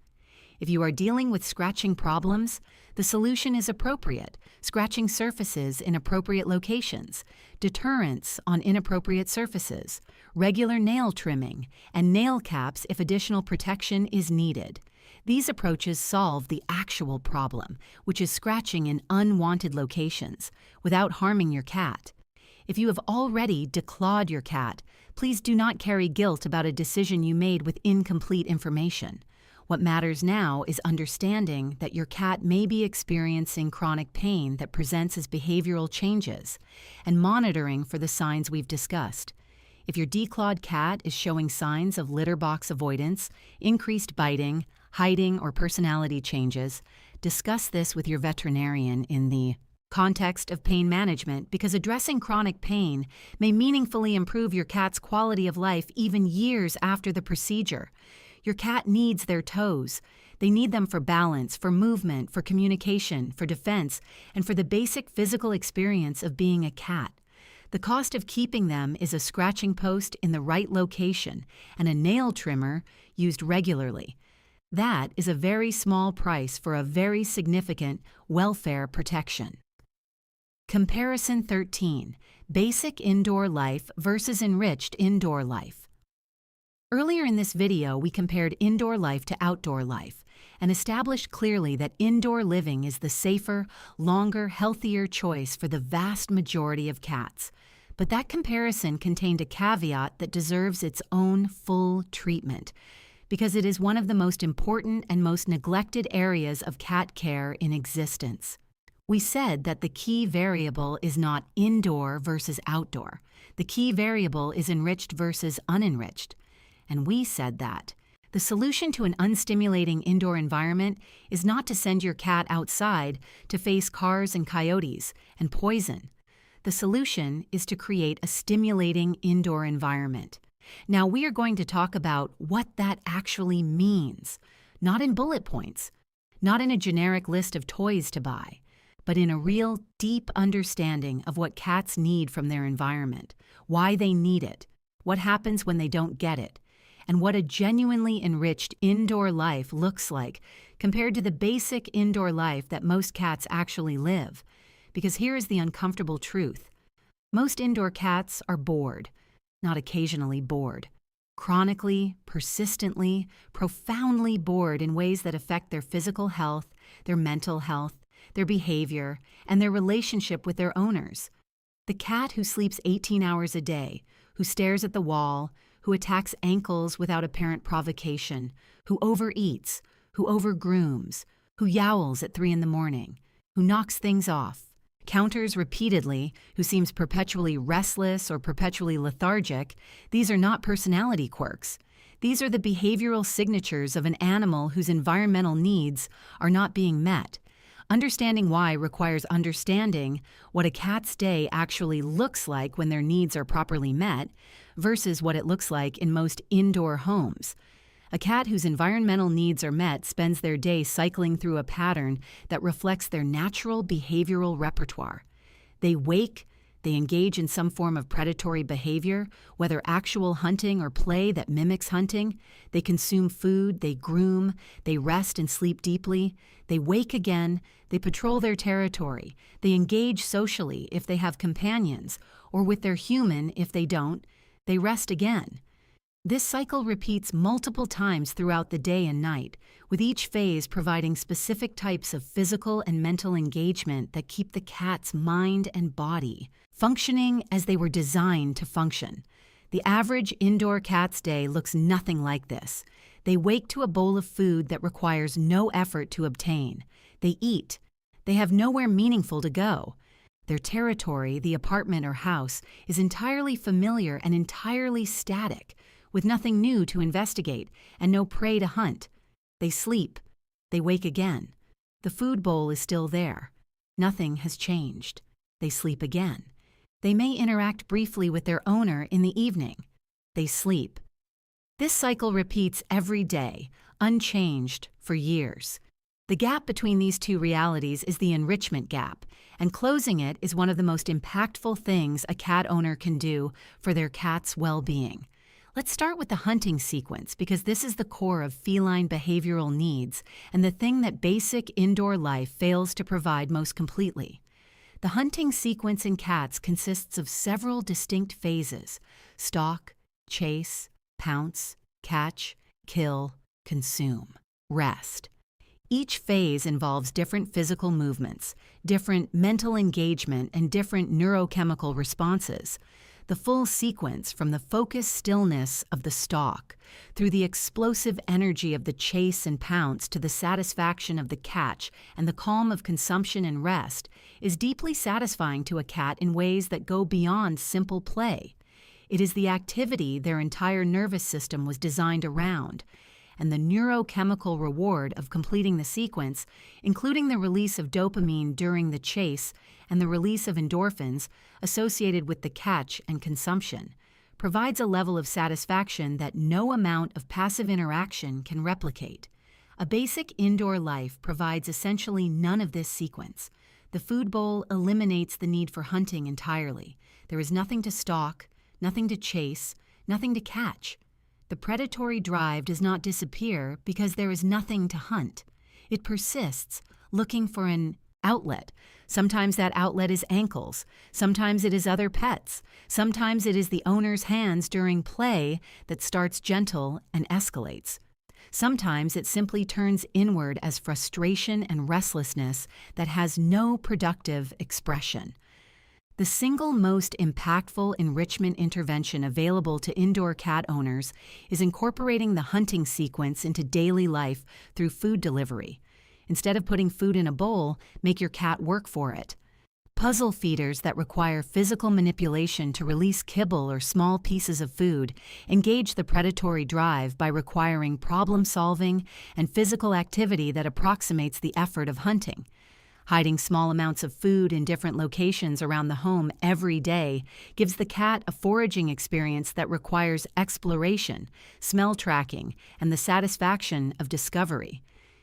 If you are dealing with scratching problems, the solution is appropriate: scratching surfaces in appropriate locations, deterrents on inappropriate surfaces, regular nail trimming, and nail caps if additional protection is needed. These approaches solve the actual problem, which is scratching in unwanted locations, without harming your cat. If you have already declawed your cat, please do not carry guilt about a decision you made with incomplete information. What matters now is understanding that your cat may be experiencing chronic pain that presents as behavioral changes, and monitoring for the signs we've discussed. If your declawed cat is showing signs of litter box avoidance, increased biting, hiding, or personality changes, discuss this with your veterinarian in the context of pain management, because addressing chronic pain may meaningfully improve your cat's quality of life even years after the procedure. Your cat needs their toes. They need them for balance, for movement, for communication, for defense, and for the basic physical experience of being a cat. The cost of keeping them is a scratching post in the right location and a nail trimmer used regularly. That is a very small price for a very significant welfare protection. Comparison 13. Basic indoor life versus enriched indoor life. Earlier in this video, we compared indoor life to outdoor life and established clearly that indoor living is the safer, longer, healthier choice for the vast majority of cats. But that comparison contained a caveat that deserves its own full treatment, because it is one of the most important and most neglected areas of cat care in existence. We said that the key variable is not indoor versus outdoor. The key variable is enriched versus unenriched. And we said that the solution to an unstimulating indoor environment is not to send your cat outside to face cars and coyotes and poison. The solution is to create a stimulating indoor environment. Now we are going to talk about what that actually means, not in bullet points, not in a generic list of toys to buy, but in a real deep understanding of what cats need from their environment, why they need it, what happens when they don't get it, and what a genuinely enriched indoor life looks like compared to the basic indoor life that most cats actually live. Because here is the uncomfortable truth. Most indoor cats are bored, not occasionally bored. Chronically, persistently, profoundly bored in ways that affect their physical health, their mental health, their behavior, and their relationship with their owners. The cat who sleeps 18 hours a day, who stares at the wall, who attacks ankles without apparent provocation, who overeats, who overgrooms, who yowls at 3 a.m, who knocks things off, counters repeatedly, who seems perpetually restless or perpetually lethargic, these are not personality quirks. These are the behavioral signatures of an animal whose environmental needs are not being met. Understanding why requires understanding what a cat's day actually looks like when their needs are properly met versus what it looks like in most indoor homes. A cat whose environmental needs are met spends their day cycling through a pattern that reflects their natural behavioral repertoire. They wake, they engage in some form of predatory behavior, whether actual hunting or play that mimics hunting. They consume food, they groom, they rest and sleep deeply. They wake again, they patrol their territory. They engage socially if they have companions, or with their human if they don't. They rest again. This cycle repeats multiple times throughout the day and night, with each phase providing specific types of physical and mental engagement that keep the cat's mind and body functioning as they were designed to function. The average indoor cat's day looks nothing like this. They wake to a bowl of food that requires no effort to obtain. They eat. They have nowhere meaningful to go. Their territory, the apartment or house, is entirely familiar and entirely static, with nothing new to investigate and no prey to hunt. They sleep. They wake again. The food bowl is still there. Nothing has changed. They sleep again. They may interact briefly with their owner in the evening. They sleep. This cycle repeats every day, unchanged for years. The gap between these two realities is the enrichment gap, and closing it is one of the most impactful things a cat owner can do for their cat's well-being. Let's start with the hunting sequence because this is the core of feline behavioral needs and the thing that basic indoor life fails to provide most completely. The hunting sequence in cats consists of several distinct phases: stalk, chase, pounce, catch, kill, consume, rest. Each phase involves different physical movements, different mental engagement, and different neurochemical responses. The full sequence, from the focused stillness of the stalk, through the explosive energy of the chase and pounce to the satisfaction of the catch and the calm of consumption and rest, is deeply satisfying to a cat in ways that go beyond simple play. It is the activity their entire nervous system was designed around, and the neurochemical reward of completing the sequence, including the release of dopamine during the chase and the release of endorphins associated with the catch and consumption, provides a level of satisfaction that no amount of passive interaction can replicate. A basic indoor life provides essentially none of this sequence. The food bowl eliminates the need for hunting entirely. There is nothing to stalk, nothing to chase, nothing to catch. The predatory drive does not disappear because there is nothing to hunt. It persists, looking for an outlet. Sometimes that outlet is ankles. Sometimes it is other pets. Sometimes it is the owner's hands during play that starts gentle and escalates. Sometimes it simply turns inward as frustration and restlessness that has no productive expression. The single most impactful enrichment intervention available to indoor cat owners is incorporating the hunting sequence into daily life through food delivery. Instead of putting food in a bowl, make your cat work for it. Puzzle feeders that require physical manipulation to release kibble or small pieces of food engage the predatory drive by requiring problem-solving and physical activity that approximates the effort of hunting. Hiding small amounts of food in different locations around the home every day gives the cat a foraging experience that requires exploration, smell tracking, and the satisfaction of discovery.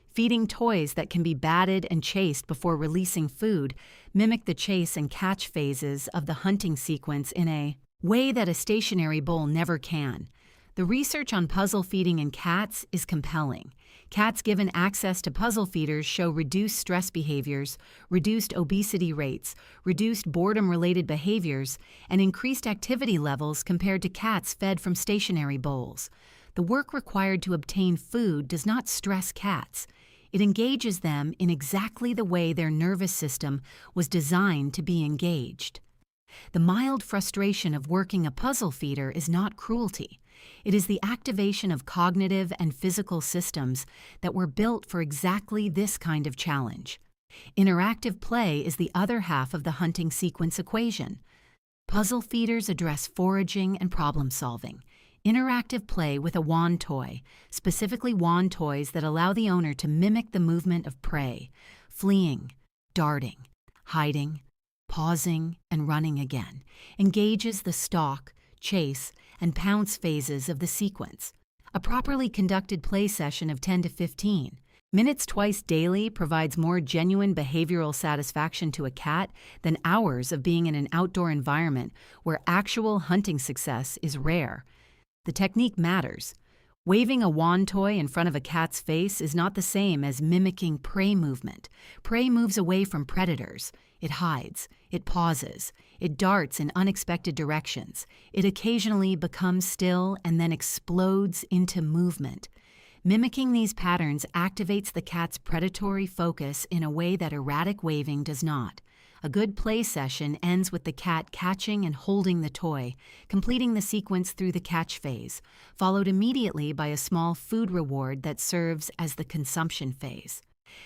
Feeding toys that can be batted and chased before releasing food mimic the chase and catch phases of the hunting sequence in a way that a stationary bowl never can. The research on puzzle feeding in cats is compelling. Cats given access to puzzle feeders show reduced stress behaviors, reduced obesity rates, reduced boredom-related behaviors, and increased activity levels compared to cats fed from stationary bowls. The work required to obtain food does not stress cats. It engages them in exactly the way their nervous system was designed to be engaged. The mild frustration of working a puzzle feeder is not cruelty. It is the activation of cognitive and physical systems that were built for exactly this kind of challenge. Interactive play is the other half of the hunting sequence equation. Puzzle feeders address foraging and problem-solving. Interactive play with a wand toy, specifically wand toys that allow the owner to mimic the movement of prey, fleeing, darting, hiding, pausing, and running again, engages the stalk, chase, and pounce phases of the sequence. A properly conducted play session of 10 to 15 minutes twice daily provides more genuine behavioral satisfaction to a cat than hours of being in an outdoor environment where actual hunting success is rare. The technique matters. Waving a wand toy in front of a cat's face is not the same as mimicking prey movement. Prey moves away from predators. It hides. It pauses. It darts in unexpected directions. It occasionally becomes still and then explodes into movement. Mimicking these patterns activates the cat's predatory focus in a way that erratic waving does not. A good play session ends with the cat catching and holding the toy, completing the sequence through the catch phase, followed immediately by a small food reward that serves as the consumption phase.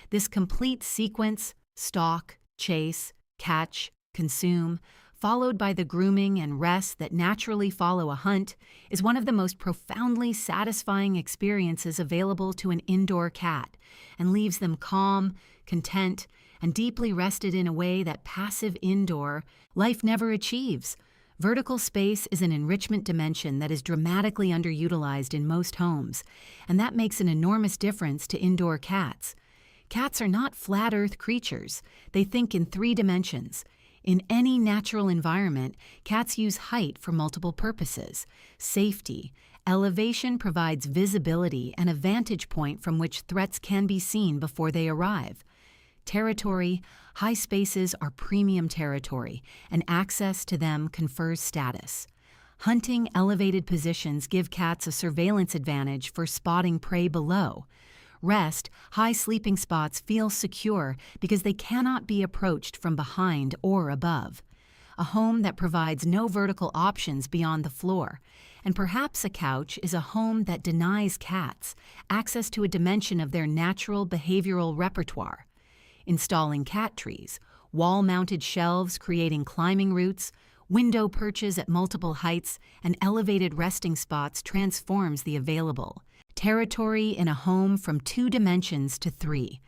This complete sequence, stalk, chase, catch, consume, followed by the grooming and rest that naturally follow a hunt, is one of the most profoundly satisfying experiences available to an indoor cat, and leaves them calm, content, and deeply rested in a way that passive indoor life never achieves. Vertical space is an enrichment dimension that is dramatically underutilized in most homes, and that makes an enormous difference to indoor cats. Cats are not flat earth creatures. They think in 3 dimensions. In any natural environment, cats use height for multiple purposes. Safety. Elevation provides visibility and a vantage point from which threats can be seen before they arrive. Territory. High spaces are premium territory, and access to them confers status. Hunting elevated positions give cats a surveillance advantage for spotting prey below. Rest, high sleeping spots feel secure because they cannot be approached from behind or above. A home that provides no vertical options beyond the floor. And perhaps a couch is a home that denies cats access to a dimension of their natural behavioral repertoire. Installing cat trees, wall-mounted shelves creating climbing routes, window perches at multiple heights, and elevated resting spots transforms the available territory in a home from 2 dimensions to 3.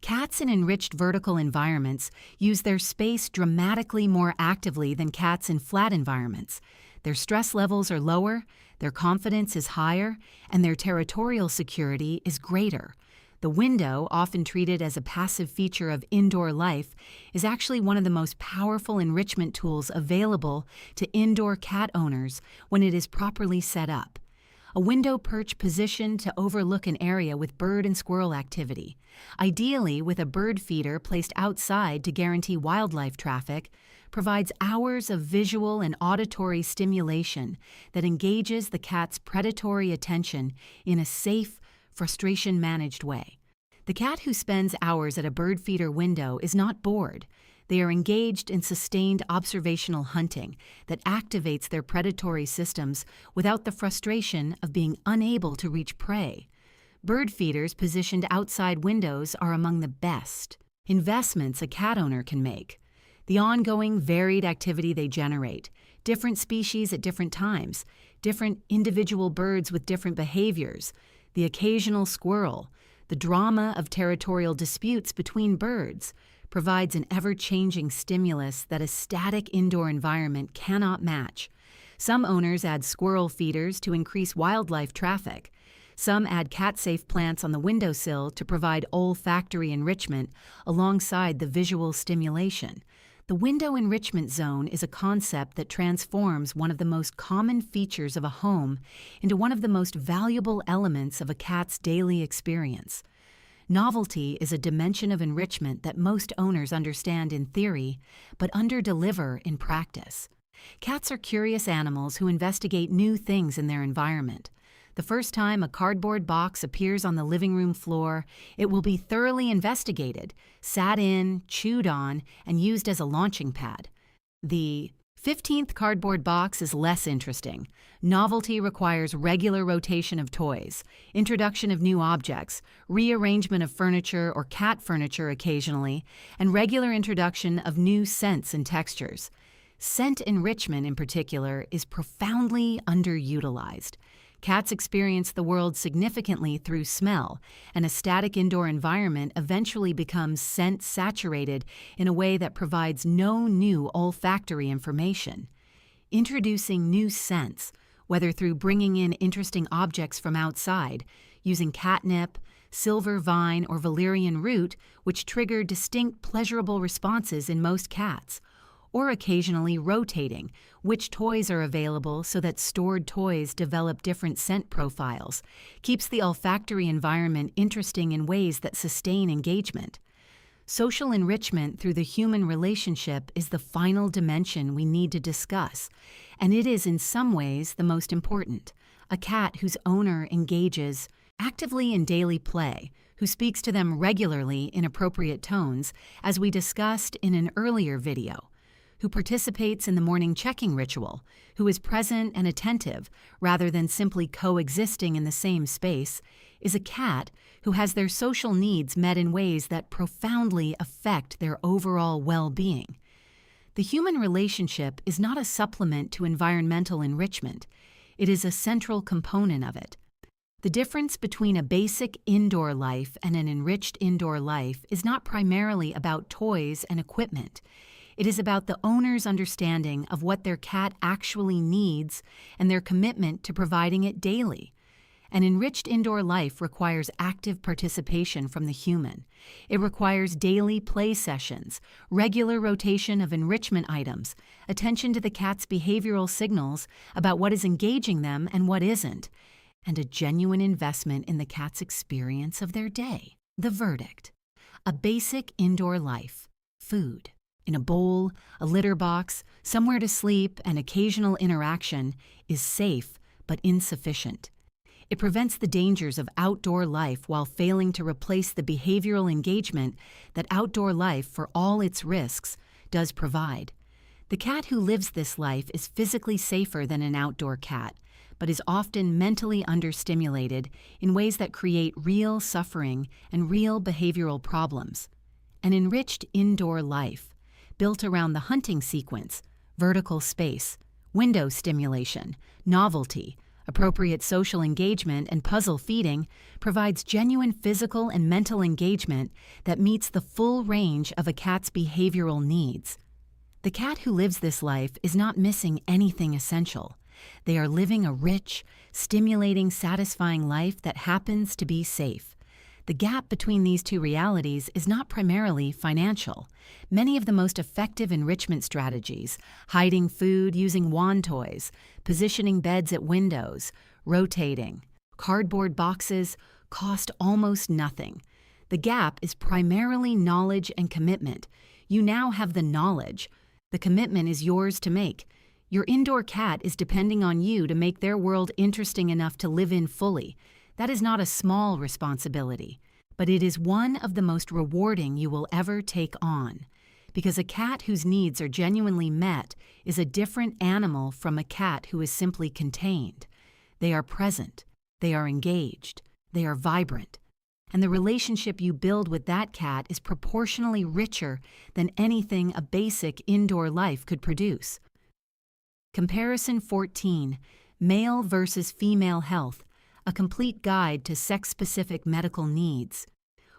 Cats in enriched vertical environments use their space dramatically more actively than cats in flat environments. Their stress levels are lower, their confidence is higher, and their territorial security is greater. The window, often treated as a passive feature of indoor life, is actually one of the most powerful enrichment tools available to indoor cat owners when it is properly set up. A window perch positioned to overlook an area with bird and squirrel activity, ideally with a bird feeder placed outside to guarantee wildlife traffic, provides hours of visual and auditory stimulation that engages the cat's predatory attention in a safe, frustration-managed way. The cat who spends hours at a bird feeder window is not bored. They are engaged in sustained observational hunting that activates their predatory systems without the frustration of being unable to reach prey. Bird feeders positioned outside windows are among the best investments a cat owner can make. The ongoing varied activity they generate, different species at different times, different individual birds with different behaviors, the occasional squirrel, the drama of territorial disputes between birds, provides an ever-changing stimulus that a static indoor environment cannot match. Some owners add squirrel feeders to increase wildlife traffic. Some add cat-safe plants on the windowsill to provide olfactory enrichment alongside the visual stimulation. The window enrichment zone is a concept that transforms one of the most common features of a home into one of the most valuable elements of a cat's daily experience. Novelty is a dimension of enrichment that most owners understand in theory, but underdeliver in practice. Cats are curious animals who investigate new things in their environment. The first time a cardboard box appears on the living room floor, it will be thoroughly investigated, sat in, chewed on, and used as a launching pad. The 15th cardboard box is less interesting. Novelty requires regular rotation of toys, introduction of new objects, rearrangement of furniture or cat furniture occasionally, and regular introduction of new scents and textures. Scent enrichment, in particular, is profoundly underutilized. Cats experience the world significantly through smell, and a static indoor environment eventually becomes scent-saturated in a way that provides no new olfactory information. Introducing new scents, whether through bringing in interesting objects from outside, using catnip, silver vine, or valerian root, which trigger distinct pleasurable responses in most cats, or occasionally rotating which toys are available so that stored toys develop different scent profiles, keeps the olfactory environment interesting in ways that sustain engagement. Social enrichment through the human relationship is the final dimension we need to discuss, and it is in some ways the most important. A cat whose owner engages actively in daily play, who speaks to them regularly in appropriate tones, as we discussed in an earlier video, who participates in the morning checking ritual, who is present and attentive rather than simply coexisting in the same space, is a cat who has their social needs met in ways that profoundly affect their overall well-being. The human relationship is not a supplement to environmental enrichment. It is a central component of it. The difference between a basic indoor life and an enriched indoor life is not primarily about toys and equipment. It is about the owner's understanding of what their cat actually needs and their commitment to providing it daily. An enriched indoor life requires active participation from the human. It requires daily play sessions, regular rotation of enrichment items, attention to the cat's behavioral signals about what is engaging them and what isn't, and a genuine investment in the cat's experience of their day. The verdict: a basic indoor life, food in a bowl, a litter box, somewhere to sleep, and occasional interaction is safe but insufficient. It prevents the dangers of outdoor life while failing to replace the behavioral engagement that outdoor life, for all its risks, does provide. The cat who lives this life is physically safer than an outdoor cat, but is often mentally understimulated in ways that create real suffering and real behavioral problems. An enriched indoor life, built around the hunting sequence, vertical space, window stimulation, novelty, appropriate social engagement, and puzzle feeding, provides genuine physical and mental engagement that meets the full range of a cat's behavioral needs. The cat who lives this life is not missing anything essential. They are living a rich, stimulating, satisfying life that happens to be safe. The gap between these two realities is not primarily financial. Many of the most effective enrichment strategies, hiding food using wand toys, positioning beds at windows, rotating, cardboard boxes, cost almost nothing. The gap is primarily knowledge and commitment. You now have the knowledge. The commitment is yours to make. Your indoor cat is depending on you to make their world interesting enough to live in fully. That is not a small responsibility, but it is one of the most rewarding you will ever take on. because a cat whose needs are genuinely met is a different animal from a cat who is simply contained. They are present, they are engaged, they are vibrant, and the relationship you build with that cat is proportionally richer than anything a basic indoor life could produce. Comparison 14, Male versus Female Health, a complete guide to sex-specific medical needs.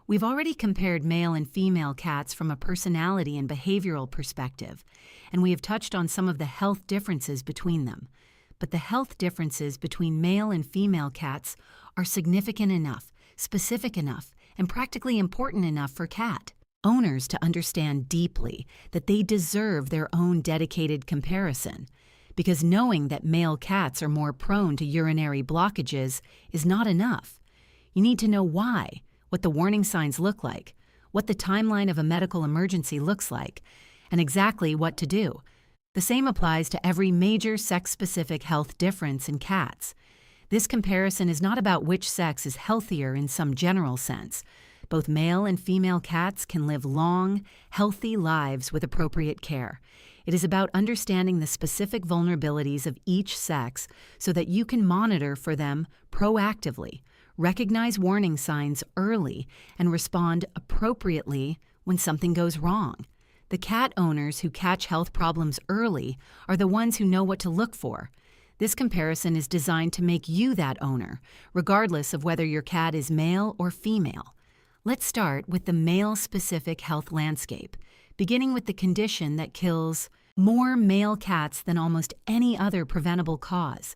We've already compared male and female cats from a personality and behavioral perspective, and we have touched on some of the health differences between them. But the health differences between male and female cats are significant enough, specific enough, and practically important enough for cat owners to understand deeply that they deserve their own dedicated comparison. Because knowing that male cats are more prone to urinary blockages is not enough. You need to know why, what the warning signs look like, what the timeline of a medical emergency looks like, and exactly what to do. The same applies to every major sex-specific health difference in cats. This comparison is not about which sex is healthier in some general sense. Both male and female cats can live long, healthy lives with appropriate care. It is about understanding the specific vulnerabilities of each sex so that you can monitor for them proactively, recognize warning signs early, and respond appropriately when something goes wrong. The cat owners who catch health problems early are the ones who know what to look for. This comparison is designed to make you that owner, regardless of whether your cat is male or female. Let's start with the male-specific health landscape, beginning with the condition that kills more male cats than almost any other preventable cause.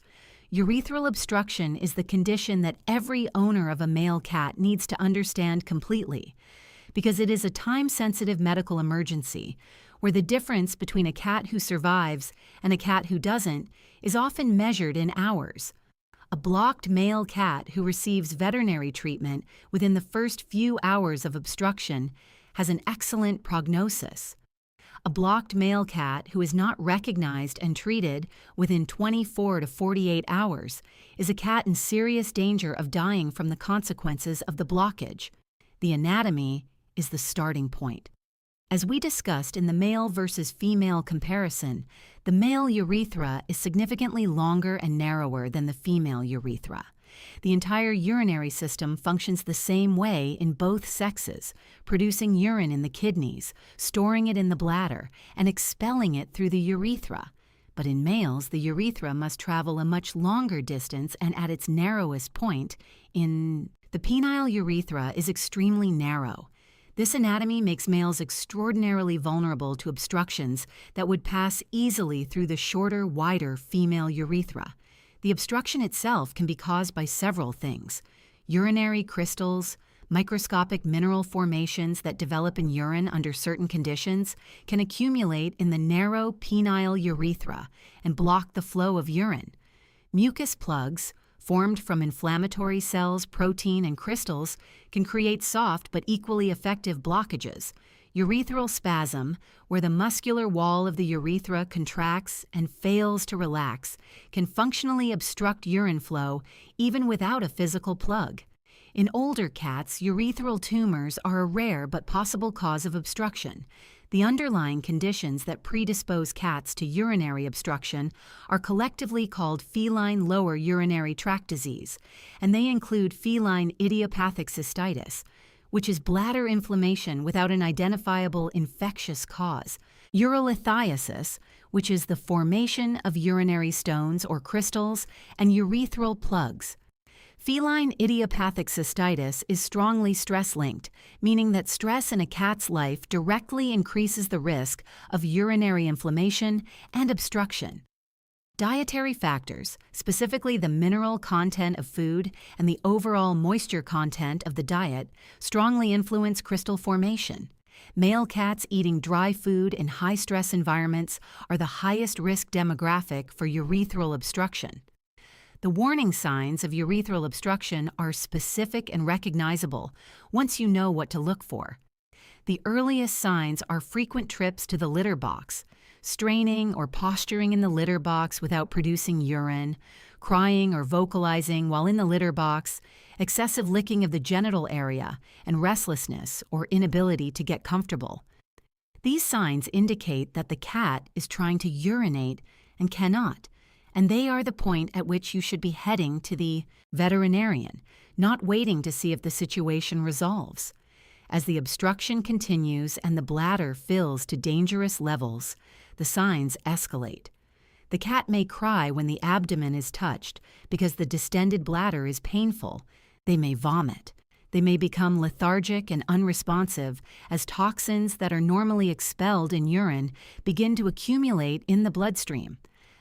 Urethral obstruction is the condition that every owner of a male cat needs to understand completely, because it is a time-sensitive medical emergency where the difference between a cat who survives and a cat who doesn't is often measured in hours. A blocked male cat who receives veterinary treatment within the first few hours of obstruction has an excellent prognosis. A blocked male cat who is not recognized and treated within 24 to 48 hours is a cat in serious danger of dying from the consequences of the blockage. The anatomy is the starting point. As we discussed in the male versus female comparison, the male urethra is significantly longer and narrower than the female urethra. The entire urinary system functions the same way in both sexes, producing urine in the kidneys, storing it in the bladder, and expelling it through the urethra. But in males, the urethra must travel a much longer distance and at its narrowest point the penile urethra is extremely narrow. This anatomy makes males extraordinarily vulnerable to obstructions that would pass easily through the shorter, wider female urethra. The obstruction itself can be caused by several things: urinary crystals, microscopic mineral formations that develop in urine under certain conditions can accumulate in the narrow penile urethra and block the flow of urine. Mucus plugs, formed from inflammatory cells, protein, and crystals, can create soft but equally effective blockages. Urethral spasm, where the muscular wall of the urethra contracts and fails to relax, can functionally obstruct urine flow even without a physical plug. In older cats, urethral tumors are a rare but possible cause of obstruction. The underlying conditions that predispose cats to urinary obstruction are collectively called feline lower urinary tract disease, and they include feline idiopathic cystitis, which is bladder inflammation without an identifiable infectious cause, urolithiasis, which is the formation of urinary stones or crystals, and urethral plugs. Feline idiopathic cystitis is strongly stress-linked, meaning that stress in a cat's life directly increases the risk of urinary inflammation and obstruction. Dietary factors, specifically the mineral content of food and the overall moisture content of the diet, strongly influence crystal formation. Male cats eating dry food in high-stress environments are the highest risk demographic for urethral obstruction. The warning signs of urethral obstruction are specific and recognizable once you know what to look for. The earliest signs are frequent trips to the litter box, straining or posturing in the litter box without producing urine, crying or vocalizing while in the litter box, excessive licking of the genital area, and restlessness or inability to get comfortable. These signs indicate that the cat is trying to urinate and cannot, and they are the point at which you should be heading to the veterinarian, not waiting to see if the situation resolves. As the obstruction continues and the bladder fills to dangerous levels, the signs escalate. The cat may cry when the abdomen is touched because the distended bladder is painful. They may vomit. They may become lethargic and unresponsive as toxins that are normally expelled in urine begin to accumulate in the bloodstream.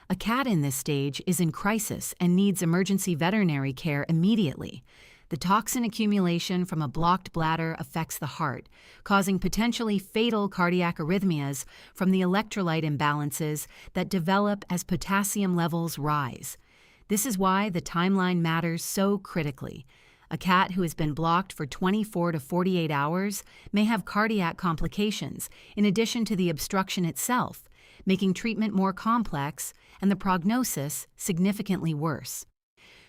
A cat in this stage is in crisis and needs emergency veterinary care immediately. The toxin accumulation from a blocked bladder affects the heart, causing potentially fatal cardiac arrhythmias from the electrolyte imbalances that develop as potassium levels rise. This is why the timeline matters so critically. A cat who has been blocked for 24 to 48 hours may have cardiac complications in addition to the obstruction itself, making treatment more complex and the prognosis significantly worse.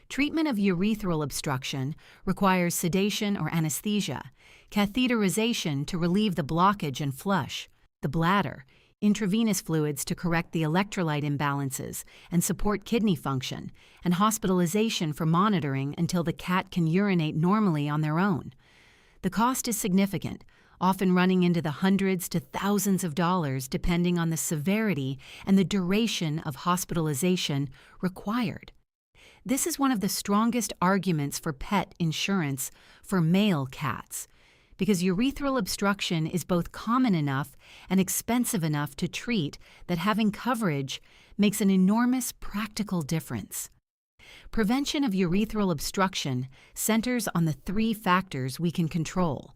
Treatment of urethral obstruction requires sedation or anesthesia, catheterization to relieve the blockage and flush the bladder, intravenous fluids to correct the electrolyte imbalances and support kidney function, and hospitalization for monitoring until the cat can urinate normally on their own. The cost is significant, often running into the hundreds to thousands of dollars depending on the severity and the duration of hospitalization required. This is one of the strongest arguments for pet insurance for male cats, because urethral obstruction is both common enough and expensive enough to treat that having coverage makes an enormous practical difference. Prevention of urethral obstruction centers on the 3 factors we can control: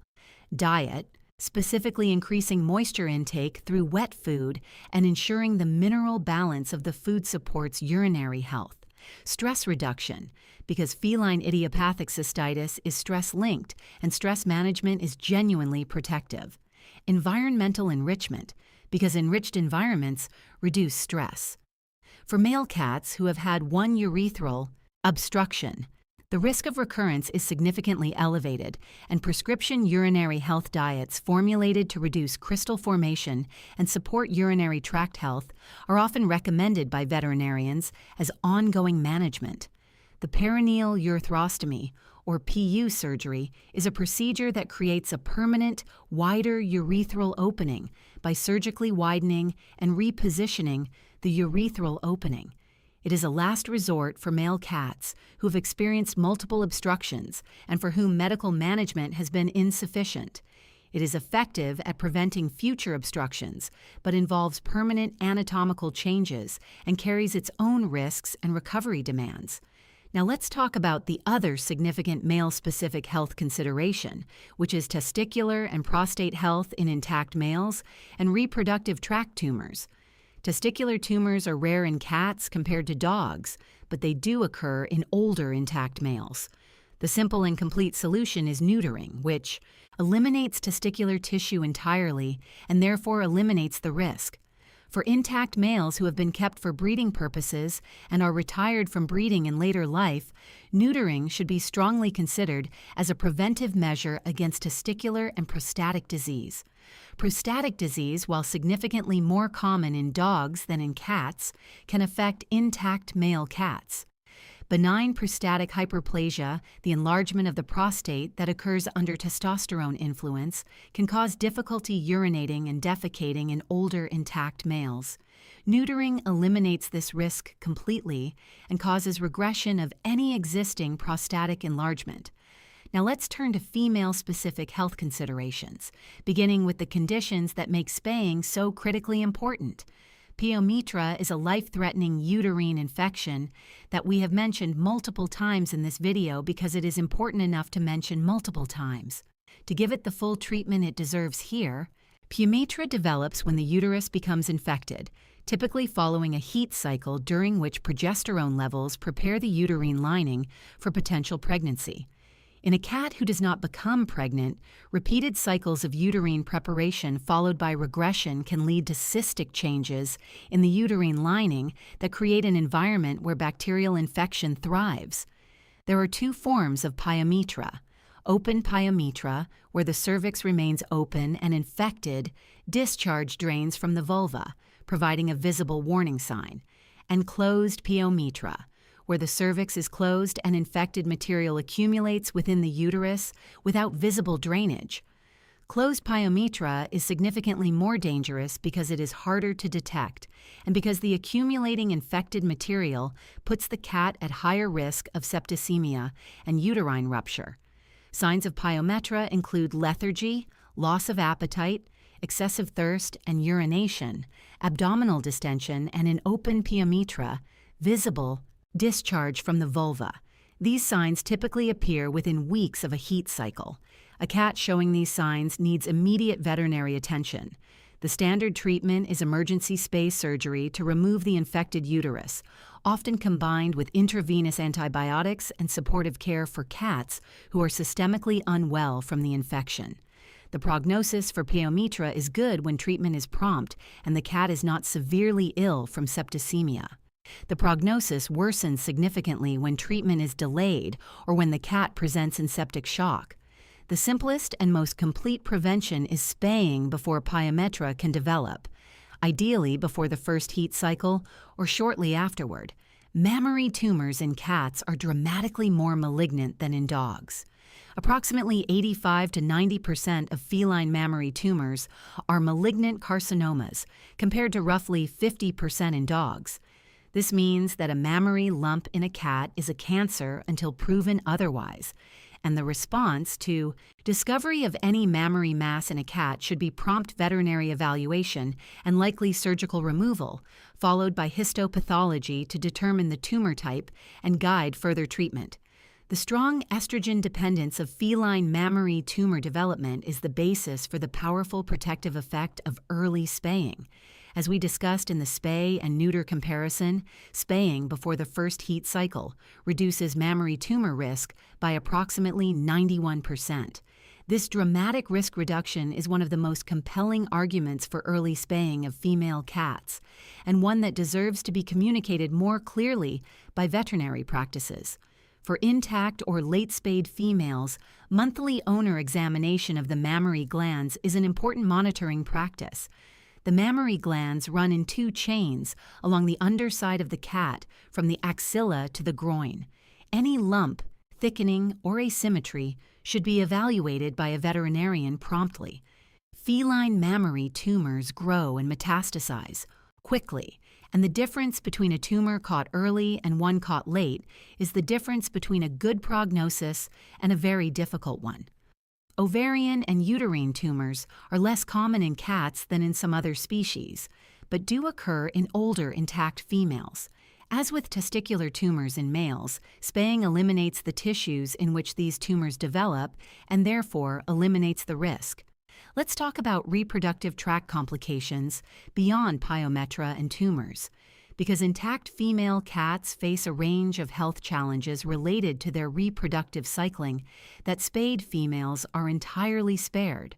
diet, specifically increasing moisture intake through wet food and ensuring the mineral balance of the food supports urinary health; stress reduction, because feline idiopathic cystitis is stress-linked and stress management is genuinely protective; environmental enrichment, because enriched environments reduce stress. For male cats who have had one urethral obstruction, the risk of recurrence is significantly elevated, and prescription urinary health diets formulated to reduce crystal formation and support urinary tract health are often recommended by veterinarians as ongoing management. The perineal urethrostomy, or PU surgery, is a procedure that creates a permanent, wider urethral opening by surgically widening and repositioning the urethral opening. It is a last resort for male cats who have experienced multiple obstructions and for whom medical management has been insufficient. It is effective at preventing future obstructions, but involves permanent anatomical changes and carries its own risks and recovery demands. Now let's talk about the other significant male-specific health consideration, which is testicular and prostate health in intact males and reproductive tract tumors. Testicular tumors are rare in cats compared to dogs, but they do occur in older intact males. The simple and complete solution is neutering, which eliminates testicular tissue entirely and therefore eliminates the risk. For intact males who have been kept for breeding purposes and are retired from breeding in later life, neutering should be strongly considered as a preventive measure against testicular and prostatic disease. Prostatic disease, while significantly more common in dogs than in cats, can affect intact male cats. Benign prostatic hyperplasia, the enlargement of the prostate that occurs under testosterone influence, can cause difficulty urinating and defecating in older intact males. Neutering eliminates this risk completely and causes regression of any existing prostatic enlargement. Now let's turn to female-specific health considerations, beginning with the conditions that make spaying so critically important. Pyometra is a life-threatening uterine infection that we have mentioned multiple times in this video because it is important enough to mention multiple times. To give it the full treatment it deserves here, pyometra develops when the uterus becomes infected, typically following a heat cycle during which progesterone levels prepare the uterine lining for potential pregnancy. In a cat who does not become pregnant, repeated cycles of uterine preparation followed by regression can lead to cystic changes in the uterine lining that create an environment where bacterial infection thrives. There are 2 forms of pyometra: open pyometra, where the cervix remains open and infected, discharge drains from the vulva, providing a visible warning sign, and closed pyometra, where the cervix is closed and infected material accumulates within the uterus without visible drainage. Closed pyometra is significantly more dangerous because it is harder to detect and because the accumulating infected material puts the cat at higher risk of septicemia and uterine rupture. Signs of pyometra include lethargy, loss of appetite, excessive thirst and urination, abdominal distension, and an open pyometra, visible discharge from the vulva. These signs typically appear within weeks of a heat cycle. A cat showing these signs needs immediate veterinary attention. The standard treatment is emergency Spay surgery to remove the infected uterus, often combined with intravenous antibiotics and supportive care for cats who are systemically unwell from the infection. The prognosis for pyometra is good when treatment is prompt and the cat is not severely ill from septicemia. The prognosis worsens significantly when treatment is delayed or when the cat presents in septic shock. The simplest and most complete prevention is spaying before pyometra can develop, ideally before the first heat cycle or shortly afterward. Mammary tumors in cats are dramatically more malignant than in dogs. Approximately 85 to 90% of feline mammary tumors are malignant carcinomas, compared to roughly 50% in dogs. This means that a mammary lump in a cat is a cancer until proven otherwise, and the response to discovery of any mammary mass in a cat should be prompt veterinary evaluation and likely surgical removal, followed by histopathology to determine the tumor type and guide further treatment. The strong estrogen dependence of feline mammary tumor development is the basis for the powerful protective effect of early spaying. As we discussed in the Spay and Neuter comparison, spaying before the first heat cycle reduces mammary tumor risk by approximately 91%. This dramatic risk reduction is one of the most compelling arguments for early spaying of female cats, and one that deserves to be communicated more clearly by veterinary practices. For intact or late-spayed females, monthly owner examination of the mammary glands is an important monitoring practice. The mammary glands run in two chains along the underside of the cat from the axilla to the groin. Any lump, thickening, or asymmetry should be evaluated by a veterinarian promptly. Feline mammary tumors grow and metastasize quickly, and the difference between a tumor caught early and one caught late is the difference between a good prognosis and a very difficult one. Ovarian and uterine tumors are less common in cats than in some other species, but do occur in older intact females. As with testicular tumors in males, spaying eliminates the tissues in which these tumors develop and therefore eliminates the risk. Let's talk about reproductive tract complications beyond pyometra and tumors, because intact female cats face a range of health challenges related to their reproductive cycling that spayed females are entirely spared.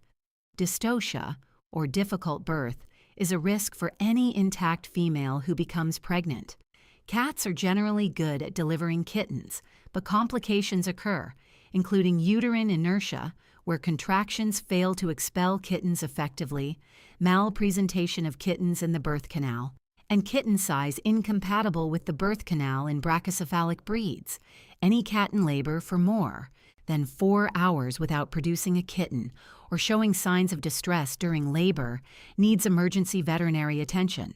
Dystocia, or difficult birth, is a risk for any intact female who becomes pregnant. Cats are generally good at delivering kittens, but complications occur, including uterine inertia, where contractions fail to expel kittens effectively, malpresentation of kittens in the birth canal, and kitten size incompatible with the birth canal in brachycephalic breeds. Any cat in labor for more than 4 hours without producing a kitten or showing signs of distress during labor needs emergency veterinary attention.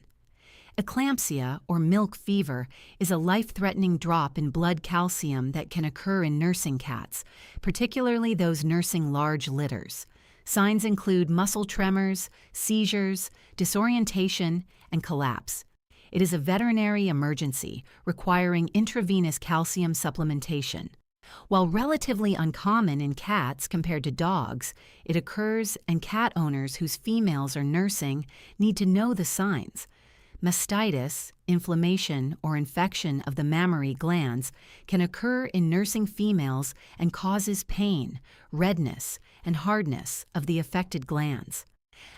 Eclampsia, or milk fever, is a life-threatening drop in blood calcium that can occur in nursing cats, particularly those nursing large litters. Signs include muscle tremors, seizures, disorientation, and collapse. It is a veterinary emergency requiring intravenous calcium supplementation. While relatively uncommon in cats compared to dogs, it occurs, and cat owners whose females are nursing need to know the signs. Mastitis, inflammation, or infection of the mammary glands can occur in nursing females and causes pain, redness, and hardness of the affected glands.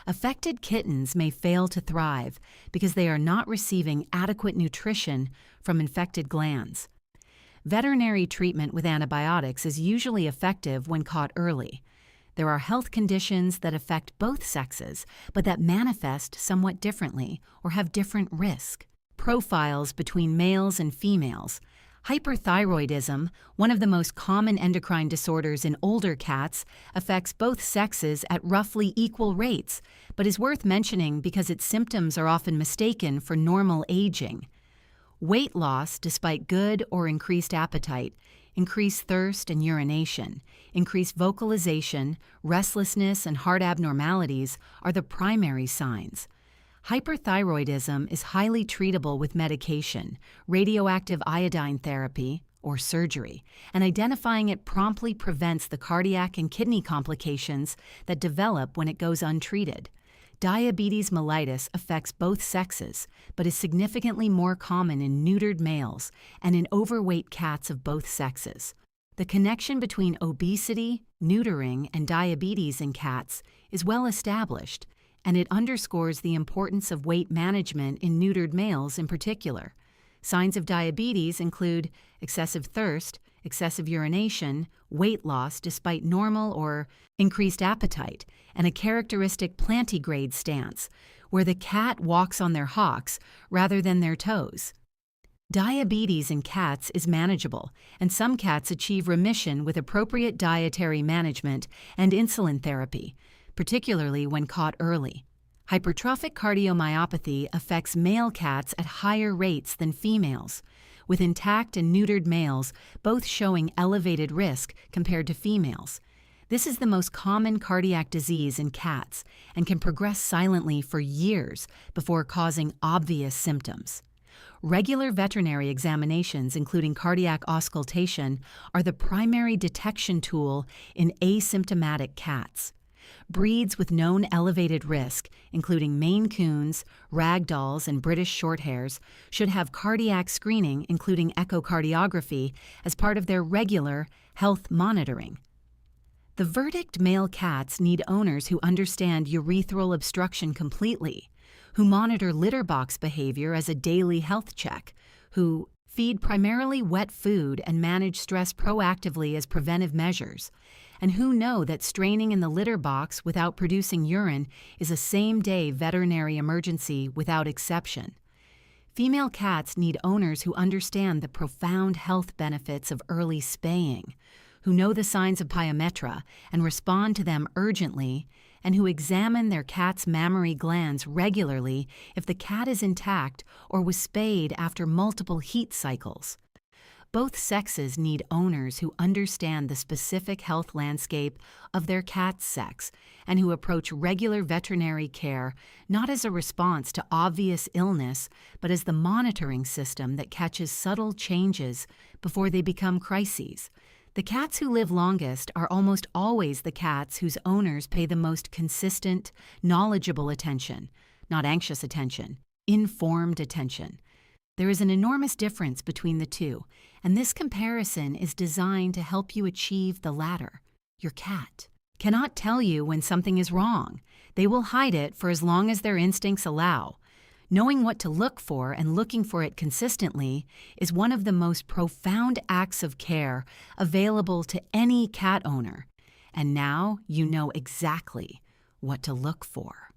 Affected kittens may fail to thrive because they are not receiving adequate nutrition from infected glands. Veterinary treatment with antibiotics is usually effective when caught early. There are health conditions that affect both sexes, but that manifest somewhat differently or have different risk profiles between males and females. Hyperthyroidism, one of the most common endocrine disorders in older cats, affects both sexes at roughly equal rates, but is worth mentioning because its symptoms are often mistaken for normal aging. Weight loss, despite good or increased appetite, increased thirst and urination, increased vocalization, restlessness, and heart abnormalities are the primary signs. Hyperthyroidism is highly treatable with medication, radioactive iodine therapy, or surgery, and identifying it promptly prevents the cardiac and kidney complications that develop when it goes untreated. Diabetes mellitus affects both sexes, but is significantly more common in neutered males and in overweight cats of both sexes. The connection between obesity, neutering, and diabetes in cats is well established, and it underscores the importance of weight management in neutered males in particular. Signs of diabetes include excessive thirst, excessive urination, weight loss despite normal or increased appetite, and a characteristic plantigrade stance, where the cat walks on their hocks rather than their toes. Diabetes in cats is manageable, and some cats achieve remission with appropriate dietary management and insulin therapy, particularly when caught early. Hypertrophic cardiomyopathy affects male cats at higher rates than females, with intact and neutered males both showing elevated risk compared to females. This is the most common cardiac disease in cats and can progress silently for years before causing obvious symptoms. Regular veterinary examinations, including cardiac auscultation, are the primary detection tool in asymptomatic cats. Breeds with known elevated risk, including Maine Coons, Ragdolls, and British Shorthairs, should have cardiac screening, including echocardiography, as part of their regular health monitoring. The verdict male cats need owners who understand urethral obstruction completely, who monitor litter box behavior as a daily health check, who feed primarily wet food and manage stress proactively as preventive measures, and who know that straining in the litter box without producing urine is a same-day veterinary emergency without exception. Female cats need owners who understand the profound health benefits of early spaying, who know the signs of pyometra and respond to them urgently, and who examine their cat's mammary glands regularly if the cat is intact or was spayed after multiple heat cycles. Both sexes need owners who understand the specific health landscape of their cat's sex and who approach regular veterinary care not as a response to obvious illness, but as the monitoring system that catches subtle changes before they become crises. The cats who live longest are almost always the cats whose owners pay the most consistent, knowledgeable attention, not anxious attention, informed attention. There is an enormous difference between the two, and this comparison is designed to help you achieve the latter. Your cat cannot tell you when something is wrong. They will hide it for as long as their instincts allow. Knowing what to look for and looking for it consistently is one of the most profound acts of care available to any cat owner. And now you know exactly what to look for.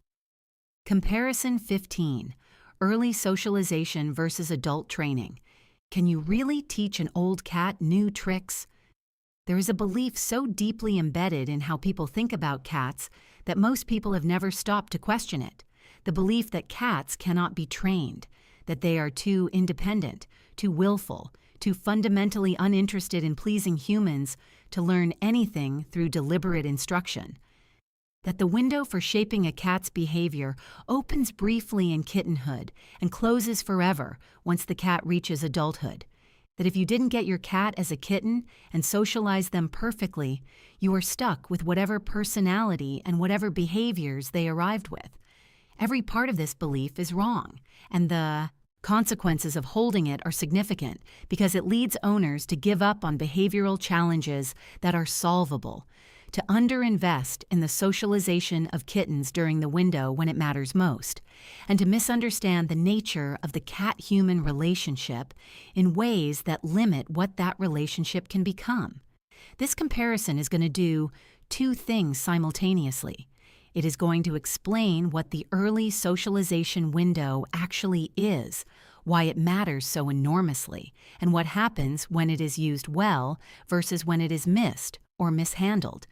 Comparison 15. Early socialization versus adult training. Can you really teach an old cat new tricks? There is a belief so deeply embedded in how people think about cats that most people have never stopped to question it. The belief that cats cannot be trained, that they are too independent, too willful, too fundamentally uninterested in pleasing humans to learn anything through deliberate instruction. That the window for shaping a cat's behavior opens briefly in kittenhood and closes forever once the cat reaches adulthood. That if you didn't get your cat as a kitten and socialize them perfectly, you are stuck with whatever personality and whatever behaviors they arrived with. Every part of this belief is wrong, and the consequences of holding it are significant because it leads owners to give up on behavioral challenges that are solvable, to underinvest in the socialization of kittens during the window when it matters most, and to misunderstand the nature of the cat-human relationship in ways that limit what that relationship can become. This comparison is going to do two things simultaneously. It is going to explain what the early socialization window actually is, why it matters so enormously, and what happens when it is used well versus when it is missed or mishandled.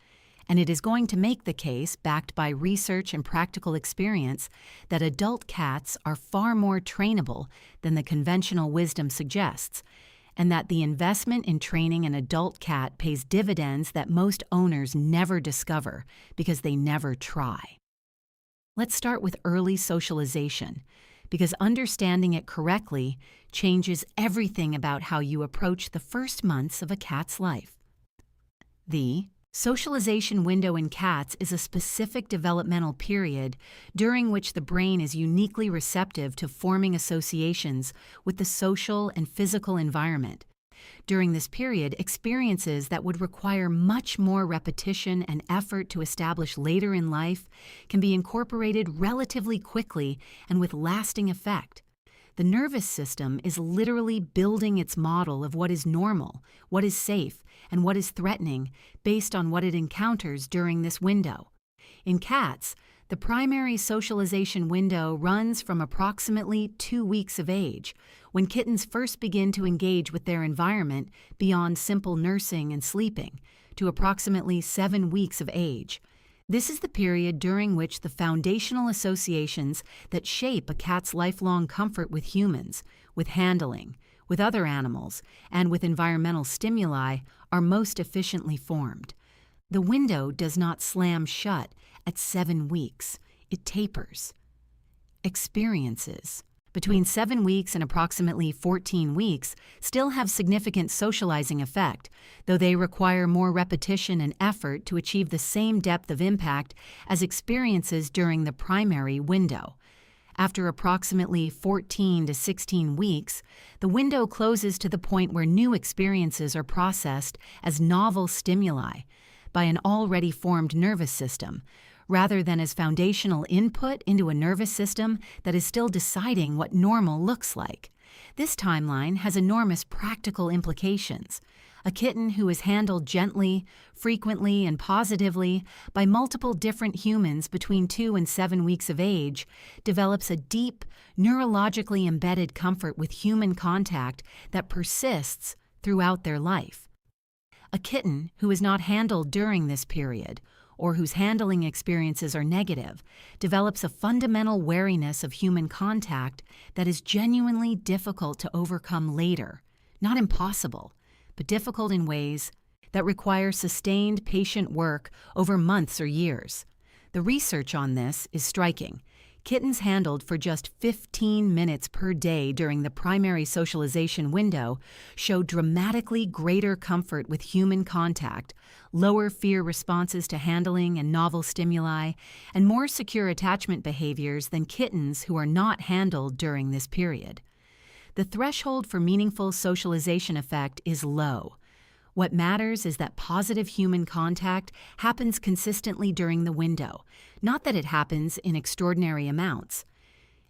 And it is going to make the case, backed by research and practical experience, that adult cats are far more trainable than the conventional wisdom suggests, and that the investment in training an adult cat pays dividends that most owners never discover because they never try. Let's start with early socialization, because understanding it correctly changes everything about how you approach the first months of a cat's life. The socialization window in cats is a specific developmental period during which the brain is uniquely receptive to forming associations with the social and physical environment. During this period, experiences that would require much more repetition and effort to establish later in life can be incorporated relatively quickly and with lasting effect. The nervous system is literally building its model of what is normal, what is safe, and what is threatening based on what it encounters during this window. In cats, the primary socialization window runs from approximately 2 weeks of age, when kittens first begin to engage with their environment beyond simple nursing and sleeping, to approximately 7 weeks of age. This is the period during which the foundational associations that shape a cat's lifelong comfort with humans, with handling, with other animals, and with environmental stimuli are most efficiently formed. The window does not slam shut at 7 weeks. It tapers. Experiences between 7 weeks and approximately 14 weeks still have significant socializing effect, though they require more repetition and effort to achieve the same depth of impact as experiences during the primary window. After approximately 14 to 16 weeks, the window closes to the point where new experiences are processed as novel stimuli by an already formed nervous system, rather than as foundational input into a nervous system that is still deciding what normal looks like. This timeline has enormous practical implications. A kitten who is handled gently, frequently, and positively by multiple different humans between 2 and 7 weeks of age develops a deep, neurologically embedded comfort with human contact that persists throughout their life. A kitten who is not handled during this period, or whose handling experiences are negative, develops a fundamental wariness of human contact that is genuinely difficult to overcome later. Not impossible, but difficult in ways that require sustained patient work over months or years. The research on this is striking. Kittens handled for just 15 minutes per day during the primary socialization window show dramatically greater comfort with human contact, lower fear responses to handling and novel stimuli, and more secure attachment behaviors than kittens who are not handled during this period. The threshold for meaningful socialization effect is low. What matters is that positive human contact happens consistently during the window, not that it happens in extraordinary amounts.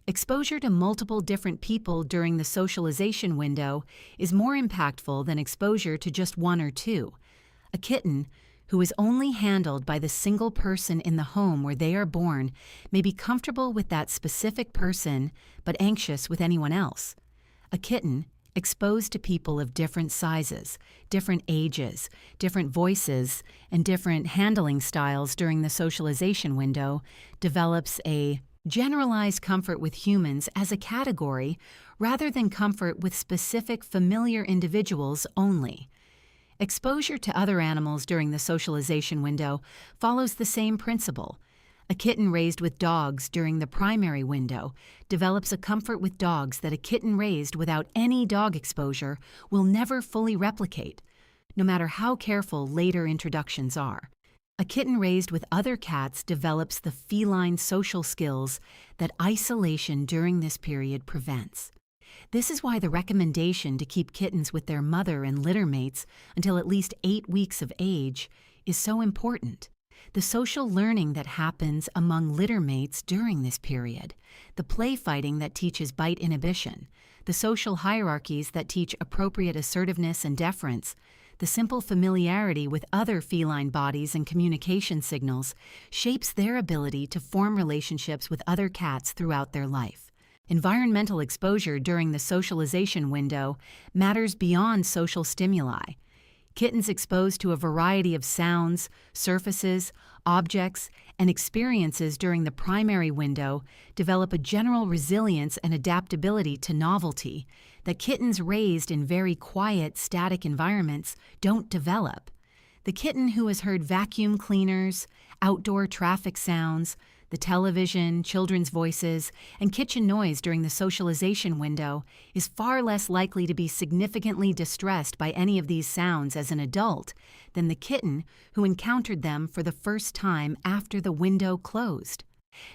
Exposure to multiple different people during the socialization window is more impactful than exposure to just one or two. A kitten who is only handled by the single person in the home where they are born may be comfortable with that specific person but anxious with anyone else. A kitten exposed to people of different sizes, different ages, different voices, and different handling styles during the socialization window develops a generalized comfort with humans as a category rather than comfort with specific familiar individuals only. Exposure to other animals during the socialization window follows the same principle. A kitten raised with dogs during the primary window develops a comfort with dogs that a kitten raised without any dog exposure will never fully replicate, no matter how careful later introductions are. A kitten raised with other cats develops the feline social skills that isolation during this period prevents. This is why the recommendation to keep kittens with their mother and litter mates until at least 8 weeks of age is so important. The social learning that happens among litter mates during this period, the play fighting that teaches bite inhibition, the social hierarchies that teach appropriate assertiveness and deference, the simple familiarity with other feline bodies and communication signals shapes their ability to form relationships with other cats throughout their life. Environmental exposure during the socialization window matters beyond social stimuli. Kittens exposed to a variety of sounds, surfaces, objects, and experiences during the primary window develop a general resilience and adaptability to novelty that kittens raised in very quiet, static environments don't develop. The kitten who has heard vacuum cleaners, outdoor traffic sounds, the television, children's voices, and kitchen noise during the socialization window is far less likely to be significantly distressed by any of these sounds as an adult than the kitten who encountered them for the first time after the window closed.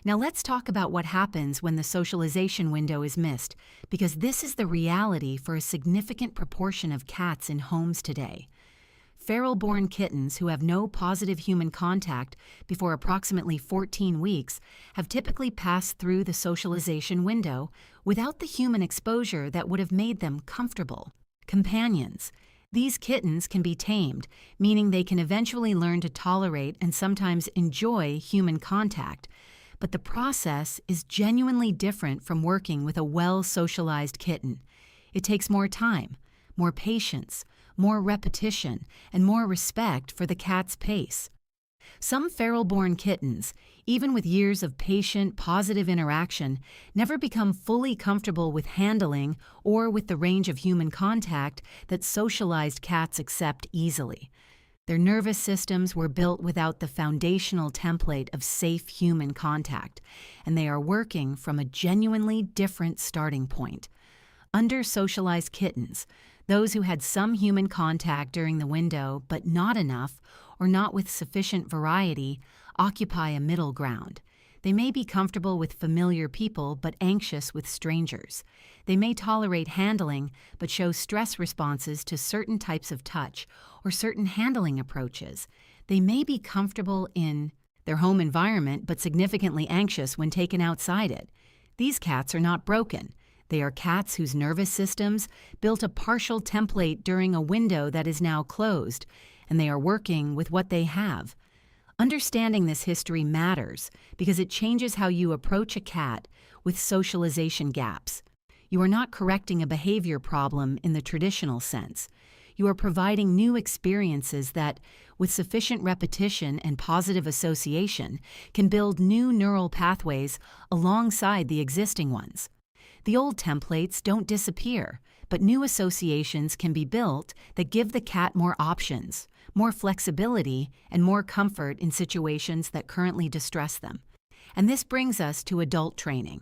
Now let's talk about what happens when the socialization window is missed, because this is the reality for a significant proportion of cats in homes today. Feral-born kittens who have no positive human contact before approximately 14 weeks have typically passed through the socialization window without the human exposure that would have made them comfortable. Companions. These kittens can be tamed, meaning they can eventually learn to tolerate and sometimes enjoy human contact, but the process is genuinely different from working with a well-socialized kitten. It takes more time, more patience, more repetition, and more respect for the cat's pace. Some feral-born kittens, even with years of patient, positive interaction, never become fully comfortable with handling or with the range of human contact that socialized cats accept easily. Their nervous systems were built without the foundational template of safe human contact, and they are working from a genuinely different starting point. Under-socialized kittens, those who had some human contact during the window but not enough or not with sufficient variety, occupy a middle ground. They may be comfortable with familiar people but anxious with strangers. They may tolerate handling but show stress responses to certain types of touch or certain handling approaches. They may be comfortable in their home environment but significantly anxious when taken outside it. These cats are not broken. They are cats whose nervous systems built a partial template during a window that is now closed, and they are working with what they have. Understanding this history matters because it changes how you approach a cat with socialization gaps. You are not correcting a behavior problem in the traditional sense. You are providing new experiences that, with sufficient repetition and positive association, can build new neural pathways alongside the existing ones. The old templates don't disappear, but new associations can be built that give the cat more options, more flexibility, and more comfort in situations that currently distress them. And this brings us to adult training,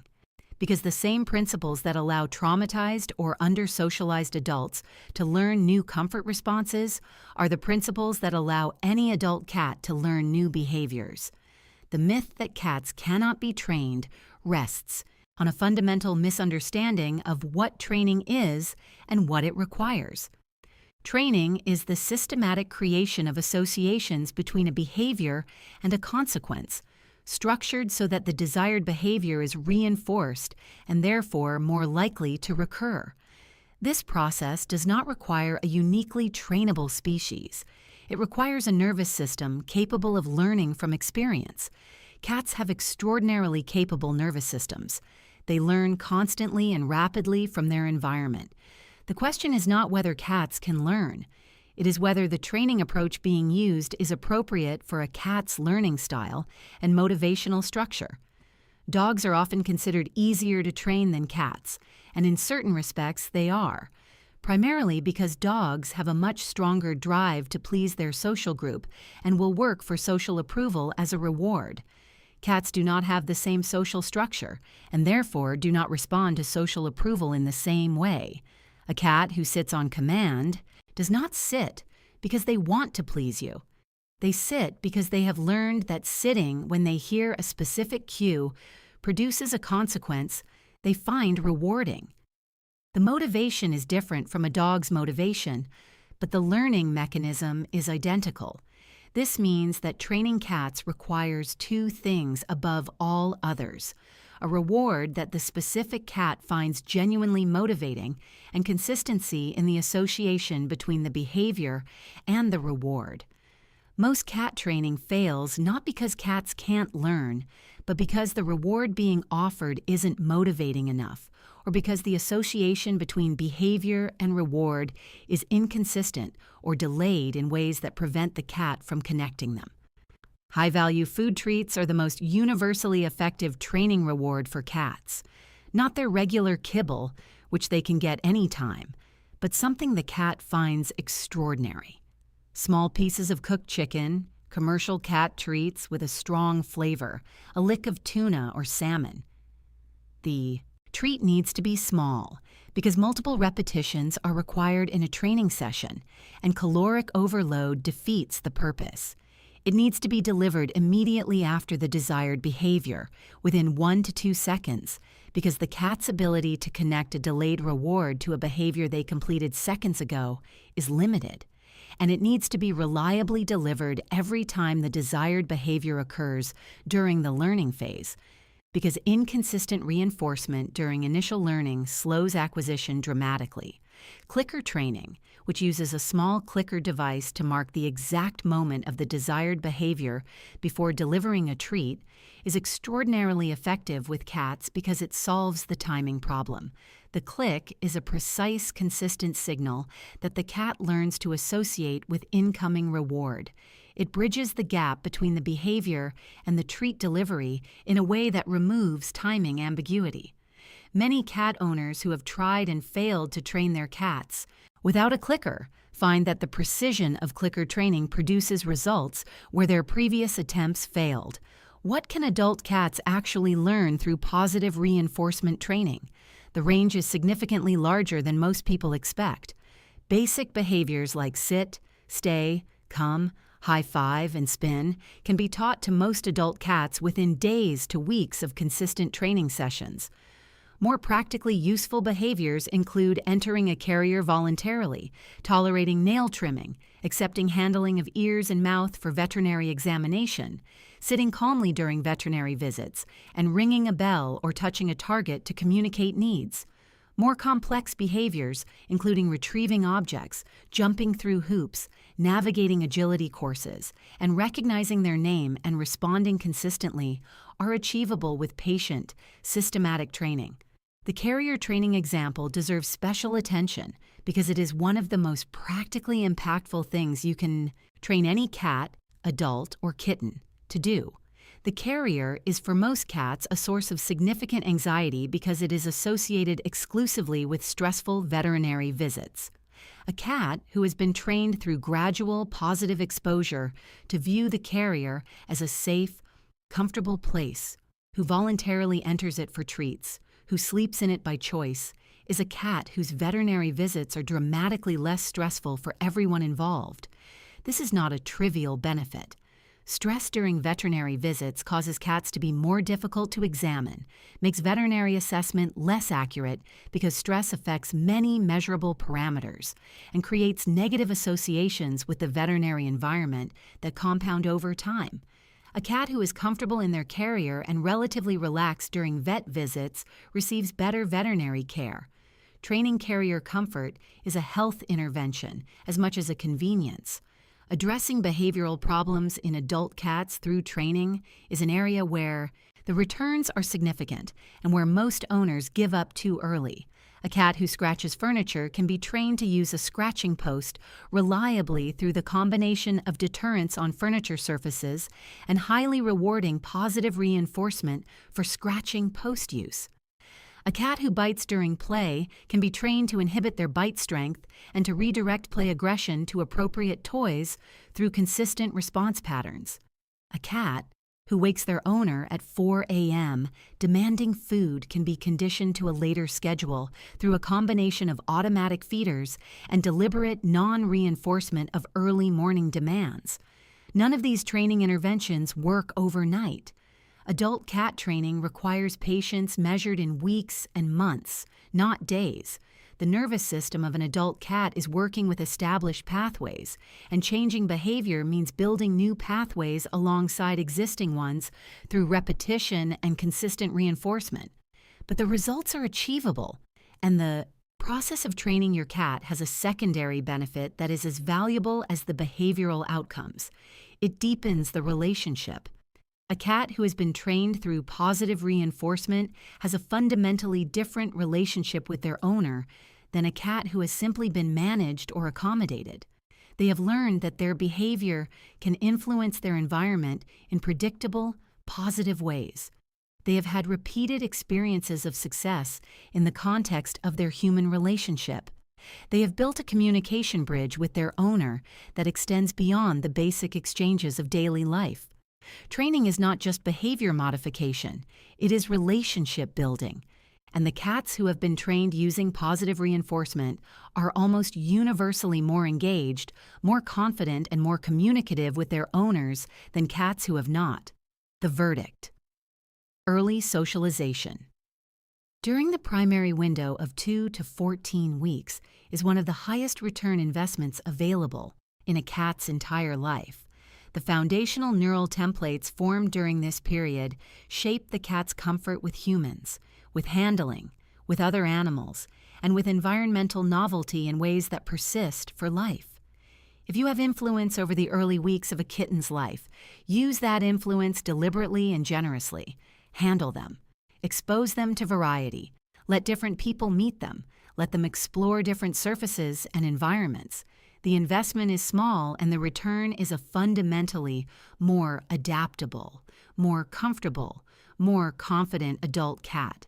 because the same principles that allow traumatized or under-socialized adults to learn new comfort responses are the principles that allow any adult cat to learn new behaviors. The myth that cats cannot be trained rests on a fundamental misunderstanding of what training is and what it requires. Training is the systematic creation of associations between a behavior and a consequence, structured so that the desired behavior is reinforced and therefore more likely to recur. This process does not require a uniquely trainable species. It requires a nervous system capable of learning from experience. Cats have extraordinarily capable nervous systems. They learn constantly and rapidly from their environment. The question is not whether cats can learn. It is whether the training approach being used is appropriate for a cat's learning style and motivational structure. Dogs are often considered easier to train than cats, and in certain respects they are, primarily because dogs have a much stronger drive to please their social group and will work for social approval as a reward. Cats do not have the same social structure, and therefore do not respond to social approval in the same way. A cat who sits on command does not sit because they want to please you. They sit because they have learned that sitting when they hear a specific cue produces a consequence they find rewarding. The motivation is different from a dog's motivation, but the learning mechanism is identical. This means that training cats requires two things above all others: a reward that the specific cat finds genuinely motivating, and consistency in the association between the behavior and the reward. Most cat training fails not because cats can't learn, but because the reward being offered isn't motivating enough, or because the association between behavior and reward is inconsistent or delayed in ways that prevent the cat from connecting them. High-value food treats are the most universally effective training reward for cats. Not their regular kibble, which they can get anytime, but something the cat finds extraordinary. Small pieces of cooked chicken, commercial cat treats with a strong flavor, a lick of tuna or salmon. The treat needs to be small because multiple repetitions are required in a training session, and caloric overload defeats the purpose. It needs to be delivered immediately after the desired behavior, within 1 to 2 seconds, because the cat's ability to connect a delayed reward to a behavior they completed seconds ago is limited. And it needs to be reliably delivered every time the desired behavior occurs during the learning phase, because inconsistent reinforcement during initial learning slows acquisition dramatically. Clicker training, which uses a small clicker device to mark the exact moment of the desired behavior before delivering a treat, is extraordinarily effective with cats because it solves the timing problem. The click is a precise, consistent signal that the cat learns to associate with incoming reward. It bridges the gap between the behavior and the treat delivery in a way that removes timing ambiguity. Many cat owners who have tried and failed to train their cats without a clicker find that the precision of clicker training produces results where their previous attempts failed. What can adult cats actually learn through positive reinforcement training? The range is significantly larger than most people expect. Basic behaviors like sit, stay, come, high five, and spin can be taught to most adult cats within days to weeks of consistent training sessions. More practically useful behaviors include entering a carrier voluntarily, tolerating nail trimming, accepting handling of ears and mouth for veterinary examination, sitting calmly during veterinary visits, and ringing a bell or touching a target to communicate needs. More complex behaviors, including retrieving objects, jumping through hoops, navigating agility courses, and recognizing their name and responding consistently, are achievable with patient, systematic training. The carrier training example deserves special attention because it is one of the most practically impactful things you can train any cat, adult, or kitten to do. The carrier is for most cats a source of significant anxiety because it is associated exclusively with stressful veterinary visits. A cat who has been trained through gradual positive exposure to view the carrier as a safe, comfortable place, who voluntarily enters it for treats, who sleeps in it by choice, is a cat whose veterinary visits are dramatically less stressful for everyone involved. This is not a trivial benefit. Stress during veterinary visits causes cats to be more difficult to examine, makes veterinary assessment less accurate because stress affects many measurable parameters, and creates negative associations with the veterinary environment that compound over time. A cat who is comfortable in their carrier and relatively relaxed during vet visits receives better veterinary care. Training carrier comfort is a health intervention as much as a convenience. Addressing behavioral problems in adult cats through training is an area where the returns are significant and where most owners give up too early. A cat who scratches furniture can be trained to use a scratching post reliably through the combination of deterrence on furniture surfaces and highly rewarding positive reinforcement for scratching post use. A cat who bites during play can be trained to inhibit their bite strength and to redirect play aggression to appropriate toys through consistent response patterns. A cat who wakes their owner at 4 a.m. demanding food can be conditioned to a later schedule through a combination of automatic feeders and deliberate non-reinforcement of early morning demands. None of these training interventions work overnight. Adult cat training requires patience measured in weeks and months, not days. The nervous system of an adult cat is working with established pathways, and changing behavior means building new pathways alongside existing ones through repetition and consistent reinforcement. But the results are achievable, and the process of training your cat has a secondary benefit that is as valuable as the behavioral outcomes. It deepens the relationship. A cat who has been trained through positive reinforcement has a fundamentally different relationship with their owner than a cat who has simply been managed or accommodated. They have learned that their behavior can influence their environment in predictable, positive ways. They have had repeated experiences of success in the context of their human relationship. They have built a communication bridge with their owner that extends beyond the basic exchanges of daily life. Training is not just behavior modification, it is relationship building. And the cats who have been trained using positive reinforcement are almost universally more engaged, more confident, and more communicative with their owners than cats who have not. The verdict: early socialization. During the primary window of 2 to 14 weeks is one of the highest return investments available in a cat's entire life. The foundational neural templates formed during this period shape the cat's comfort with humans, with handling, with other animals, and with environmental novelty in ways that persist for life. If you have influence over the early weeks of a kitten's life, use that influence deliberately and generously. Handle them. Expose them to variety. Let different people meet them. Let them explore different surfaces and environments. The investment is small, and the return is a fundamentally more adaptable, more comfortable, more confident adult cat.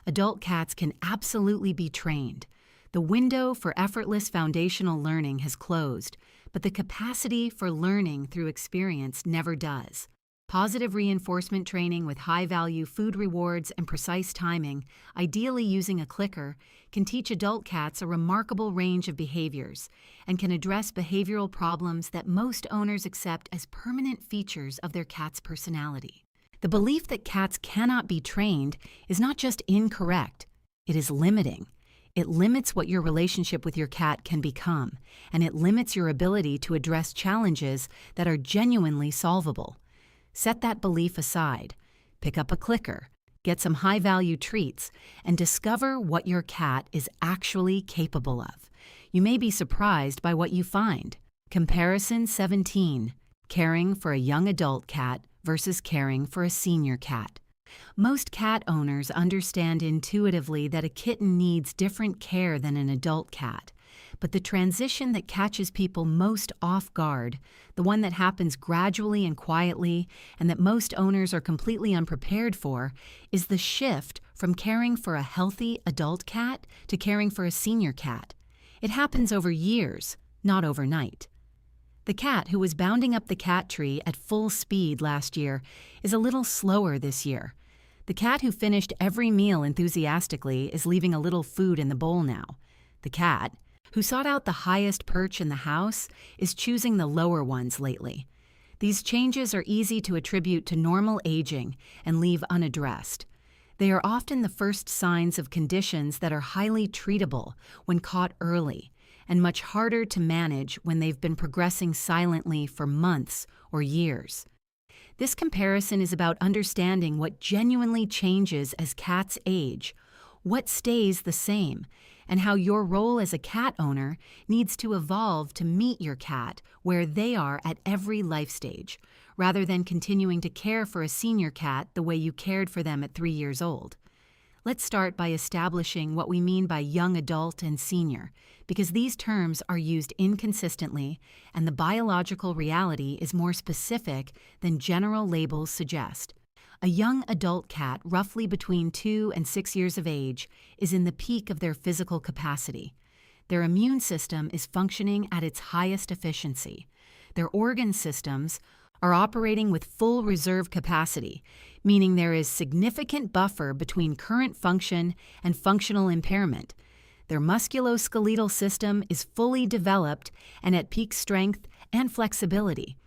Adult cats can absolutely be trained. The window for effortless foundational learning has closed, but the capacity for learning through experience never does. Positive reinforcement training with high-value food rewards and precise timing, ideally using a clicker, can teach adult cats a remarkable range of behaviors and can address behavioral problems that most owners accept as permanent features of their cat's personality. The belief that cats cannot be trained is not just incorrect, it is limiting. It limits what your relationship with your cat can become, and it limits your ability to address challenges that are genuinely solvable. Set that belief aside. Pick up a clicker, get some high-value treats, and discover what your cat is actually capable of. You may be surprised by what you find. Comparison 17. Caring for a young adult cat versus caring for a senior cat. Most cat owners understand intuitively that a kitten needs different care than an adult cat. But the transition that catches people most off guard, the one that happens gradually and quietly, and that most owners are completely unprepared for, is the shift from caring for a healthy adult cat to caring for a senior cat. It happens over years, not overnight. The cat who was bounding up the cat tree at full speed last year is a little slower this year. The cat who finished every meal enthusiastically is leaving a little food in the bowl now. The cat who sought out the highest perch in the house is choosing the lower ones lately. These changes are easy to attribute to normal aging and leave unaddressed. They are often the first signs of conditions that are highly treatable when caught early, and much harder to manage when they've been progressing silently for months or years. This comparison is about understanding what genuinely changes as cats age, what stays the same, and how your role as a cat owner needs to evolve to meet your cat where they are at every life stage, rather than continuing to care for a senior cat the way you cared for them at 3 years old. Let's start by establishing what we mean by young adult and senior, because these terms are used inconsistently and the biological reality is more specific than general labels suggest. A young adult cat, roughly between 2 and 6 years of age, is in the peak of their physical capacity. Their immune system is functioning at its highest efficiency. Their organ systems are operating with full reserve capacity, meaning there is significant buffer between current function and functional impairment. Their musculoskeletal system is fully developed and at peak strength and flexibility.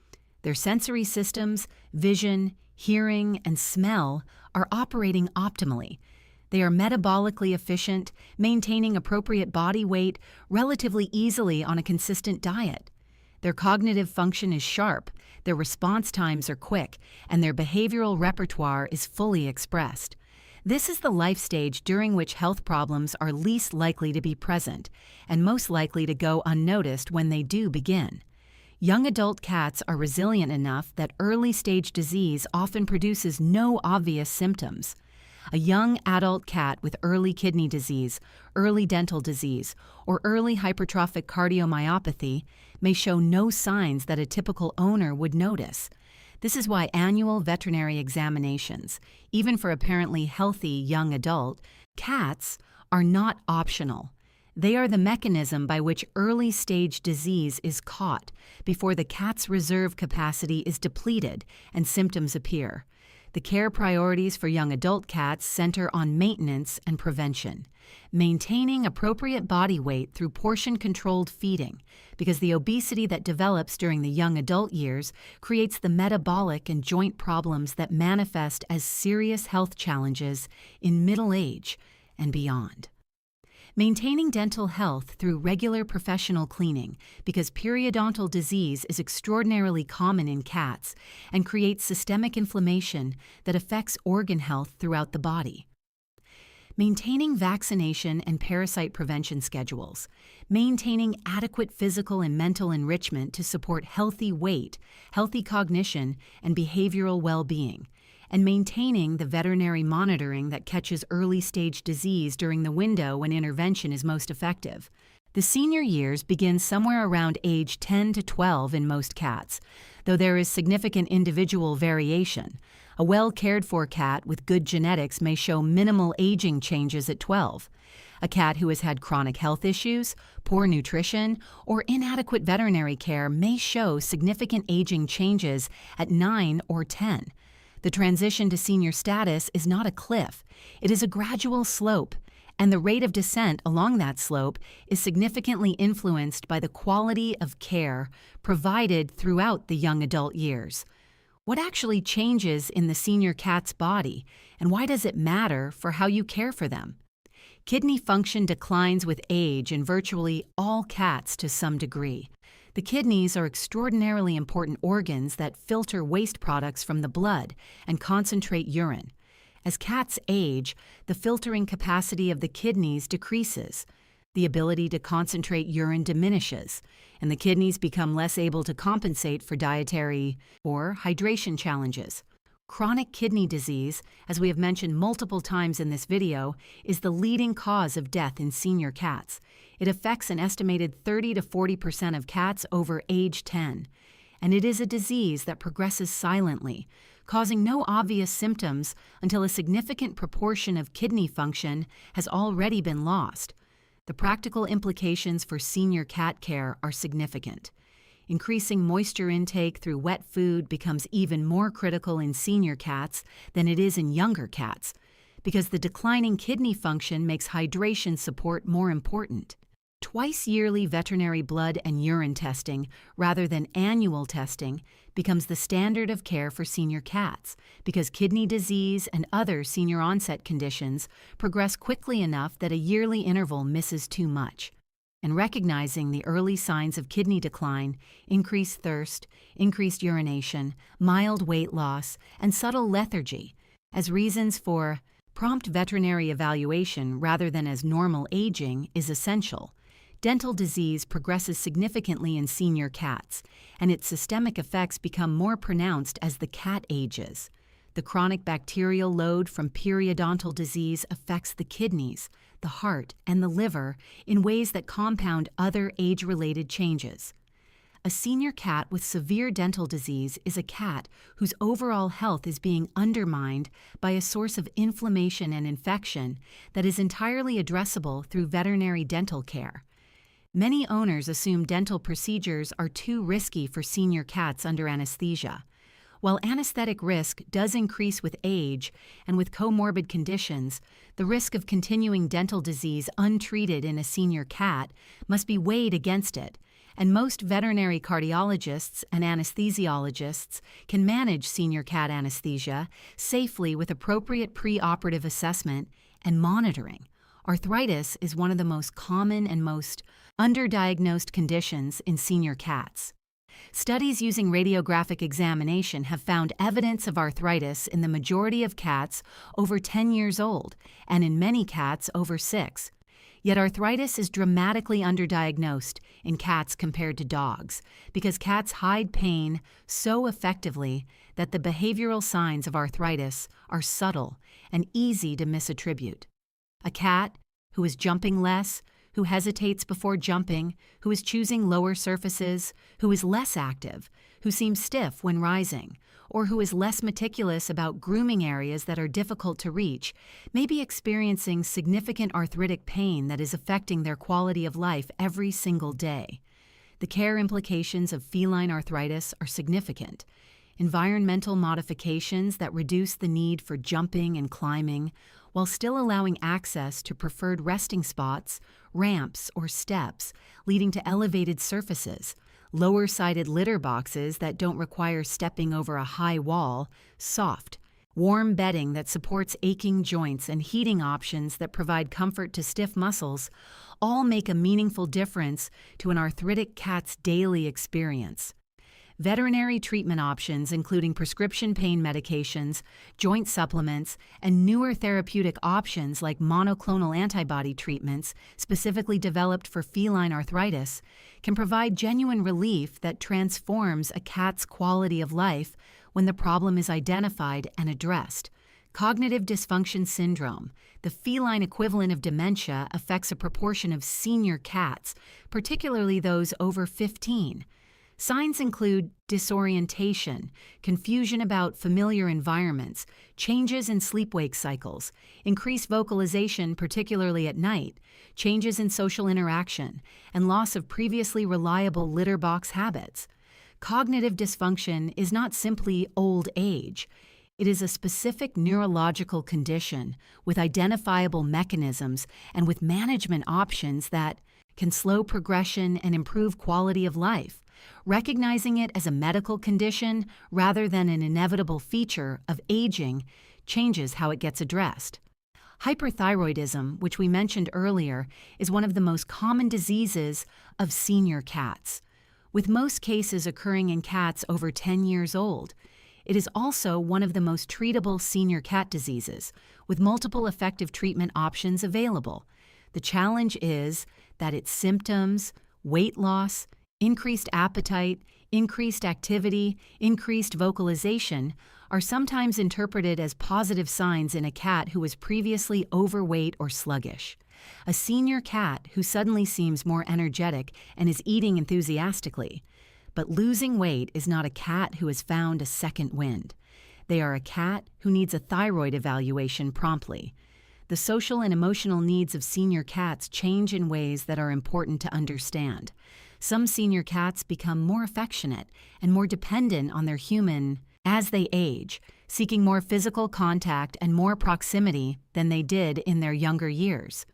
Their sensory systems, vision, hearing, and smell are operating optimally. They are metabolically efficient, maintaining appropriate body weight relatively easily on a consistent diet. Their cognitive function is sharp, their response times are quick, and their behavioral repertoire is fully expressed. This is the life stage during which health problems are least likely to be present and most likely to go unnoticed when they do begin. Young adult cats are resilient enough that early-stage disease often produces no obvious symptoms. A young adult cat with early kidney disease, early dental disease, or early hypertrophic cardiomyopathy may show no signs that a typical owner would notice. This is why annual veterinary examinations, even for apparently healthy young adult cats, are not optional. They are the mechanism by which early-stage disease is caught before the cat's reserve capacity is depleted and symptoms appear. The care priorities for young adult cats center on maintenance and prevention, maintaining appropriate body weight through portion-controlled feeding, because the obesity that develops during the young adult years creates the metabolic and joint problems that manifest as serious health challenges in middle age and beyond. Maintaining dental health through regular professional cleaning, because periodontal disease is extraordinarily common in cats and creates systemic inflammation that affects organ health throughout the body. Maintaining vaccination and parasite prevention schedules, maintaining adequate physical and mental enrichment to support healthy weight, healthy cognition, and behavioral well-being, and maintaining the veterinary monitoring that catches early-stage disease during the window when intervention is most effective. The senior years begin somewhere around age 10 to 12 in most cats, though there is significant individual variation. A well-cared-for cat with good genetics may show minimal aging changes at 12. A cat who has had chronic health issues, poor nutrition, or inadequate veterinary care may show significant aging changes at 9 or 10. The transition to senior status is not a cliff, it is a gradual slope, and the rate of descent along that slope is significantly influenced by the quality of care provided throughout the young adult years. What actually changes in the senior cat's body, and why does it matter for how you care for them? Kidney function declines with age in virtually all cats to some degree. The kidneys are extraordinarily important organs that filter waste products from the blood and concentrate urine. As cats age, the filtering capacity of the kidneys decreases. The ability to concentrate urine diminishes, and the kidneys become less able to compensate for dietary or hydration challenges. Chronic kidney disease, as we have mentioned multiple times in this video, is the leading cause of death in senior cats. It affects an estimated 30 to 40% of cats over age 10, and it is a disease that progresses silently, causing no obvious symptoms until a significant proportion of kidney function has already been lost. The practical implications for senior cat care are significant. Increasing moisture intake through wet food becomes even more critical in senior cats than it is in younger cats, because the declining kidney function makes hydration support more important. Twice-yearly veterinary blood and urine testing, rather than annual testing, becomes the standard of care for senior cats, because kidney disease and other senior-onset conditions progress quickly enough that a yearly interval misses too much. And recognizing the early signs of kidney decline, increased thirst, increased urination, mild weight loss, and subtle lethargy as reasons for prompt veterinary evaluation rather than as normal aging is essential. Dental disease progresses significantly in senior cats, and its systemic effects become more pronounced as the cat ages. The chronic bacterial load from periodontal disease affects the kidneys, the heart, and the liver in ways that compound other age-related changes. A senior cat with severe dental disease is a cat whose overall health is being undermined by a source of inflammation and infection that is entirely addressable through veterinary dental care. Many owners assume dental procedures are too risky for senior cats under anesthesia. While anesthetic risk does increase with age and with comorbid conditions, the risk of continuing dental disease untreated in a senior cat must be weighed against it, and most veterinary cardiologists and anesthesiologists can manage senior cat anesthesia safely with appropriate preoperative assessment and monitoring. Arthritis is one of the most common and most underdiagnosed conditions in senior cats. Studies using radiographic examination have found evidence of arthritis in the majority of cats over 10 years old and in many cats over 6. Yet arthritis is dramatically underdiagnosed in cats compared to dogs because cats hide pain so effectively that the behavioral signs of arthritis are subtle and easy to misattribute. A cat who is jumping less, who hesitates before jumping, who is choosing lower surfaces, who is less active, who seems stiff when rising, or who is less meticulous about grooming areas that are difficult to reach, may be experiencing significant arthritic pain that is affecting their quality of life every single day. The care implications of feline arthritis are significant. Environmental modifications that reduce the need for jumping and climbing, while still allowing access to preferred resting spots, ramps, or steps, leading to elevated surfaces, lower-sided litter boxes that don't require stepping over a high wall, soft, warm bedding that supports aching joints, and heating options that provide comfort to stiff muscles, all make a meaningful difference to an arthritic cat's daily experience. Veterinary treatment options, including prescription pain medications, joint supplements, and newer therapeutic options like monoclonal antibody treatments specifically developed for feline arthritis, can provide genuine relief that transforms a cat's quality of life when the problem is identified and addressed. Cognitive dysfunction syndrome, the feline equivalent of dementia, affects a proportion of senior cats, particularly those over 15. Signs include disorientation, confusion about familiar environments, changes in sleep-wake cycles, increased vocalization, particularly at night, changes in social interaction, and loss of previously reliable litter box habits. Cognitive dysfunction is not simply old age. It is a specific neurological condition with identifiable mechanisms and with management options that can slow progression and improve quality of life. Recognizing it as a medical condition rather than an inevitable feature of aging changes how it gets addressed. Hyperthyroidism, which we mentioned earlier, is one of the most common diseases of senior cats, with most cases occurring in cats over 10 years old. It is also one of the most treatable senior cat diseases, with multiple effective treatment options available. The challenge is that its symptoms, weight loss, increased appetite, increased activity, increased vocalization are sometimes interpreted as positive signs in a cat who was previously overweight or sluggish. A senior cat who suddenly seems more energetic and is eating enthusiastically. But losing weight is not a cat who has found a second wind. They are a cat who needs a thyroid evaluation promptly. The social and emotional needs of senior cats change in ways that are important to understand. Some senior cats become more affectionate and more dependent on their human as they age, seeking more physical contact and more proximity than they did in their younger years.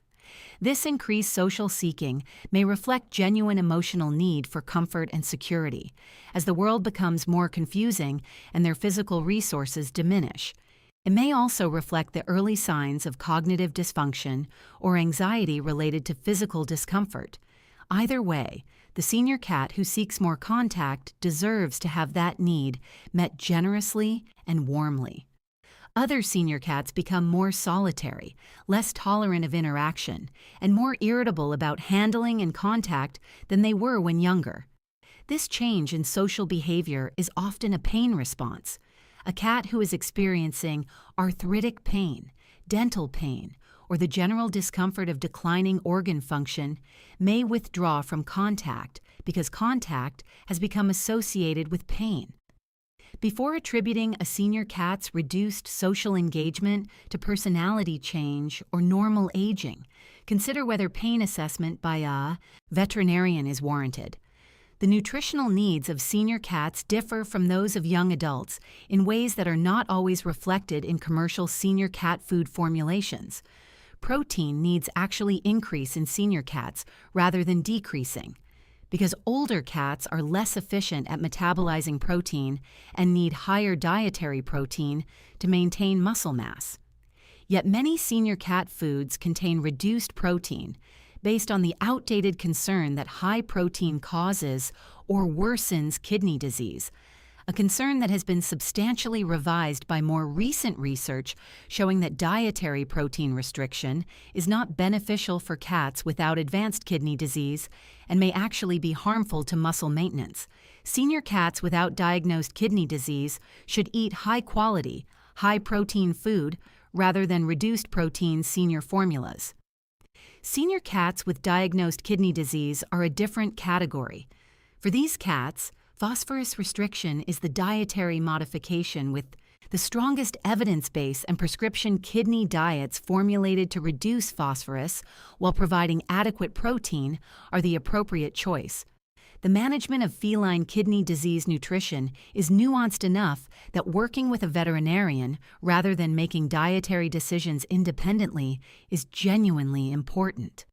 This increased social seeking may reflect genuine emotional need for comfort and security, as the world becomes more confusing and their physical resources diminish. It may also reflect the early signs of cognitive dysfunction or anxiety related to physical discomfort. Either way, the senior cat who seeks more contact deserves to have that need met generously and warmly. Other senior cats become more solitary, less tolerant of interaction, and more irritable about handling and contact than they were when younger. This change in social behavior is often a pain response. A cat who is experiencing arthritic pain, dental pain, or the general discomfort of declining organ function may withdraw from contact because contact has become associated with pain. Before attributing a senior cat's reduced social engagement to personality change or normal aging, consider whether pain assessment by a veterinarian is warranted. The nutritional needs of senior cats differ from those of young adults in ways that are not always reflected in commercial senior cat food formulations. Protein needs actually increase in senior cats rather than decreasing, because older cats are less efficient at metabolizing protein and need higher dietary protein to maintain muscle mass. Yet many senior cat foods contain reduced protein based on the outdated concern that high protein causes or worsens kidney disease, a concern that has been substantially revised by more recent research showing that dietary protein restriction is not beneficial for cats without advanced kidney disease and may actually be harmful to muscle maintenance. Senior cats without diagnosed kidney disease should eat high-quality, high-protein food rather than reduced-protein senior formulas. Senior cats with diagnosed kidney disease are a different category. For these cats, phosphorus restriction is the dietary modification with the strongest evidence base, and prescription kidney diets formulated to reduce phosphorus while providing adequate protein are the appropriate choice. The management of feline kidney disease nutrition is nuanced enough that working with a veterinarian rather than making dietary decisions independently is genuinely important.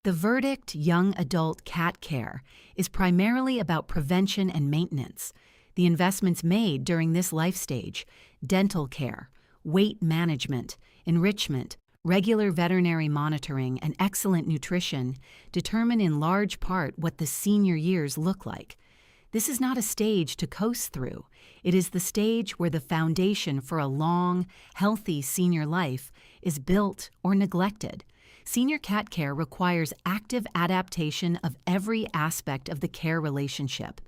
The verdict young adult cat care is primarily about prevention and maintenance. The investments made during this life stage, dental care, weight management, enrichment, regular veterinary monitoring, and excellent nutrition determine in large part what the senior years look like. This is not a stage to coast through. It is the stage where the foundation for a long, healthy senior life is built or neglected. Senior cat care requires active adaptation of every aspect of the care relationship.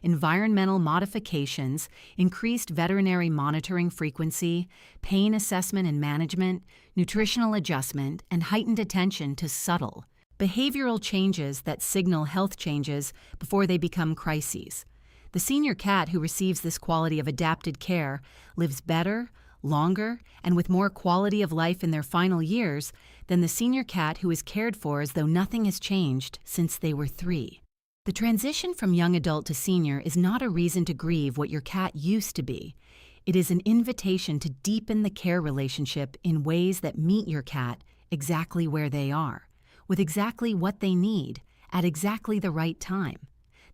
Environmental modifications, increased veterinary monitoring frequency, pain assessment and management, nutritional adjustment, and heightened attention to subtle, behavioral changes that signal health changes before they become crises. The senior cat who receives this quality of adapted care lives better, longer, and with more quality of life in their final years than the senior cat who is cared for as though nothing has changed since they were 3. The transition from young adult to senior is not a reason to grieve what your cat used to be. It is an invitation to deepen the care relationship in ways that meet your cat exactly where they are, with exactly what they need, at exactly the right time.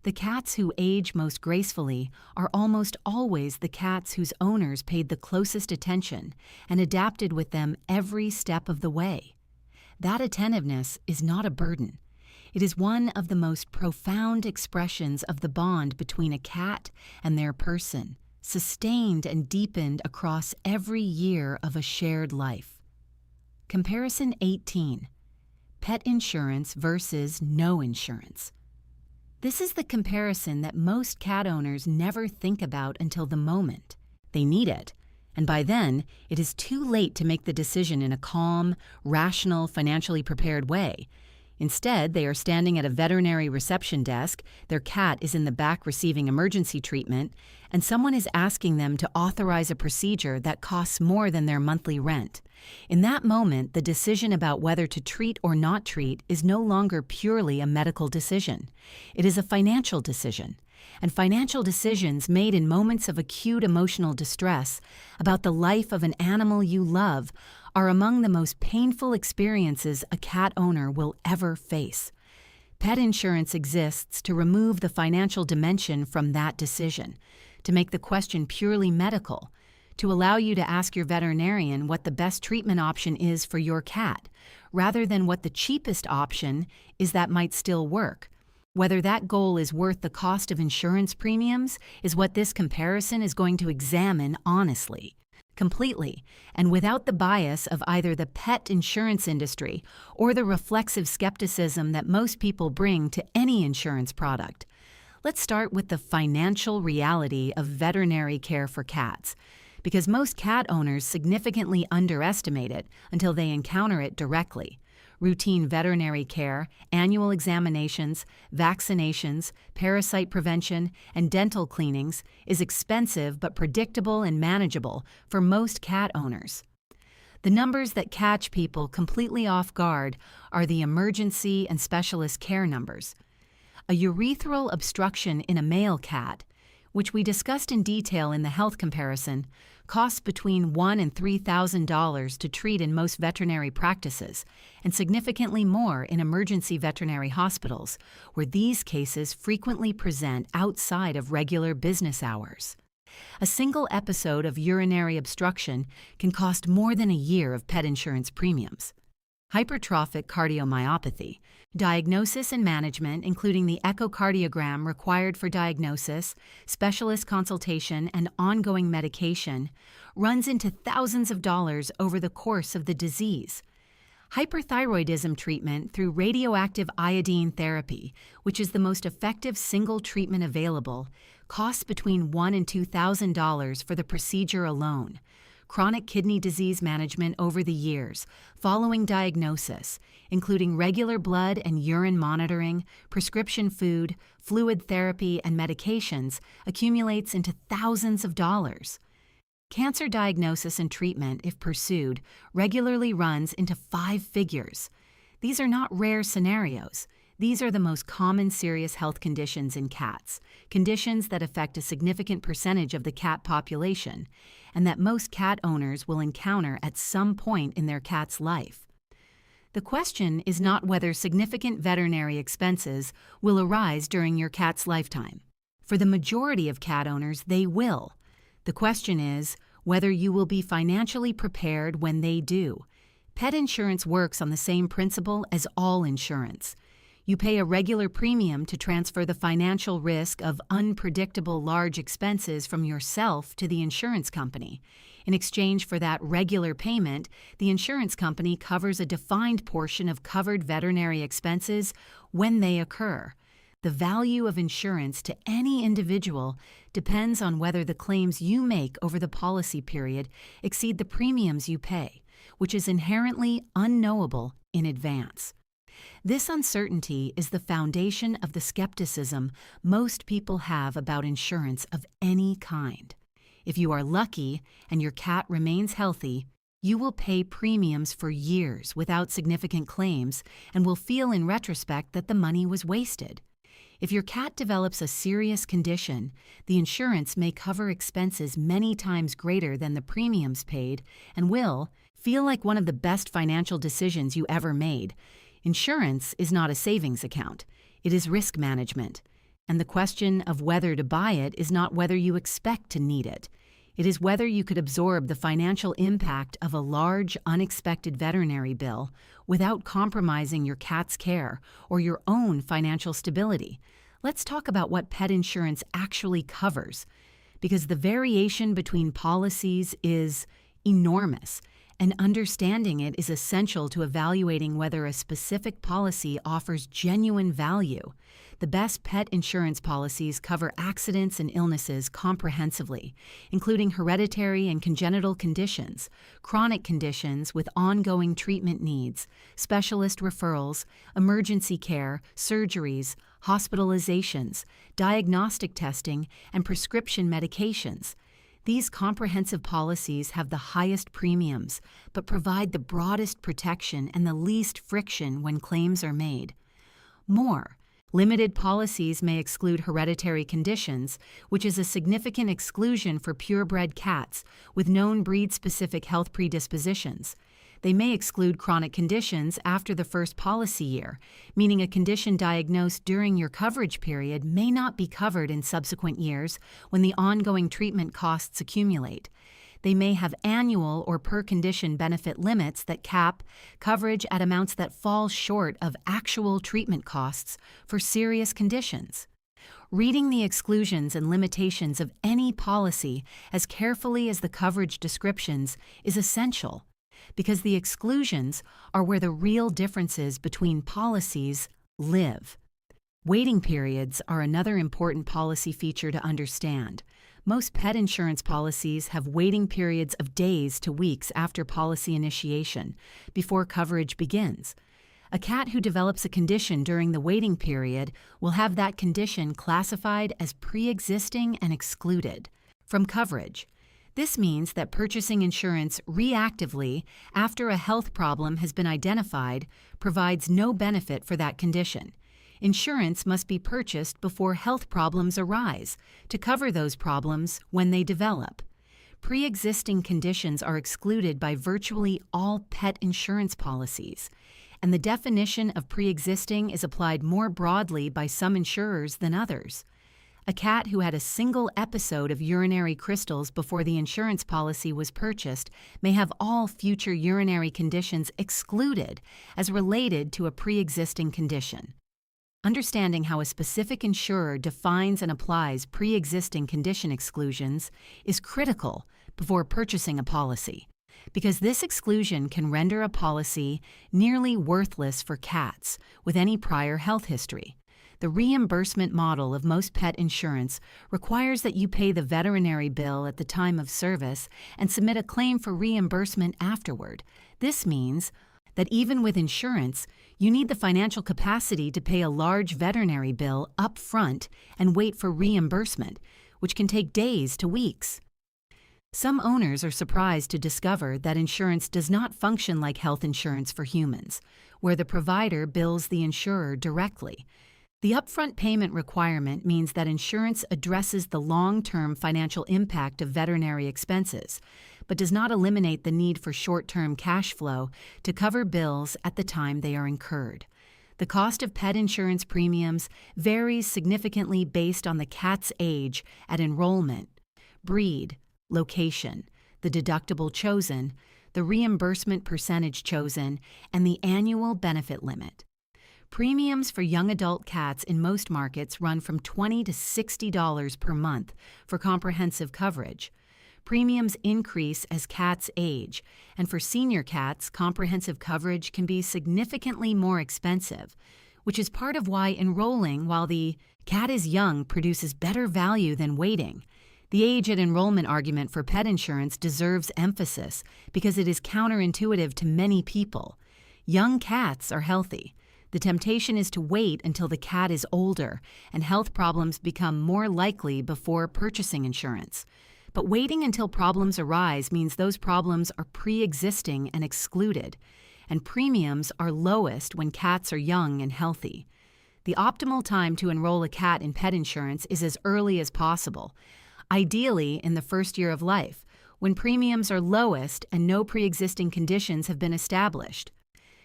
The cats who age most gracefully are almost always the cats whose owners paid the closest attention and adapted with them every step of the way. That attentiveness is not a burden. It is one of the most profound expressions of the bond between a cat and their person, sustained and deepened across every year of a shared life. Comparison 18. Pet insurance versus no insurance. This is the comparison that most cat owners never think about until the moment they need it, and by then, it is too late to make the decision in a calm, rational, financially prepared way. Instead, they are standing at a veterinary reception desk, their cat is in the back receiving emergency treatment, and someone is asking them to authorize a procedure that costs more than their monthly rent. In that moment, the decision about whether to treat or not treat is no longer purely a medical decision. It is a financial decision. And financial decisions made in moments of acute emotional distress about the life of an animal you love are among the most painful experiences a cat owner will ever face. Pet insurance exists to remove the financial dimension from that decision, to make the question purely medical, to allow you to ask your veterinarian what the best treatment option is for your cat, rather than what the cheapest option is that might still work. Whether that goal is worth the cost of insurance premiums is what this comparison is going to examine honestly, completely, and without the bias of either the pet insurance industry or the reflexive skepticism that most people bring to any insurance product. Let's start with the financial reality of veterinary care for cats, because most cat owners significantly underestimate it until they encounter it directly. Routine veterinary care, annual examinations, vaccinations, parasite prevention, and dental cleanings is expensive but predictable and manageable for most cat owners. The numbers that catch people completely off guard are the emergency and specialist care numbers. A urethral obstruction in a male cat, which we discussed in detail in the health comparison, costs between $1,000 and $3,000 to treat in most veterinary practices, and significantly more in emergency veterinary hospitals, where these cases frequently present outside of regular business hours. A single episode of urinary obstruction can cost more than a year of pet insurance premiums. Hypertrophic cardiomyopathy. Diagnosis and management, including the echocardiogram required for diagnosis, specialist consultation, and ongoing medication, runs into thousands of dollars over the course of the disease. Hyperthyroidism treatment through radioactive iodine therapy, which is the most effective single treatment available, costs between $1,000 and $2,000 for the procedure alone. Chronic kidney disease management over the years, following diagnosis, including regular blood and urine monitoring, prescription food, fluid therapy, and medications, accumulates into thousands of dollars. Cancer diagnosis and treatment, if pursued, regularly runs into 5 figures. These are not rare scenarios. These are the most common serious health conditions in cats, conditions that affect a significant percentage of the cat population, and that most cat owners will encounter at some point in their cat's life. The question is not whether significant veterinary expenses will arise during your cat's lifetime. For the majority of cat owners, they will. The question is whether you will be financially prepared when they do. Pet insurance works on the same principle as all insurance. You pay a regular premium to transfer the financial risk of unpredictable large expenses from yourself to the insurance company. In exchange for that regular payment, the insurance company covers a defined portion of covered veterinary expenses when they occur. The value of insurance to any individual depends on whether the claims you make over the policy period exceed the premiums you pay, which is inherently unknowable in advance. This uncertainty is the foundation of the skepticism most people have about insurance of any kind. If you are lucky and your cat remains healthy, you will pay premiums for years without significant claims and will feel in retrospect that the money was wasted. If your cat develops a serious condition, the insurance may cover expenses many times greater than the premiums paid and will feel like one of the best financial decisions you ever made. Insurance is not a savings account. It is risk management. And the question of whether to buy it is not whether you expect to need it. It is whether you could absorb the financial impact of a large, unexpected veterinary bill without compromising your cat's care or your own financial stability. Let's talk about what pet insurance actually covers, because the variation between policies is enormous, and understanding it is essential to evaluating whether a specific policy offers genuine value. The best pet insurance policies cover accidents and illnesses comprehensively, including hereditary and congenital conditions, chronic conditions with ongoing treatment needs, specialist referrals, emergency care, surgeries, hospitalizations, diagnostic testing, and prescription medications. These comprehensive policies have the highest premiums, but provide the broadest protection and the least friction when claims are made. More, limited policies may exclude hereditary conditions, which is a significant exclusion for purebred cats with known breed-specific health predispositions. They may exclude chronic conditions after the first policy year, meaning a condition diagnosed during your coverage period may not be covered in subsequent years when the ongoing treatment costs accumulate. They may have annual or per-condition benefit limits that cap coverage at amounts that fall short of actual treatment costs for serious conditions. Reading the exclusions and limitations of any policy as carefully as the coverage descriptions is essential, because the exclusions are where the real differences between policies live. Waiting periods are another important policy feature to understand. Most pet insurance policies have waiting periods of days to weeks after policy initiation, before coverage begins. A cat who develops a condition during the waiting period will have that condition classified as pre-existing and excluded from coverage. This means that purchasing insurance reactively after a health problem has been identified provides no benefit for that condition. Insurance must be purchased before health problems arise to cover those problems when they develop. Pre-existing conditions are excluded by virtually all pet insurance policies, and the definition of pre-existing is applied more broadly by some insurers than others. A cat who had a single episode of urinary crystals before the insurance policy was purchased may have all future urinary conditions excluded as related to a pre-existing condition. Understanding how a specific insurer defines and applies pre-existing condition exclusions is critical before purchasing a policy, because this exclusion can render a policy nearly worthless for cats with any prior health history. The reimbursement model of most pet insurance requires that you pay the veterinary bill at the time of service and submit a claim for reimbursement afterward. This means that even with insurance, you need the financial capacity to pay a large veterinary bill up front and wait for reimbursement, which can take days to weeks. Some owners are surprised to discover that insurance does not function like health insurance for humans, where the provider bills the insurer directly. The upfront payment requirement means that insurance addresses the long-term financial impact of veterinary expenses, but does not eliminate the need for short-term cash flow to cover bills at the time they are incurred. The cost of pet insurance premiums varies significantly based on the cat's age at enrollment, breed, location, the deductible chosen, the reimbursement percentage chosen, and the annual benefit limit. Premiums for young adult cats in most markets run from $20 to $60 per month for comprehensive coverage. Premiums increase as cats age, and for senior cats, comprehensive coverage can be significantly more expensive, which is part of why enrolling while the cat is young produces better value than waiting. The age at enrollment argument for pet insurance deserves emphasis because it is counterintuitive to many people. Young cats are healthy. The temptation is to wait until the cat is older and health problems become more likely before purchasing insurance. But waiting until problems arise means those problems are pre-existing and excluded, and premiums are lowest when cats are young and healthy. The optimal time to enroll a cat in pet insurance is as early as possible, ideally in the first year of life, when premiums are lowest and no pre-existing conditions have been established.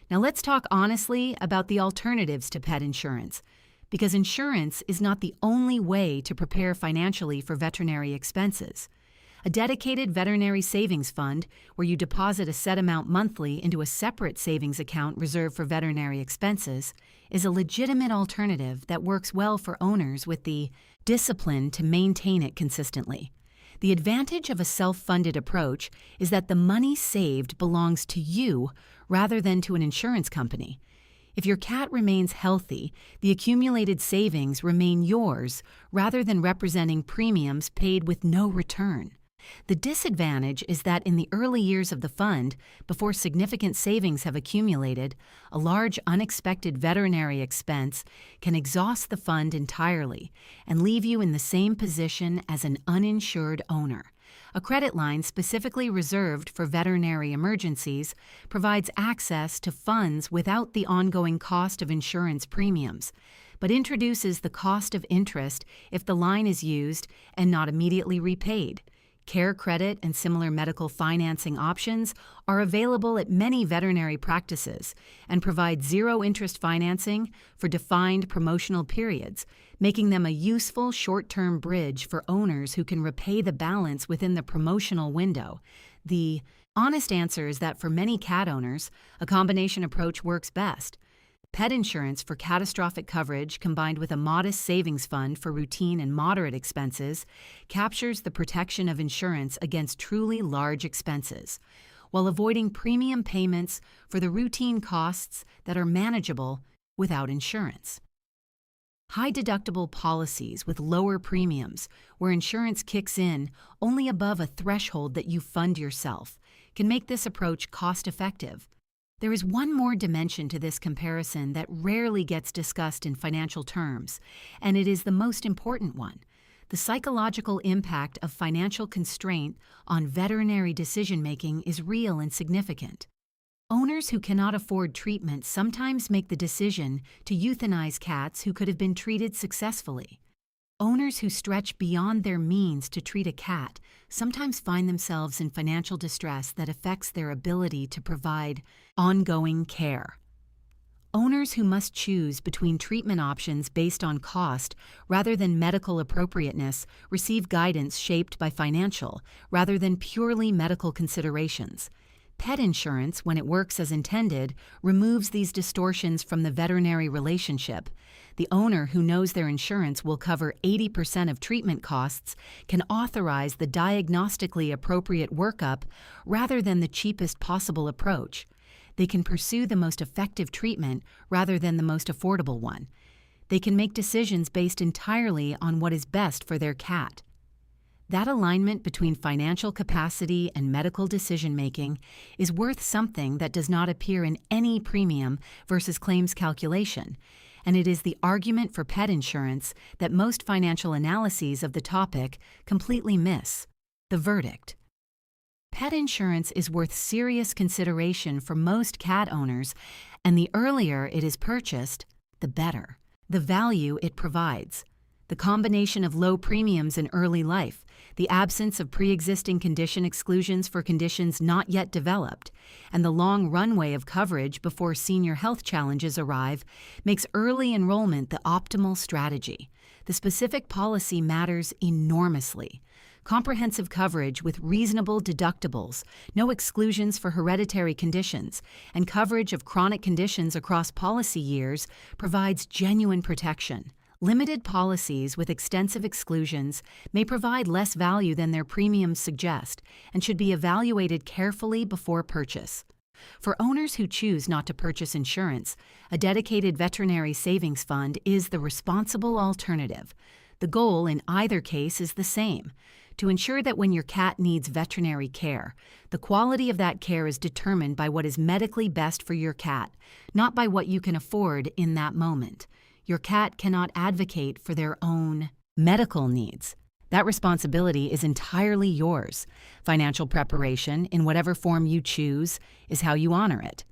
Now let's talk honestly about the alternatives to pet insurance, because insurance is not the only way to prepare financially for veterinary expenses. A dedicated veterinary savings fund, where you deposit a set amount monthly into a separate savings account reserved for veterinary expenses, is a legitimate alternative that works well for owners with the discipline to maintain it consistently. The advantage of a self-funded approach is that the money saved belongs to you rather than to an insurance company. If your cat remains healthy, the accumulated savings remain yours rather than representing premiums paid with no return. The disadvantage is that in the early years of the fund, before significant savings have accumulated, a large unexpected veterinary expense can exhaust the fund entirely and leave you in the same position as an uninsured owner. A credit line specifically reserved for veterinary emergencies provides access to funds without the ongoing cost of insurance premiums, but introduces the cost of interest if the line is used and not immediately repaid. Care credit and similar medical financing options are available at many veterinary practices and provide zero-interest financing for defined promotional periods, making them a useful short-term bridge for owners who can repay the balance within the promotional window. The honest answer is that for many cat owners, a combination approach works best. Pet insurance for catastrophic coverage combined with a modest savings fund for routine and moderate expenses captures the protection of insurance against truly large expenses, while avoiding premium payments for the routine costs that are manageable without insurance. High-deductible policies with lower premiums, where insurance kicks in only above a threshold that you fund yourself, can make this approach cost-effective. There is one more dimension to this comparison that rarely gets discussed in financial terms, and it is the most important one: the psychological impact of financial constraint on veterinary decision-making is real and significant. Owners who cannot afford treatment sometimes make the decision to euthanize cats who could have been treated successfully. Owners who stretch beyond their means to treat a cat sometimes find themselves in financial distress that affects their ability to provide ongoing care. Owners who must choose between treatment options based on cost rather than medical appropriateness receive guidance shaped by financial rather than purely medical considerations. Pet insurance, when it works as intended, removes these distortions from the veterinary relationship. The owner who knows their insurance will cover 80% of treatment costs can authorize the diagnostically appropriate workup rather than the cheapest possible approach. They can pursue the most effective treatment rather than the most affordable one. They can make decisions based entirely on what is best for their cat. That alignment between financial capacity and medical decision-making is worth something that does not appear in any premium versus claims calculation, and it is the argument for pet insurance that most financial analyses of the topic completely miss. The verdict. Pet insurance is worth serious consideration for most cat owners, and the earlier it is purchased, the better. The value it provides. The combination of low premiums in early life, the absence of pre-existing condition exclusions for conditions not yet developed, and the long runway of coverage before senior health challenges arrive makes early enrollment the optimal strategy. The specific policy matters enormously. Comprehensive coverage with reasonable deductibles, no exclusions for hereditary conditions, and coverage of chronic conditions across policy years provides genuine protection. Limited policies with extensive exclusions may provide less value than their premiums suggest and should be evaluated carefully before purchase. For owners who choose not to purchase insurance, a dedicated veterinary savings fund is the responsible alternative. The goal in either case is the same: to ensure that when your cat needs veterinary care, the quality of that care is determined by what is medically best for your cat, not by what you can afford in that moment. Your cat cannot advocate for their own medical needs. That responsibility is entirely yours. Financial preparation, in whatever form you choose, is how you honor it.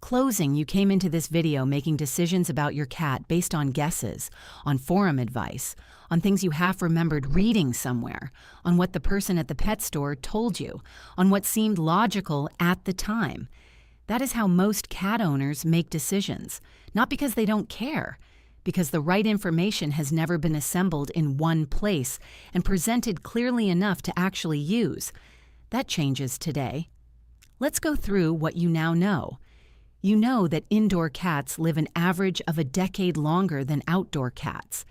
Closing, you came into this video making decisions about your cat based on guesses, on forum advice, on things you half remembered reading somewhere, on what the person at the pet store told you, on what seemed logical at the time. That is how most cat owners make decisions, not because they don't care, because the right information has never been assembled in one place and presented clearly enough to actually use. That changes today. Let's go through what you now know. You know that indoor cats live an average of a decade longer than outdoor cats,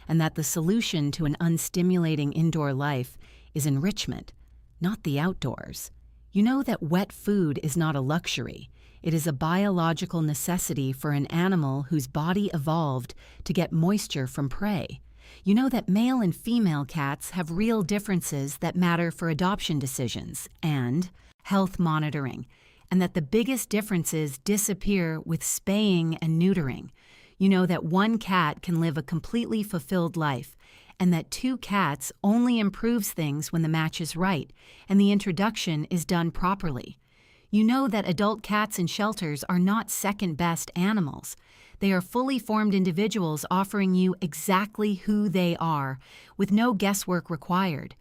and that the solution to an unstimulating indoor life is enrichment, not the outdoors. You know that wet food is not a luxury. It is a biological necessity for an animal whose body evolved to get moisture from prey. You know that male and female cats have real differences that matter for adoption decisions and health monitoring, and that the biggest differences disappear with spaying and neutering. You know that one cat can live a completely fulfilled life, and that two cats only improves things when the match is right and the introduction is done properly. You know that adult cats in shelters are not second-best animals. They are fully formed individuals offering you exactly who they are, with no guesswork required.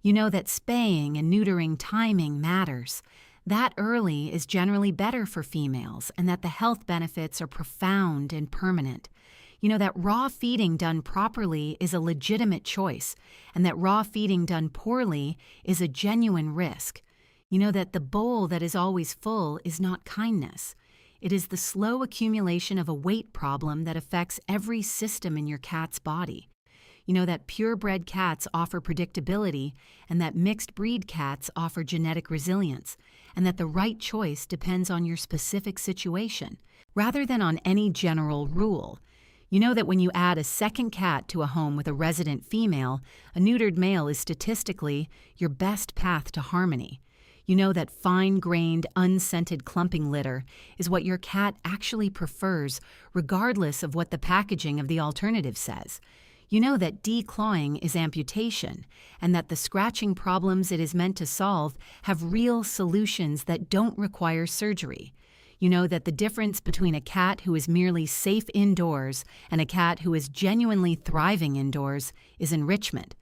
You know that spaying and neutering timing matters. That early is generally better for females, and that the health benefits are profound and permanent. You know that raw feeding done properly is a legitimate choice, and that raw feeding done poorly is a genuine risk. You know that the bowl that is always full is not kindness. It is the slow accumulation of a weight problem that affects every system in your cat's body. You know that purebred cats offer predictability, and that mixed breed cats offer genetic resilience, and that the right choice depends on your specific situation, rather than on any general rule. You know that when you add a second cat to a home with a resident female, a neutered male is statistically your best path to harmony. You know that fine-grained, unscented clumping litter is what your cat actually prefers, regardless of what the packaging of the alternative says. You know that declawing is amputation, and that the scratching problems it is meant to solve have real solutions that don't require surgery. You know that the difference between a cat who is merely safe indoors and a cat who is genuinely thriving indoors is enrichment,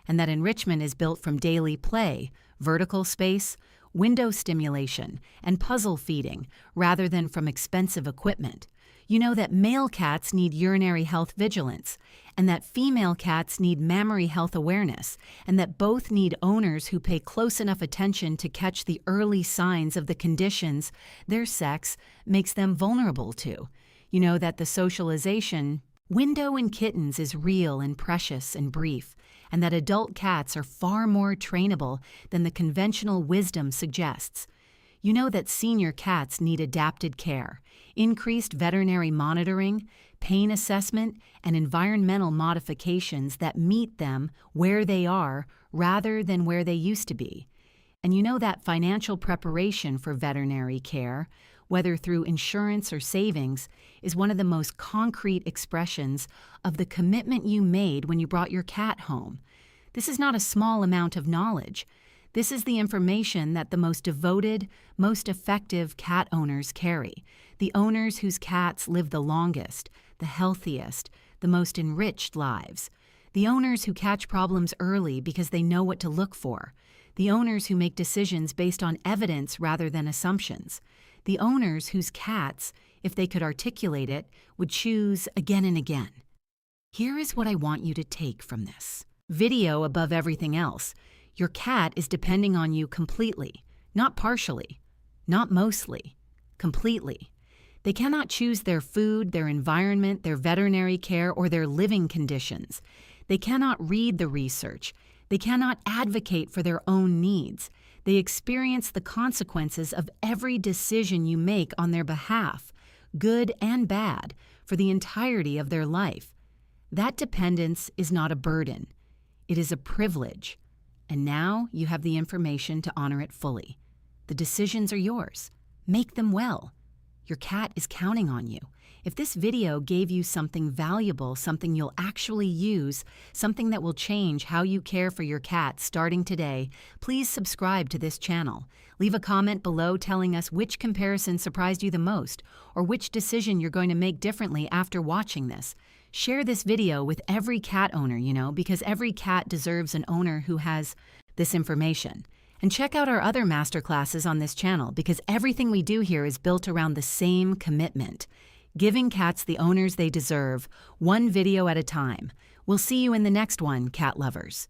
and that enrichment is built from daily play, vertical space, window stimulation, and puzzle feeding, rather than from expensive equipment. You know that male cats need urinary health vigilance, and that female cats need mammary health awareness, and that both need owners who pay close enough attention to catch the early signs of the conditions their sex makes them vulnerable to. You know that the socialization window in kittens is real and precious and brief, and that adult cats are far more trainable than the conventional wisdom suggests. You know that senior cats need adapted care, increased veterinary monitoring, pain assessment, and environmental modifications that meet them where they are rather than where they used to be. And you know that financial preparation for veterinary care, whether through insurance or savings, is one of the most concrete expressions of the commitment you made when you brought your cat home. This is not a small amount of knowledge. This is the information that the most devoted, most effective cat owners carry, the owners whose cats live the longest, the healthiest, the most enriched lives, the owners who catch problems early because they know what to look for, the owners who make decisions based on evidence rather than assumptions, the owners whose cats, if they could articulate it, would choose again and again. Here is what I want you to take from this. Video above everything else. Your cat is depending on you completely, not partially, not mostly, completely. They cannot choose their food, their environment, their veterinary care, or their living conditions. They cannot read the research. They cannot advocate for their own needs. They experience the consequences of every decision you make on their behalf, good and bad, for the entirety of their life. That dependence is not a burden. It is a privilege. And now you have the information to honor it fully. The decisions are yours. Make them well. Your cat is counting on you. If this video gave you something valuable, something you'll actually use, something that will change how you care for your cat starting today, please subscribe to this channel. Leave a comment below telling us which comparison surprised you the most, or which decision you're going to make differently after watching this. Share this video with every cat owner, because every cat deserves an owner who has this information. And check out our other masterclasses on this channel, because everything we do here is built around the same commitment: giving cats the owners they deserve, one video at a time. We'll see you in the next one, cat lovers.